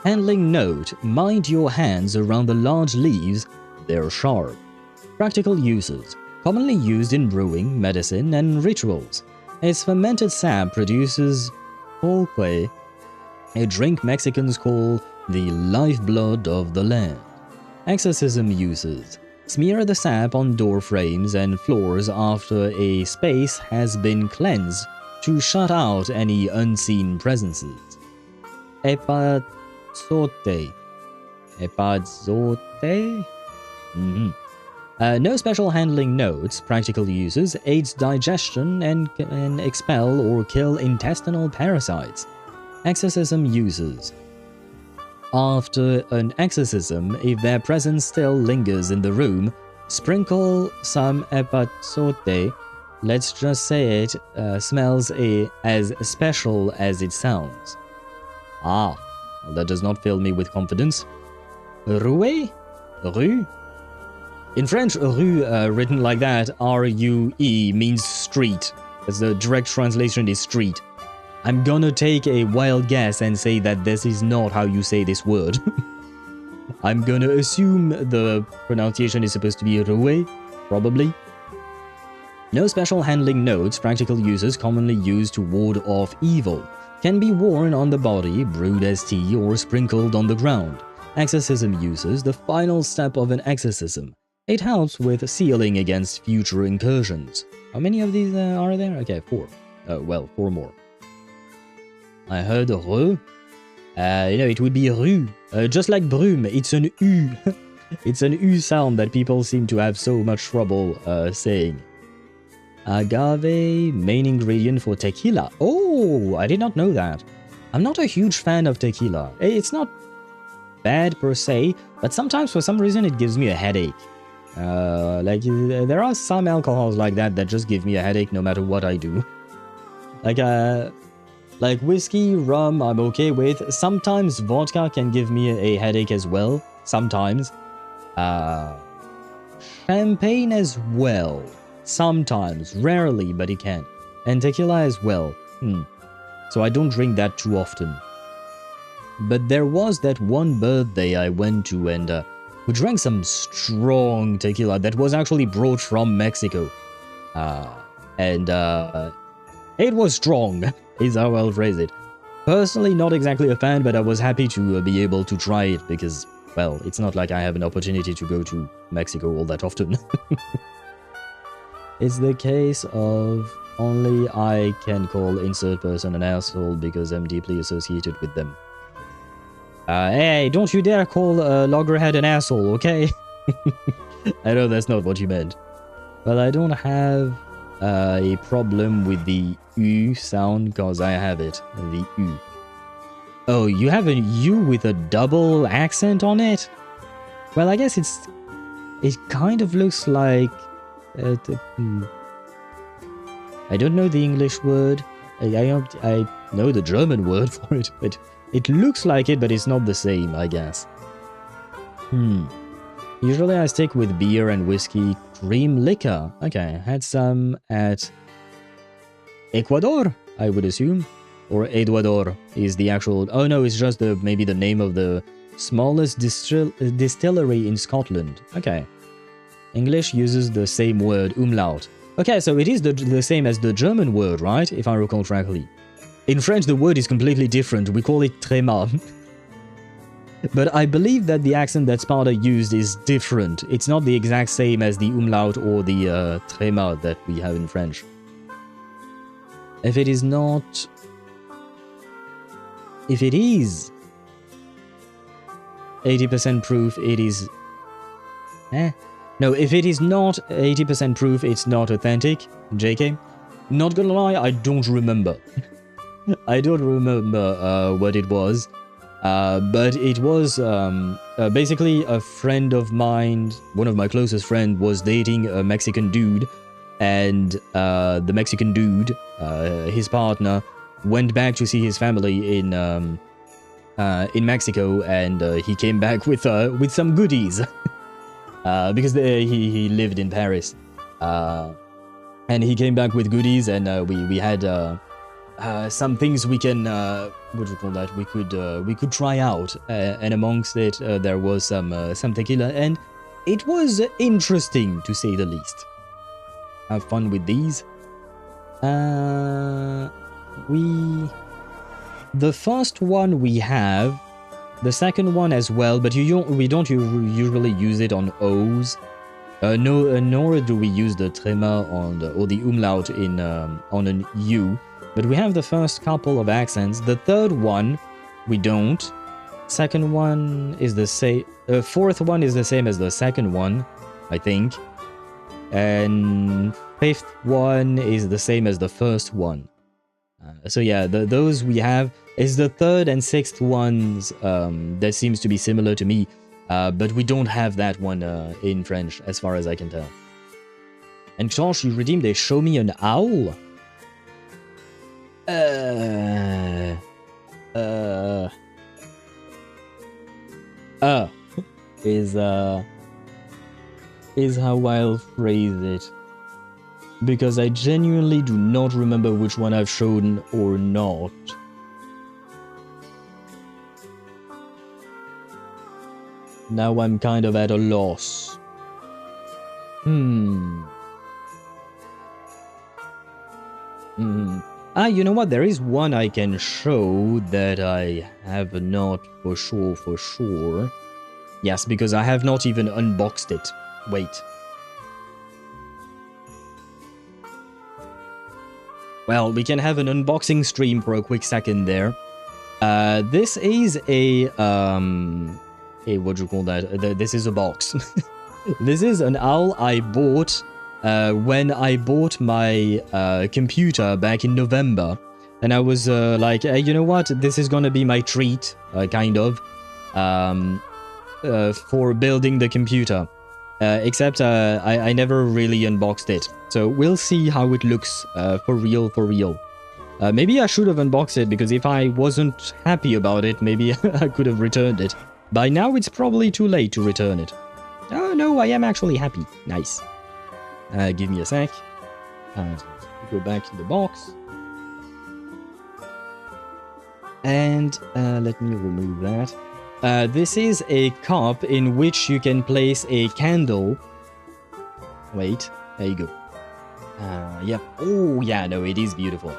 Handling note. Mind your hands around the large leaves. They're sharp. Practical uses. Commonly used in brewing, medicine, and rituals. Its fermented sap produces pulque, a drink Mexicans call the lifeblood of the land. Exorcism uses. Smear the sap on door frames and floors after a space has been cleansed to shut out any unseen presences. Epazzote. Epazzote? No special handling notes, practical uses, aids digestion and can expel or kill intestinal parasites. Exorcism uses. After an exorcism, if their presence still lingers in the room, sprinkle some epazzote. Let's just say it smells as special as it sounds. Ah, that does not fill me with confidence. Rue? Rue? In French, rue, written like that, R-U-E, means street. As the direct translation is street. I'm gonna take a wild guess and say that this is not how you say this word. I'm gonna assume the pronunciation is supposed to be rue, probably. No special handling notes, practical uses commonly used to ward off evil. Can be worn on the body, brewed as tea, or sprinkled on the ground. Exorcism uses, the final step of an exorcism. It helps with sealing against future incursions. How many of these are there? Okay, 4. Well, 4 more. I heard re. It would be rue. Just like brume, it's an U. It's an U sound that people seem to have so much trouble saying. Agave, main ingredient for tequila. Oh, I did not know that. I'm not a huge fan of tequila. It's not bad per se, but sometimes for some reason it gives me a headache. There are some alcohols like that just give me a headache no matter what I do. Like whiskey, rum, I'm okay with. Sometimes vodka can give me a headache as well. Sometimes. Champagne as well. Sometimes. Rarely, but it can. And tequila as well. So I don't drink that too often. But there was that one birthday I went to and we drank some strong tequila that was actually brought from Mexico. It was strong, is how I'll phrase it. Personally, not exactly a fan, but I was happy to be able to try it because, well, it's not like I have an opportunity to go to Mexico all that often. It's the case of only I can call insert person an asshole because I'm deeply associated with them. Hey, don't you dare call Loggerhead an asshole, okay? I know that's not what you meant. But I don't have a problem with the U sound because I have it. The U. Oh, you have a U with a double accent on it? Well, I guess it kind of looks like... I don't know the English word. I know the German word for it, but it looks like it, but it's not the same, I guess. Usually I stick with beer and whiskey. Cream liquor. Okay, had some at Ecuador, I would assume. Or Ecuador is the actual... Oh no, it's just maybe the name of the smallest distillery in Scotland. Okay. English uses the same word, umlaut. Okay, so it is the same as the German word, right? If I recall correctly. In French, the word is completely different. We call it tréma. But I believe that the accent that Sparta used is different. It's not the exact same as the umlaut or the tréma that we have in French. If it is 80% proof, it is... No, if it is not 80% proof, it's not authentic. JK. Not gonna lie, I don't remember. I don't remember what it was. But it was basically a friend of mine, one of my closest friends, was dating a Mexican dude. And the Mexican dude, his partner, went back to see his family in Mexico. And he came back with some goodies. Because he lived in Paris. and he came back with goodies, and we had some things we can what do you call that? We could try out, and amongst it there was some tequila, and it was interesting to say the least. Have fun with these. The first one we have, the second one as well, but we don't usually use it on O's. Nor do we use the trema or the umlaut on an U. But we have the first couple of accents. The third one, we don't. Second one is the same. Fourth one is the same as the second one, I think. And fifth one is the same as the first one. So yeah, those we have. Is the third and sixth ones that seems to be similar to me. But we don't have that one in French, as far as I can tell. And George, you redeemed a show me an owl? Is how I'll phrase it. Because I genuinely do not remember which one I've shown or not. Now I'm kind of at a loss. Ah, you know what? There is one I can show that I have not for sure. Yes, because I have not even unboxed it. Wait. Well, we can have an unboxing stream for a quick second there. This is a what do you call that? This is a box. This is an owl I bought when I bought my computer back in November. And I was like, hey, you know what? This is gonna be my treat, kind of, for building the computer. Except I never really unboxed it. So we'll see how it looks for real. Maybe I should have unboxed it, because if I wasn't happy about it, maybe I could have returned it. By now, it's probably too late to return it. Oh, no, I am actually happy. Nice. Give me a sec. Go back to the box. And let me remove that. This is a cup in which you can place a candle. Wait, there you go. Yep. Oh, yeah, no, it is beautiful.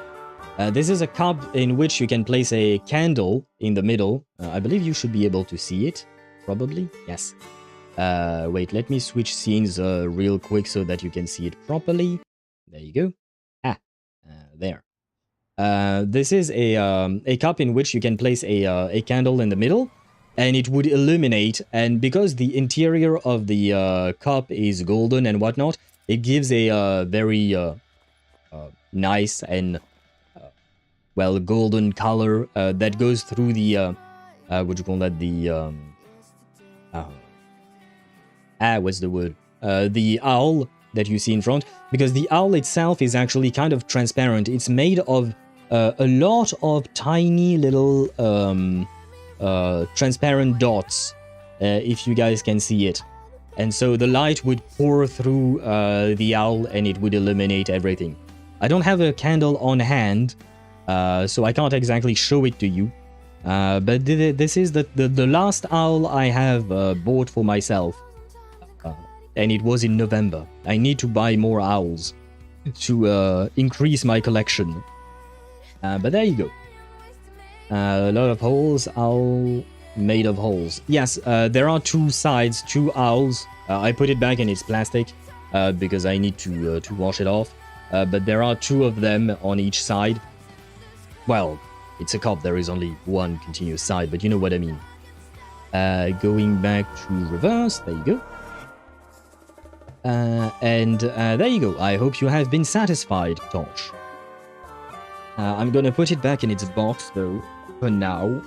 This is a cup in which you can place a candle in the middle. I believe you should be able to see it, probably. Yes. Wait, let me switch scenes real quick so that you can see it properly. There you go. There. This is a cup in which you can place a candle in the middle, and it would illuminate. And because the interior of the cup is golden and whatnot, it gives a very nice and well, golden color that goes through the what do you call that? The what's the word? The owl that you see in front, because the owl itself is actually kind of transparent. It's made of a lot of tiny little transparent dots, if you guys can see it. And so the light would pour through the owl and it would illuminate everything. I don't have a candle on hand, so I can't exactly show it to you. But this is the last owl I have bought for myself. And it was in November. I need to buy more owls to increase my collection. But there you go. A lot of holes, owl made of holes. Yes, there are two sides, two owls. I put it back in its plastic because I need to wash it off. But there are two of them on each side. Well, it's a cup, there is only one continuous side, but you know what I mean. Going back to reverse, there you go. And there you go. I hope you have been satisfied, Torch. I'm gonna put it back in its box, though, for now.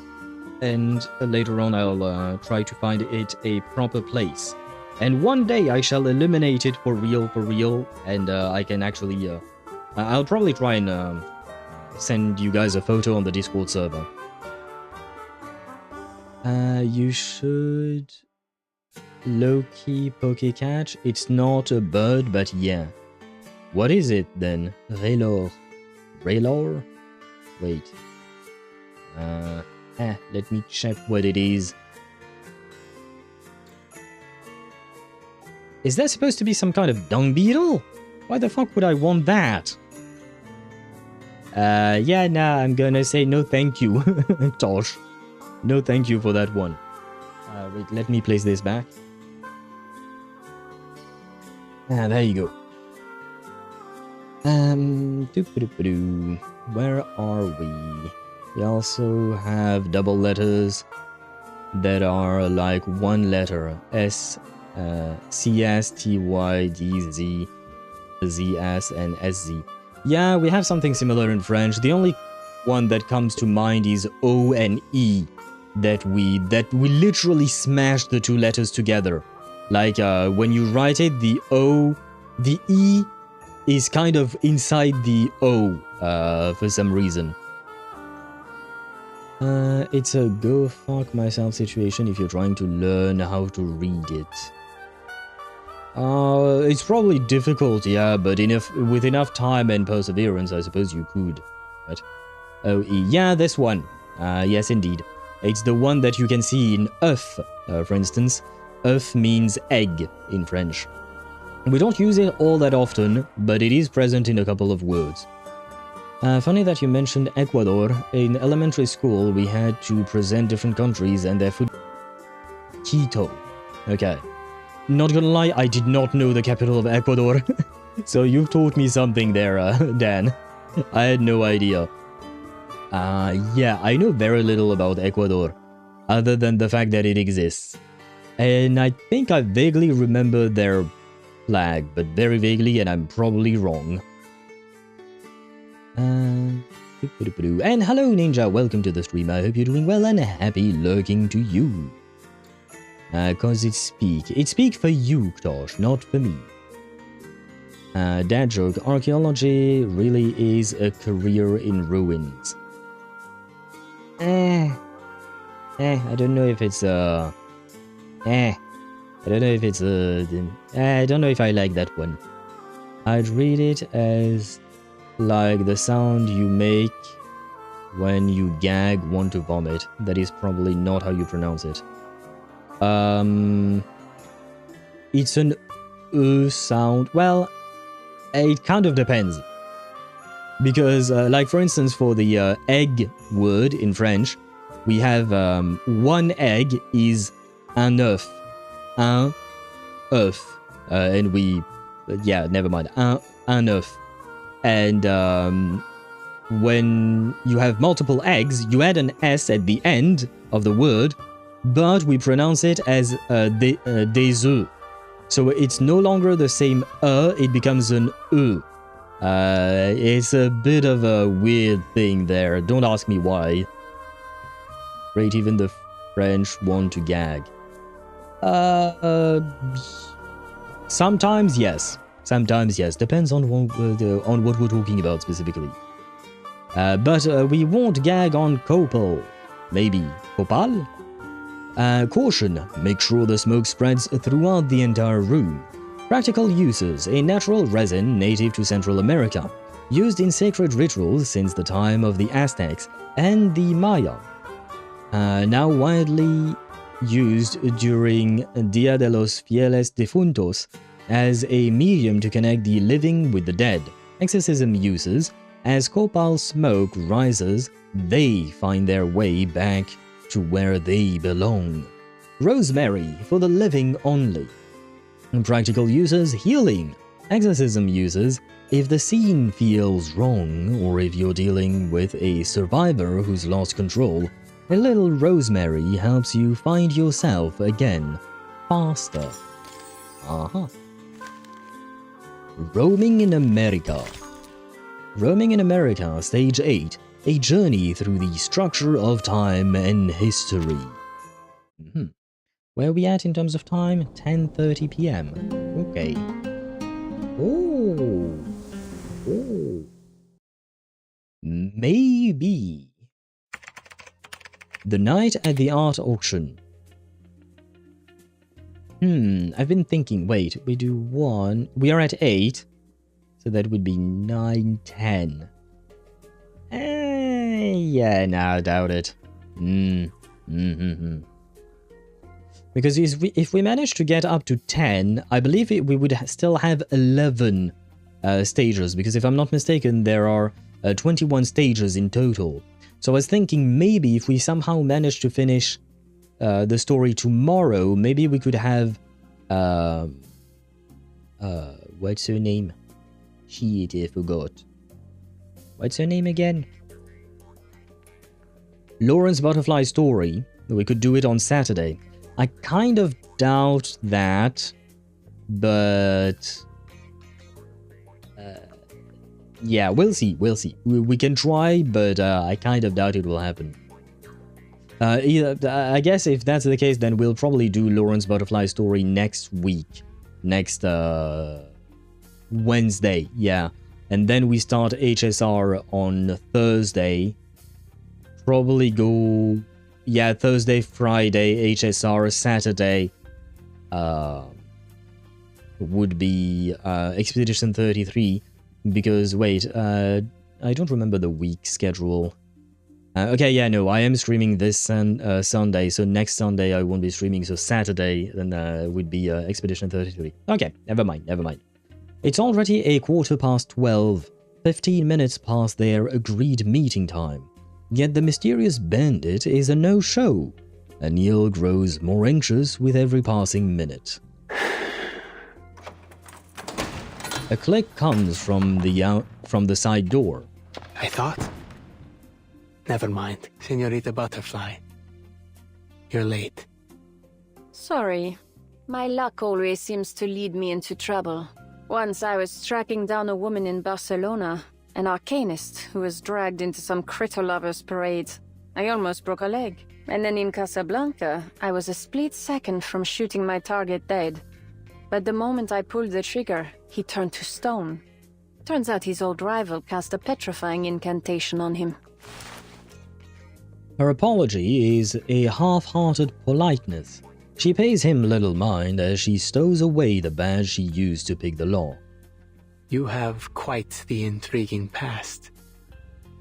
And later on I'll try to find it a proper place. And one day I shall illuminate it for real, and I can actually... I'll probably try and send you guys a photo on the Discord server. You should... Low-key poke catch. It's not a bird, but yeah. What is it then? Raylor. Raylor? Wait. Let me check what it is. Is that supposed to be some kind of dung beetle? Why the fuck would I want that? Yeah, nah, I'm gonna say no thank you, Tosh. No thank you for that one. Wait, let me place this back. There you go. Where are we? We also have double letters that are like one letter. S, C, S, T, Y, D, Z, Z, S, and S, Z. Yeah, we have something similar in French. The only one that comes to mind is O and E. That we literally smashed the two letters together. Like, when you write it, the O, the E is kind of inside the O, for some reason. It's a go fuck myself situation if you're trying to learn how to read it. It's probably difficult, yeah, but with enough time and perseverance, I suppose you could. Right? O-E, yeah, this one. Yes, indeed. It's the one that you can see in œuf, for instance. Œuf means egg in French. We don't use it all that often, but it is present in a couple of words. Funny that you mentioned Ecuador. In elementary school, we had to present different countries and their food. Quito. Okay. Not gonna lie, I did not know the capital of Ecuador. So you've taught me something there, Dan. I had no idea. Yeah, I know very little about Ecuador, other than the fact that it exists. And I think I vaguely remember their flag, but very vaguely, and I'm probably wrong. And hello Ninja, welcome to the stream. I hope you're doing well and happy lurking to you. Cause it speak for you, Tosh, not for me. Dad joke, archaeology really is a career in ruins. I don't know if it's I don't know if it's I don't know if I like that one. I'd read it as like the sound you make when you gag, want to vomit. That is probably not how you pronounce it. It's an sound. Well, it kind of depends. Because, like for instance, for the egg word in French, we have one egg is un œuf. Un œuf. And we, yeah, never mind. Un œuf. And when you have multiple eggs, you add an S at the end of the word, but we pronounce it as des œufs. So it's no longer the same it becomes an E. It's a bit of a weird thing there. Don't ask me why. Great, even the French want to gag. Sometimes yes. Sometimes yes. Depends on what we're talking about specifically. But we won't gag on copal. Maybe. Copal? Caution. Make sure the smoke spreads throughout the entire room. Practical uses: a natural resin native to Central America, used in sacred rituals since the time of the Aztecs and the Maya. Now widely used during Dia de los Fieles Difuntos as a medium to connect the living with the dead. Exorcism uses: as copal smoke rises, they find their way back to where they belong. Rosemary for the living only. Practical uses: healing. Exorcism uses: if the scene feels wrong, or if you're dealing with a survivor who's lost control, a little rosemary helps you find yourself again faster. Roaming in America. Roaming in America, Stage 8. A journey through the structure of time and history. Where are we at in terms of time? 10:30 p.m. Okay. Oh. Maybe. The night at the art auction. I've been thinking, wait, we do one. We are at 8. So that would be 9, 10. Yeah, no, I doubt it. Because if we manage to get up to 10, I believe we would still have 11 stages. Because if I'm not mistaken, there are 21 stages in total. So I was thinking maybe if we somehow manage to finish the story tomorrow, maybe we could have... what's her name? Shit, I forgot. What's her name again? Lorentz Butterfly story. We could do it on Saturday. I kind of doubt that, but... yeah, we'll see, We can try, but I kind of doubt it will happen. I guess if that's the case, then we'll probably do Lorentz Butterfly story next week. Next Wednesday, yeah. And then we start HSR on Thursday. Probably go... yeah, Thursday, Friday, HSR, Saturday would be Expedition 33. Because, wait, I don't remember the week schedule. Okay, yeah, no, I am streaming this Sunday, so next Sunday I won't be streaming, so Saturday then would be Expedition 33. Okay, never mind. It's already 12:15, 15 minutes past their agreed meeting time. Yet the mysterious bandit is a no-show, and Neil grows more anxious with every passing minute. A click comes from the side door. I thought? Never mind, Senorita Butterfly. You're late. Sorry. My luck always seems to lead me into trouble. Once I was tracking down a woman in Barcelona, an arcanist who was dragged into some critter lovers parade. I almost broke a leg. And then in Casablanca, I was a split second from shooting my target dead. But the moment I pulled the trigger, he turned to stone. Turns out his old rival cast a petrifying incantation on him. Her apology is a half-hearted politeness. She pays him little mind as she stows away the badge she used to pick the law. You have quite the intriguing past.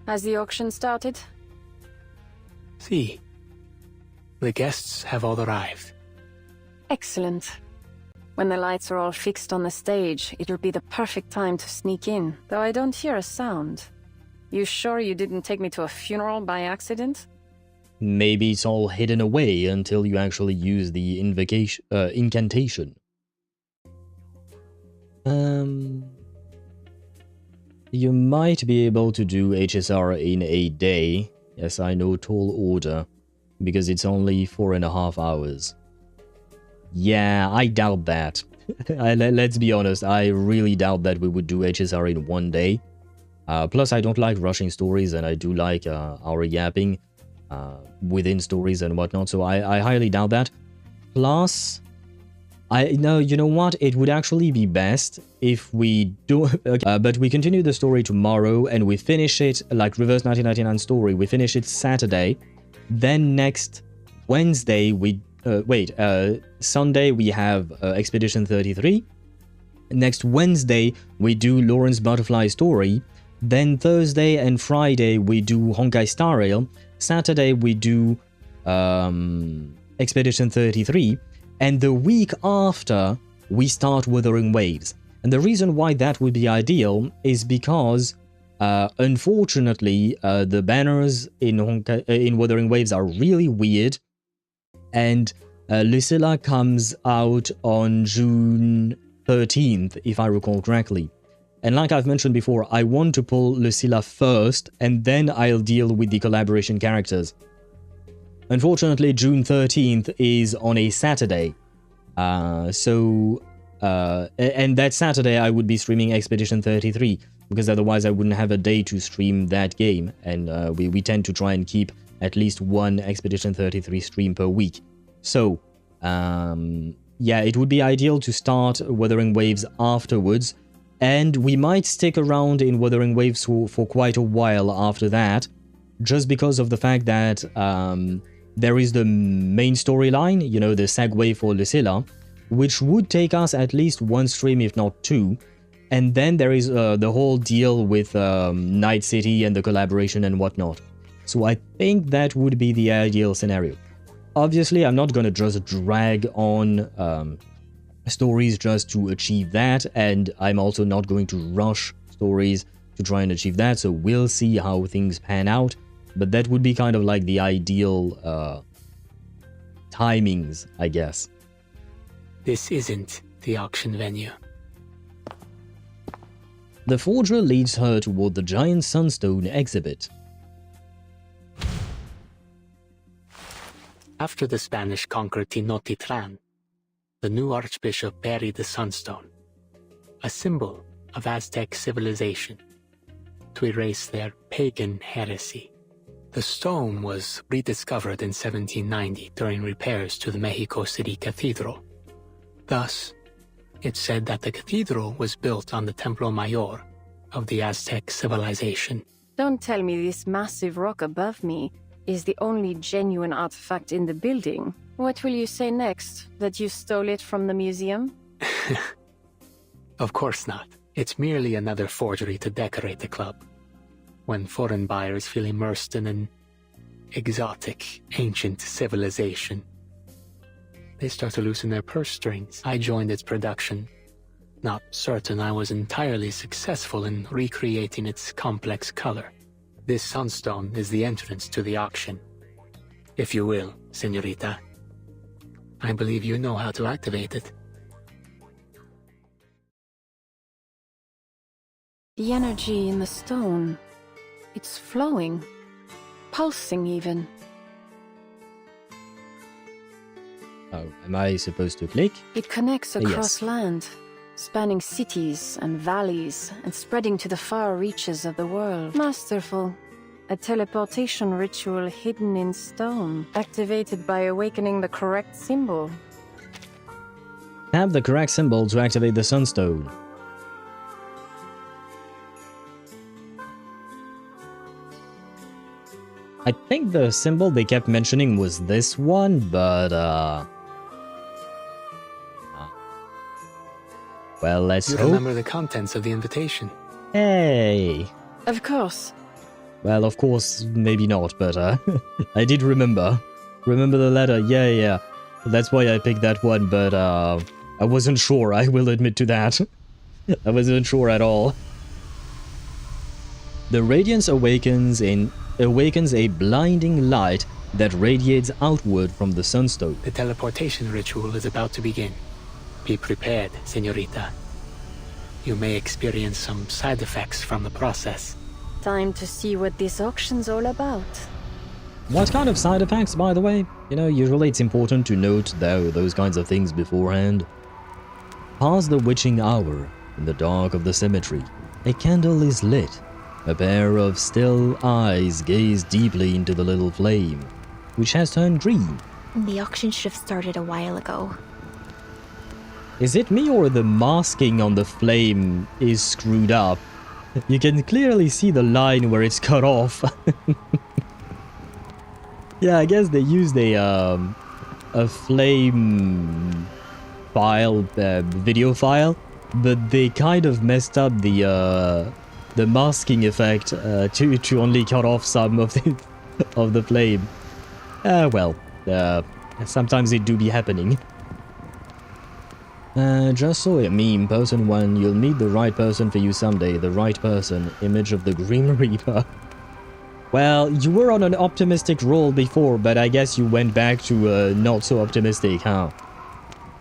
Has the auction started? See, the guests have all arrived. Excellent. When the lights are all fixed on the stage, it'll be the perfect time to sneak in, though I don't hear a sound. You sure you didn't take me to a funeral by accident? Maybe it's all hidden away until you actually use the incantation. You might be able to do HSR in a day. Yes, I know, tall order. Because it's only 4.5 hours. Yeah, I doubt that. Let's be honest, I really doubt that we would do HSR in one day. Plus, I don't like rushing stories, and I do like our yapping within stories and whatnot, so I highly doubt that. Plus, you know what? It would actually be best if we do... okay, but we continue the story tomorrow, and we finish it, like Reverse 1999 story, we finish it Saturday. Then next Wednesday, Sunday we have Expedition 33. Next Wednesday, we do Lorentz Butterfly story. Then Thursday and Friday, we do Honkai Star Rail. Saturday, we do Expedition 33. And the week after, we start Wuthering Waves. And the reason why that would be ideal is because, unfortunately, the banners in Wuthering Waves are really weird. And Lucilla comes out on June 13th, if I recall correctly. And like I've mentioned before, I want to pull Lucilla first, and then I'll deal with the collaboration characters. Unfortunately, June 13th is on a Saturday. And that Saturday I would be streaming Expedition 33, because otherwise I wouldn't have a day to stream that game. And we tend to try and keep at least one Expedition 33 stream per week. So, yeah, it would be ideal to start Wuthering Waves afterwards. And we might stick around in Wuthering Waves for quite a while after that, just because of the fact that there is the main storyline, you know, the segue for Lucilla, which would take us at least one stream, if not two. And then there is the whole deal with Night City and the collaboration and whatnot. So I think that would be the ideal scenario. Obviously, I'm not gonna just drag on stories just to achieve that, and I'm also not going to rush stories to try and achieve that, so we'll see how things pan out. But that would be kind of like the ideal timings, I guess. This isn't the auction venue. The forger leads her toward the giant sunstone exhibit. After the Spanish conquered Tenochtitlan, the new archbishop buried the sunstone, a symbol of Aztec civilization, to erase their pagan heresy. The stone was rediscovered in 1790 during repairs to the Mexico City Cathedral. Thus, it's said that the cathedral was built on the Templo Mayor of the Aztec civilization. Don't tell me this massive rock above me is the only genuine artifact in the building. What will you say next? That you stole it from the museum? Of course not. It's merely another forgery to decorate the club. When foreign buyers feel immersed in an exotic, ancient civilization, they start to loosen their purse strings. I joined its production, not certain I was entirely successful in recreating its complex color. This sunstone is the entrance to the auction. If you will, señorita. I believe you know how to activate it. The energy in the stone, it's flowing, pulsing even. Oh, am I supposed to click? It connects across Yes. land, spanning cities and valleys and spreading to the far reaches of the world. Masterful. A teleportation ritual hidden in stone, activated by awakening the correct symbol. Tap the correct symbol to activate the sunstone. I think the symbol they kept mentioning was this one, but well, let's You hope. remember the contents of the invitation? Hey. Of course. Well, of course, maybe not, but I did remember. Remember the letter? Yeah. That's why I picked that one, but I wasn't sure, I will admit to that. I wasn't sure at all. The radiance awakens a blinding light that radiates outward from the sunstone. The teleportation ritual is about to begin. Be prepared, señorita. You may experience some side effects from the process. Time to see what this auction's all about. What kind of side effects, by the way? You know, usually it's important to note those kinds of things beforehand. Past the witching hour, in the dark of the cemetery, a candle is lit. A pair of still eyes gaze deeply into the little flame, which has turned green. The auction should have started a while ago. Is it me or the masking on the flame is screwed up? You can clearly see the line where it's cut off. Yeah, I guess they used a flame file, video file, but they kind of messed up the masking effect to only cut off some of the flame. Well, sometimes it do be happening. Just saw a meme, person 1, you'll meet the right person for you someday, the right person, image of the Grim Reaper. Well, you were on an optimistic roll before, but I guess you went back to not so optimistic, huh?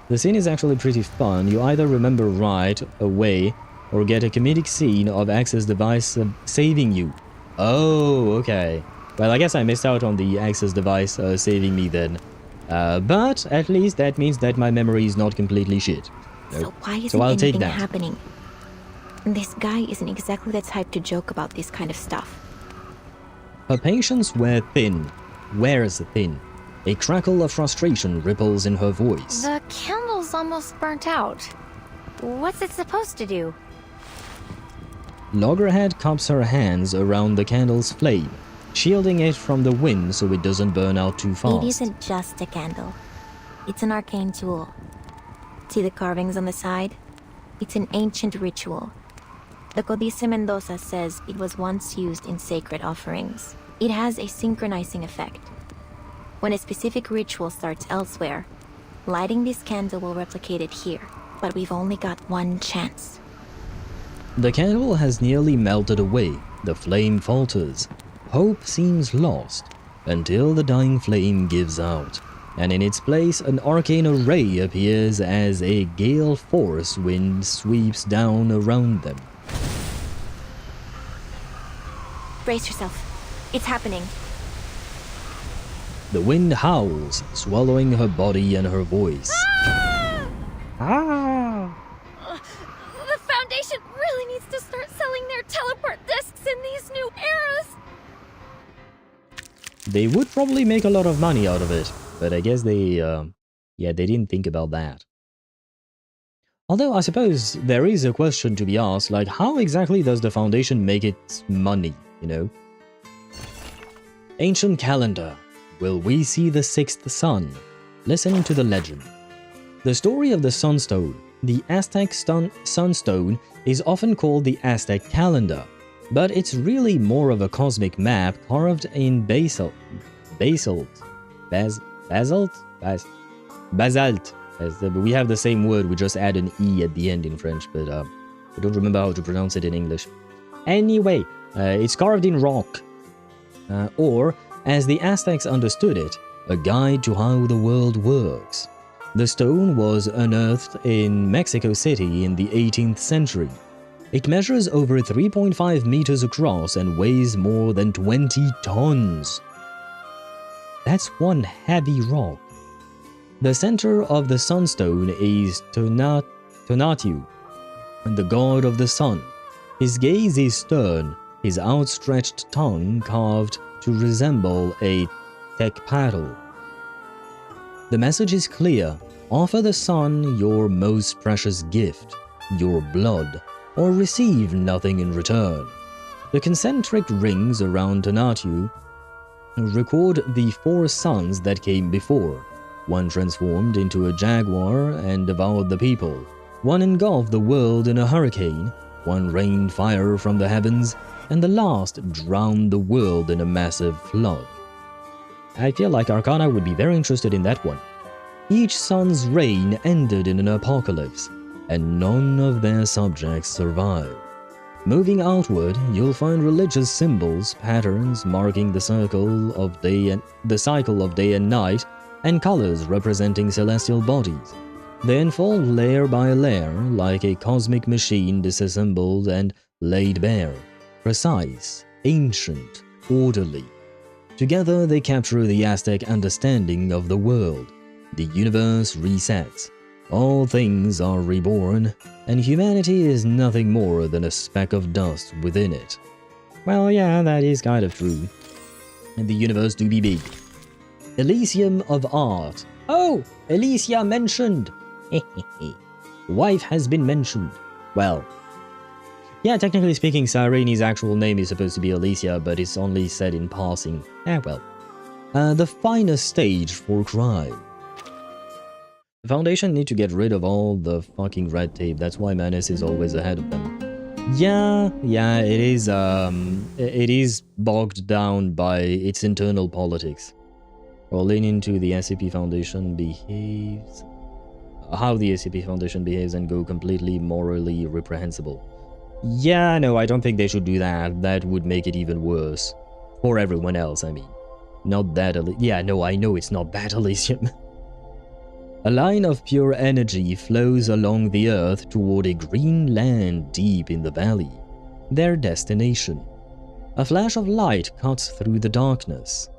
The scene is actually pretty fun. You either remember right away, or get a comedic scene of access device saving you. Oh, okay. Well, I guess I missed out on the access device saving me then. But at least that means that my memory is not completely shit. So why isn't I'll take anything that. happening? This guy isn't exactly the type to joke about this kind of stuff. Her patience wears thin. A crackle of frustration ripples in her voice. The candle's almost burnt out. What's it supposed to do? Loggerhead cups her hands around the candle's flame, shielding it from the wind so it doesn't burn out too fast. It isn't just a candle. It's an arcane tool. See the carvings on the side? It's an ancient ritual, The Codice Mendoza says it was once used in sacred offerings. It has a synchronizing effect. When a specific ritual starts elsewhere, lighting this candle will replicate it here, but we've only got one chance. The candle has nearly melted away. The flame falters. Hope seems lost until the dying flame gives out, and in its place an arcane array appears as a gale force wind sweeps down around them. Brace yourself. It's happening. The wind howls, swallowing her body and her voice. The Foundation really needs to start selling their teleport discs in these new eras. They would probably make a lot of money out of it, but I guess they didn't think about that. Although I suppose there is a question to be asked, like how exactly does the Foundation make its money, you know? Ancient calendar. Will we see the sixth sun? Listen to the legend. The story of the Sunstone. The Aztec Sunstone is often called the Aztec calendar, but it's really more of a cosmic map carved in basalt. We have the same word, we just add an E at the end in French, but I don't remember how to pronounce it in English. Anyway, it's carved in rock. Or, as the Aztecs understood it, a guide to how the world works. The stone was unearthed in Mexico City in the 18th century. It measures over 3.5 meters across and weighs more than 20 tons. That's one heavy rock. The center of the sunstone is Tonatiuh, the god of the sun. His gaze is stern, his outstretched tongue carved to resemble a tecpatl. The message is clear: offer the sun your most precious gift, your blood, or receive nothing in return. The concentric rings around Tonatiuh record the 4 suns that came before. One transformed into a jaguar and devoured the people. One engulfed the world in a hurricane. One rained fire from the heavens, and the last drowned the world in a massive flood. I feel like Arcana would be very interested in that one. Each sun's reign ended in an apocalypse, and none of their subjects survived. Moving outward, you'll find religious symbols, patterns marking the cycle of day and night, and colors representing celestial bodies. They unfold layer by layer, like a cosmic machine disassembled and laid bare. Precise, ancient, orderly. Together they capture the Aztec understanding of the world. The universe resets. All things are reborn, and humanity is nothing more than a speck of dust within it. Well, yeah, that is kind of true. And the universe do be big. Elysium of Art. Oh, Elysia mentioned! Wife has been mentioned. Well, yeah, technically speaking, Sirene's actual name is supposed to be Elysia, but it's only said in passing. Well. The finest stage for crime. The Foundation need to get rid of all the fucking red tape. That's why Menace is always ahead of them. Yeah, it is bogged down by its internal politics. Or lean into the SCP Foundation behaves... How the SCP Foundation behaves and go completely morally reprehensible. Yeah, no, I don't think they should do that. That would make it even worse. For everyone else, I mean. Not that yeah, no, I know it's not that Elysium. A line of pure energy flows along the earth toward a green land deep in the valley. Their destination. A flash of light cuts through the darkness.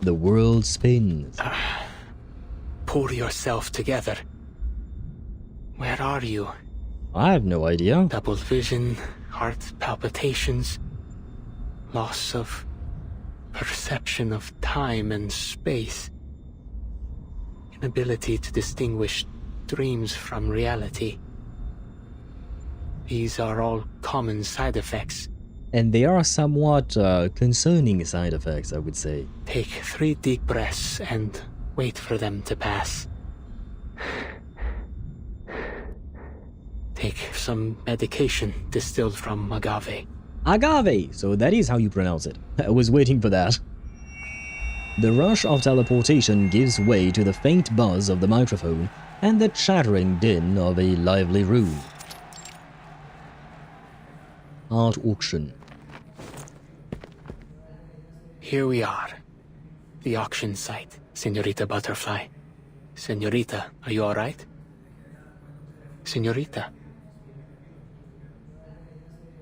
The world spins. Pull yourself together. Where are you? I have no idea. Double vision, heart palpitations, loss of perception of time and space, inability to distinguish dreams from reality. These are all common side effects. And they are somewhat concerning side effects, I would say. Take 3 deep breaths and wait for them to pass. take some medication distilled from agave. Agave! So that is how you pronounce it. I was waiting for that. The rush of teleportation gives way to the faint buzz of the microphone and the chattering din of a lively room. Art auction. Here we are. The auction site, Senorita Butterfly. Senorita, are you alright? Senorita.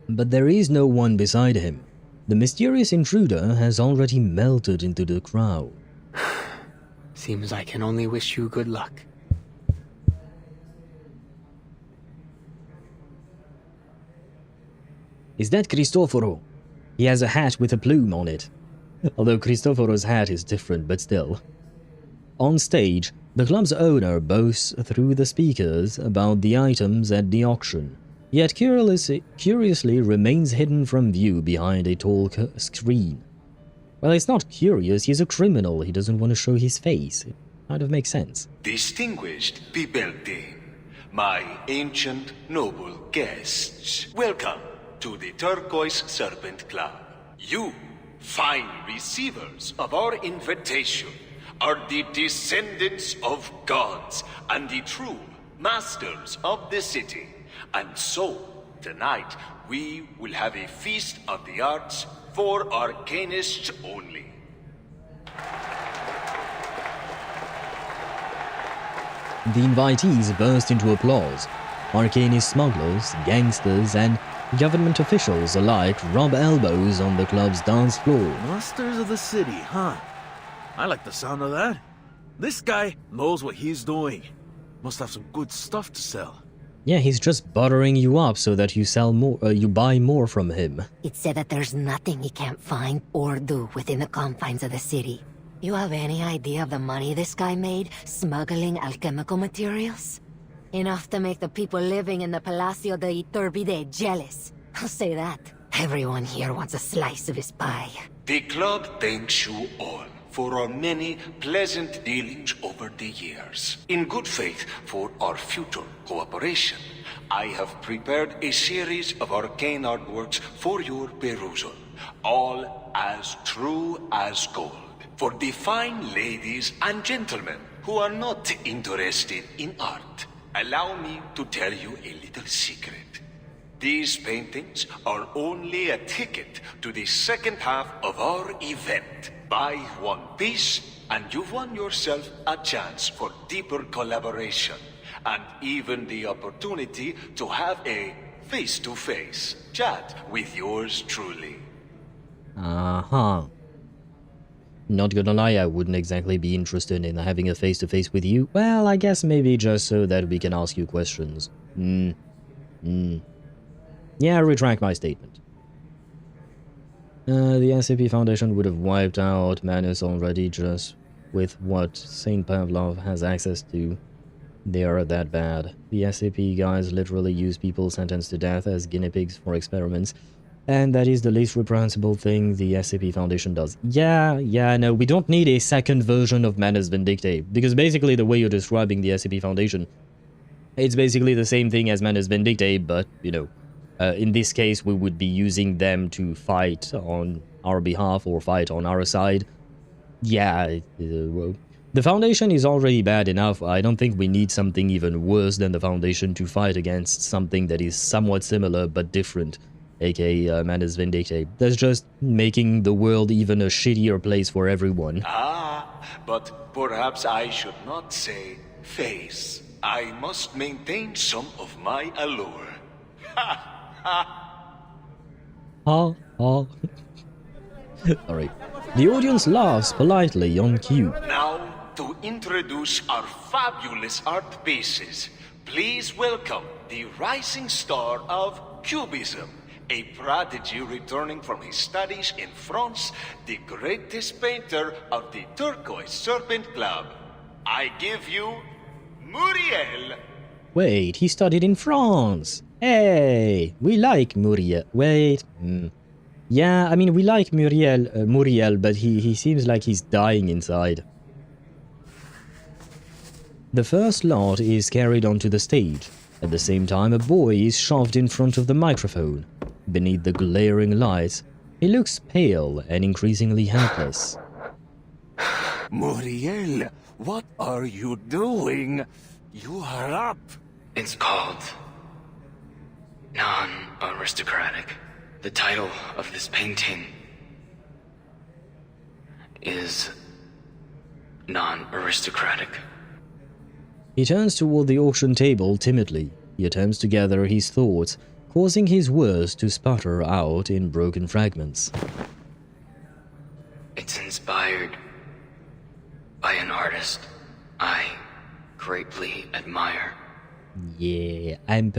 But there is no one beside him. The mysterious intruder has already melted into the crowd. Seems I can only wish you good luck. Is that Cristoforo? He has a hat with a plume on it. Although Cristoforo's hat is different, but still. On stage, the club's owner boasts through the speakers about the items at the auction, yet curiously remains hidden from view behind a tall screen. Well, it's not curious, he's a criminal, he doesn't want to show his face. It kind of makes sense. Distinguished Pibelte, my ancient noble guests, welcome to the Turquoise Serpent Club. You, fine receivers of our invitation, are the descendants of gods and the true masters of the city. And so, tonight, we will have a feast of the arts for arcanists only. The invitees burst into applause. Arcanist smugglers, gangsters, and government officials alike rub elbows on the club's dance floor. Masters of the city, huh? I like the sound of that. This guy knows what he's doing. Must have some good stuff to sell. Yeah, he's just buttering you up so that you sell more, you buy more from him. It's said that there's nothing he can't find or do within the confines of the city. You have any idea of the money this guy made smuggling alchemical materials? Enough to make the people living in the Palacio de Iturbide jealous. I'll say that. Everyone here wants a slice of his pie. The club thanks you all for our many pleasant dealings over the years. In good faith for our future cooperation, I have prepared a series of arcane artworks for your perusal, all as true as gold. For the fine ladies and gentlemen who are not interested in art, allow me to tell you a little secret. These paintings are only a ticket to the second half of our event. Buy one piece, and you've won yourself a chance for deeper collaboration, and even the opportunity to have a face-to-face chat with yours truly. Uh-huh. Not gonna lie, I wouldn't exactly be interested in having a face-to-face with you. Well, I guess maybe just so that we can ask you questions. Yeah, I retract my statement. The SCP Foundation would have wiped out Manus already just with what St. Pavlov has access to. They are that bad. The SCP guys literally use people sentenced to death as guinea pigs for experiments, and that is the least reprehensible thing the SCP Foundation does. Yeah, no, we don't need a second version of Manus Vindictae, because basically the way you're describing the SCP Foundation, it's basically the same thing as Manus Vindictae, but, you know, in this case, we would be using them to fight on our behalf or fight on our side. Yeah, the Foundation is already bad enough. I don't think we need something even worse than the Foundation to fight against something that is somewhat similar but different, aka Manus Vindictae. That's just making the world even a shittier place for everyone. But perhaps I should not say face. I must maintain some of my allure. Sorry. The audience laughs politely on cue. Now, to introduce our fabulous art pieces, please welcome the rising star of Cubism, a prodigy returning from his studies in France, the greatest painter of the Turquoise Serpent Club. I give you Muriel. Wait, he studied in France. Hey, we like Muriel. Wait. Yeah, I mean, we like Muriel, but he seems like he's dying inside. The first lot is carried onto the stage. At the same time, a boy is shoved in front of the microphone. Beneath the glaring lights, he looks pale and increasingly helpless. Muriel, what are you doing? You are up. It's called non-aristocratic. The title of this painting is non-aristocratic. He turns toward the auction table timidly. He attempts to gather his thoughts, causing his words to sputter out in broken fragments. It's inspired by an artist I greatly admire. Yeah, I'm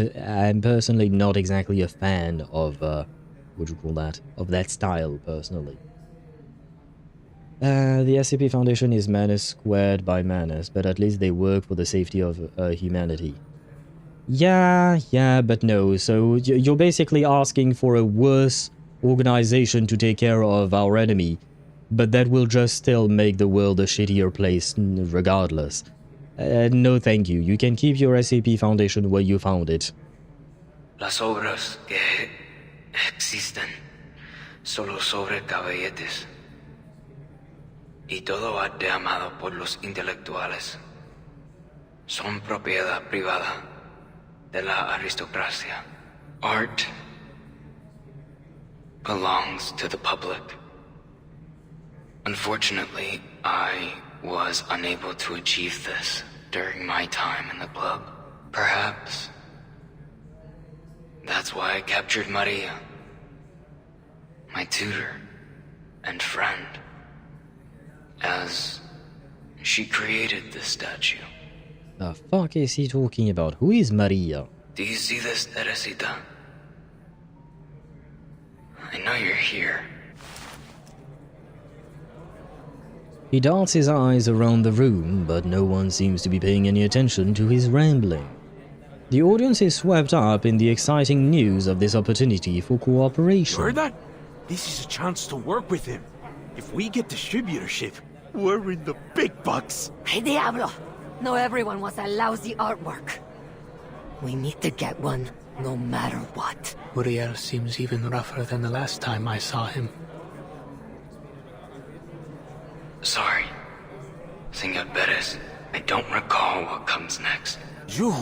personally not exactly a fan of, what do you call that? Of that style, personally. The SCP Foundation is Manus squared by Manus, but at least they work for the safety of humanity. Yeah, but no. So you're basically asking for a worse organization to take care of our enemy, but that will just still make the world a shittier place regardless. No thank you. You can keep your SCP Foundation where you found it. Las obras que existen solo sobre caballetes. Y todo arte amado por los intelectuales son propiedad privada de la aristocracia. Art belongs to the public. Unfortunately, I was unable to achieve this during my time in the club. Perhaps that's why I captured Maria, my tutor and friend, as she created this statue. The fuck is he talking about? Who is Maria? Do you see this, Teresita? I know you're here. He darts his eyes around the room, but no one seems to be paying any attention to his rambling. The audience is swept up in the exciting news of this opportunity for cooperation. You heard that? This is a chance to work with him. If we get distributorship, we're in the big bucks. Hey, Diablo! No, everyone wants a lousy artwork. We need to get one, no matter what. Uriel seems even rougher than the last time I saw him. Sorry, Senor Perez. I don't recall what comes next. You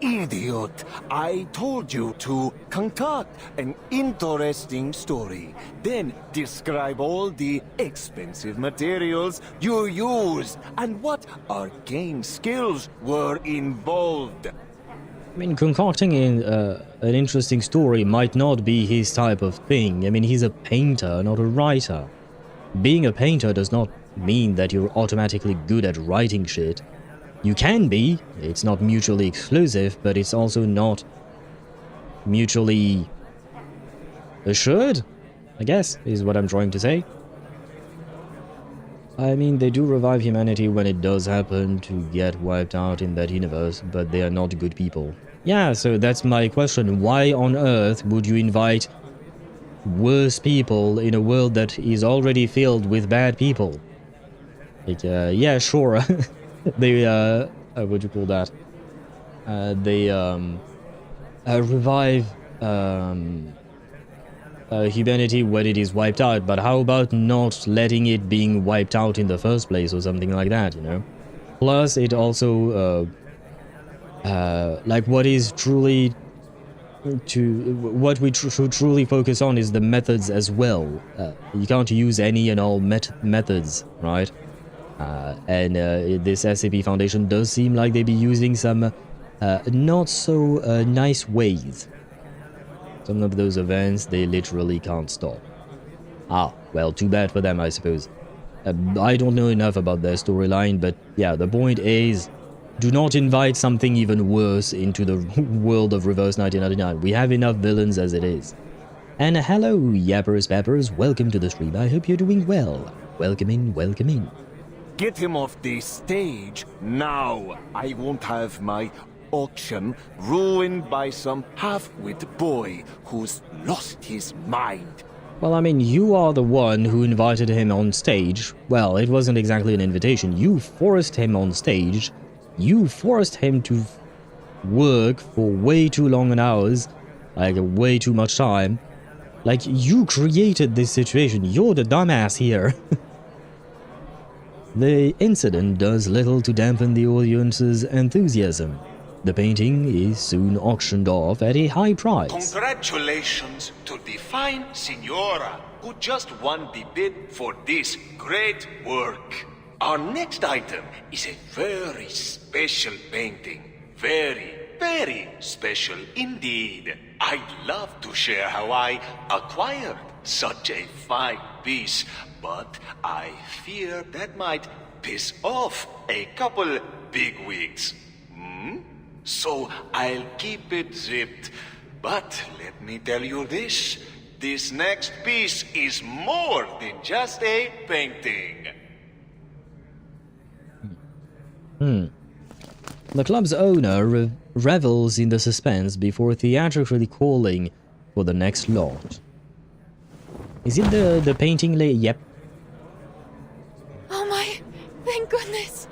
idiot! I told you to concoct an interesting story, then describe all the expensive materials you used and what arcane skills were involved. I mean, concocting an interesting story might not be his type of thing. I mean, he's a painter, not a writer. Being a painter does not mean that you're automatically good at writing shit. You can be, it's not mutually exclusive, but it's also not mutually assured, I guess, is what I'm trying to say. I mean, they do revive humanity when it does happen to get wiped out in that universe, but they are not good people. Yeah, so that's my question. Why on earth would you invite worse people in a world that is already filled with bad people? Like, yeah, sure. They, what do you call that? They, revive, humanity when it is wiped out, but how about not letting it being wiped out in the first place or something like that, you know? Plus, it also, like, what is truly what we should truly focus on is the methods as well. You can't use any and all methods, right? And this SCP Foundation does seem like they be using some not so nice ways. Some of those events they literally can't stop. Ah, well, too bad for them, I suppose. I don't know enough about their storyline, but yeah, the point is, do not invite something even worse into the world of Reverse 1999. We have enough villains as it is. And hello, Yappers Peppers, welcome to the stream. I hope you're doing well. Welcome in, welcome in. Get him off the stage now. I won't have my auction ruined by some half-wit boy who's lost his mind. Well, I mean, you are the one who invited him on stage. Well, it wasn't exactly an invitation. You forced him on stage. You forced him to work for way too long hours, like way too much time. Like, you created this situation, you're the dumbass here. The incident does little to dampen the audience's enthusiasm. The painting is soon auctioned off at a high price. Congratulations to the fine Signora who just won the bid for this great work. Our next item is a very special painting. Very, very special indeed. I'd love to share how I acquired such a fine piece, but I fear that might piss off a couple bigwigs. So I'll keep it zipped. But let me tell you this. This next piece is more than just a painting. The club's owner revels in the suspense before theatrically calling for the next lot. Is it the painting Yep. Oh my, thank goodness.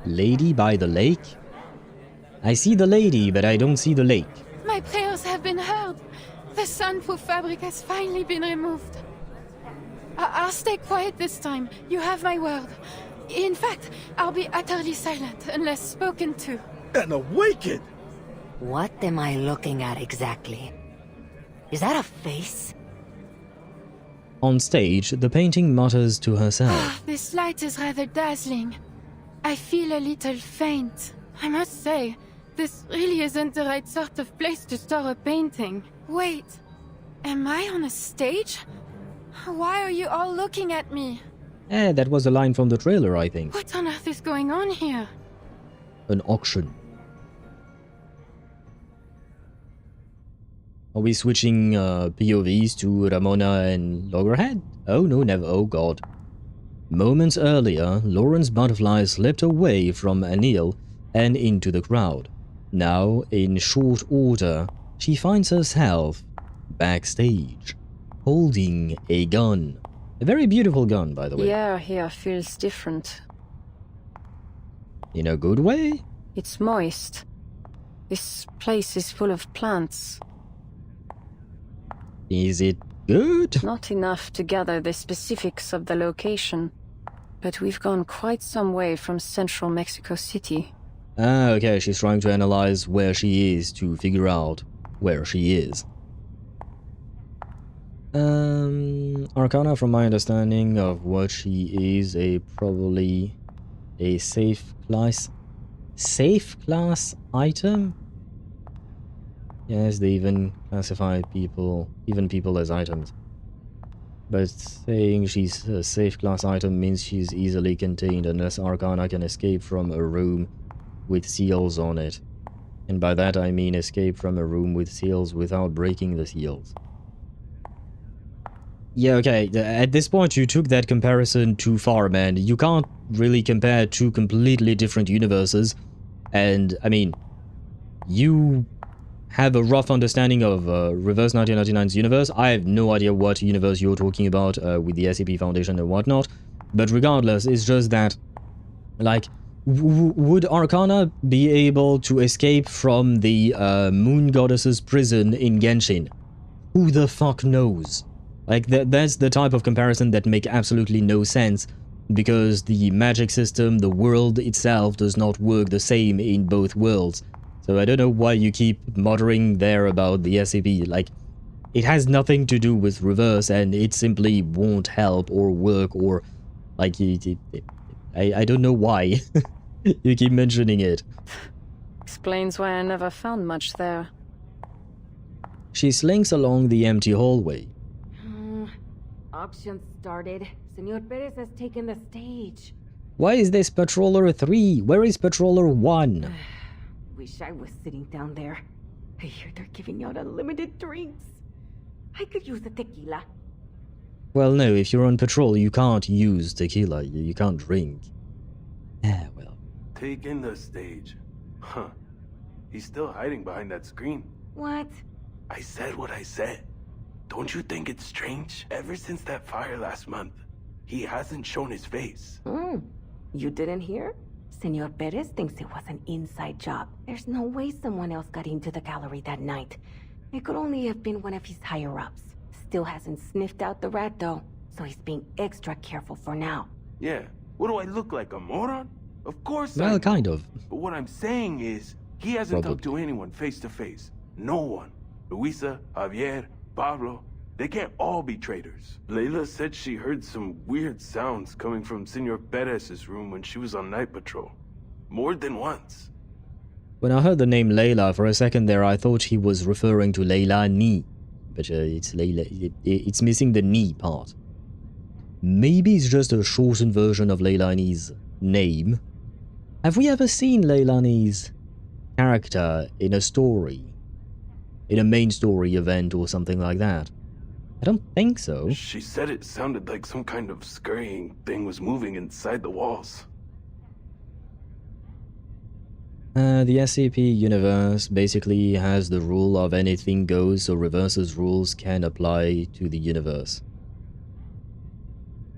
Lady by the lake? I see the lady, but I don't see the lake. My prayers have been heard. The sunproof fabric has finally been removed. I'll stay quiet this time. You have my word. In fact, I'll be utterly silent unless spoken to. And awakened! What am I looking at exactly? Is that a face? On stage, the painting mutters to herself. This light is rather dazzling. I feel a little faint. I must say, this really isn't the right sort of place to store a painting. Wait, am I on a stage? Why are you all looking at me? That was a line from the trailer, I think. What on earth is going on here? An auction. Are we switching POVs to Ramona and Loggerhead? Oh no, never. Oh god. Moments earlier, Lorentz Butterfly slipped away from Anil and into the crowd. Now, in short order, she finds herself backstage, holding a gun. A very beautiful gun, by the way. The air here feels different. In a good way? It's moist. This place is full of plants. Is it good? Not enough to gather the specifics of the location, but we've gone quite some way from central Mexico City. Ah, okay, she's trying to analyze where she is to figure out where she is. Arcana, from my understanding of what she is, probably a safe class item? Yes, they even classify people as items. But saying she's a safe class item means she's easily contained unless Arcana can escape from a room with seals on it. And by that I mean escape from a room with seals without breaking the seals. Yeah, okay, at this point you took that comparison too far, man. You can't really compare two completely different universes. And, I mean, you have a rough understanding of Reverse 1999's universe. I have no idea what universe you're talking about with the SCP Foundation and whatnot. But regardless, it's just that, like, would Arcana be able to escape from the Moon Goddess's prison in Genshin? Who the fuck knows? Like, that's the type of comparison that make absolutely no sense, because the magic system, the world itself, does not work the same in both worlds. So I don't know why you keep muttering there about the SCP. Like, it has nothing to do with Reverse, and it simply won't help or work, or, like, I don't know why you keep mentioning it. Explains why I never found much there. She slinks along the empty hallway. Auction started. Senor Perez has taken the stage. Why is this Patroller 3? Where is Patroller 1? Wish I was sitting down there. I hear they're giving out unlimited drinks. I could use the tequila. Well, no, if you're on patrol, you can't use tequila. You can't drink. Ah, well. Taking the stage. Huh. He's still hiding behind that screen. What? I said what I said. Don't you think it's strange? Ever since that fire last month, he hasn't shown his face. You didn't hear? Senor Perez thinks it was an inside job. There's no way someone else got into the gallery that night. It could only have been one of his higher-ups. Still hasn't sniffed out the rat, though, so he's being extra careful for now. Yeah, what do I look like, a moron? Of course Well, kind of. But what I'm saying is, he hasn't talked to anyone face to face. No one. Luisa, Javier, Pablo, they can't all be traitors. Layla said she heard some weird sounds coming from Senor Perez's room when she was on night patrol. More than once. When I heard the name Layla for a second there, I thought he was referring to Leilani. But it's Layla. It's missing the ni part. Maybe it's just a shortened version of Leilani's name. Have we ever seen Leilani's character in a story? In a main story event or something like that? I don't think so. She said it sounded like some kind of scurrying thing was moving inside the walls. The SCP universe basically has the rule of anything goes, so Reverse's rules can apply to the universe.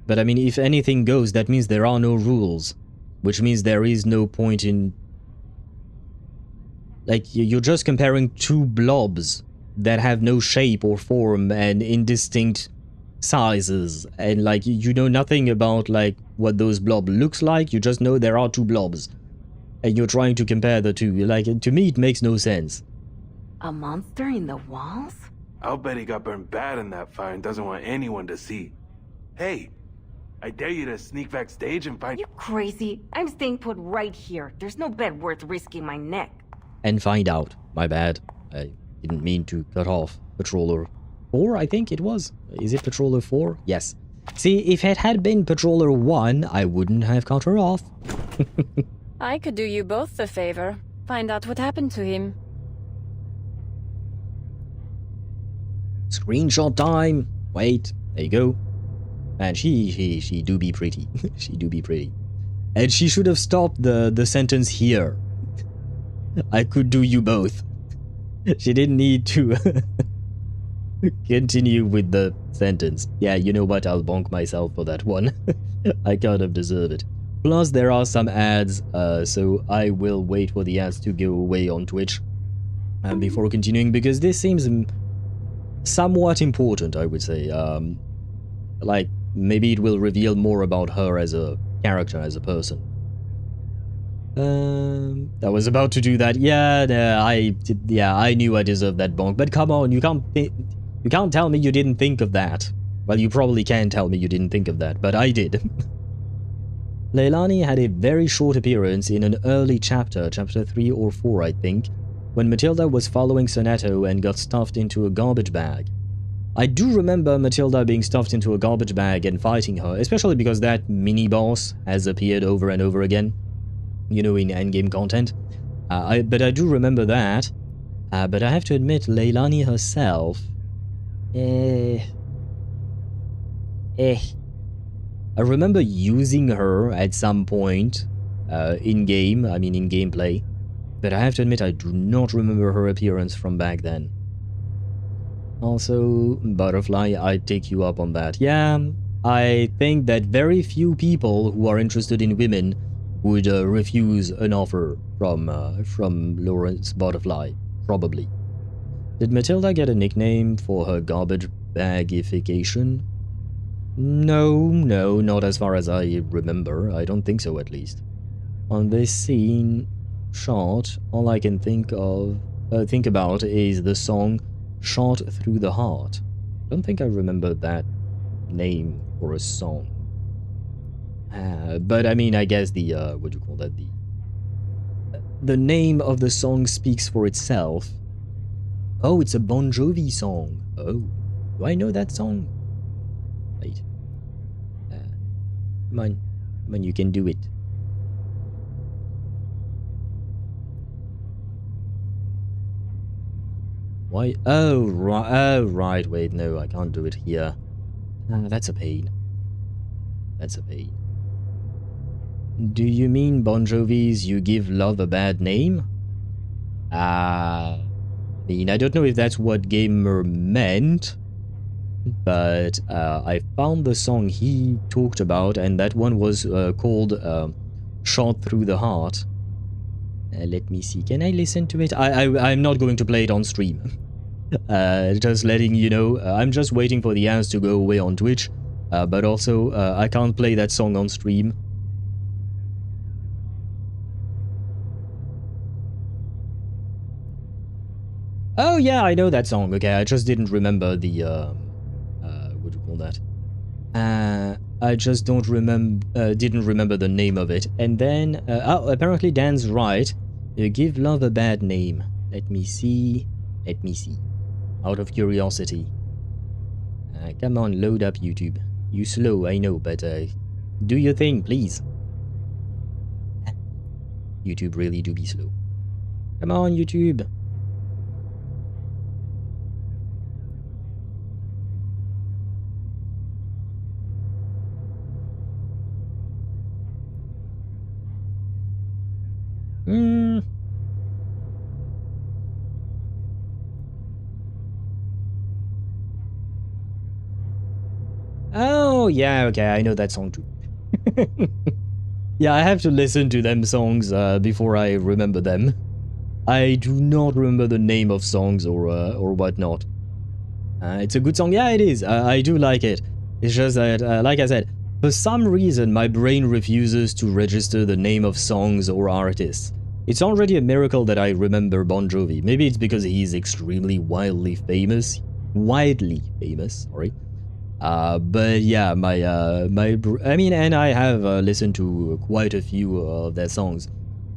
But I mean, if anything goes, that means there are no rules. Which means there is no point in... Like, you're just comparing two blobs that have no shape or form and indistinct sizes. And, like, you know nothing about, like, what those blobs looks like. You just know there are two blobs. And you're trying to compare the two. Like, to me, it makes no sense. A monster in the walls? I'll bet he got burned bad in that fire and doesn't want anyone to see. Hey, I dare you to sneak backstage and find... You crazy? I'm staying put right here. There's no bet worth risking my neck. And find out. My bad. I didn't mean to cut off Patroller 4, I think it was. Is it Patroller 4? Yes. See, if it had been Patroller 1, I wouldn't have cut her off. I could do you both a favor. Find out what happened to him. Screenshot time. Wait, there you go. And she do be pretty. She do be pretty. And she should have stopped the sentence here. I could do you both. She didn't need to continue with the sentence. Yeah, you know what? I'll bonk myself for that one. I kind of deserve it. Plus, there are some ads, so I will wait for the ads to go away on Twitch before continuing, because this seems somewhat important, I would say. Like, maybe it will reveal more about her as a character, as a person. I was about to do that. Yeah, I knew I deserved that bonk, but come on, you can't tell me you didn't think of that. Well, you probably can tell me you didn't think of that, but I did. Leilani had a very short appearance in an early chapter, chapter 3 or 4, I think, when Matilda was following Sonetto and got stuffed into a garbage bag. I do remember Matilda being stuffed into a garbage bag and fighting her, especially because that mini-boss has appeared over and over again, you know, in endgame content. But I do remember that. But I have to admit, Leilani herself... I remember using her at some point, in-game, I mean in gameplay, but I have to admit I do not remember her appearance from back then. Also, Butterfly, I take you up on that. Yeah, I think that very few people who are interested in women would refuse an offer from Lorentz Butterfly, probably. Did Matilda get a nickname for her garbage bagification? No, not as far as I remember. I don't think so, at least. On this scene shot, all I can think about is the song "Shot Through the Heart." I don't think I remember that name for a song. But I mean, I guess the what do you call that? The name of the song speaks for itself. Oh, it's a Bon Jovi song. Oh, do I know that song? Wait. Come on, you can do it. Why? Oh, right. Wait, no, I can't do it here. That's a pain. That's a pain. Do you mean Bon Jovi's "You Give Love a Bad Name"? I mean, I don't know if that's what Gamer meant, but I found the song he talked about, and that one was called shot through the heart. Let me see. Can I listen to it? I'm not going to play it on stream. Just letting you know. I'm just waiting for the ads to go away on Twitch. But also, I can't play that song on stream. Oh yeah, I know that song. Okay, I just didn't remember the what do you call that? I just didn't remember the name of it. And then oh, apparently Dan's right. Give love a bad name. Let me see. Out of curiosity. Come on, load up YouTube. You slow, I know, but do your thing, please. YouTube really do be slow. Come on, YouTube. Oh, yeah, okay, I know that song too. Yeah, I have to listen to them songs before I remember them. I do not remember the name of songs or whatnot. It's a good song. Yeah, it is. I do like it. It's just that, like I said, for some reason my brain refuses to register the name of songs or artists. It's already a miracle that I remember Bon Jovi. Maybe it's because he's extremely widely famous, sorry. But yeah, I mean, and I have listened to quite a few of their songs.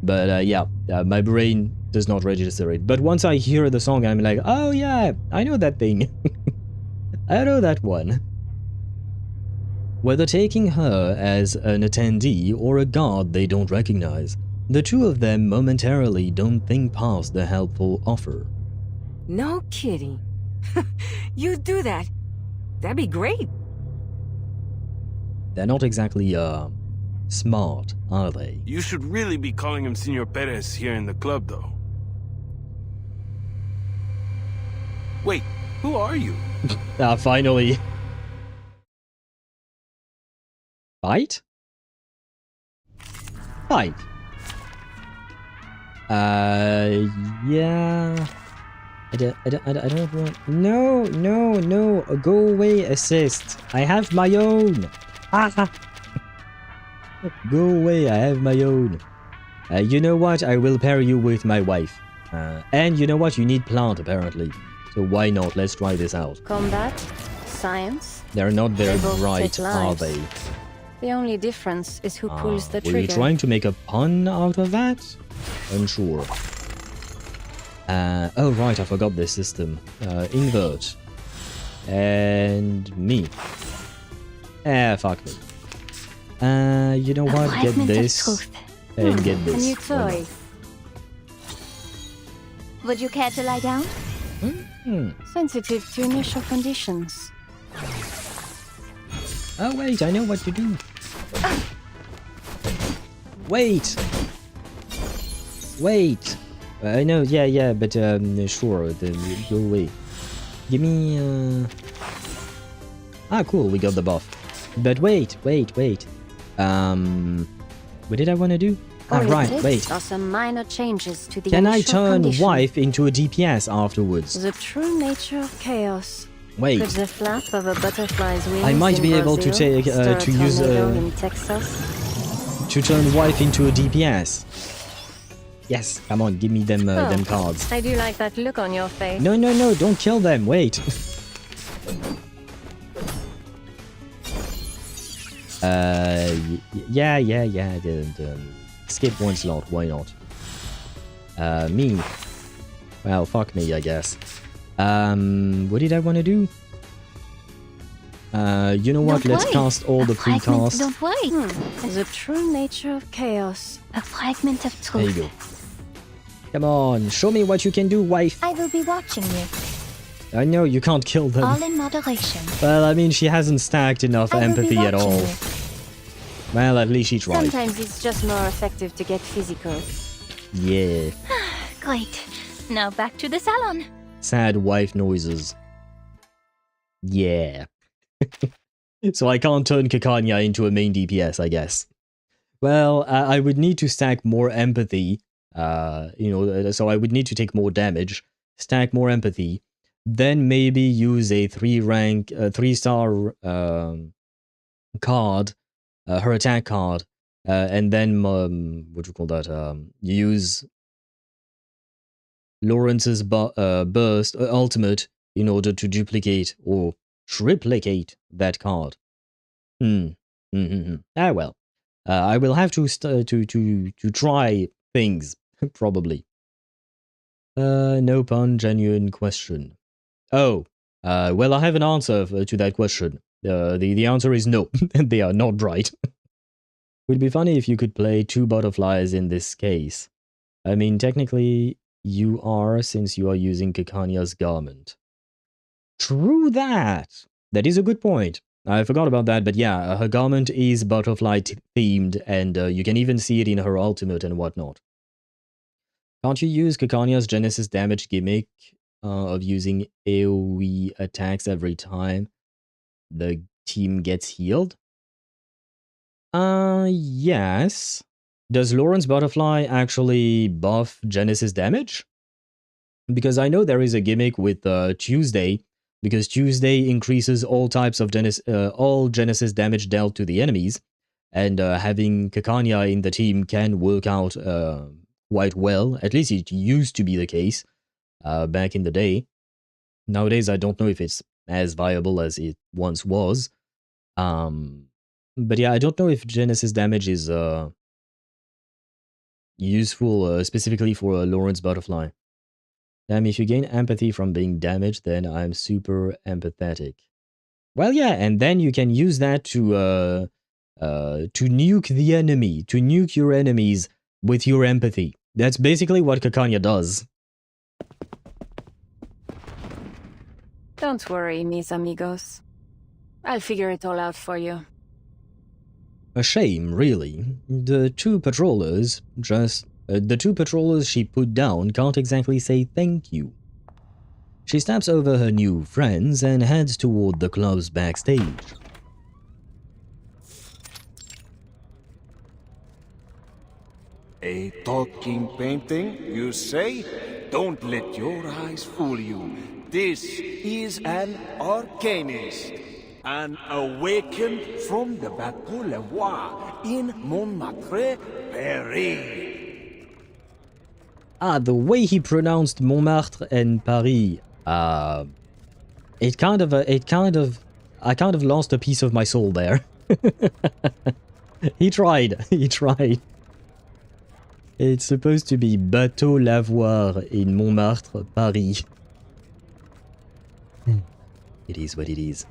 But yeah, my brain does not register it. But once I hear the song, I'm like, oh yeah, I know that thing. I know that one. Whether taking her as an attendee or a god they don't recognize, the two of them momentarily don't think past the helpful offer. No kidding. You'd do that. That'd be great. They're not exactly, smart, are they? You should really be calling him Senor Perez here in the club, though. Wait, who are you? Finally. Fight? Fight. Yeah. I don't want... No, go away, assist. I have my own. Ah. Go away, I have my own. You know what, I will pair you with my wife. And you know what, you need plant apparently. So why not, let's try this out. Combat, science. They're not very They both bright, take are lives. they? The only difference is who pulls the Were trigger. you trying to make a pun out of that? Unsure. Oh right, I forgot this system. Invert. And me. Fuck me. You know what? Get this. And get A this. new Why not? toy. Would you care to lie down? Sensitive to initial conditions. Oh wait, I know what to do. Wait! Wait! I know, yeah, but sure, go away. Give me Ah, cool, we got the buff. But wait. What did I want to do? Ah, All right, it takes wait. are some minor changes to the Can I initial turn condition. wife into a DPS afterwards? The true nature of chaos. Wait. Could the flap of a butterfly's wings I might in be able to Brazil take stir a to use tornado in Texas? to turn wife into a DPS. Yes, come on, give me them them cards. I do like that look on your face. No, don't kill them. Wait. Yeah. Skip one slot. Why not? Me. Well, fuck me, I guess. What did I want to do? You know what? Let's cast all the pre-cast. Don't wait. The true nature of chaos. A fragment of There you truth. go. Come on, show me what you can do, wife. I will be watching you. I know you can't kill them. All in moderation. Well, I mean, she hasn't stacked enough I will be empathy at watching all. you. Well, at least she tried. Sometimes it's just more effective to get physical. Yeah. Great. Now back to the salon. Sad wife noises. Yeah. So I can't turn Kikanya into a main DPS, I guess. Well, I would need to stack more empathy, so I would need to take more damage, stack more empathy, then maybe use a 3-star card, her attack card, and then, use Lorentz's burst ultimate in order to duplicate or triplicate that card. Ah, well. I will have to try things, probably. No pun, genuine question. Oh, well, I have an answer to that question. The answer is no, they are not right. Would be funny if you could play 2 butterflies in this case. I mean, technically, you are, since you are using Kekania's garment. True that! That is a good point. I forgot about that, but yeah, her garment is butterfly-themed, and you can even see it in her ultimate and whatnot. Can't you use Kekania's Genesis damage gimmick of using AoE attacks every time the team gets healed? Yes. Does Lorentz Butterfly actually buff Genesis damage? Because I know there is a gimmick with Tuesday, because Tuesday increases all types of all Genesis damage dealt to the enemies, and having Kekania in the team can work out quite well. At least it used to be the case back in the day. Nowadays, I don't know if it's as viable as it once was. But yeah, I don't know if Genesis damage is useful specifically for Lorentz Butterfly. Damn, if you gain empathy from being damaged, then I'm super empathetic. Well, yeah, and then you can use that to nuke the enemy, to nuke your enemies with your empathy. That's basically what Kekania does. Don't worry, mis amigos. I'll figure it all out for you. A shame, really. The two patrollers she put down can't exactly say thank you. She steps over her new friends and heads toward the club's backstage. A talking painting, you say? Don't let your eyes fool you. This is an arcanist. An awakened from the Bateau Le Roi in Montmartre, Paris. Ah, the way he pronounced Montmartre and Paris, I kind of lost a piece of my soul there. He tried. It's supposed to be Bateau Lavoir in Montmartre, Paris. It is what it is.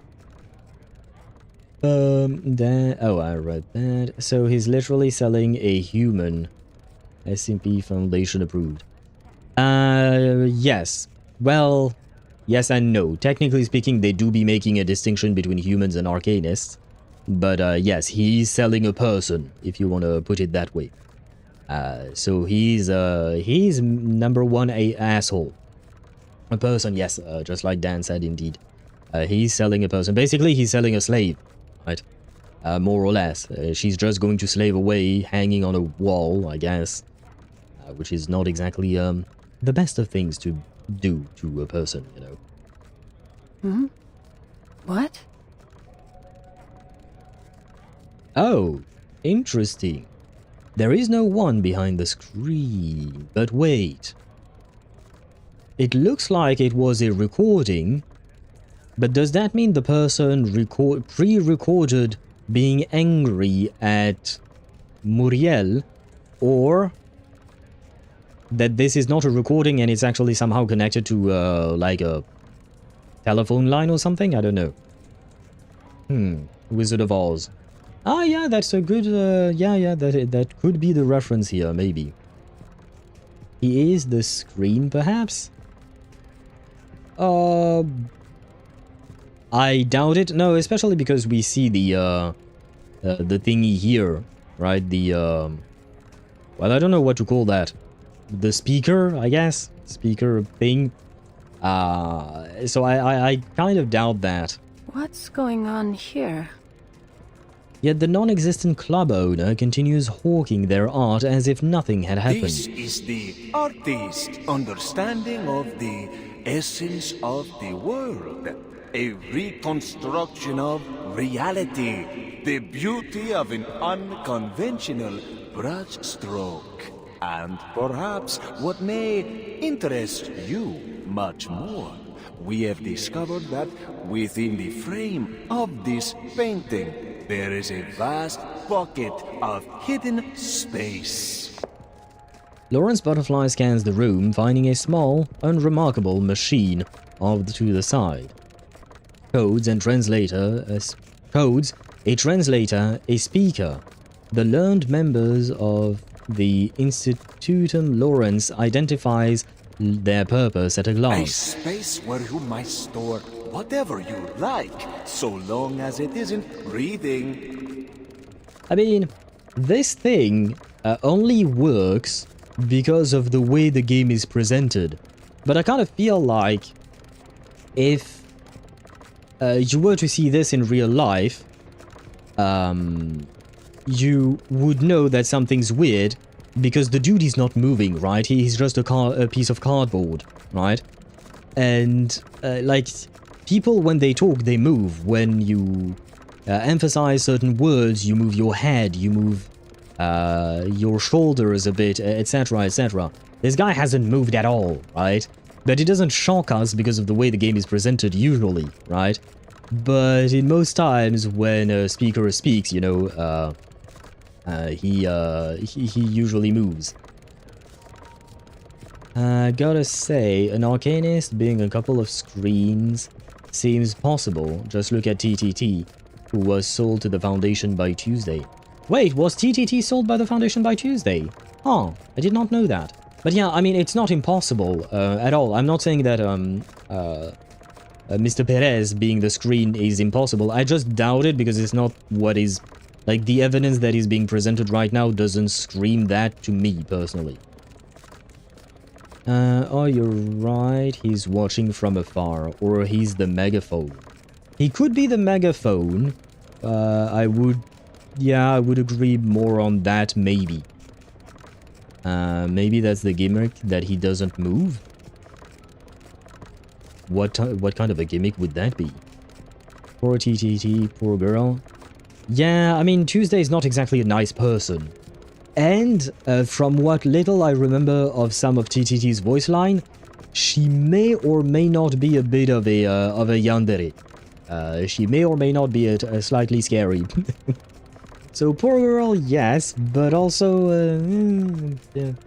I read that. So he's literally selling a human. SMP Foundation approved. Yes. Well, yes and no. Technically speaking, they do be making a distinction between humans and arcanists. But yes, he's selling a person, if you want to put it that way. So he's number one, a asshole. A person, yes, just like Dan said, indeed. He's selling a person. Basically, he's selling a slave, right? More or less. She's just going to slave away, hanging on a wall, I guess. Which is not exactly the best of things to do to a person, you know. Hmm? What? Oh, interesting. There is no one behind the screen, but wait. It looks like it was a recording, but does that mean the person pre-recorded being angry at Muriel, or that this is not a recording and it's actually somehow connected to like a telephone line or something? I don't know. Wizard of Oz. Ah, yeah, that's a good, that could be the reference here, maybe. He is the screen, perhaps? I doubt it. No, especially because we see the thingy here, right? The, well, I don't know what to call that. The speaker, I guess? Speaker thing. So I kind of doubt that. What's going on here? Yet the non-existent club owner continues hawking their art as if nothing had happened. This is the artist's understanding of the essence of the world. A reconstruction of reality. The beauty of an unconventional brushstroke. And perhaps what may interest you much more. We have discovered that within the frame of this painting, there is a vast pocket of hidden space. Lorentz Butterfly scans the room, finding a small, unremarkable machine off to the side. Codes, a translator, a speaker. The learned members of the Institutum Lorentz identifies their purpose at a A glance. space where you might store whatever you like, so long as it isn't breathing. I mean, this thing only works because of the way the game is presented. But I kind of feel like if you were to see this in real life, you would know that something's weird because the dude is not moving, right? He's just a piece of cardboard, right? And like people, when they talk, they move. When you emphasize certain words, you move your head, you move your shoulders a bit, etc., etc. This guy hasn't moved at all, right? But it doesn't shock us because of the way the game is presented usually, right? But in most times when a speaker speaks, you know, he usually moves. Gotta say, an arcanist being a couple of screens seems possible. Just look at TTT, who was sold to the Foundation by Tuesday. Wait, was TTT sold by the Foundation by Tuesday? Huh, I did not know that. But yeah, I mean, it's not impossible at all. I'm not saying that Mr. Perez being the screen is impossible. I just doubt it because it's not what is... Like, the evidence that is being presented right now doesn't scream that to me, personally. Oh, you're right. He's watching from afar. Or he's the megaphone. He could be the megaphone. I would agree more on that, maybe. Maybe that's the gimmick, that he doesn't move? What kind of a gimmick would that be? Poor TTT, poor girl. Yeah, I mean, Tuesday is not exactly a nice person. And from what little I remember of some of TTT's voice line, she may or may not be a bit of a yandere. She may or may not be a slightly scary. So poor girl, yes, but also,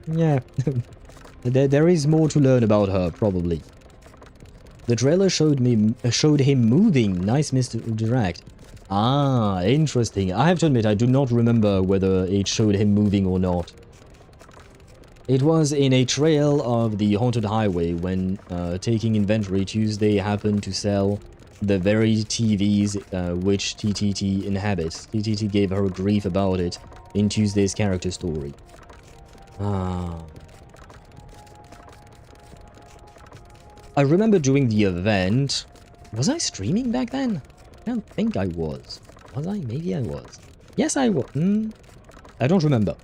yeah. There is more to learn about her, probably. The trailer showed him moving. Nice misdirect. Ah, interesting. I have to admit, I do not remember whether it showed him moving or not. It was in a trail of the haunted highway when, taking inventory, Tuesday happened to sell the very TVs which TTT inhabits. TTT gave her grief about it in Tuesday's character story. Ah. I remember doing the event. Was I streaming back then? I don't think I was. Was I? Maybe I was. Yes, I was. I don't remember.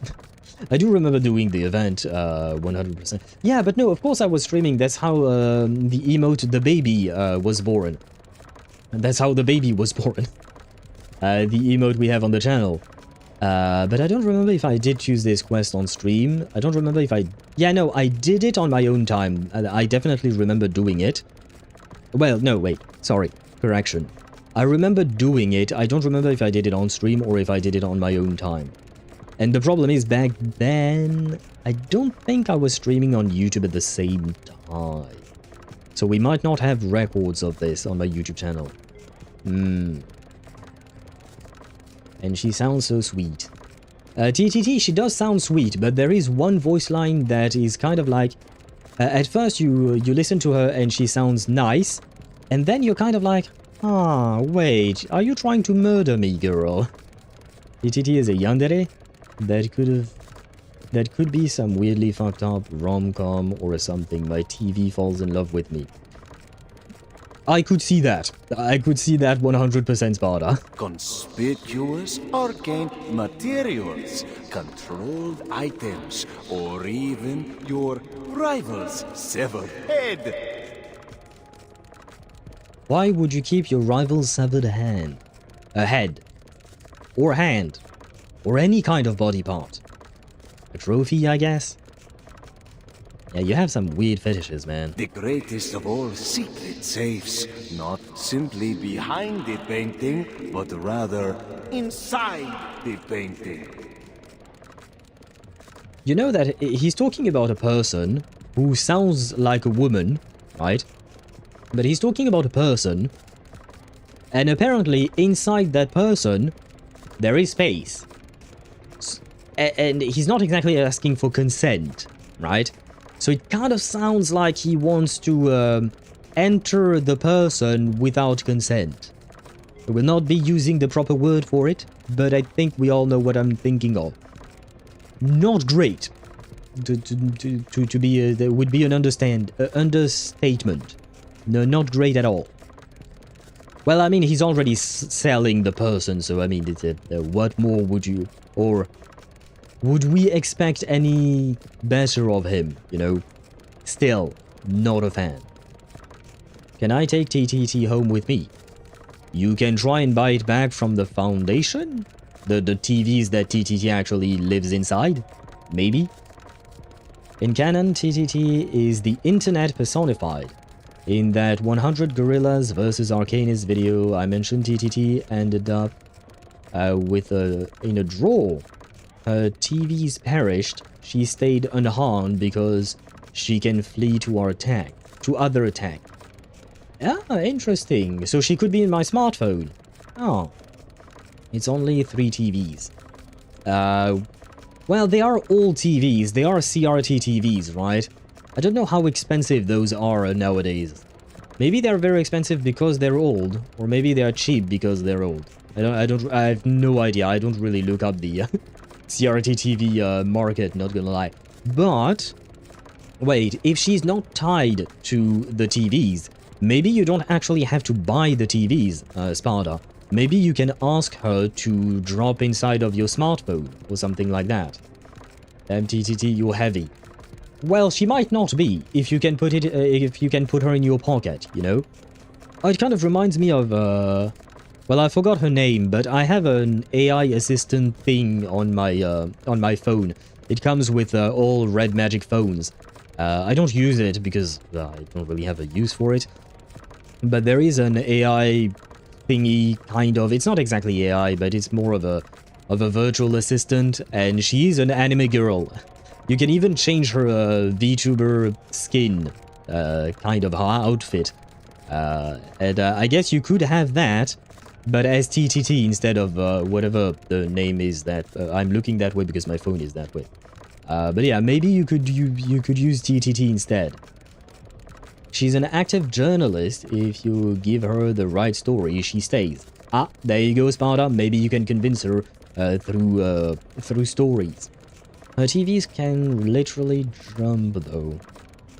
I do remember doing the event 100%. Yeah, but no, of course I was streaming. That's how the emote, the baby, was born. That's how the baby was born. The emote we have on the channel. But I don't remember if I did Tuesday's quest on stream. I don't remember if I... Yeah, no, I did it on my own time. I definitely remember doing it. Well, no, wait. Sorry. Correction. I remember doing it. I don't remember if I did it on stream or if I did it on my own time. And the problem is, back then, I don't think I was streaming on YouTube at the same time. So we might not have records of this on my YouTube channel. And she sounds so sweet. TTT, she does sound sweet, but there is one voice line that is kind of like... at first you listen to her and she sounds nice, and then you're kind of like, ah, wait, are you trying to murder me, girl? TTT is a yandere? That could be some weirdly fucked up rom-com or something. My TV falls in love with me. I could see that. I could see that 100%, Sparta. Conspicuous arcane materials, controlled items, or even your rival's severed head. Why would you keep your rival's severed hand? A head. Or hand. Or any kind of body part. A trophy, I guess? Yeah, you have some weird fetishes, man. The greatest of all secret safes, not simply behind the painting, but rather inside the painting. You know that he's talking about a person who sounds like a woman, right? But he's talking about a person, and apparently inside that person, there is space. And he's not exactly asking for consent, right? So it kind of sounds like he wants to enter the person without consent. I will not be using the proper word for it, but I think we all know what I'm thinking of. Not great. To be there would be an understatement. No, not great at all. Well, I mean, he's already selling the person, so I mean, what more would you, or would we expect any better of him, you know? Still, not a fan. Can I take TTT home with me? You can try and buy it back from the Foundation? The TVs that TTT actually lives inside? Maybe? In canon, TTT is the internet personified. In that 100 Gorillas versus Arcanist video, I mentioned TTT ended up in a draw. Her TVs perished. She stayed unharmed because she can flee to other attack. Ah, interesting. So she could be in my smartphone. Oh. It's only 3 TVs. Well, they are all TVs. They are CRT TVs, right? I don't know how expensive those are nowadays. Maybe they're very expensive because they're old, or maybe they are cheap because they're old. I have no idea. I don't really look up the CRT TV market, not gonna lie. But wait, if she's not tied to the TVs, maybe you don't actually have to buy the TVs, Sparta. Maybe you can ask her to drop inside of your smartphone or something like that. MTTT, you're heavy. Well, she might not be if you can put her in your pocket, you know. It kind of reminds me of well, I forgot her name, but I have an AI assistant thing on my phone. It comes with all Red Magic phones. I don't use it because I don't really have a use for it. But there is an AI thingy, kind of. It's not exactly AI, but it's more of a virtual assistant, and she's an anime girl. You can even change her VTuber skin, kind of her outfit. And I guess you could have that, but as TTT instead of whatever the name is that I'm looking that way because my phone is that way. But yeah, maybe you could use TTT instead. She's an active journalist. If you give her the right story, she stays. Ah, there you go, Sparta. Maybe you can convince her through stories. Her TVs can literally jump though.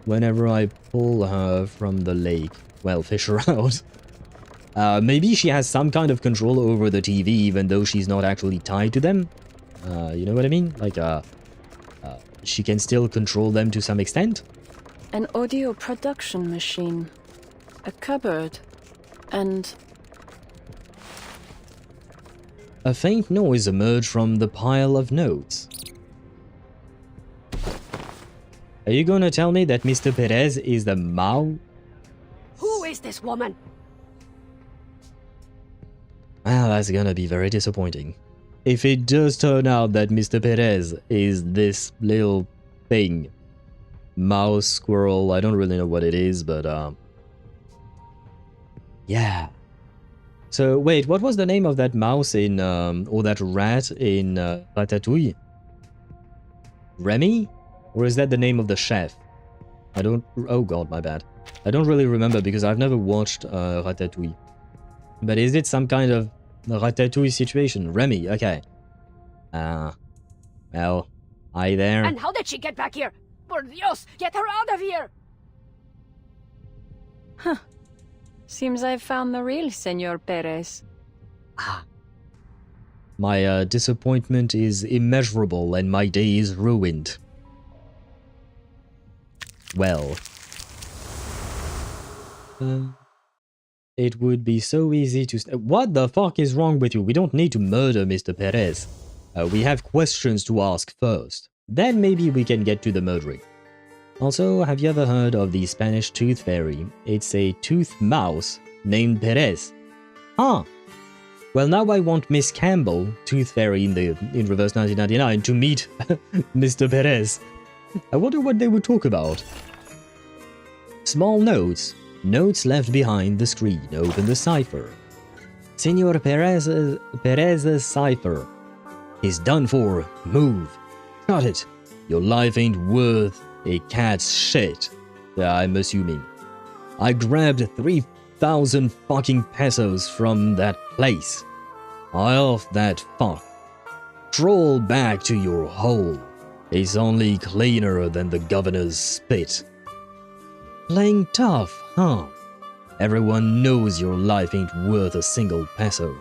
Whenever I pull her from the lake, well, fish her out. Maybe she has some kind of control over the TV even though she's not actually tied to them. You know what I mean? Like, she can still control them to some extent. An audio production machine, a cupboard, and... A faint noise emerged from the pile of notes. Are you gonna tell me that Mr. Perez is the Mao? Who is this woman? Well, that's gonna be very disappointing. If it does turn out that Mr. Perez is this little thing. Mouse, squirrel, I don't really know what it is, but yeah. So wait, what was the name of that mouse in or that rat in Ratatouille? Remy? Or is that the name of the chef? I don't... Oh god, my bad. I don't really remember because I've never watched Ratatouille. But is it some kind of Ratatouille situation? Remy, okay. Well, hi there. And how did she get back here? Por Dios, get her out of here! Huh. Seems I've found the real Senor Perez. My disappointment is immeasurable and my day is ruined. Well. It would be so easy to... What the fuck is wrong with you? We don't need to murder Mr. Perez. We have questions to ask first. Then maybe we can get to the murdering. Also, have you ever heard of the Spanish tooth fairy? It's a tooth mouse named Perez. Huh. Well, now I want Miss Campbell, tooth fairy in Reverse 1999, to meet Mr. Perez. I wonder what they would talk about. Small notes. Notes left behind the screen. Open the cipher. Senor Perez's cipher. He's done for. Move. Got it. Your life ain't worth a cat's shit. I'm assuming. I grabbed 3,000 fucking pesos from that place. Eye off that fuck. Troll back to your hole. It's only cleaner than the governor's spit. Playing tough, huh? Everyone knows your life ain't worth a single peso.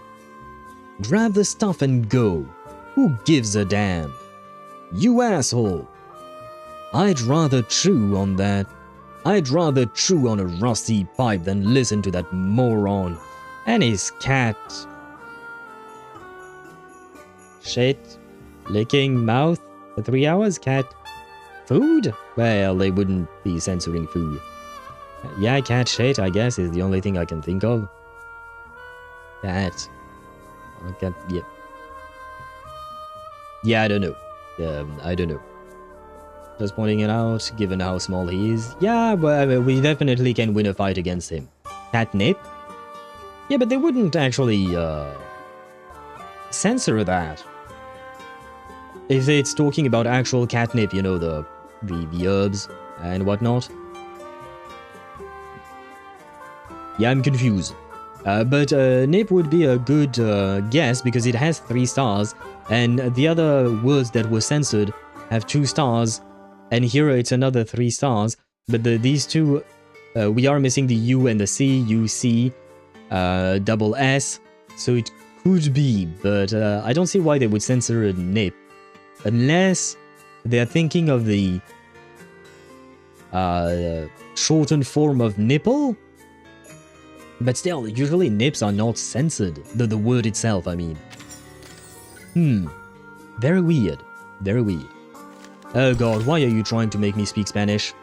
Grab the stuff and go. Who gives a damn? You asshole. I'd rather chew on a rusty pipe than listen to that moron and his cat. Shit. Licking mouth for 3 hours, cat. Food? Well, they wouldn't be censoring food. Yeah, cat shit, I guess, is the only thing I can think of. Cat. Cat, yeah. Yeah, I don't know. I don't know. Just pointing it out, given how small he is. Yeah, well, we definitely can win a fight against him. Catnip? Yeah, but they wouldn't actually, censor that. If it's talking about actual catnip, you know, the herbs and whatnot. Yeah, I'm confused. But Nip would be a good guess because it has 3 stars, and the other words that were censored have 2 stars, and here it's another 3 stars. But these two, we are missing the U and the C, UC, double S, so it could be, but I don't see why they would censor a Nip. Unless they're thinking of the shortened form of nipple? But still, usually nips are not censored, the word itself, I mean. Very weird. Very weird. Oh god, why are you trying to make me speak Spanish?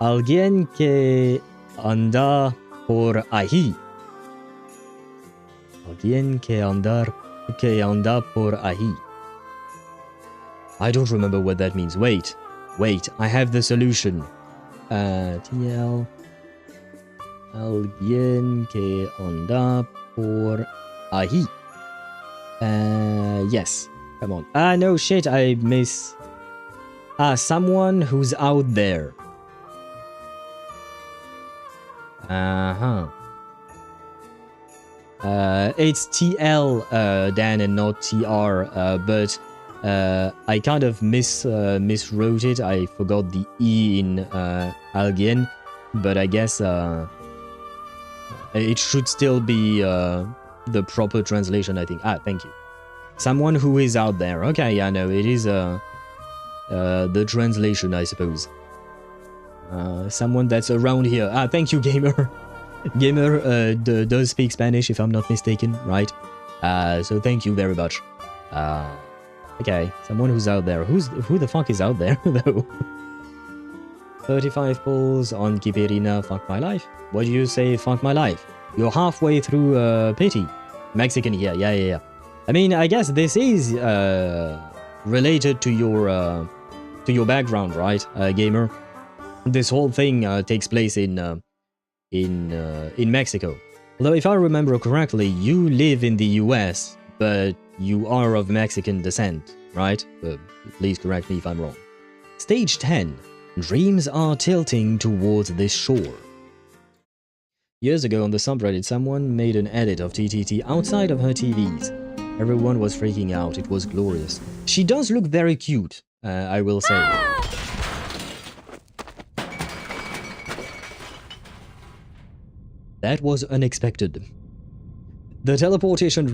Alguien que anda por ahí. Alguien que anda por ahí. I don't remember what that means. Wait, I have the solution. TL... Alguien que anda por ahí. Yes. Come on. No shit, I miss... someone who's out there. It's TL, Dan, and not TR, but I kind of miswrote it. I forgot the E in Alguien, but I guess it should still be the proper translation, I think. Thank you. Someone who is out there. Okay, yeah, no, it is the translation, I suppose. Someone that's around here. Thank you, Gamer. Gamer does speak Spanish, if I'm not mistaken, right? So thank you very much. Okay, someone who's out there. Who the fuck is out there, though? 35 pulls on Kiperina, fuck my life. What do you say, fuck my life? You're halfway through Pity. Mexican here, yeah. I mean, I guess this is related to your background, right, gamer? This whole thing takes place in Mexico. Although, if I remember correctly, you live in the US, but you are of Mexican descent, right? Please correct me if I'm wrong. Stage 10. Dreams are tilting towards this shore. Years ago on the subreddit, someone made an edit of TTT outside of her TVs. Everyone was freaking out. It was glorious. She does look very cute, I will say. That was unexpected. The teleportation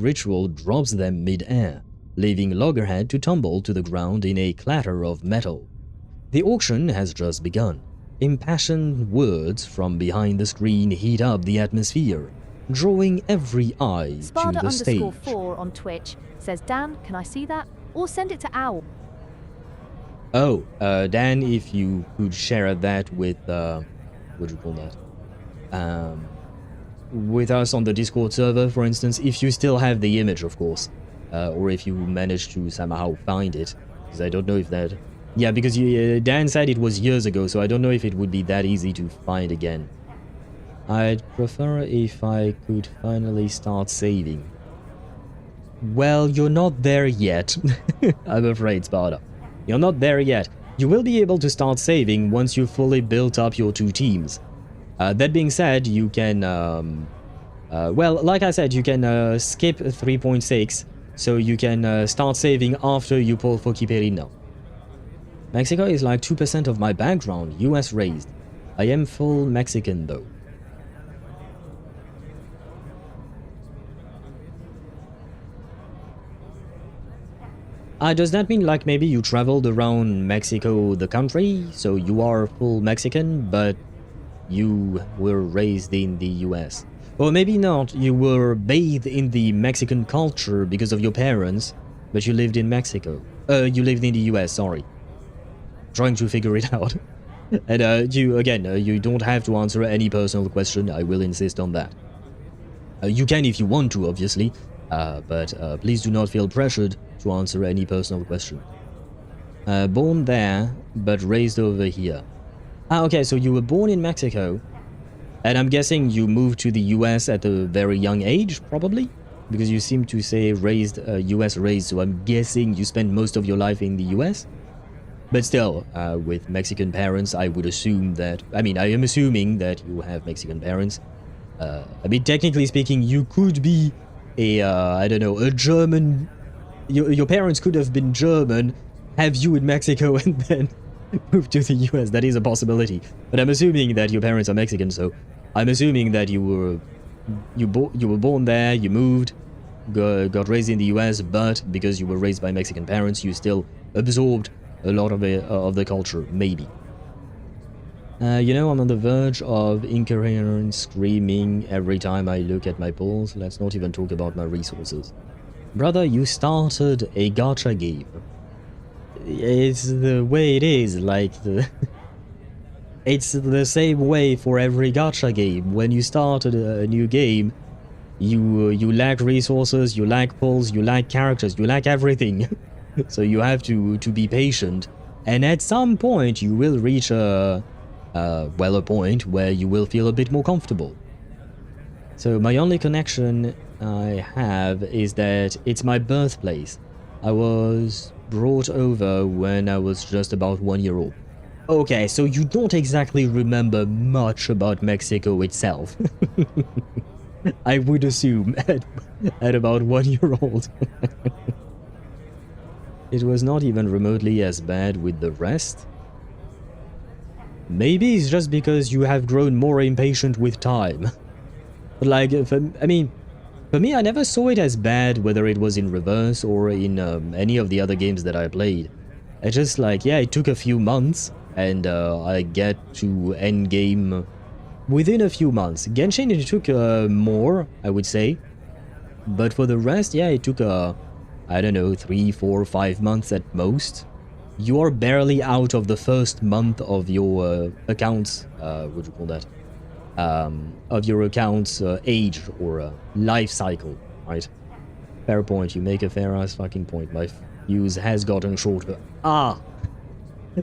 ritual drops them mid-air, leaving Loggerhead to tumble to the ground in a clatter of metal. The auction has just begun. Impassioned words from behind the screen heat up the atmosphere, drawing every eye to the stage. Spada_4 on Twitch says, Dan, can I see that? Or send it to Owl. Oh, Dan, if you could share that with, what do you call that? With us on the Discord server, for instance, if you still have the image, of course. Or if you managed to somehow find it. Because I don't know if that... Yeah, because Dan said it was years ago, so I don't know if it would be that easy to find again. I'd prefer if I could finally start saving. Well, you're not there yet. I'm afraid, Spada. You're not there yet. You will be able to start saving once you've fully built up your two teams. That being said, you can... well, like I said, you can skip 3.6, so you can start saving after you pull for Kiperino. Mexico is like 2% of my background, US raised. I am full Mexican though. Does that mean like maybe you traveled around Mexico, the country, so you are full Mexican, but you were raised in the US? Or maybe not, you were bathed in the Mexican culture because of your parents, but you lived in Mexico. You lived in the US, sorry. Trying to figure it out. And you don't have to answer any personal question, I will insist on that. You can if you want to, obviously, but please do not feel pressured to answer any personal question. Born there, but raised over here. Okay, so you were born in Mexico, and I'm guessing you moved to the US at a very young age, probably? Because you seem to say raised, US raised, so I'm guessing you spent most of your life in the US? But still, with Mexican parents, I would assume that... I mean, I am assuming that you have Mexican parents. I mean, technically speaking, you could be a, I don't know, a German... Your parents could have been German, have you in Mexico, and then move to the US. That is a possibility. But I'm assuming that your parents are Mexican, so I'm assuming that you were born there, you moved, got raised in the US, but because you were raised by Mexican parents, you still absorbed a lot of the culture, maybe. You know, I'm on the verge of incoherent screaming every time I look at my polls. Let's not even talk about my resources. Brother, you started a gacha game. It's the way it is, like it's the same way for every gacha game. When you start a new game, you lack resources, you lack pulls, you lack characters, you lack everything. So you have to be patient, and at some point you will reach a point where you will feel a bit more comfortable. So my only connection I have is that it's my birthplace. I was brought over when I was just about 1 year old. Okay, so you don't exactly remember much about Mexico itself. I would assume at about 1 year old. It was not even remotely as bad with the rest. Maybe it's just because you have grown more impatient with time. But like, for me, I never saw it as bad, whether it was in Reverse or in any of the other games that I played. I just like, yeah, it took a few months, and I get to endgame within a few months. Genshin, it took more, I would say. But for the rest, yeah, it took I don't know, 3, 4, 5 months at most. You are barely out of the first month of your account's, what do you call that? Of your account's age or life cycle, right? Fair point, you make a fair-ass fucking point. My fuse has gotten shorter. Ah!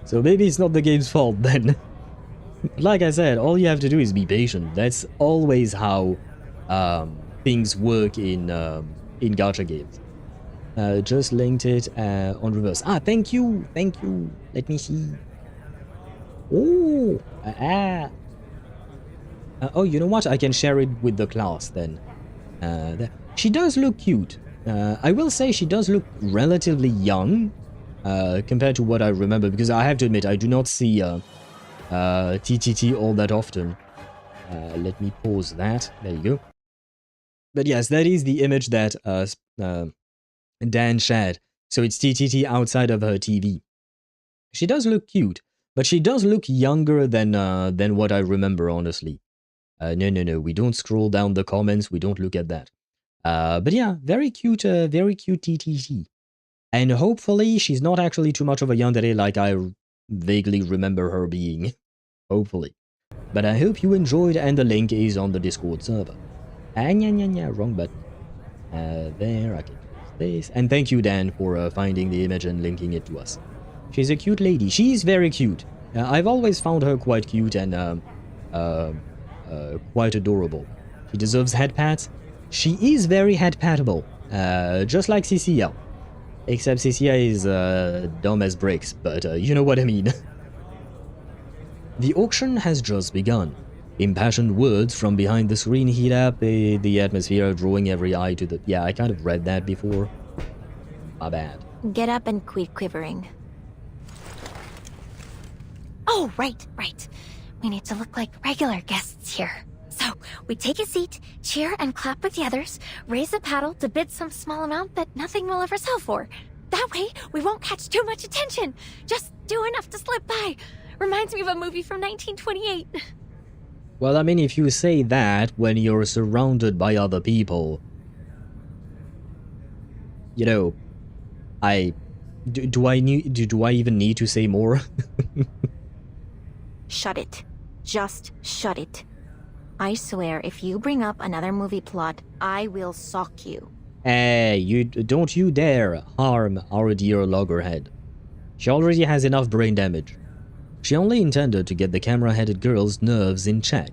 So maybe it's not the game's fault then. Like I said, all you have to do is be patient. That's always how things work in gacha games. Just linked it on Reverse. Ah, thank you, thank you. Let me see. Oh, oh, you know what? I can share it with the class then. She does look cute. I will say she does look relatively young compared to what I remember, because I have to admit I do not see TTT all that often. Let me pause that. There you go. But yes, that is the image that Dan shared. So it's TTT outside of her TV. She does look cute, but she does look younger than what I remember, honestly. No, we don't scroll down the comments, we don't look at that. But yeah, very cute TTT. And hopefully she's not actually too much of a yandere like I vaguely remember her being. Hopefully. But I hope you enjoyed, and the link is on the Discord server. Wrong button. There, I can close this. And thank you, Dan, for finding the image and linking it to us. She's a cute lady. She's very cute. I've always found her quite cute and quite adorable. She deserves head pats. She is very head patable, just like Cecilia. Except Cecilia is dumb as bricks, but you know what I mean. The auction has just begun. Impassioned words from behind the screen heat up the atmosphere, drawing every eye to the... Yeah, I kind of read that before. My bad. Get up and quit quivering. Oh, right. We need to look like regular guests here. So, we take a seat, cheer and clap with the others, raise a paddle to bid some small amount that nothing will ever sell for. That way, we won't catch too much attention. Just do enough to slip by. Reminds me of a movie from 1928. Well, I mean, if you say that when you're surrounded by other people... You know, do I even need to say more? Shut it. Just shut it. I swear, if you bring up another movie plot, I will sock you. Hey, don't you dare harm our dear Loggerhead. She already has enough brain damage. She only intended to get the camera-headed girl's nerves in check,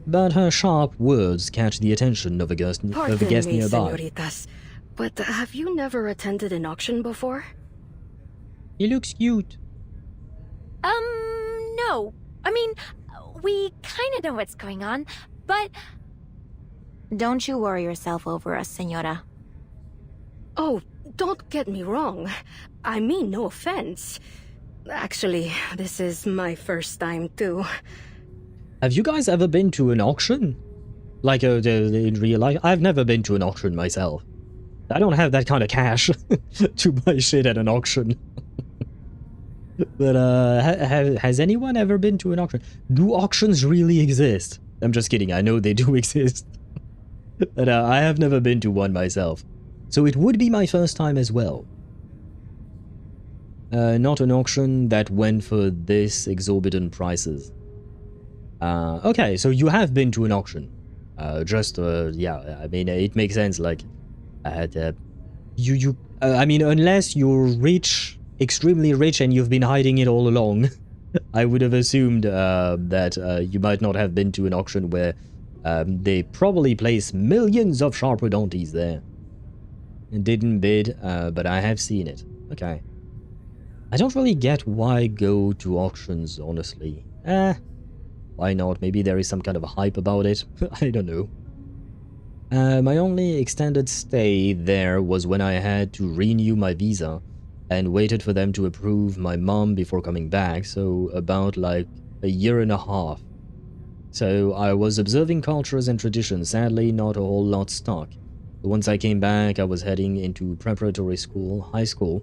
but her sharp words catch the attention of a guest nearby. Señoritas, but have you never attended an auction before? He looks cute. No. I mean, we kind of know what's going on, but... Don't you worry yourself over us, Señora. Oh, don't get me wrong. I mean no offense. Actually, this is my first time too. Have you guys ever been to an auction? Like in real life? I've never been to an auction myself. I don't have that kind of cash to buy shit at an auction. But has anyone ever been to an auction? Do auctions really exist? I'm just kidding, I know they do exist. But I have never been to one myself. So it would be my first time as well. Not an auction that went for this exorbitant prices. Okay, so you have been to an auction. Yeah, I mean, it makes sense, like, I mean, unless you're rich, extremely rich, and you've been hiding it all along, I would have assumed that you might not have been to an auction where they probably place millions of sharp donkeys there. Didn't bid, but I have seen it. Okay. I don't really get why go to auctions, honestly. Why not? Maybe there is some kind of a hype about it. I don't know. My only extended stay there was when I had to renew my visa and waited for them to approve my mom before coming back, so about like a year and a half. So I was observing cultures and traditions, sadly not a whole lot stuck. But once I came back, I was heading into preparatory school, high school,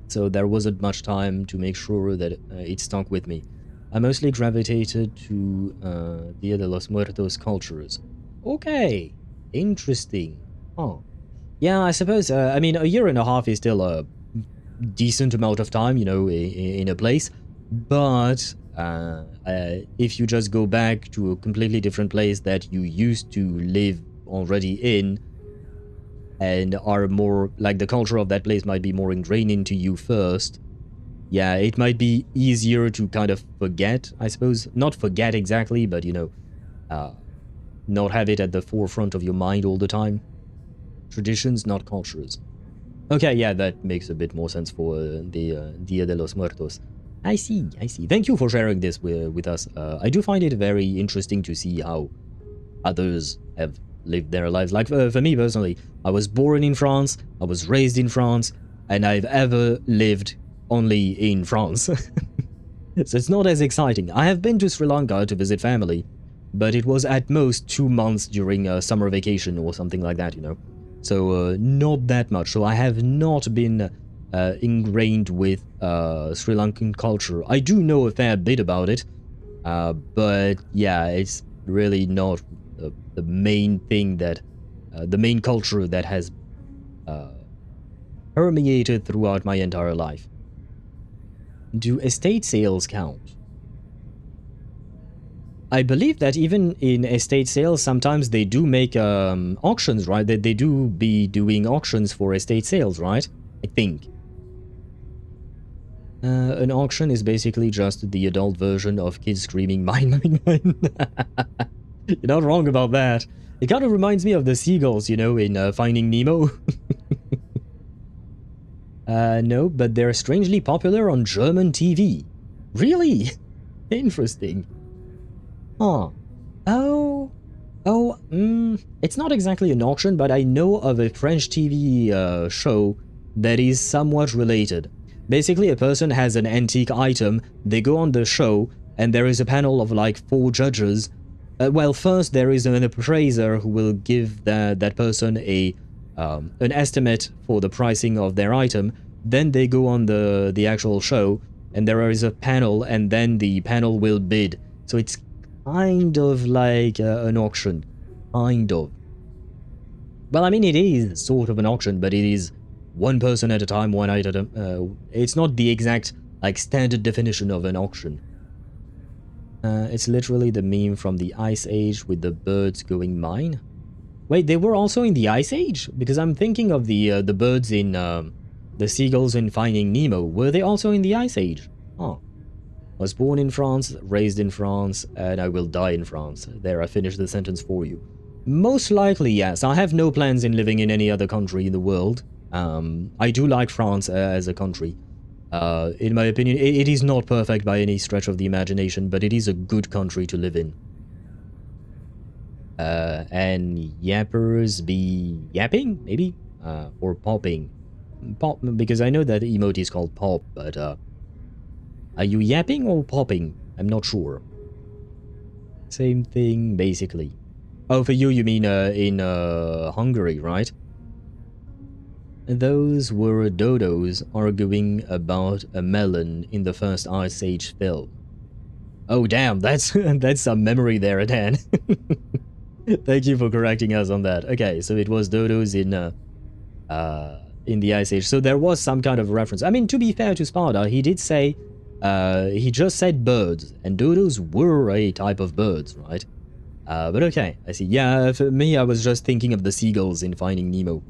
so there wasn't much time to make sure that it stuck with me. I mostly gravitated to Dia de los Muertos cultures. Okay, interesting. Oh, yeah, I suppose, I mean, a year and a half is still a decent amount of time, you know, in a place, but if you just go back to a completely different place that you used to live already in, and are more, like, the culture of that place might be more ingrained into you first, yeah, it might be easier to kind of forget, I suppose. Not forget exactly, but, you know, not have it at the forefront of your mind all the time. Traditions, not cultures. Okay, yeah, that makes a bit more sense for the Dia de los Muertos. I see. Thank you for sharing this with us. I do find it very interesting to see how others have lived their lives. Like, for me personally, I was born in France, I was raised in France, and I've ever lived only in France. So it's not as exciting. I have been to Sri Lanka to visit family, but it was at most 2 months during a summer vacation or something like that, you know. So not that much. So I have not been ingrained with Sri Lankan culture. I do know a fair bit about it, but yeah, it's really not the main thing that, the main culture that has permeated throughout my entire life. Do estate sales count? I believe that even in estate sales, sometimes they do make auctions, right? They do be doing auctions for estate sales, right? I think. An auction is basically just the adult version of kids screaming, mine, mine, mine. You're not wrong about that. It kind of reminds me of the seagulls, you know, in Finding Nemo. No, but they're strangely popular on German TV. Really? Interesting. Huh. It's not exactly an auction, but I know of a French TV show that is somewhat related. Basically, a person has an antique item, they go on the show, and there is a panel of like 4 judges. Well, first there is an appraiser who will give that person an estimate for the pricing of their item. Then they go on the actual show, and there is a panel, and then the panel will bid. So it's kind of like an auction. Kind of. Well, I mean, it is sort of an auction, but it is one person at a time, one item. It's not the exact, like, standard definition of an auction. It's literally the meme from the Ice Age with the birds going mine. Wait, they were also in the Ice Age? Because I'm thinking of the birds in, the seagulls in Finding Nemo. Were they also in the Ice Age? Oh. Was born in France, raised in France, and I will die in France. There, I finished the sentence for you. Most likely, yes. I have no plans in living in any other country in the world. I do like France as a country. In my opinion, it is not perfect by any stretch of the imagination, but it is a good country to live in. And yappers be yapping, maybe? Or popping. Pop, because I know that the emote is called pop, but, are you yapping or popping? I'm not sure. Same thing, basically. Oh, for you mean, in, Hungary, right? Those were dodos arguing about a melon in the first Ice Age film. Oh damn, that's some memory there at hand. Thank you for correcting us on that. Okay, so it was dodos in the Ice Age. So there was some kind of reference. I mean, to be fair to Sparta, he did say, he just said birds, and dodos were a type of birds, right? But okay, I see. Yeah, for me, I was just thinking of the seagulls in Finding Nemo.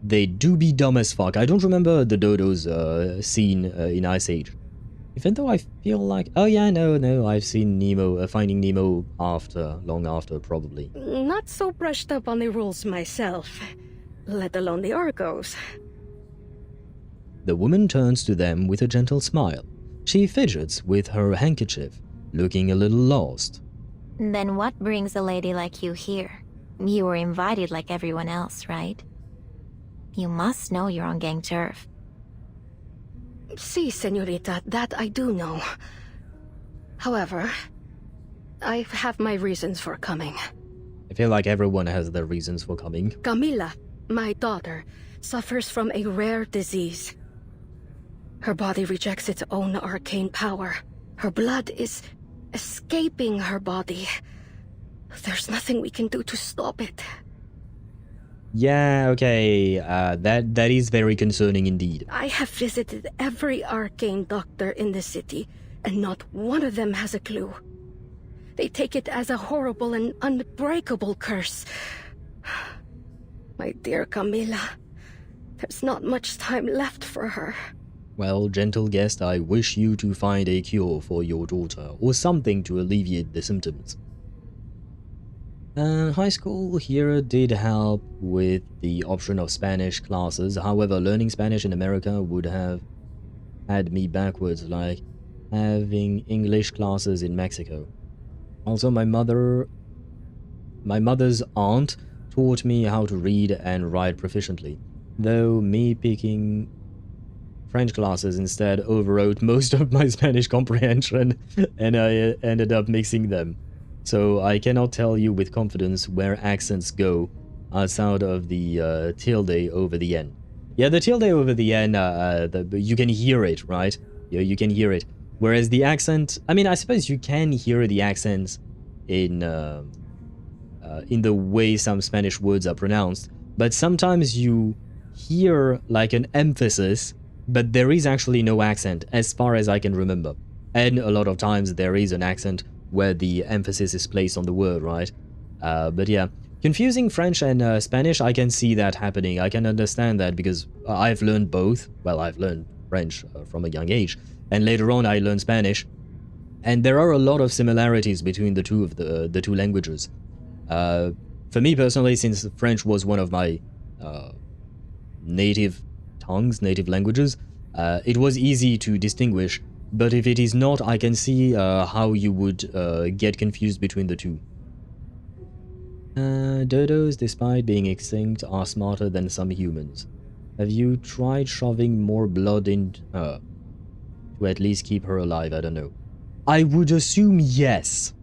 They do be dumb as fuck. I don't remember the dodos scene in Ice Age. Even though I feel like... Oh yeah, no, I've seen Nemo, Finding Nemo long after, probably. Not so brushed up on the rules myself, let alone the Argos. The woman turns to them with a gentle smile. She fidgets with her handkerchief, looking a little lost. Then what brings a lady like you here? You were invited like everyone else, right? You must know you're on gang turf. Si, señorita, that I do know. However, I have my reasons for coming. I feel like everyone has their reasons for coming. Camila, my daughter, suffers from a rare disease. Her body rejects its own arcane power. Her blood is escaping her body. There's nothing we can do to stop it. Yeah, okay, that is very concerning indeed. I have visited every arcane doctor in the city, and not one of them has a clue. They take it as a horrible and unbreakable curse. My dear Camila, there's not much time left for her. Well, gentle guest, I wish you to find a cure for your daughter, or something to alleviate the symptoms. High school here did help with the option of Spanish classes. However, learning Spanish in America would have had me backwards, like having English classes in Mexico. Also, my mother's aunt taught me how to read and write proficiently, though me picking French classes instead overwrote most of my Spanish comprehension, and I ended up mixing them. So I cannot tell you with confidence where accents go outside of the tilde over the N. Yeah, the tilde over the N, you can hear it, right? Yeah, you can hear it. Whereas the accent, I mean, I suppose you can hear the accents in the way some Spanish words are pronounced, but sometimes you hear like an emphasis, but there is actually no accent, as far as I can remember. And a lot of times there is an accent where the emphasis is placed on the word, right? But yeah, confusing French and Spanish, I can see that happening. I can understand that because I've learned both. Well, I've learned French from a young age, and later on I learned Spanish. And there are a lot of similarities between the two of the two languages. For me personally, since French was one of my native tongues, native languages, it was easy to distinguish. But if it is not, I can see how you would get confused between the two. Dodos, despite being extinct, are smarter than some humans. Have you tried shoving more blood in her? To at least keep her alive, I don't know. I would assume yes.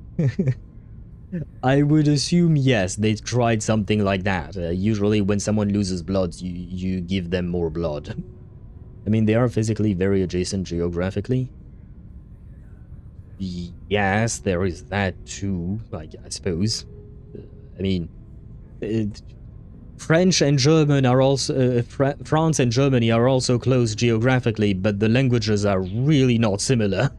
I would assume yes, they tried something like that. Usually when someone loses blood, you give them more blood. I mean, they are physically very adjacent geographically. Yes, there is that too, I suppose. I mean, French and German are also... France and Germany are also close geographically, but the languages are really not similar.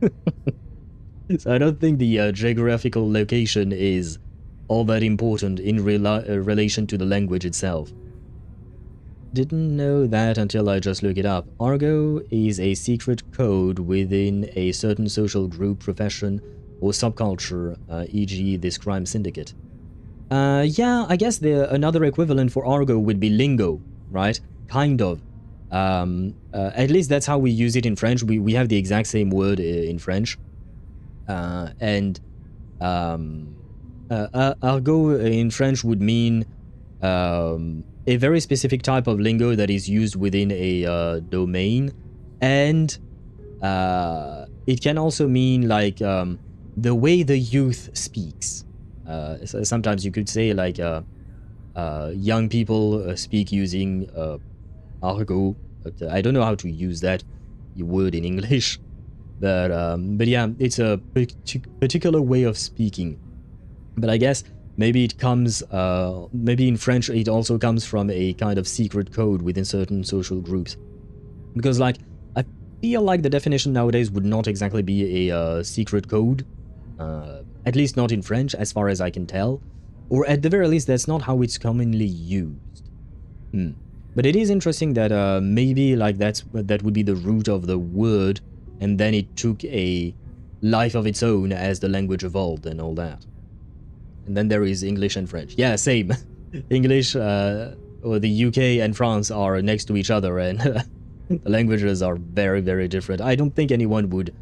So I don't think the geographical location is all that important in relation to the language itself. Didn't know that until I just looked it up. Argo is a secret code within a certain social group, profession, or subculture, e.g. this crime syndicate. Yeah, I guess another equivalent for Argo would be lingo, right? Kind of. At least that's how we use it in French. We have the exact same word in French. Argot in French would mean a very specific type of lingo that is used within a domain, and it can also mean like the way the youth speaks. So sometimes you could say like young people speak using argot, but I don't know how to use that word in English. But yeah, it's a particular way of speaking. But I guess maybe it comes, maybe in French it also comes from a kind of secret code within certain social groups. Because like, I feel like the definition nowadays would not exactly be a secret code. At least not in French, as far as I can tell. Or at the very least, that's not how it's commonly used. But it is interesting that maybe like that would be the root of the word, and then it took a life of its own as the language evolved and all that. And then there is English and French. Yeah, same. English, or the UK and France are next to each other, and the languages are very, very different. I don't think anyone would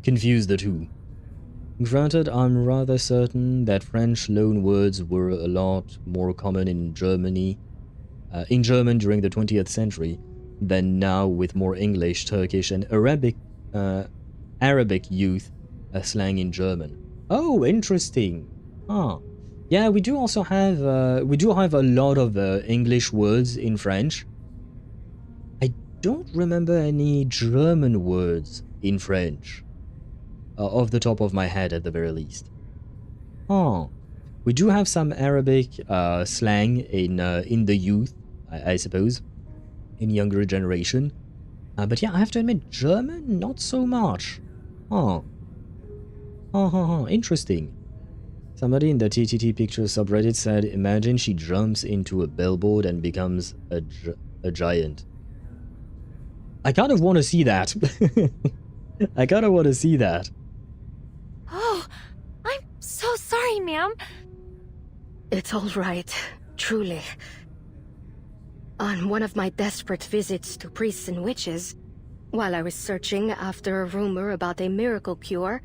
confuse the two. Granted, I'm rather certain that French loanwords were a lot more common in German during the 20th century than now, with more English, Turkish, and Arabic youth slang in German. Oh, interesting. Yeah, we do also have a lot of English words in French. I don't remember any German words in French, off the top of my head at the very least. We do have some Arabic slang in the youth, I suppose, in younger generation. But yeah, I have to admit, German, not so much. Interesting. Somebody in the TTT Pictures subreddit said, imagine she jumps into a billboard and becomes a giant. I kind of want to see that. I kind of want to see that. Oh, I'm so sorry, ma'am. It's all right, truly. On one of my desperate visits to priests and witches, while I was searching after a rumor about a miracle cure,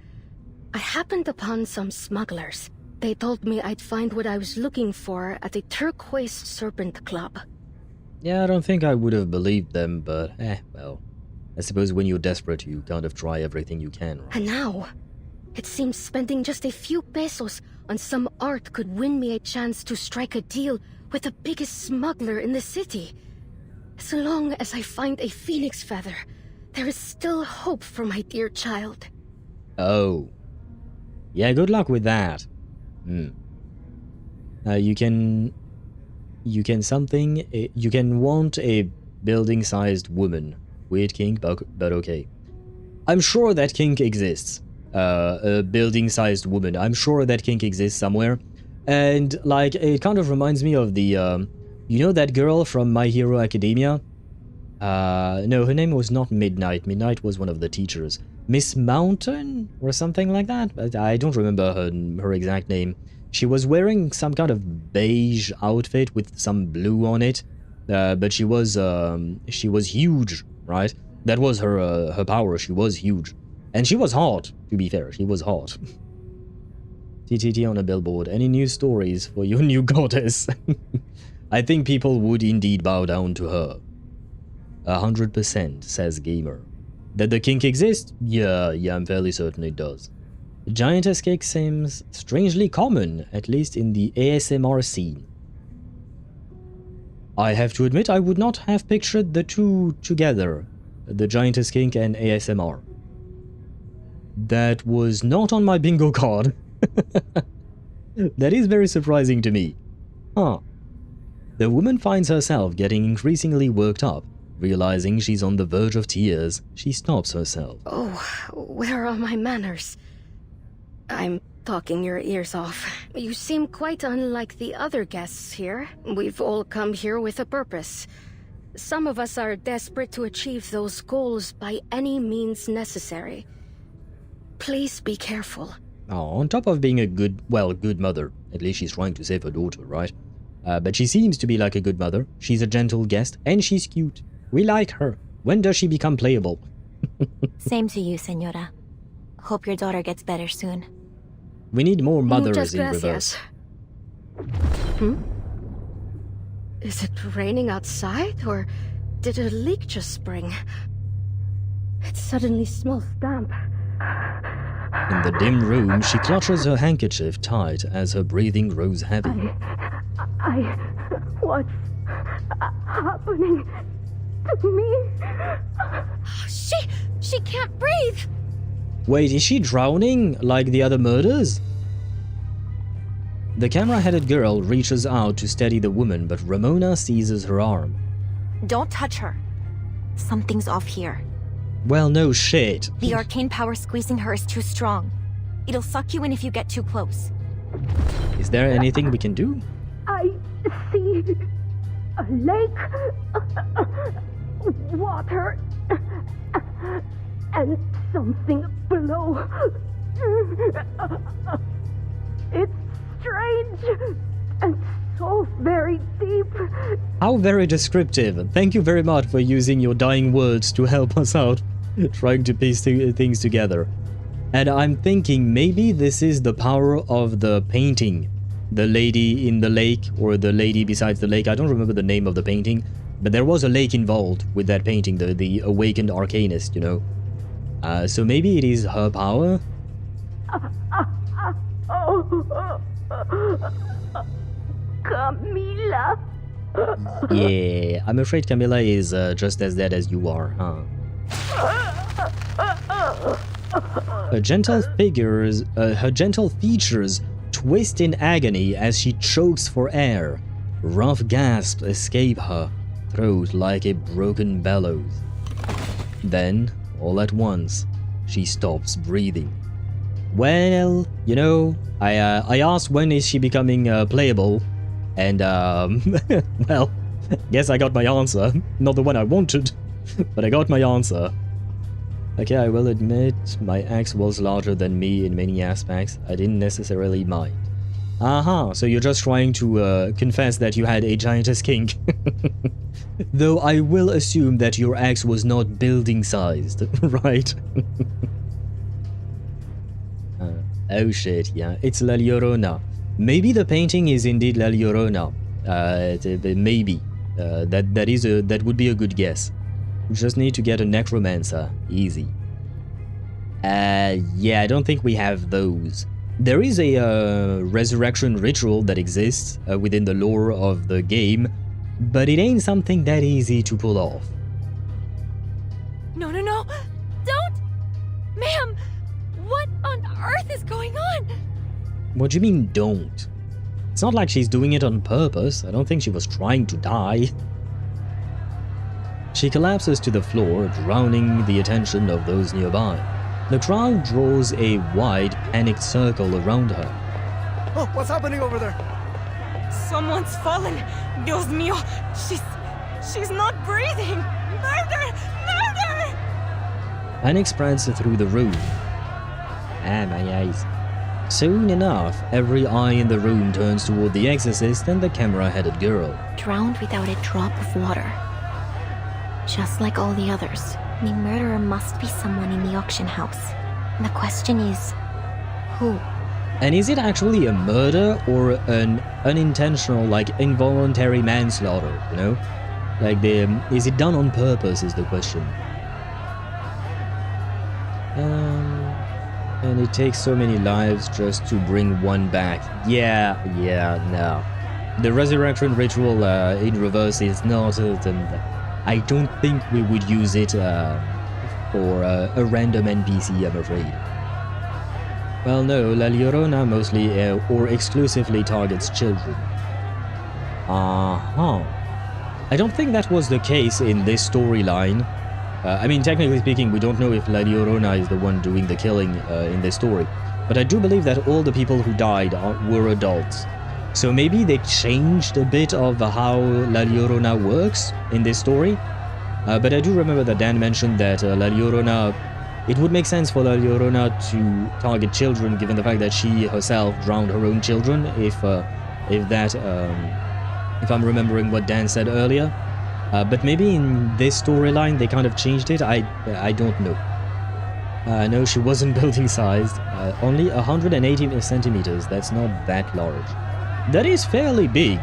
I happened upon some smugglers. They told me I'd find what I was looking for at the Turquoise Serpent Club. Yeah, I don't think I would have believed them, but well. I suppose when you're desperate, you kind of try everything you can, right? And now, it seems spending just a few pesos on some art could win me a chance to strike a deal with the biggest smuggler in the city. As long as I find a phoenix feather, there is still hope for my dear child. Oh. Yeah, good luck with that. You can want a building-sized woman. Weird kink, but okay. I'm sure that kink exists. A building-sized woman. I'm sure that kink exists somewhere. And, like, it kind of reminds me of the, you know that girl from My Hero Academia? No, her name was not Midnight. Midnight was one of the teachers. Miss Mountain? Or something like that? I don't remember her exact name. She was wearing some kind of beige outfit with some blue on it. But she was huge, right? That was her power. She was huge. And she was hot, to be fair. She was hot. TTT on a billboard. Any news stories for your new goddess? I think people would indeed bow down to her. 100%, says Gamer. That the kink exists? Yeah, I'm fairly certain it does. Giantess cake seems strangely common, at least in the ASMR scene. I have to admit I would not have pictured the two together, the Giantess kink and ASMR. That was not on my bingo card. That is very surprising to me. Huh. The woman finds herself getting increasingly worked up. Realizing she's on the verge of tears, she stops herself. Oh, where are my manners? I'm talking your ears off. You seem quite unlike the other guests here. We've all come here with a purpose. Some of us are desperate to achieve those goals by any means necessary. Please be careful. Oh, on top of being a good mother, at least she's trying to save her daughter, right? But she seems to be like a good mother. She's a gentle guest, and she's cute. We like her. When does she become playable? Same to you, Senora. Hope your daughter gets better soon. We need more mothers Muchas in gracias. reverse. Is it raining outside, or did a leak just spring? It suddenly smells damp. In the dim room, she clutches her handkerchief tight as her breathing grows heavy. What's happening to me? She can't breathe! Wait, is she drowning like the other murders? The camera-headed girl reaches out to steady the woman, but Ramona seizes her arm. Don't touch her. Something's off here. Well, no shit. The arcane power squeezing her is too strong. It'll suck you in if you get too close. Is there anything we can do? I see a lake, water, and something below. It's strange and so very deep. How very descriptive. Thank you very much for using your dying words to help us out, trying to piece things together. And I'm thinking maybe this is the power of the painting. The lady in the lake, or the lady besides the lake. I don't remember the name of the painting, but there was a lake involved with that painting, the awakened arcanist, you know. So maybe it is her power? Camila. Yeah, I'm afraid Camilla is just as dead as you are, huh? Her gentle features twist in agony as she chokes for air. Rough gasps escape her throat like a broken bellows. Then, all at once, she stops breathing. Well, you know, I asked when is she becoming playable, and well, guess I got my answer. Not the one I wanted, but I got my answer. Okay, I will admit, my ex was larger than me in many aspects. I didn't necessarily mind. So you're just trying to confess that you had a giantess kink. Though I will assume that your ex was not building-sized, right? Oh shit, yeah, it's La Llorona. Maybe the painting is indeed La Llorona. Maybe. That would be a good guess. We just need to get a necromancer. Easy. Yeah, I don't think we have those. There is a resurrection ritual that exists within the lore of the game, but it ain't something that easy to pull off. No, no, no! Don't! Ma'am! What on earth is going on? What do you mean, don't? It's not like she's doing it on purpose. I don't think she was trying to die. She collapses to the floor, drowning the attention of those nearby. The crowd draws a wide, panicked circle around her. Oh, what's happening over there? Someone's fallen. Dios mío. She's not breathing. Murder! Murder! Panic spreads through the room. Ah, my eyes. Soon enough, every eye in the room turns toward the exorcist and the camera-headed girl. Drowned without a drop of water. Just like all the others. The murderer must be someone in the auction house. The question is, who? And is it actually a murder or an unintentional, like involuntary manslaughter, you know? Like, is it done on purpose is the question. And it takes so many lives just to bring one back. Yeah, no. The resurrection ritual in reverse is not... I don't think we would use it for a random NPC, I'm afraid. Well, no, La Llorona mostly or exclusively targets children. I don't think that was the case in this storyline. I mean, technically speaking, we don't know if La Llorona is the one doing the killing in this story. But I do believe that all the people who died were adults. So maybe they changed a bit of how La Llorona works in this story. But I do remember that Dan mentioned that La Llorona... It would make sense for La Llorona to target children, given the fact that she herself drowned her own children, if I'm remembering what Dan said earlier. But maybe in this storyline they kind of changed it. I don't know. No, she wasn't building sized. Only 180 centimeters. That's not that large. That is fairly big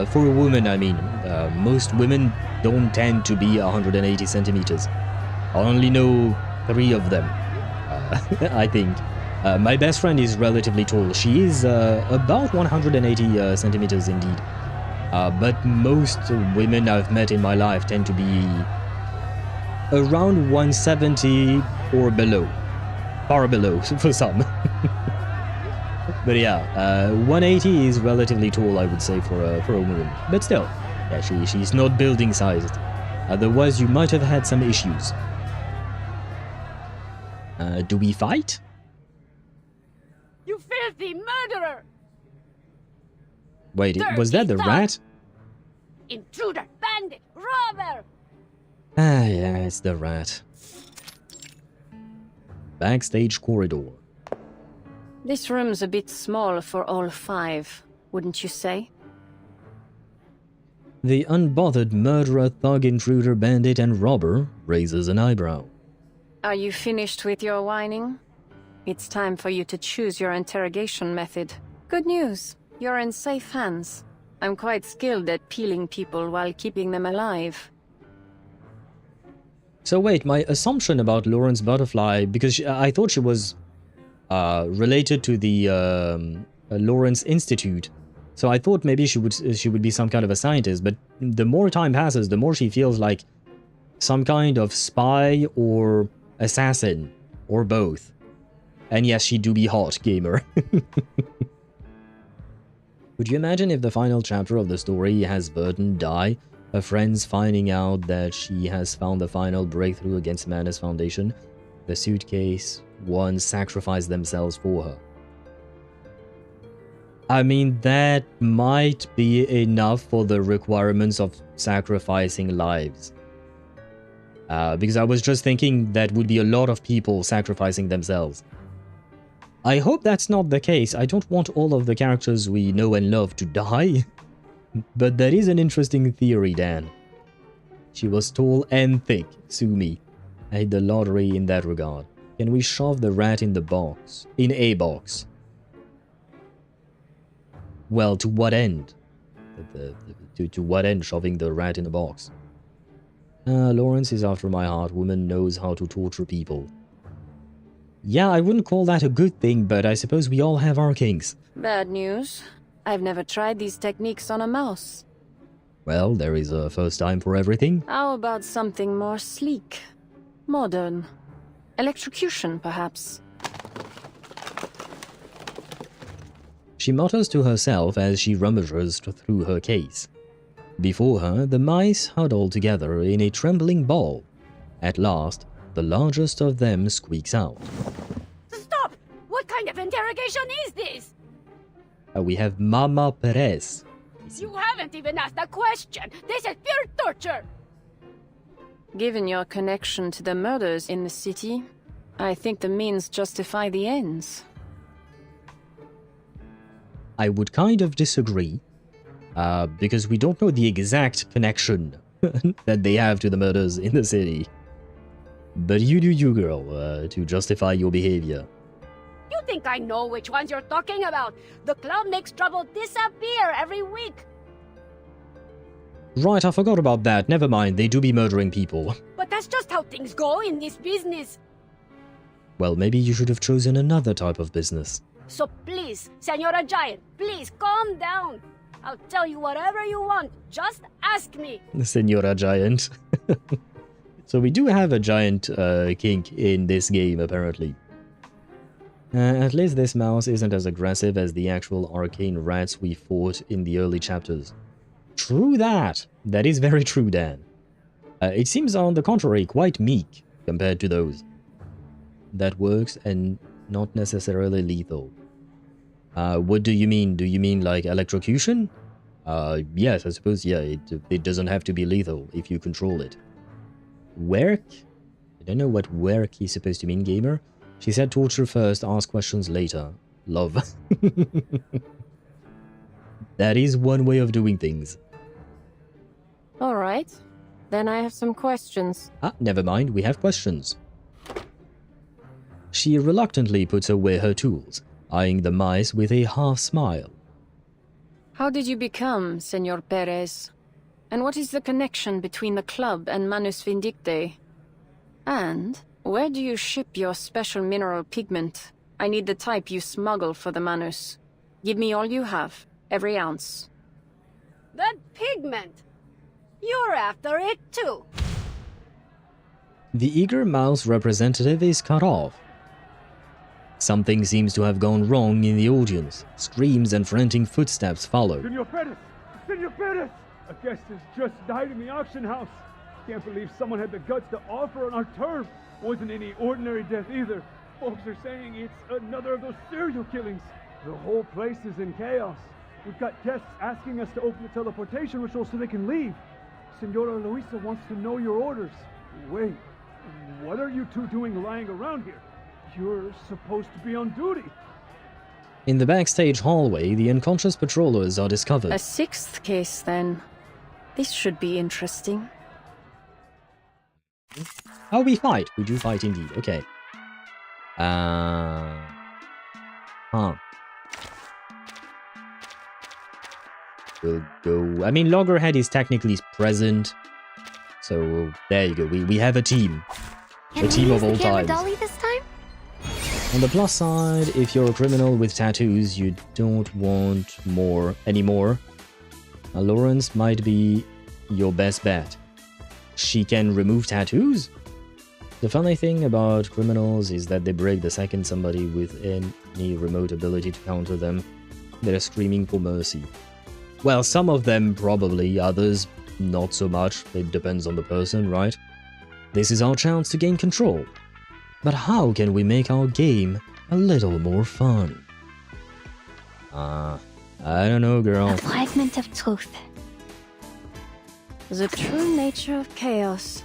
for a woman. I mean, most women don't tend to be 180 centimeters. I only know 3 of them. I think. My best friend is relatively tall. She is about 180 centimeters indeed. But most women I've met in my life tend to be around 170 or below. Far below for some. But yeah, 180 is relatively tall, I would say, for a woman. But still, yeah, she's not building sized. Otherwise, you might have had some issues. Do we fight? You filthy murderer! Wait, was that the rat? Intruder, bandit, robber! Ah, yeah, it's the rat. Backstage corridor. This room's a bit small for all 5, wouldn't you say? The unbothered murderer, thug, intruder, bandit, and robber raises an eyebrow. Are you finished with your whining? It's time for you to choose your interrogation method. Good news, you're in safe hands. I'm quite skilled at peeling people while keeping them alive. So wait, my assumption about Lorentz Butterfly, because I thought she was related to the Lorentz Institute, so I thought maybe she would be some kind of a scientist. But the more time passes, the more she feels like some kind of spy or assassin, or both. And yes, she do be hot, gamer. Would you imagine if the final chapter of the story has Vertin die, her friends finding out that she has found the final breakthrough against Madness Foundation, the suitcase, one sacrificed themselves for her? I mean, that might be enough for the requirements of sacrificing lives. Because I was just thinking that would be a lot of people sacrificing themselves. I hope that's not the case. I don't want all of the characters we know and love to die. But that is an interesting theory, Dan. She was tall and thick. Sue me. I hit the lottery in that regard. Can we shove the rat in the box? In a box? Well, to what end? To what end shoving the rat in a box? Lorentz is after my heart. Woman knows how to torture people. Yeah, I wouldn't call that a good thing, but I suppose we all have our kinks. Bad news. I've never tried these techniques on a mouse. Well, there is a first time for everything. How about something more sleek? Modern? Electrocution, perhaps? She mutters to herself as she rummages through her case. Before her, the mice huddle together in a trembling ball. At last, the largest of them squeaks out. Stop! What kind of interrogation is this? We have Mama Perez. You haven't even asked a question. This is pure torture. Given your connection to the murders in the city, I think the means justify the ends. I would kind of disagree, because we don't know the exact connection that they have to the murders in the city. But you do you, girl, to justify your behavior. You think I know which ones you're talking about? The club makes trouble disappear every week. Right, I forgot about that. Never mind, they do be murdering people. But that's just how things go in this business. Well, maybe you should have chosen another type of business. So please, Senora Giant, please calm down. I'll tell you whatever you want. Just ask me. Senora Giant. So we do have a giant kink in this game, apparently. At least this mouse isn't as aggressive as the actual arcane rats we fought in the early chapters. True that! That is very true, Dan. It seems, on the contrary, quite meek compared to those. That works and not necessarily lethal. What do you mean? Do you mean like electrocution? Yes, I suppose, yeah, it doesn't have to be lethal if you control it. Work? I don't know what work is supposed to mean, gamer. She said torture first, ask questions later. Love. That is one way of doing things. Alright, then I have some questions. Never mind, we have questions. She reluctantly puts away her tools, eyeing the mice with a half-smile. How did you become Senor Perez? And what is the connection between the club and Manus Vindicte? And where do you ship your special mineral pigment? I need the type you smuggle for the Manus. Give me all you have, every ounce. That pigment! You're after it too! The eager mouse representative is cut off. Something seems to have gone wrong in the audience. Screams and frantic footsteps follow. Senor Perez! Senor Perez! A guest has just died in the auction house. Can't believe someone had the guts to offer on our turf. Wasn't any ordinary death either. Folks are saying it's another of those serial killings. The whole place is in chaos. We've got guests asking us to open the teleportation ritual so they can leave. Senora Luisa wants to know your orders. Wait, what are you two doing lying around here? You're supposed to be on duty. In the backstage hallway, the unconscious patrollers are discovered. A sixth case, then. This should be interesting. Oh, we fight. We do fight indeed. Okay. We'll go... I mean, Loggerhead is technically present. So, there you go. We have a team. A team of all times. Dolly this time? On the plus side, if you're a criminal with tattoos, you don't want more anymore. Lorentz might be your best bet. She can remove tattoos? The funny thing about criminals is that they break the second somebody with any remote ability to counter them, they're screaming for mercy. Well, some of them probably, others not so much. It depends on the person, right? This is our chance to gain control. But how can we make our game a little more fun? I don't know, girl. A fragment of truth. The true nature of chaos.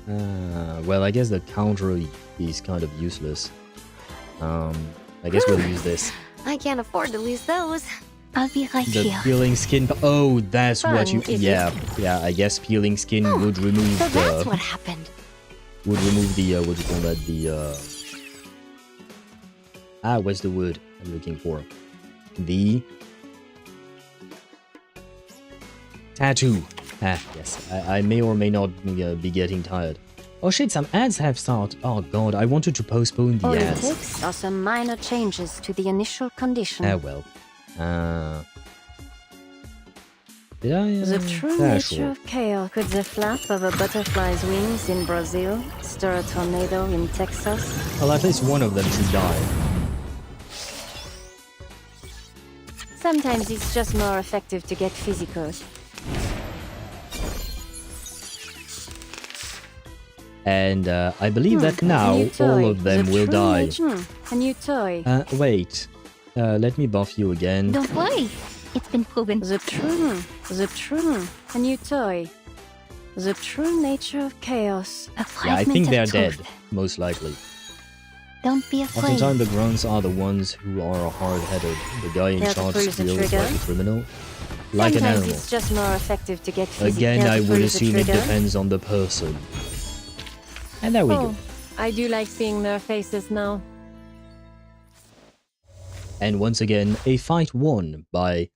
Well, I guess the counter is kind of useless. I guess we'll use this. I can't afford to lose those. I'll be right The here. peeling skin... Oh, that's Fun, what you... is Yeah, I guess peeling skin would remove So the... that's what happened. Would remove the, what do you call that, the, what's the word I'm looking for? The... Tattoo. Ah, yes. I may or may not be getting tired. Oh shit, some ads have started. Oh god, I wanted to postpone the All it ads. takes are some minor changes to the initial condition. Ah well. Did I? The true nature sure. of chaos. Could the flap of a butterfly's wings in Brazil stir a tornado in Texas? Well, at least one of them should die. Sometimes it's just more effective to get physical. And I believe that now all of them will die. A new toy. Wait. Let me buff you again. Don't worry. It's been proven. The true. A new toy. The true nature of chaos. Yeah, I think they're dead, most likely. Don't be afraid. Oftentimes the grunts are the ones who are hard-headed. The guy in charge feels like a criminal. Like an animal. It's just more effective to get physical. Again, I would assume it depends on the person. And there we go. I do like seeing their faces now. And once again, a fight won by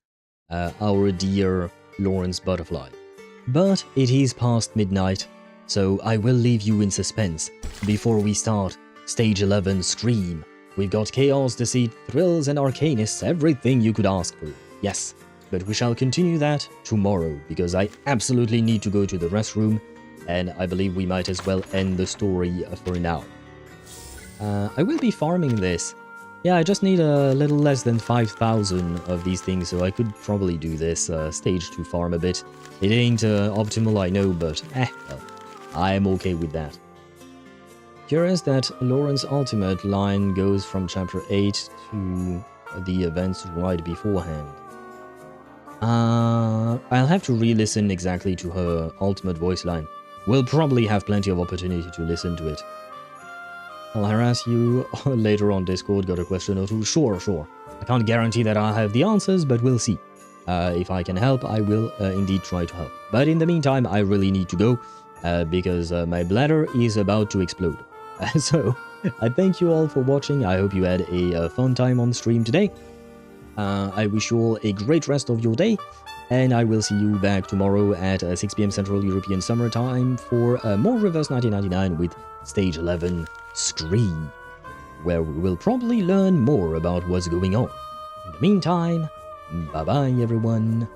our dear Lorentz Butterfly. But it is past midnight, so I will leave you in suspense. Before we start, Stage 11 Scream. We've got chaos, deceit, thrills, and arcanists, everything you could ask for. Yes, but we shall continue that tomorrow, because I absolutely need to go to the restroom, and I believe we might as well end the story for now. I will be farming this. Yeah, I just need a little less than 5,000 of these things, so I could probably do this stage to farm a bit. It ain't optimal, I know, but well, I am okay with that. Curious that Lorentz Ultimate line goes from Chapter 8 to the events right beforehand. I'll have to re-listen exactly to her Ultimate voice line. We'll probably have plenty of opportunity to listen to it. I'll harass you later on Discord, got a question or two? Sure. I can't guarantee that I'll have the answers, but we'll see. If I can help, I will indeed try to help. But in the meantime, I really need to go, because my bladder is about to explode. So, I thank you all for watching. I hope you had a fun time on stream today. I wish you all a great rest of your day, and I will see you back tomorrow at 6 PM Central European Summer Time for more Reverse 1999 with Stage 11 Scream, where we will probably learn more about what's going on. In the meantime, bye-bye everyone.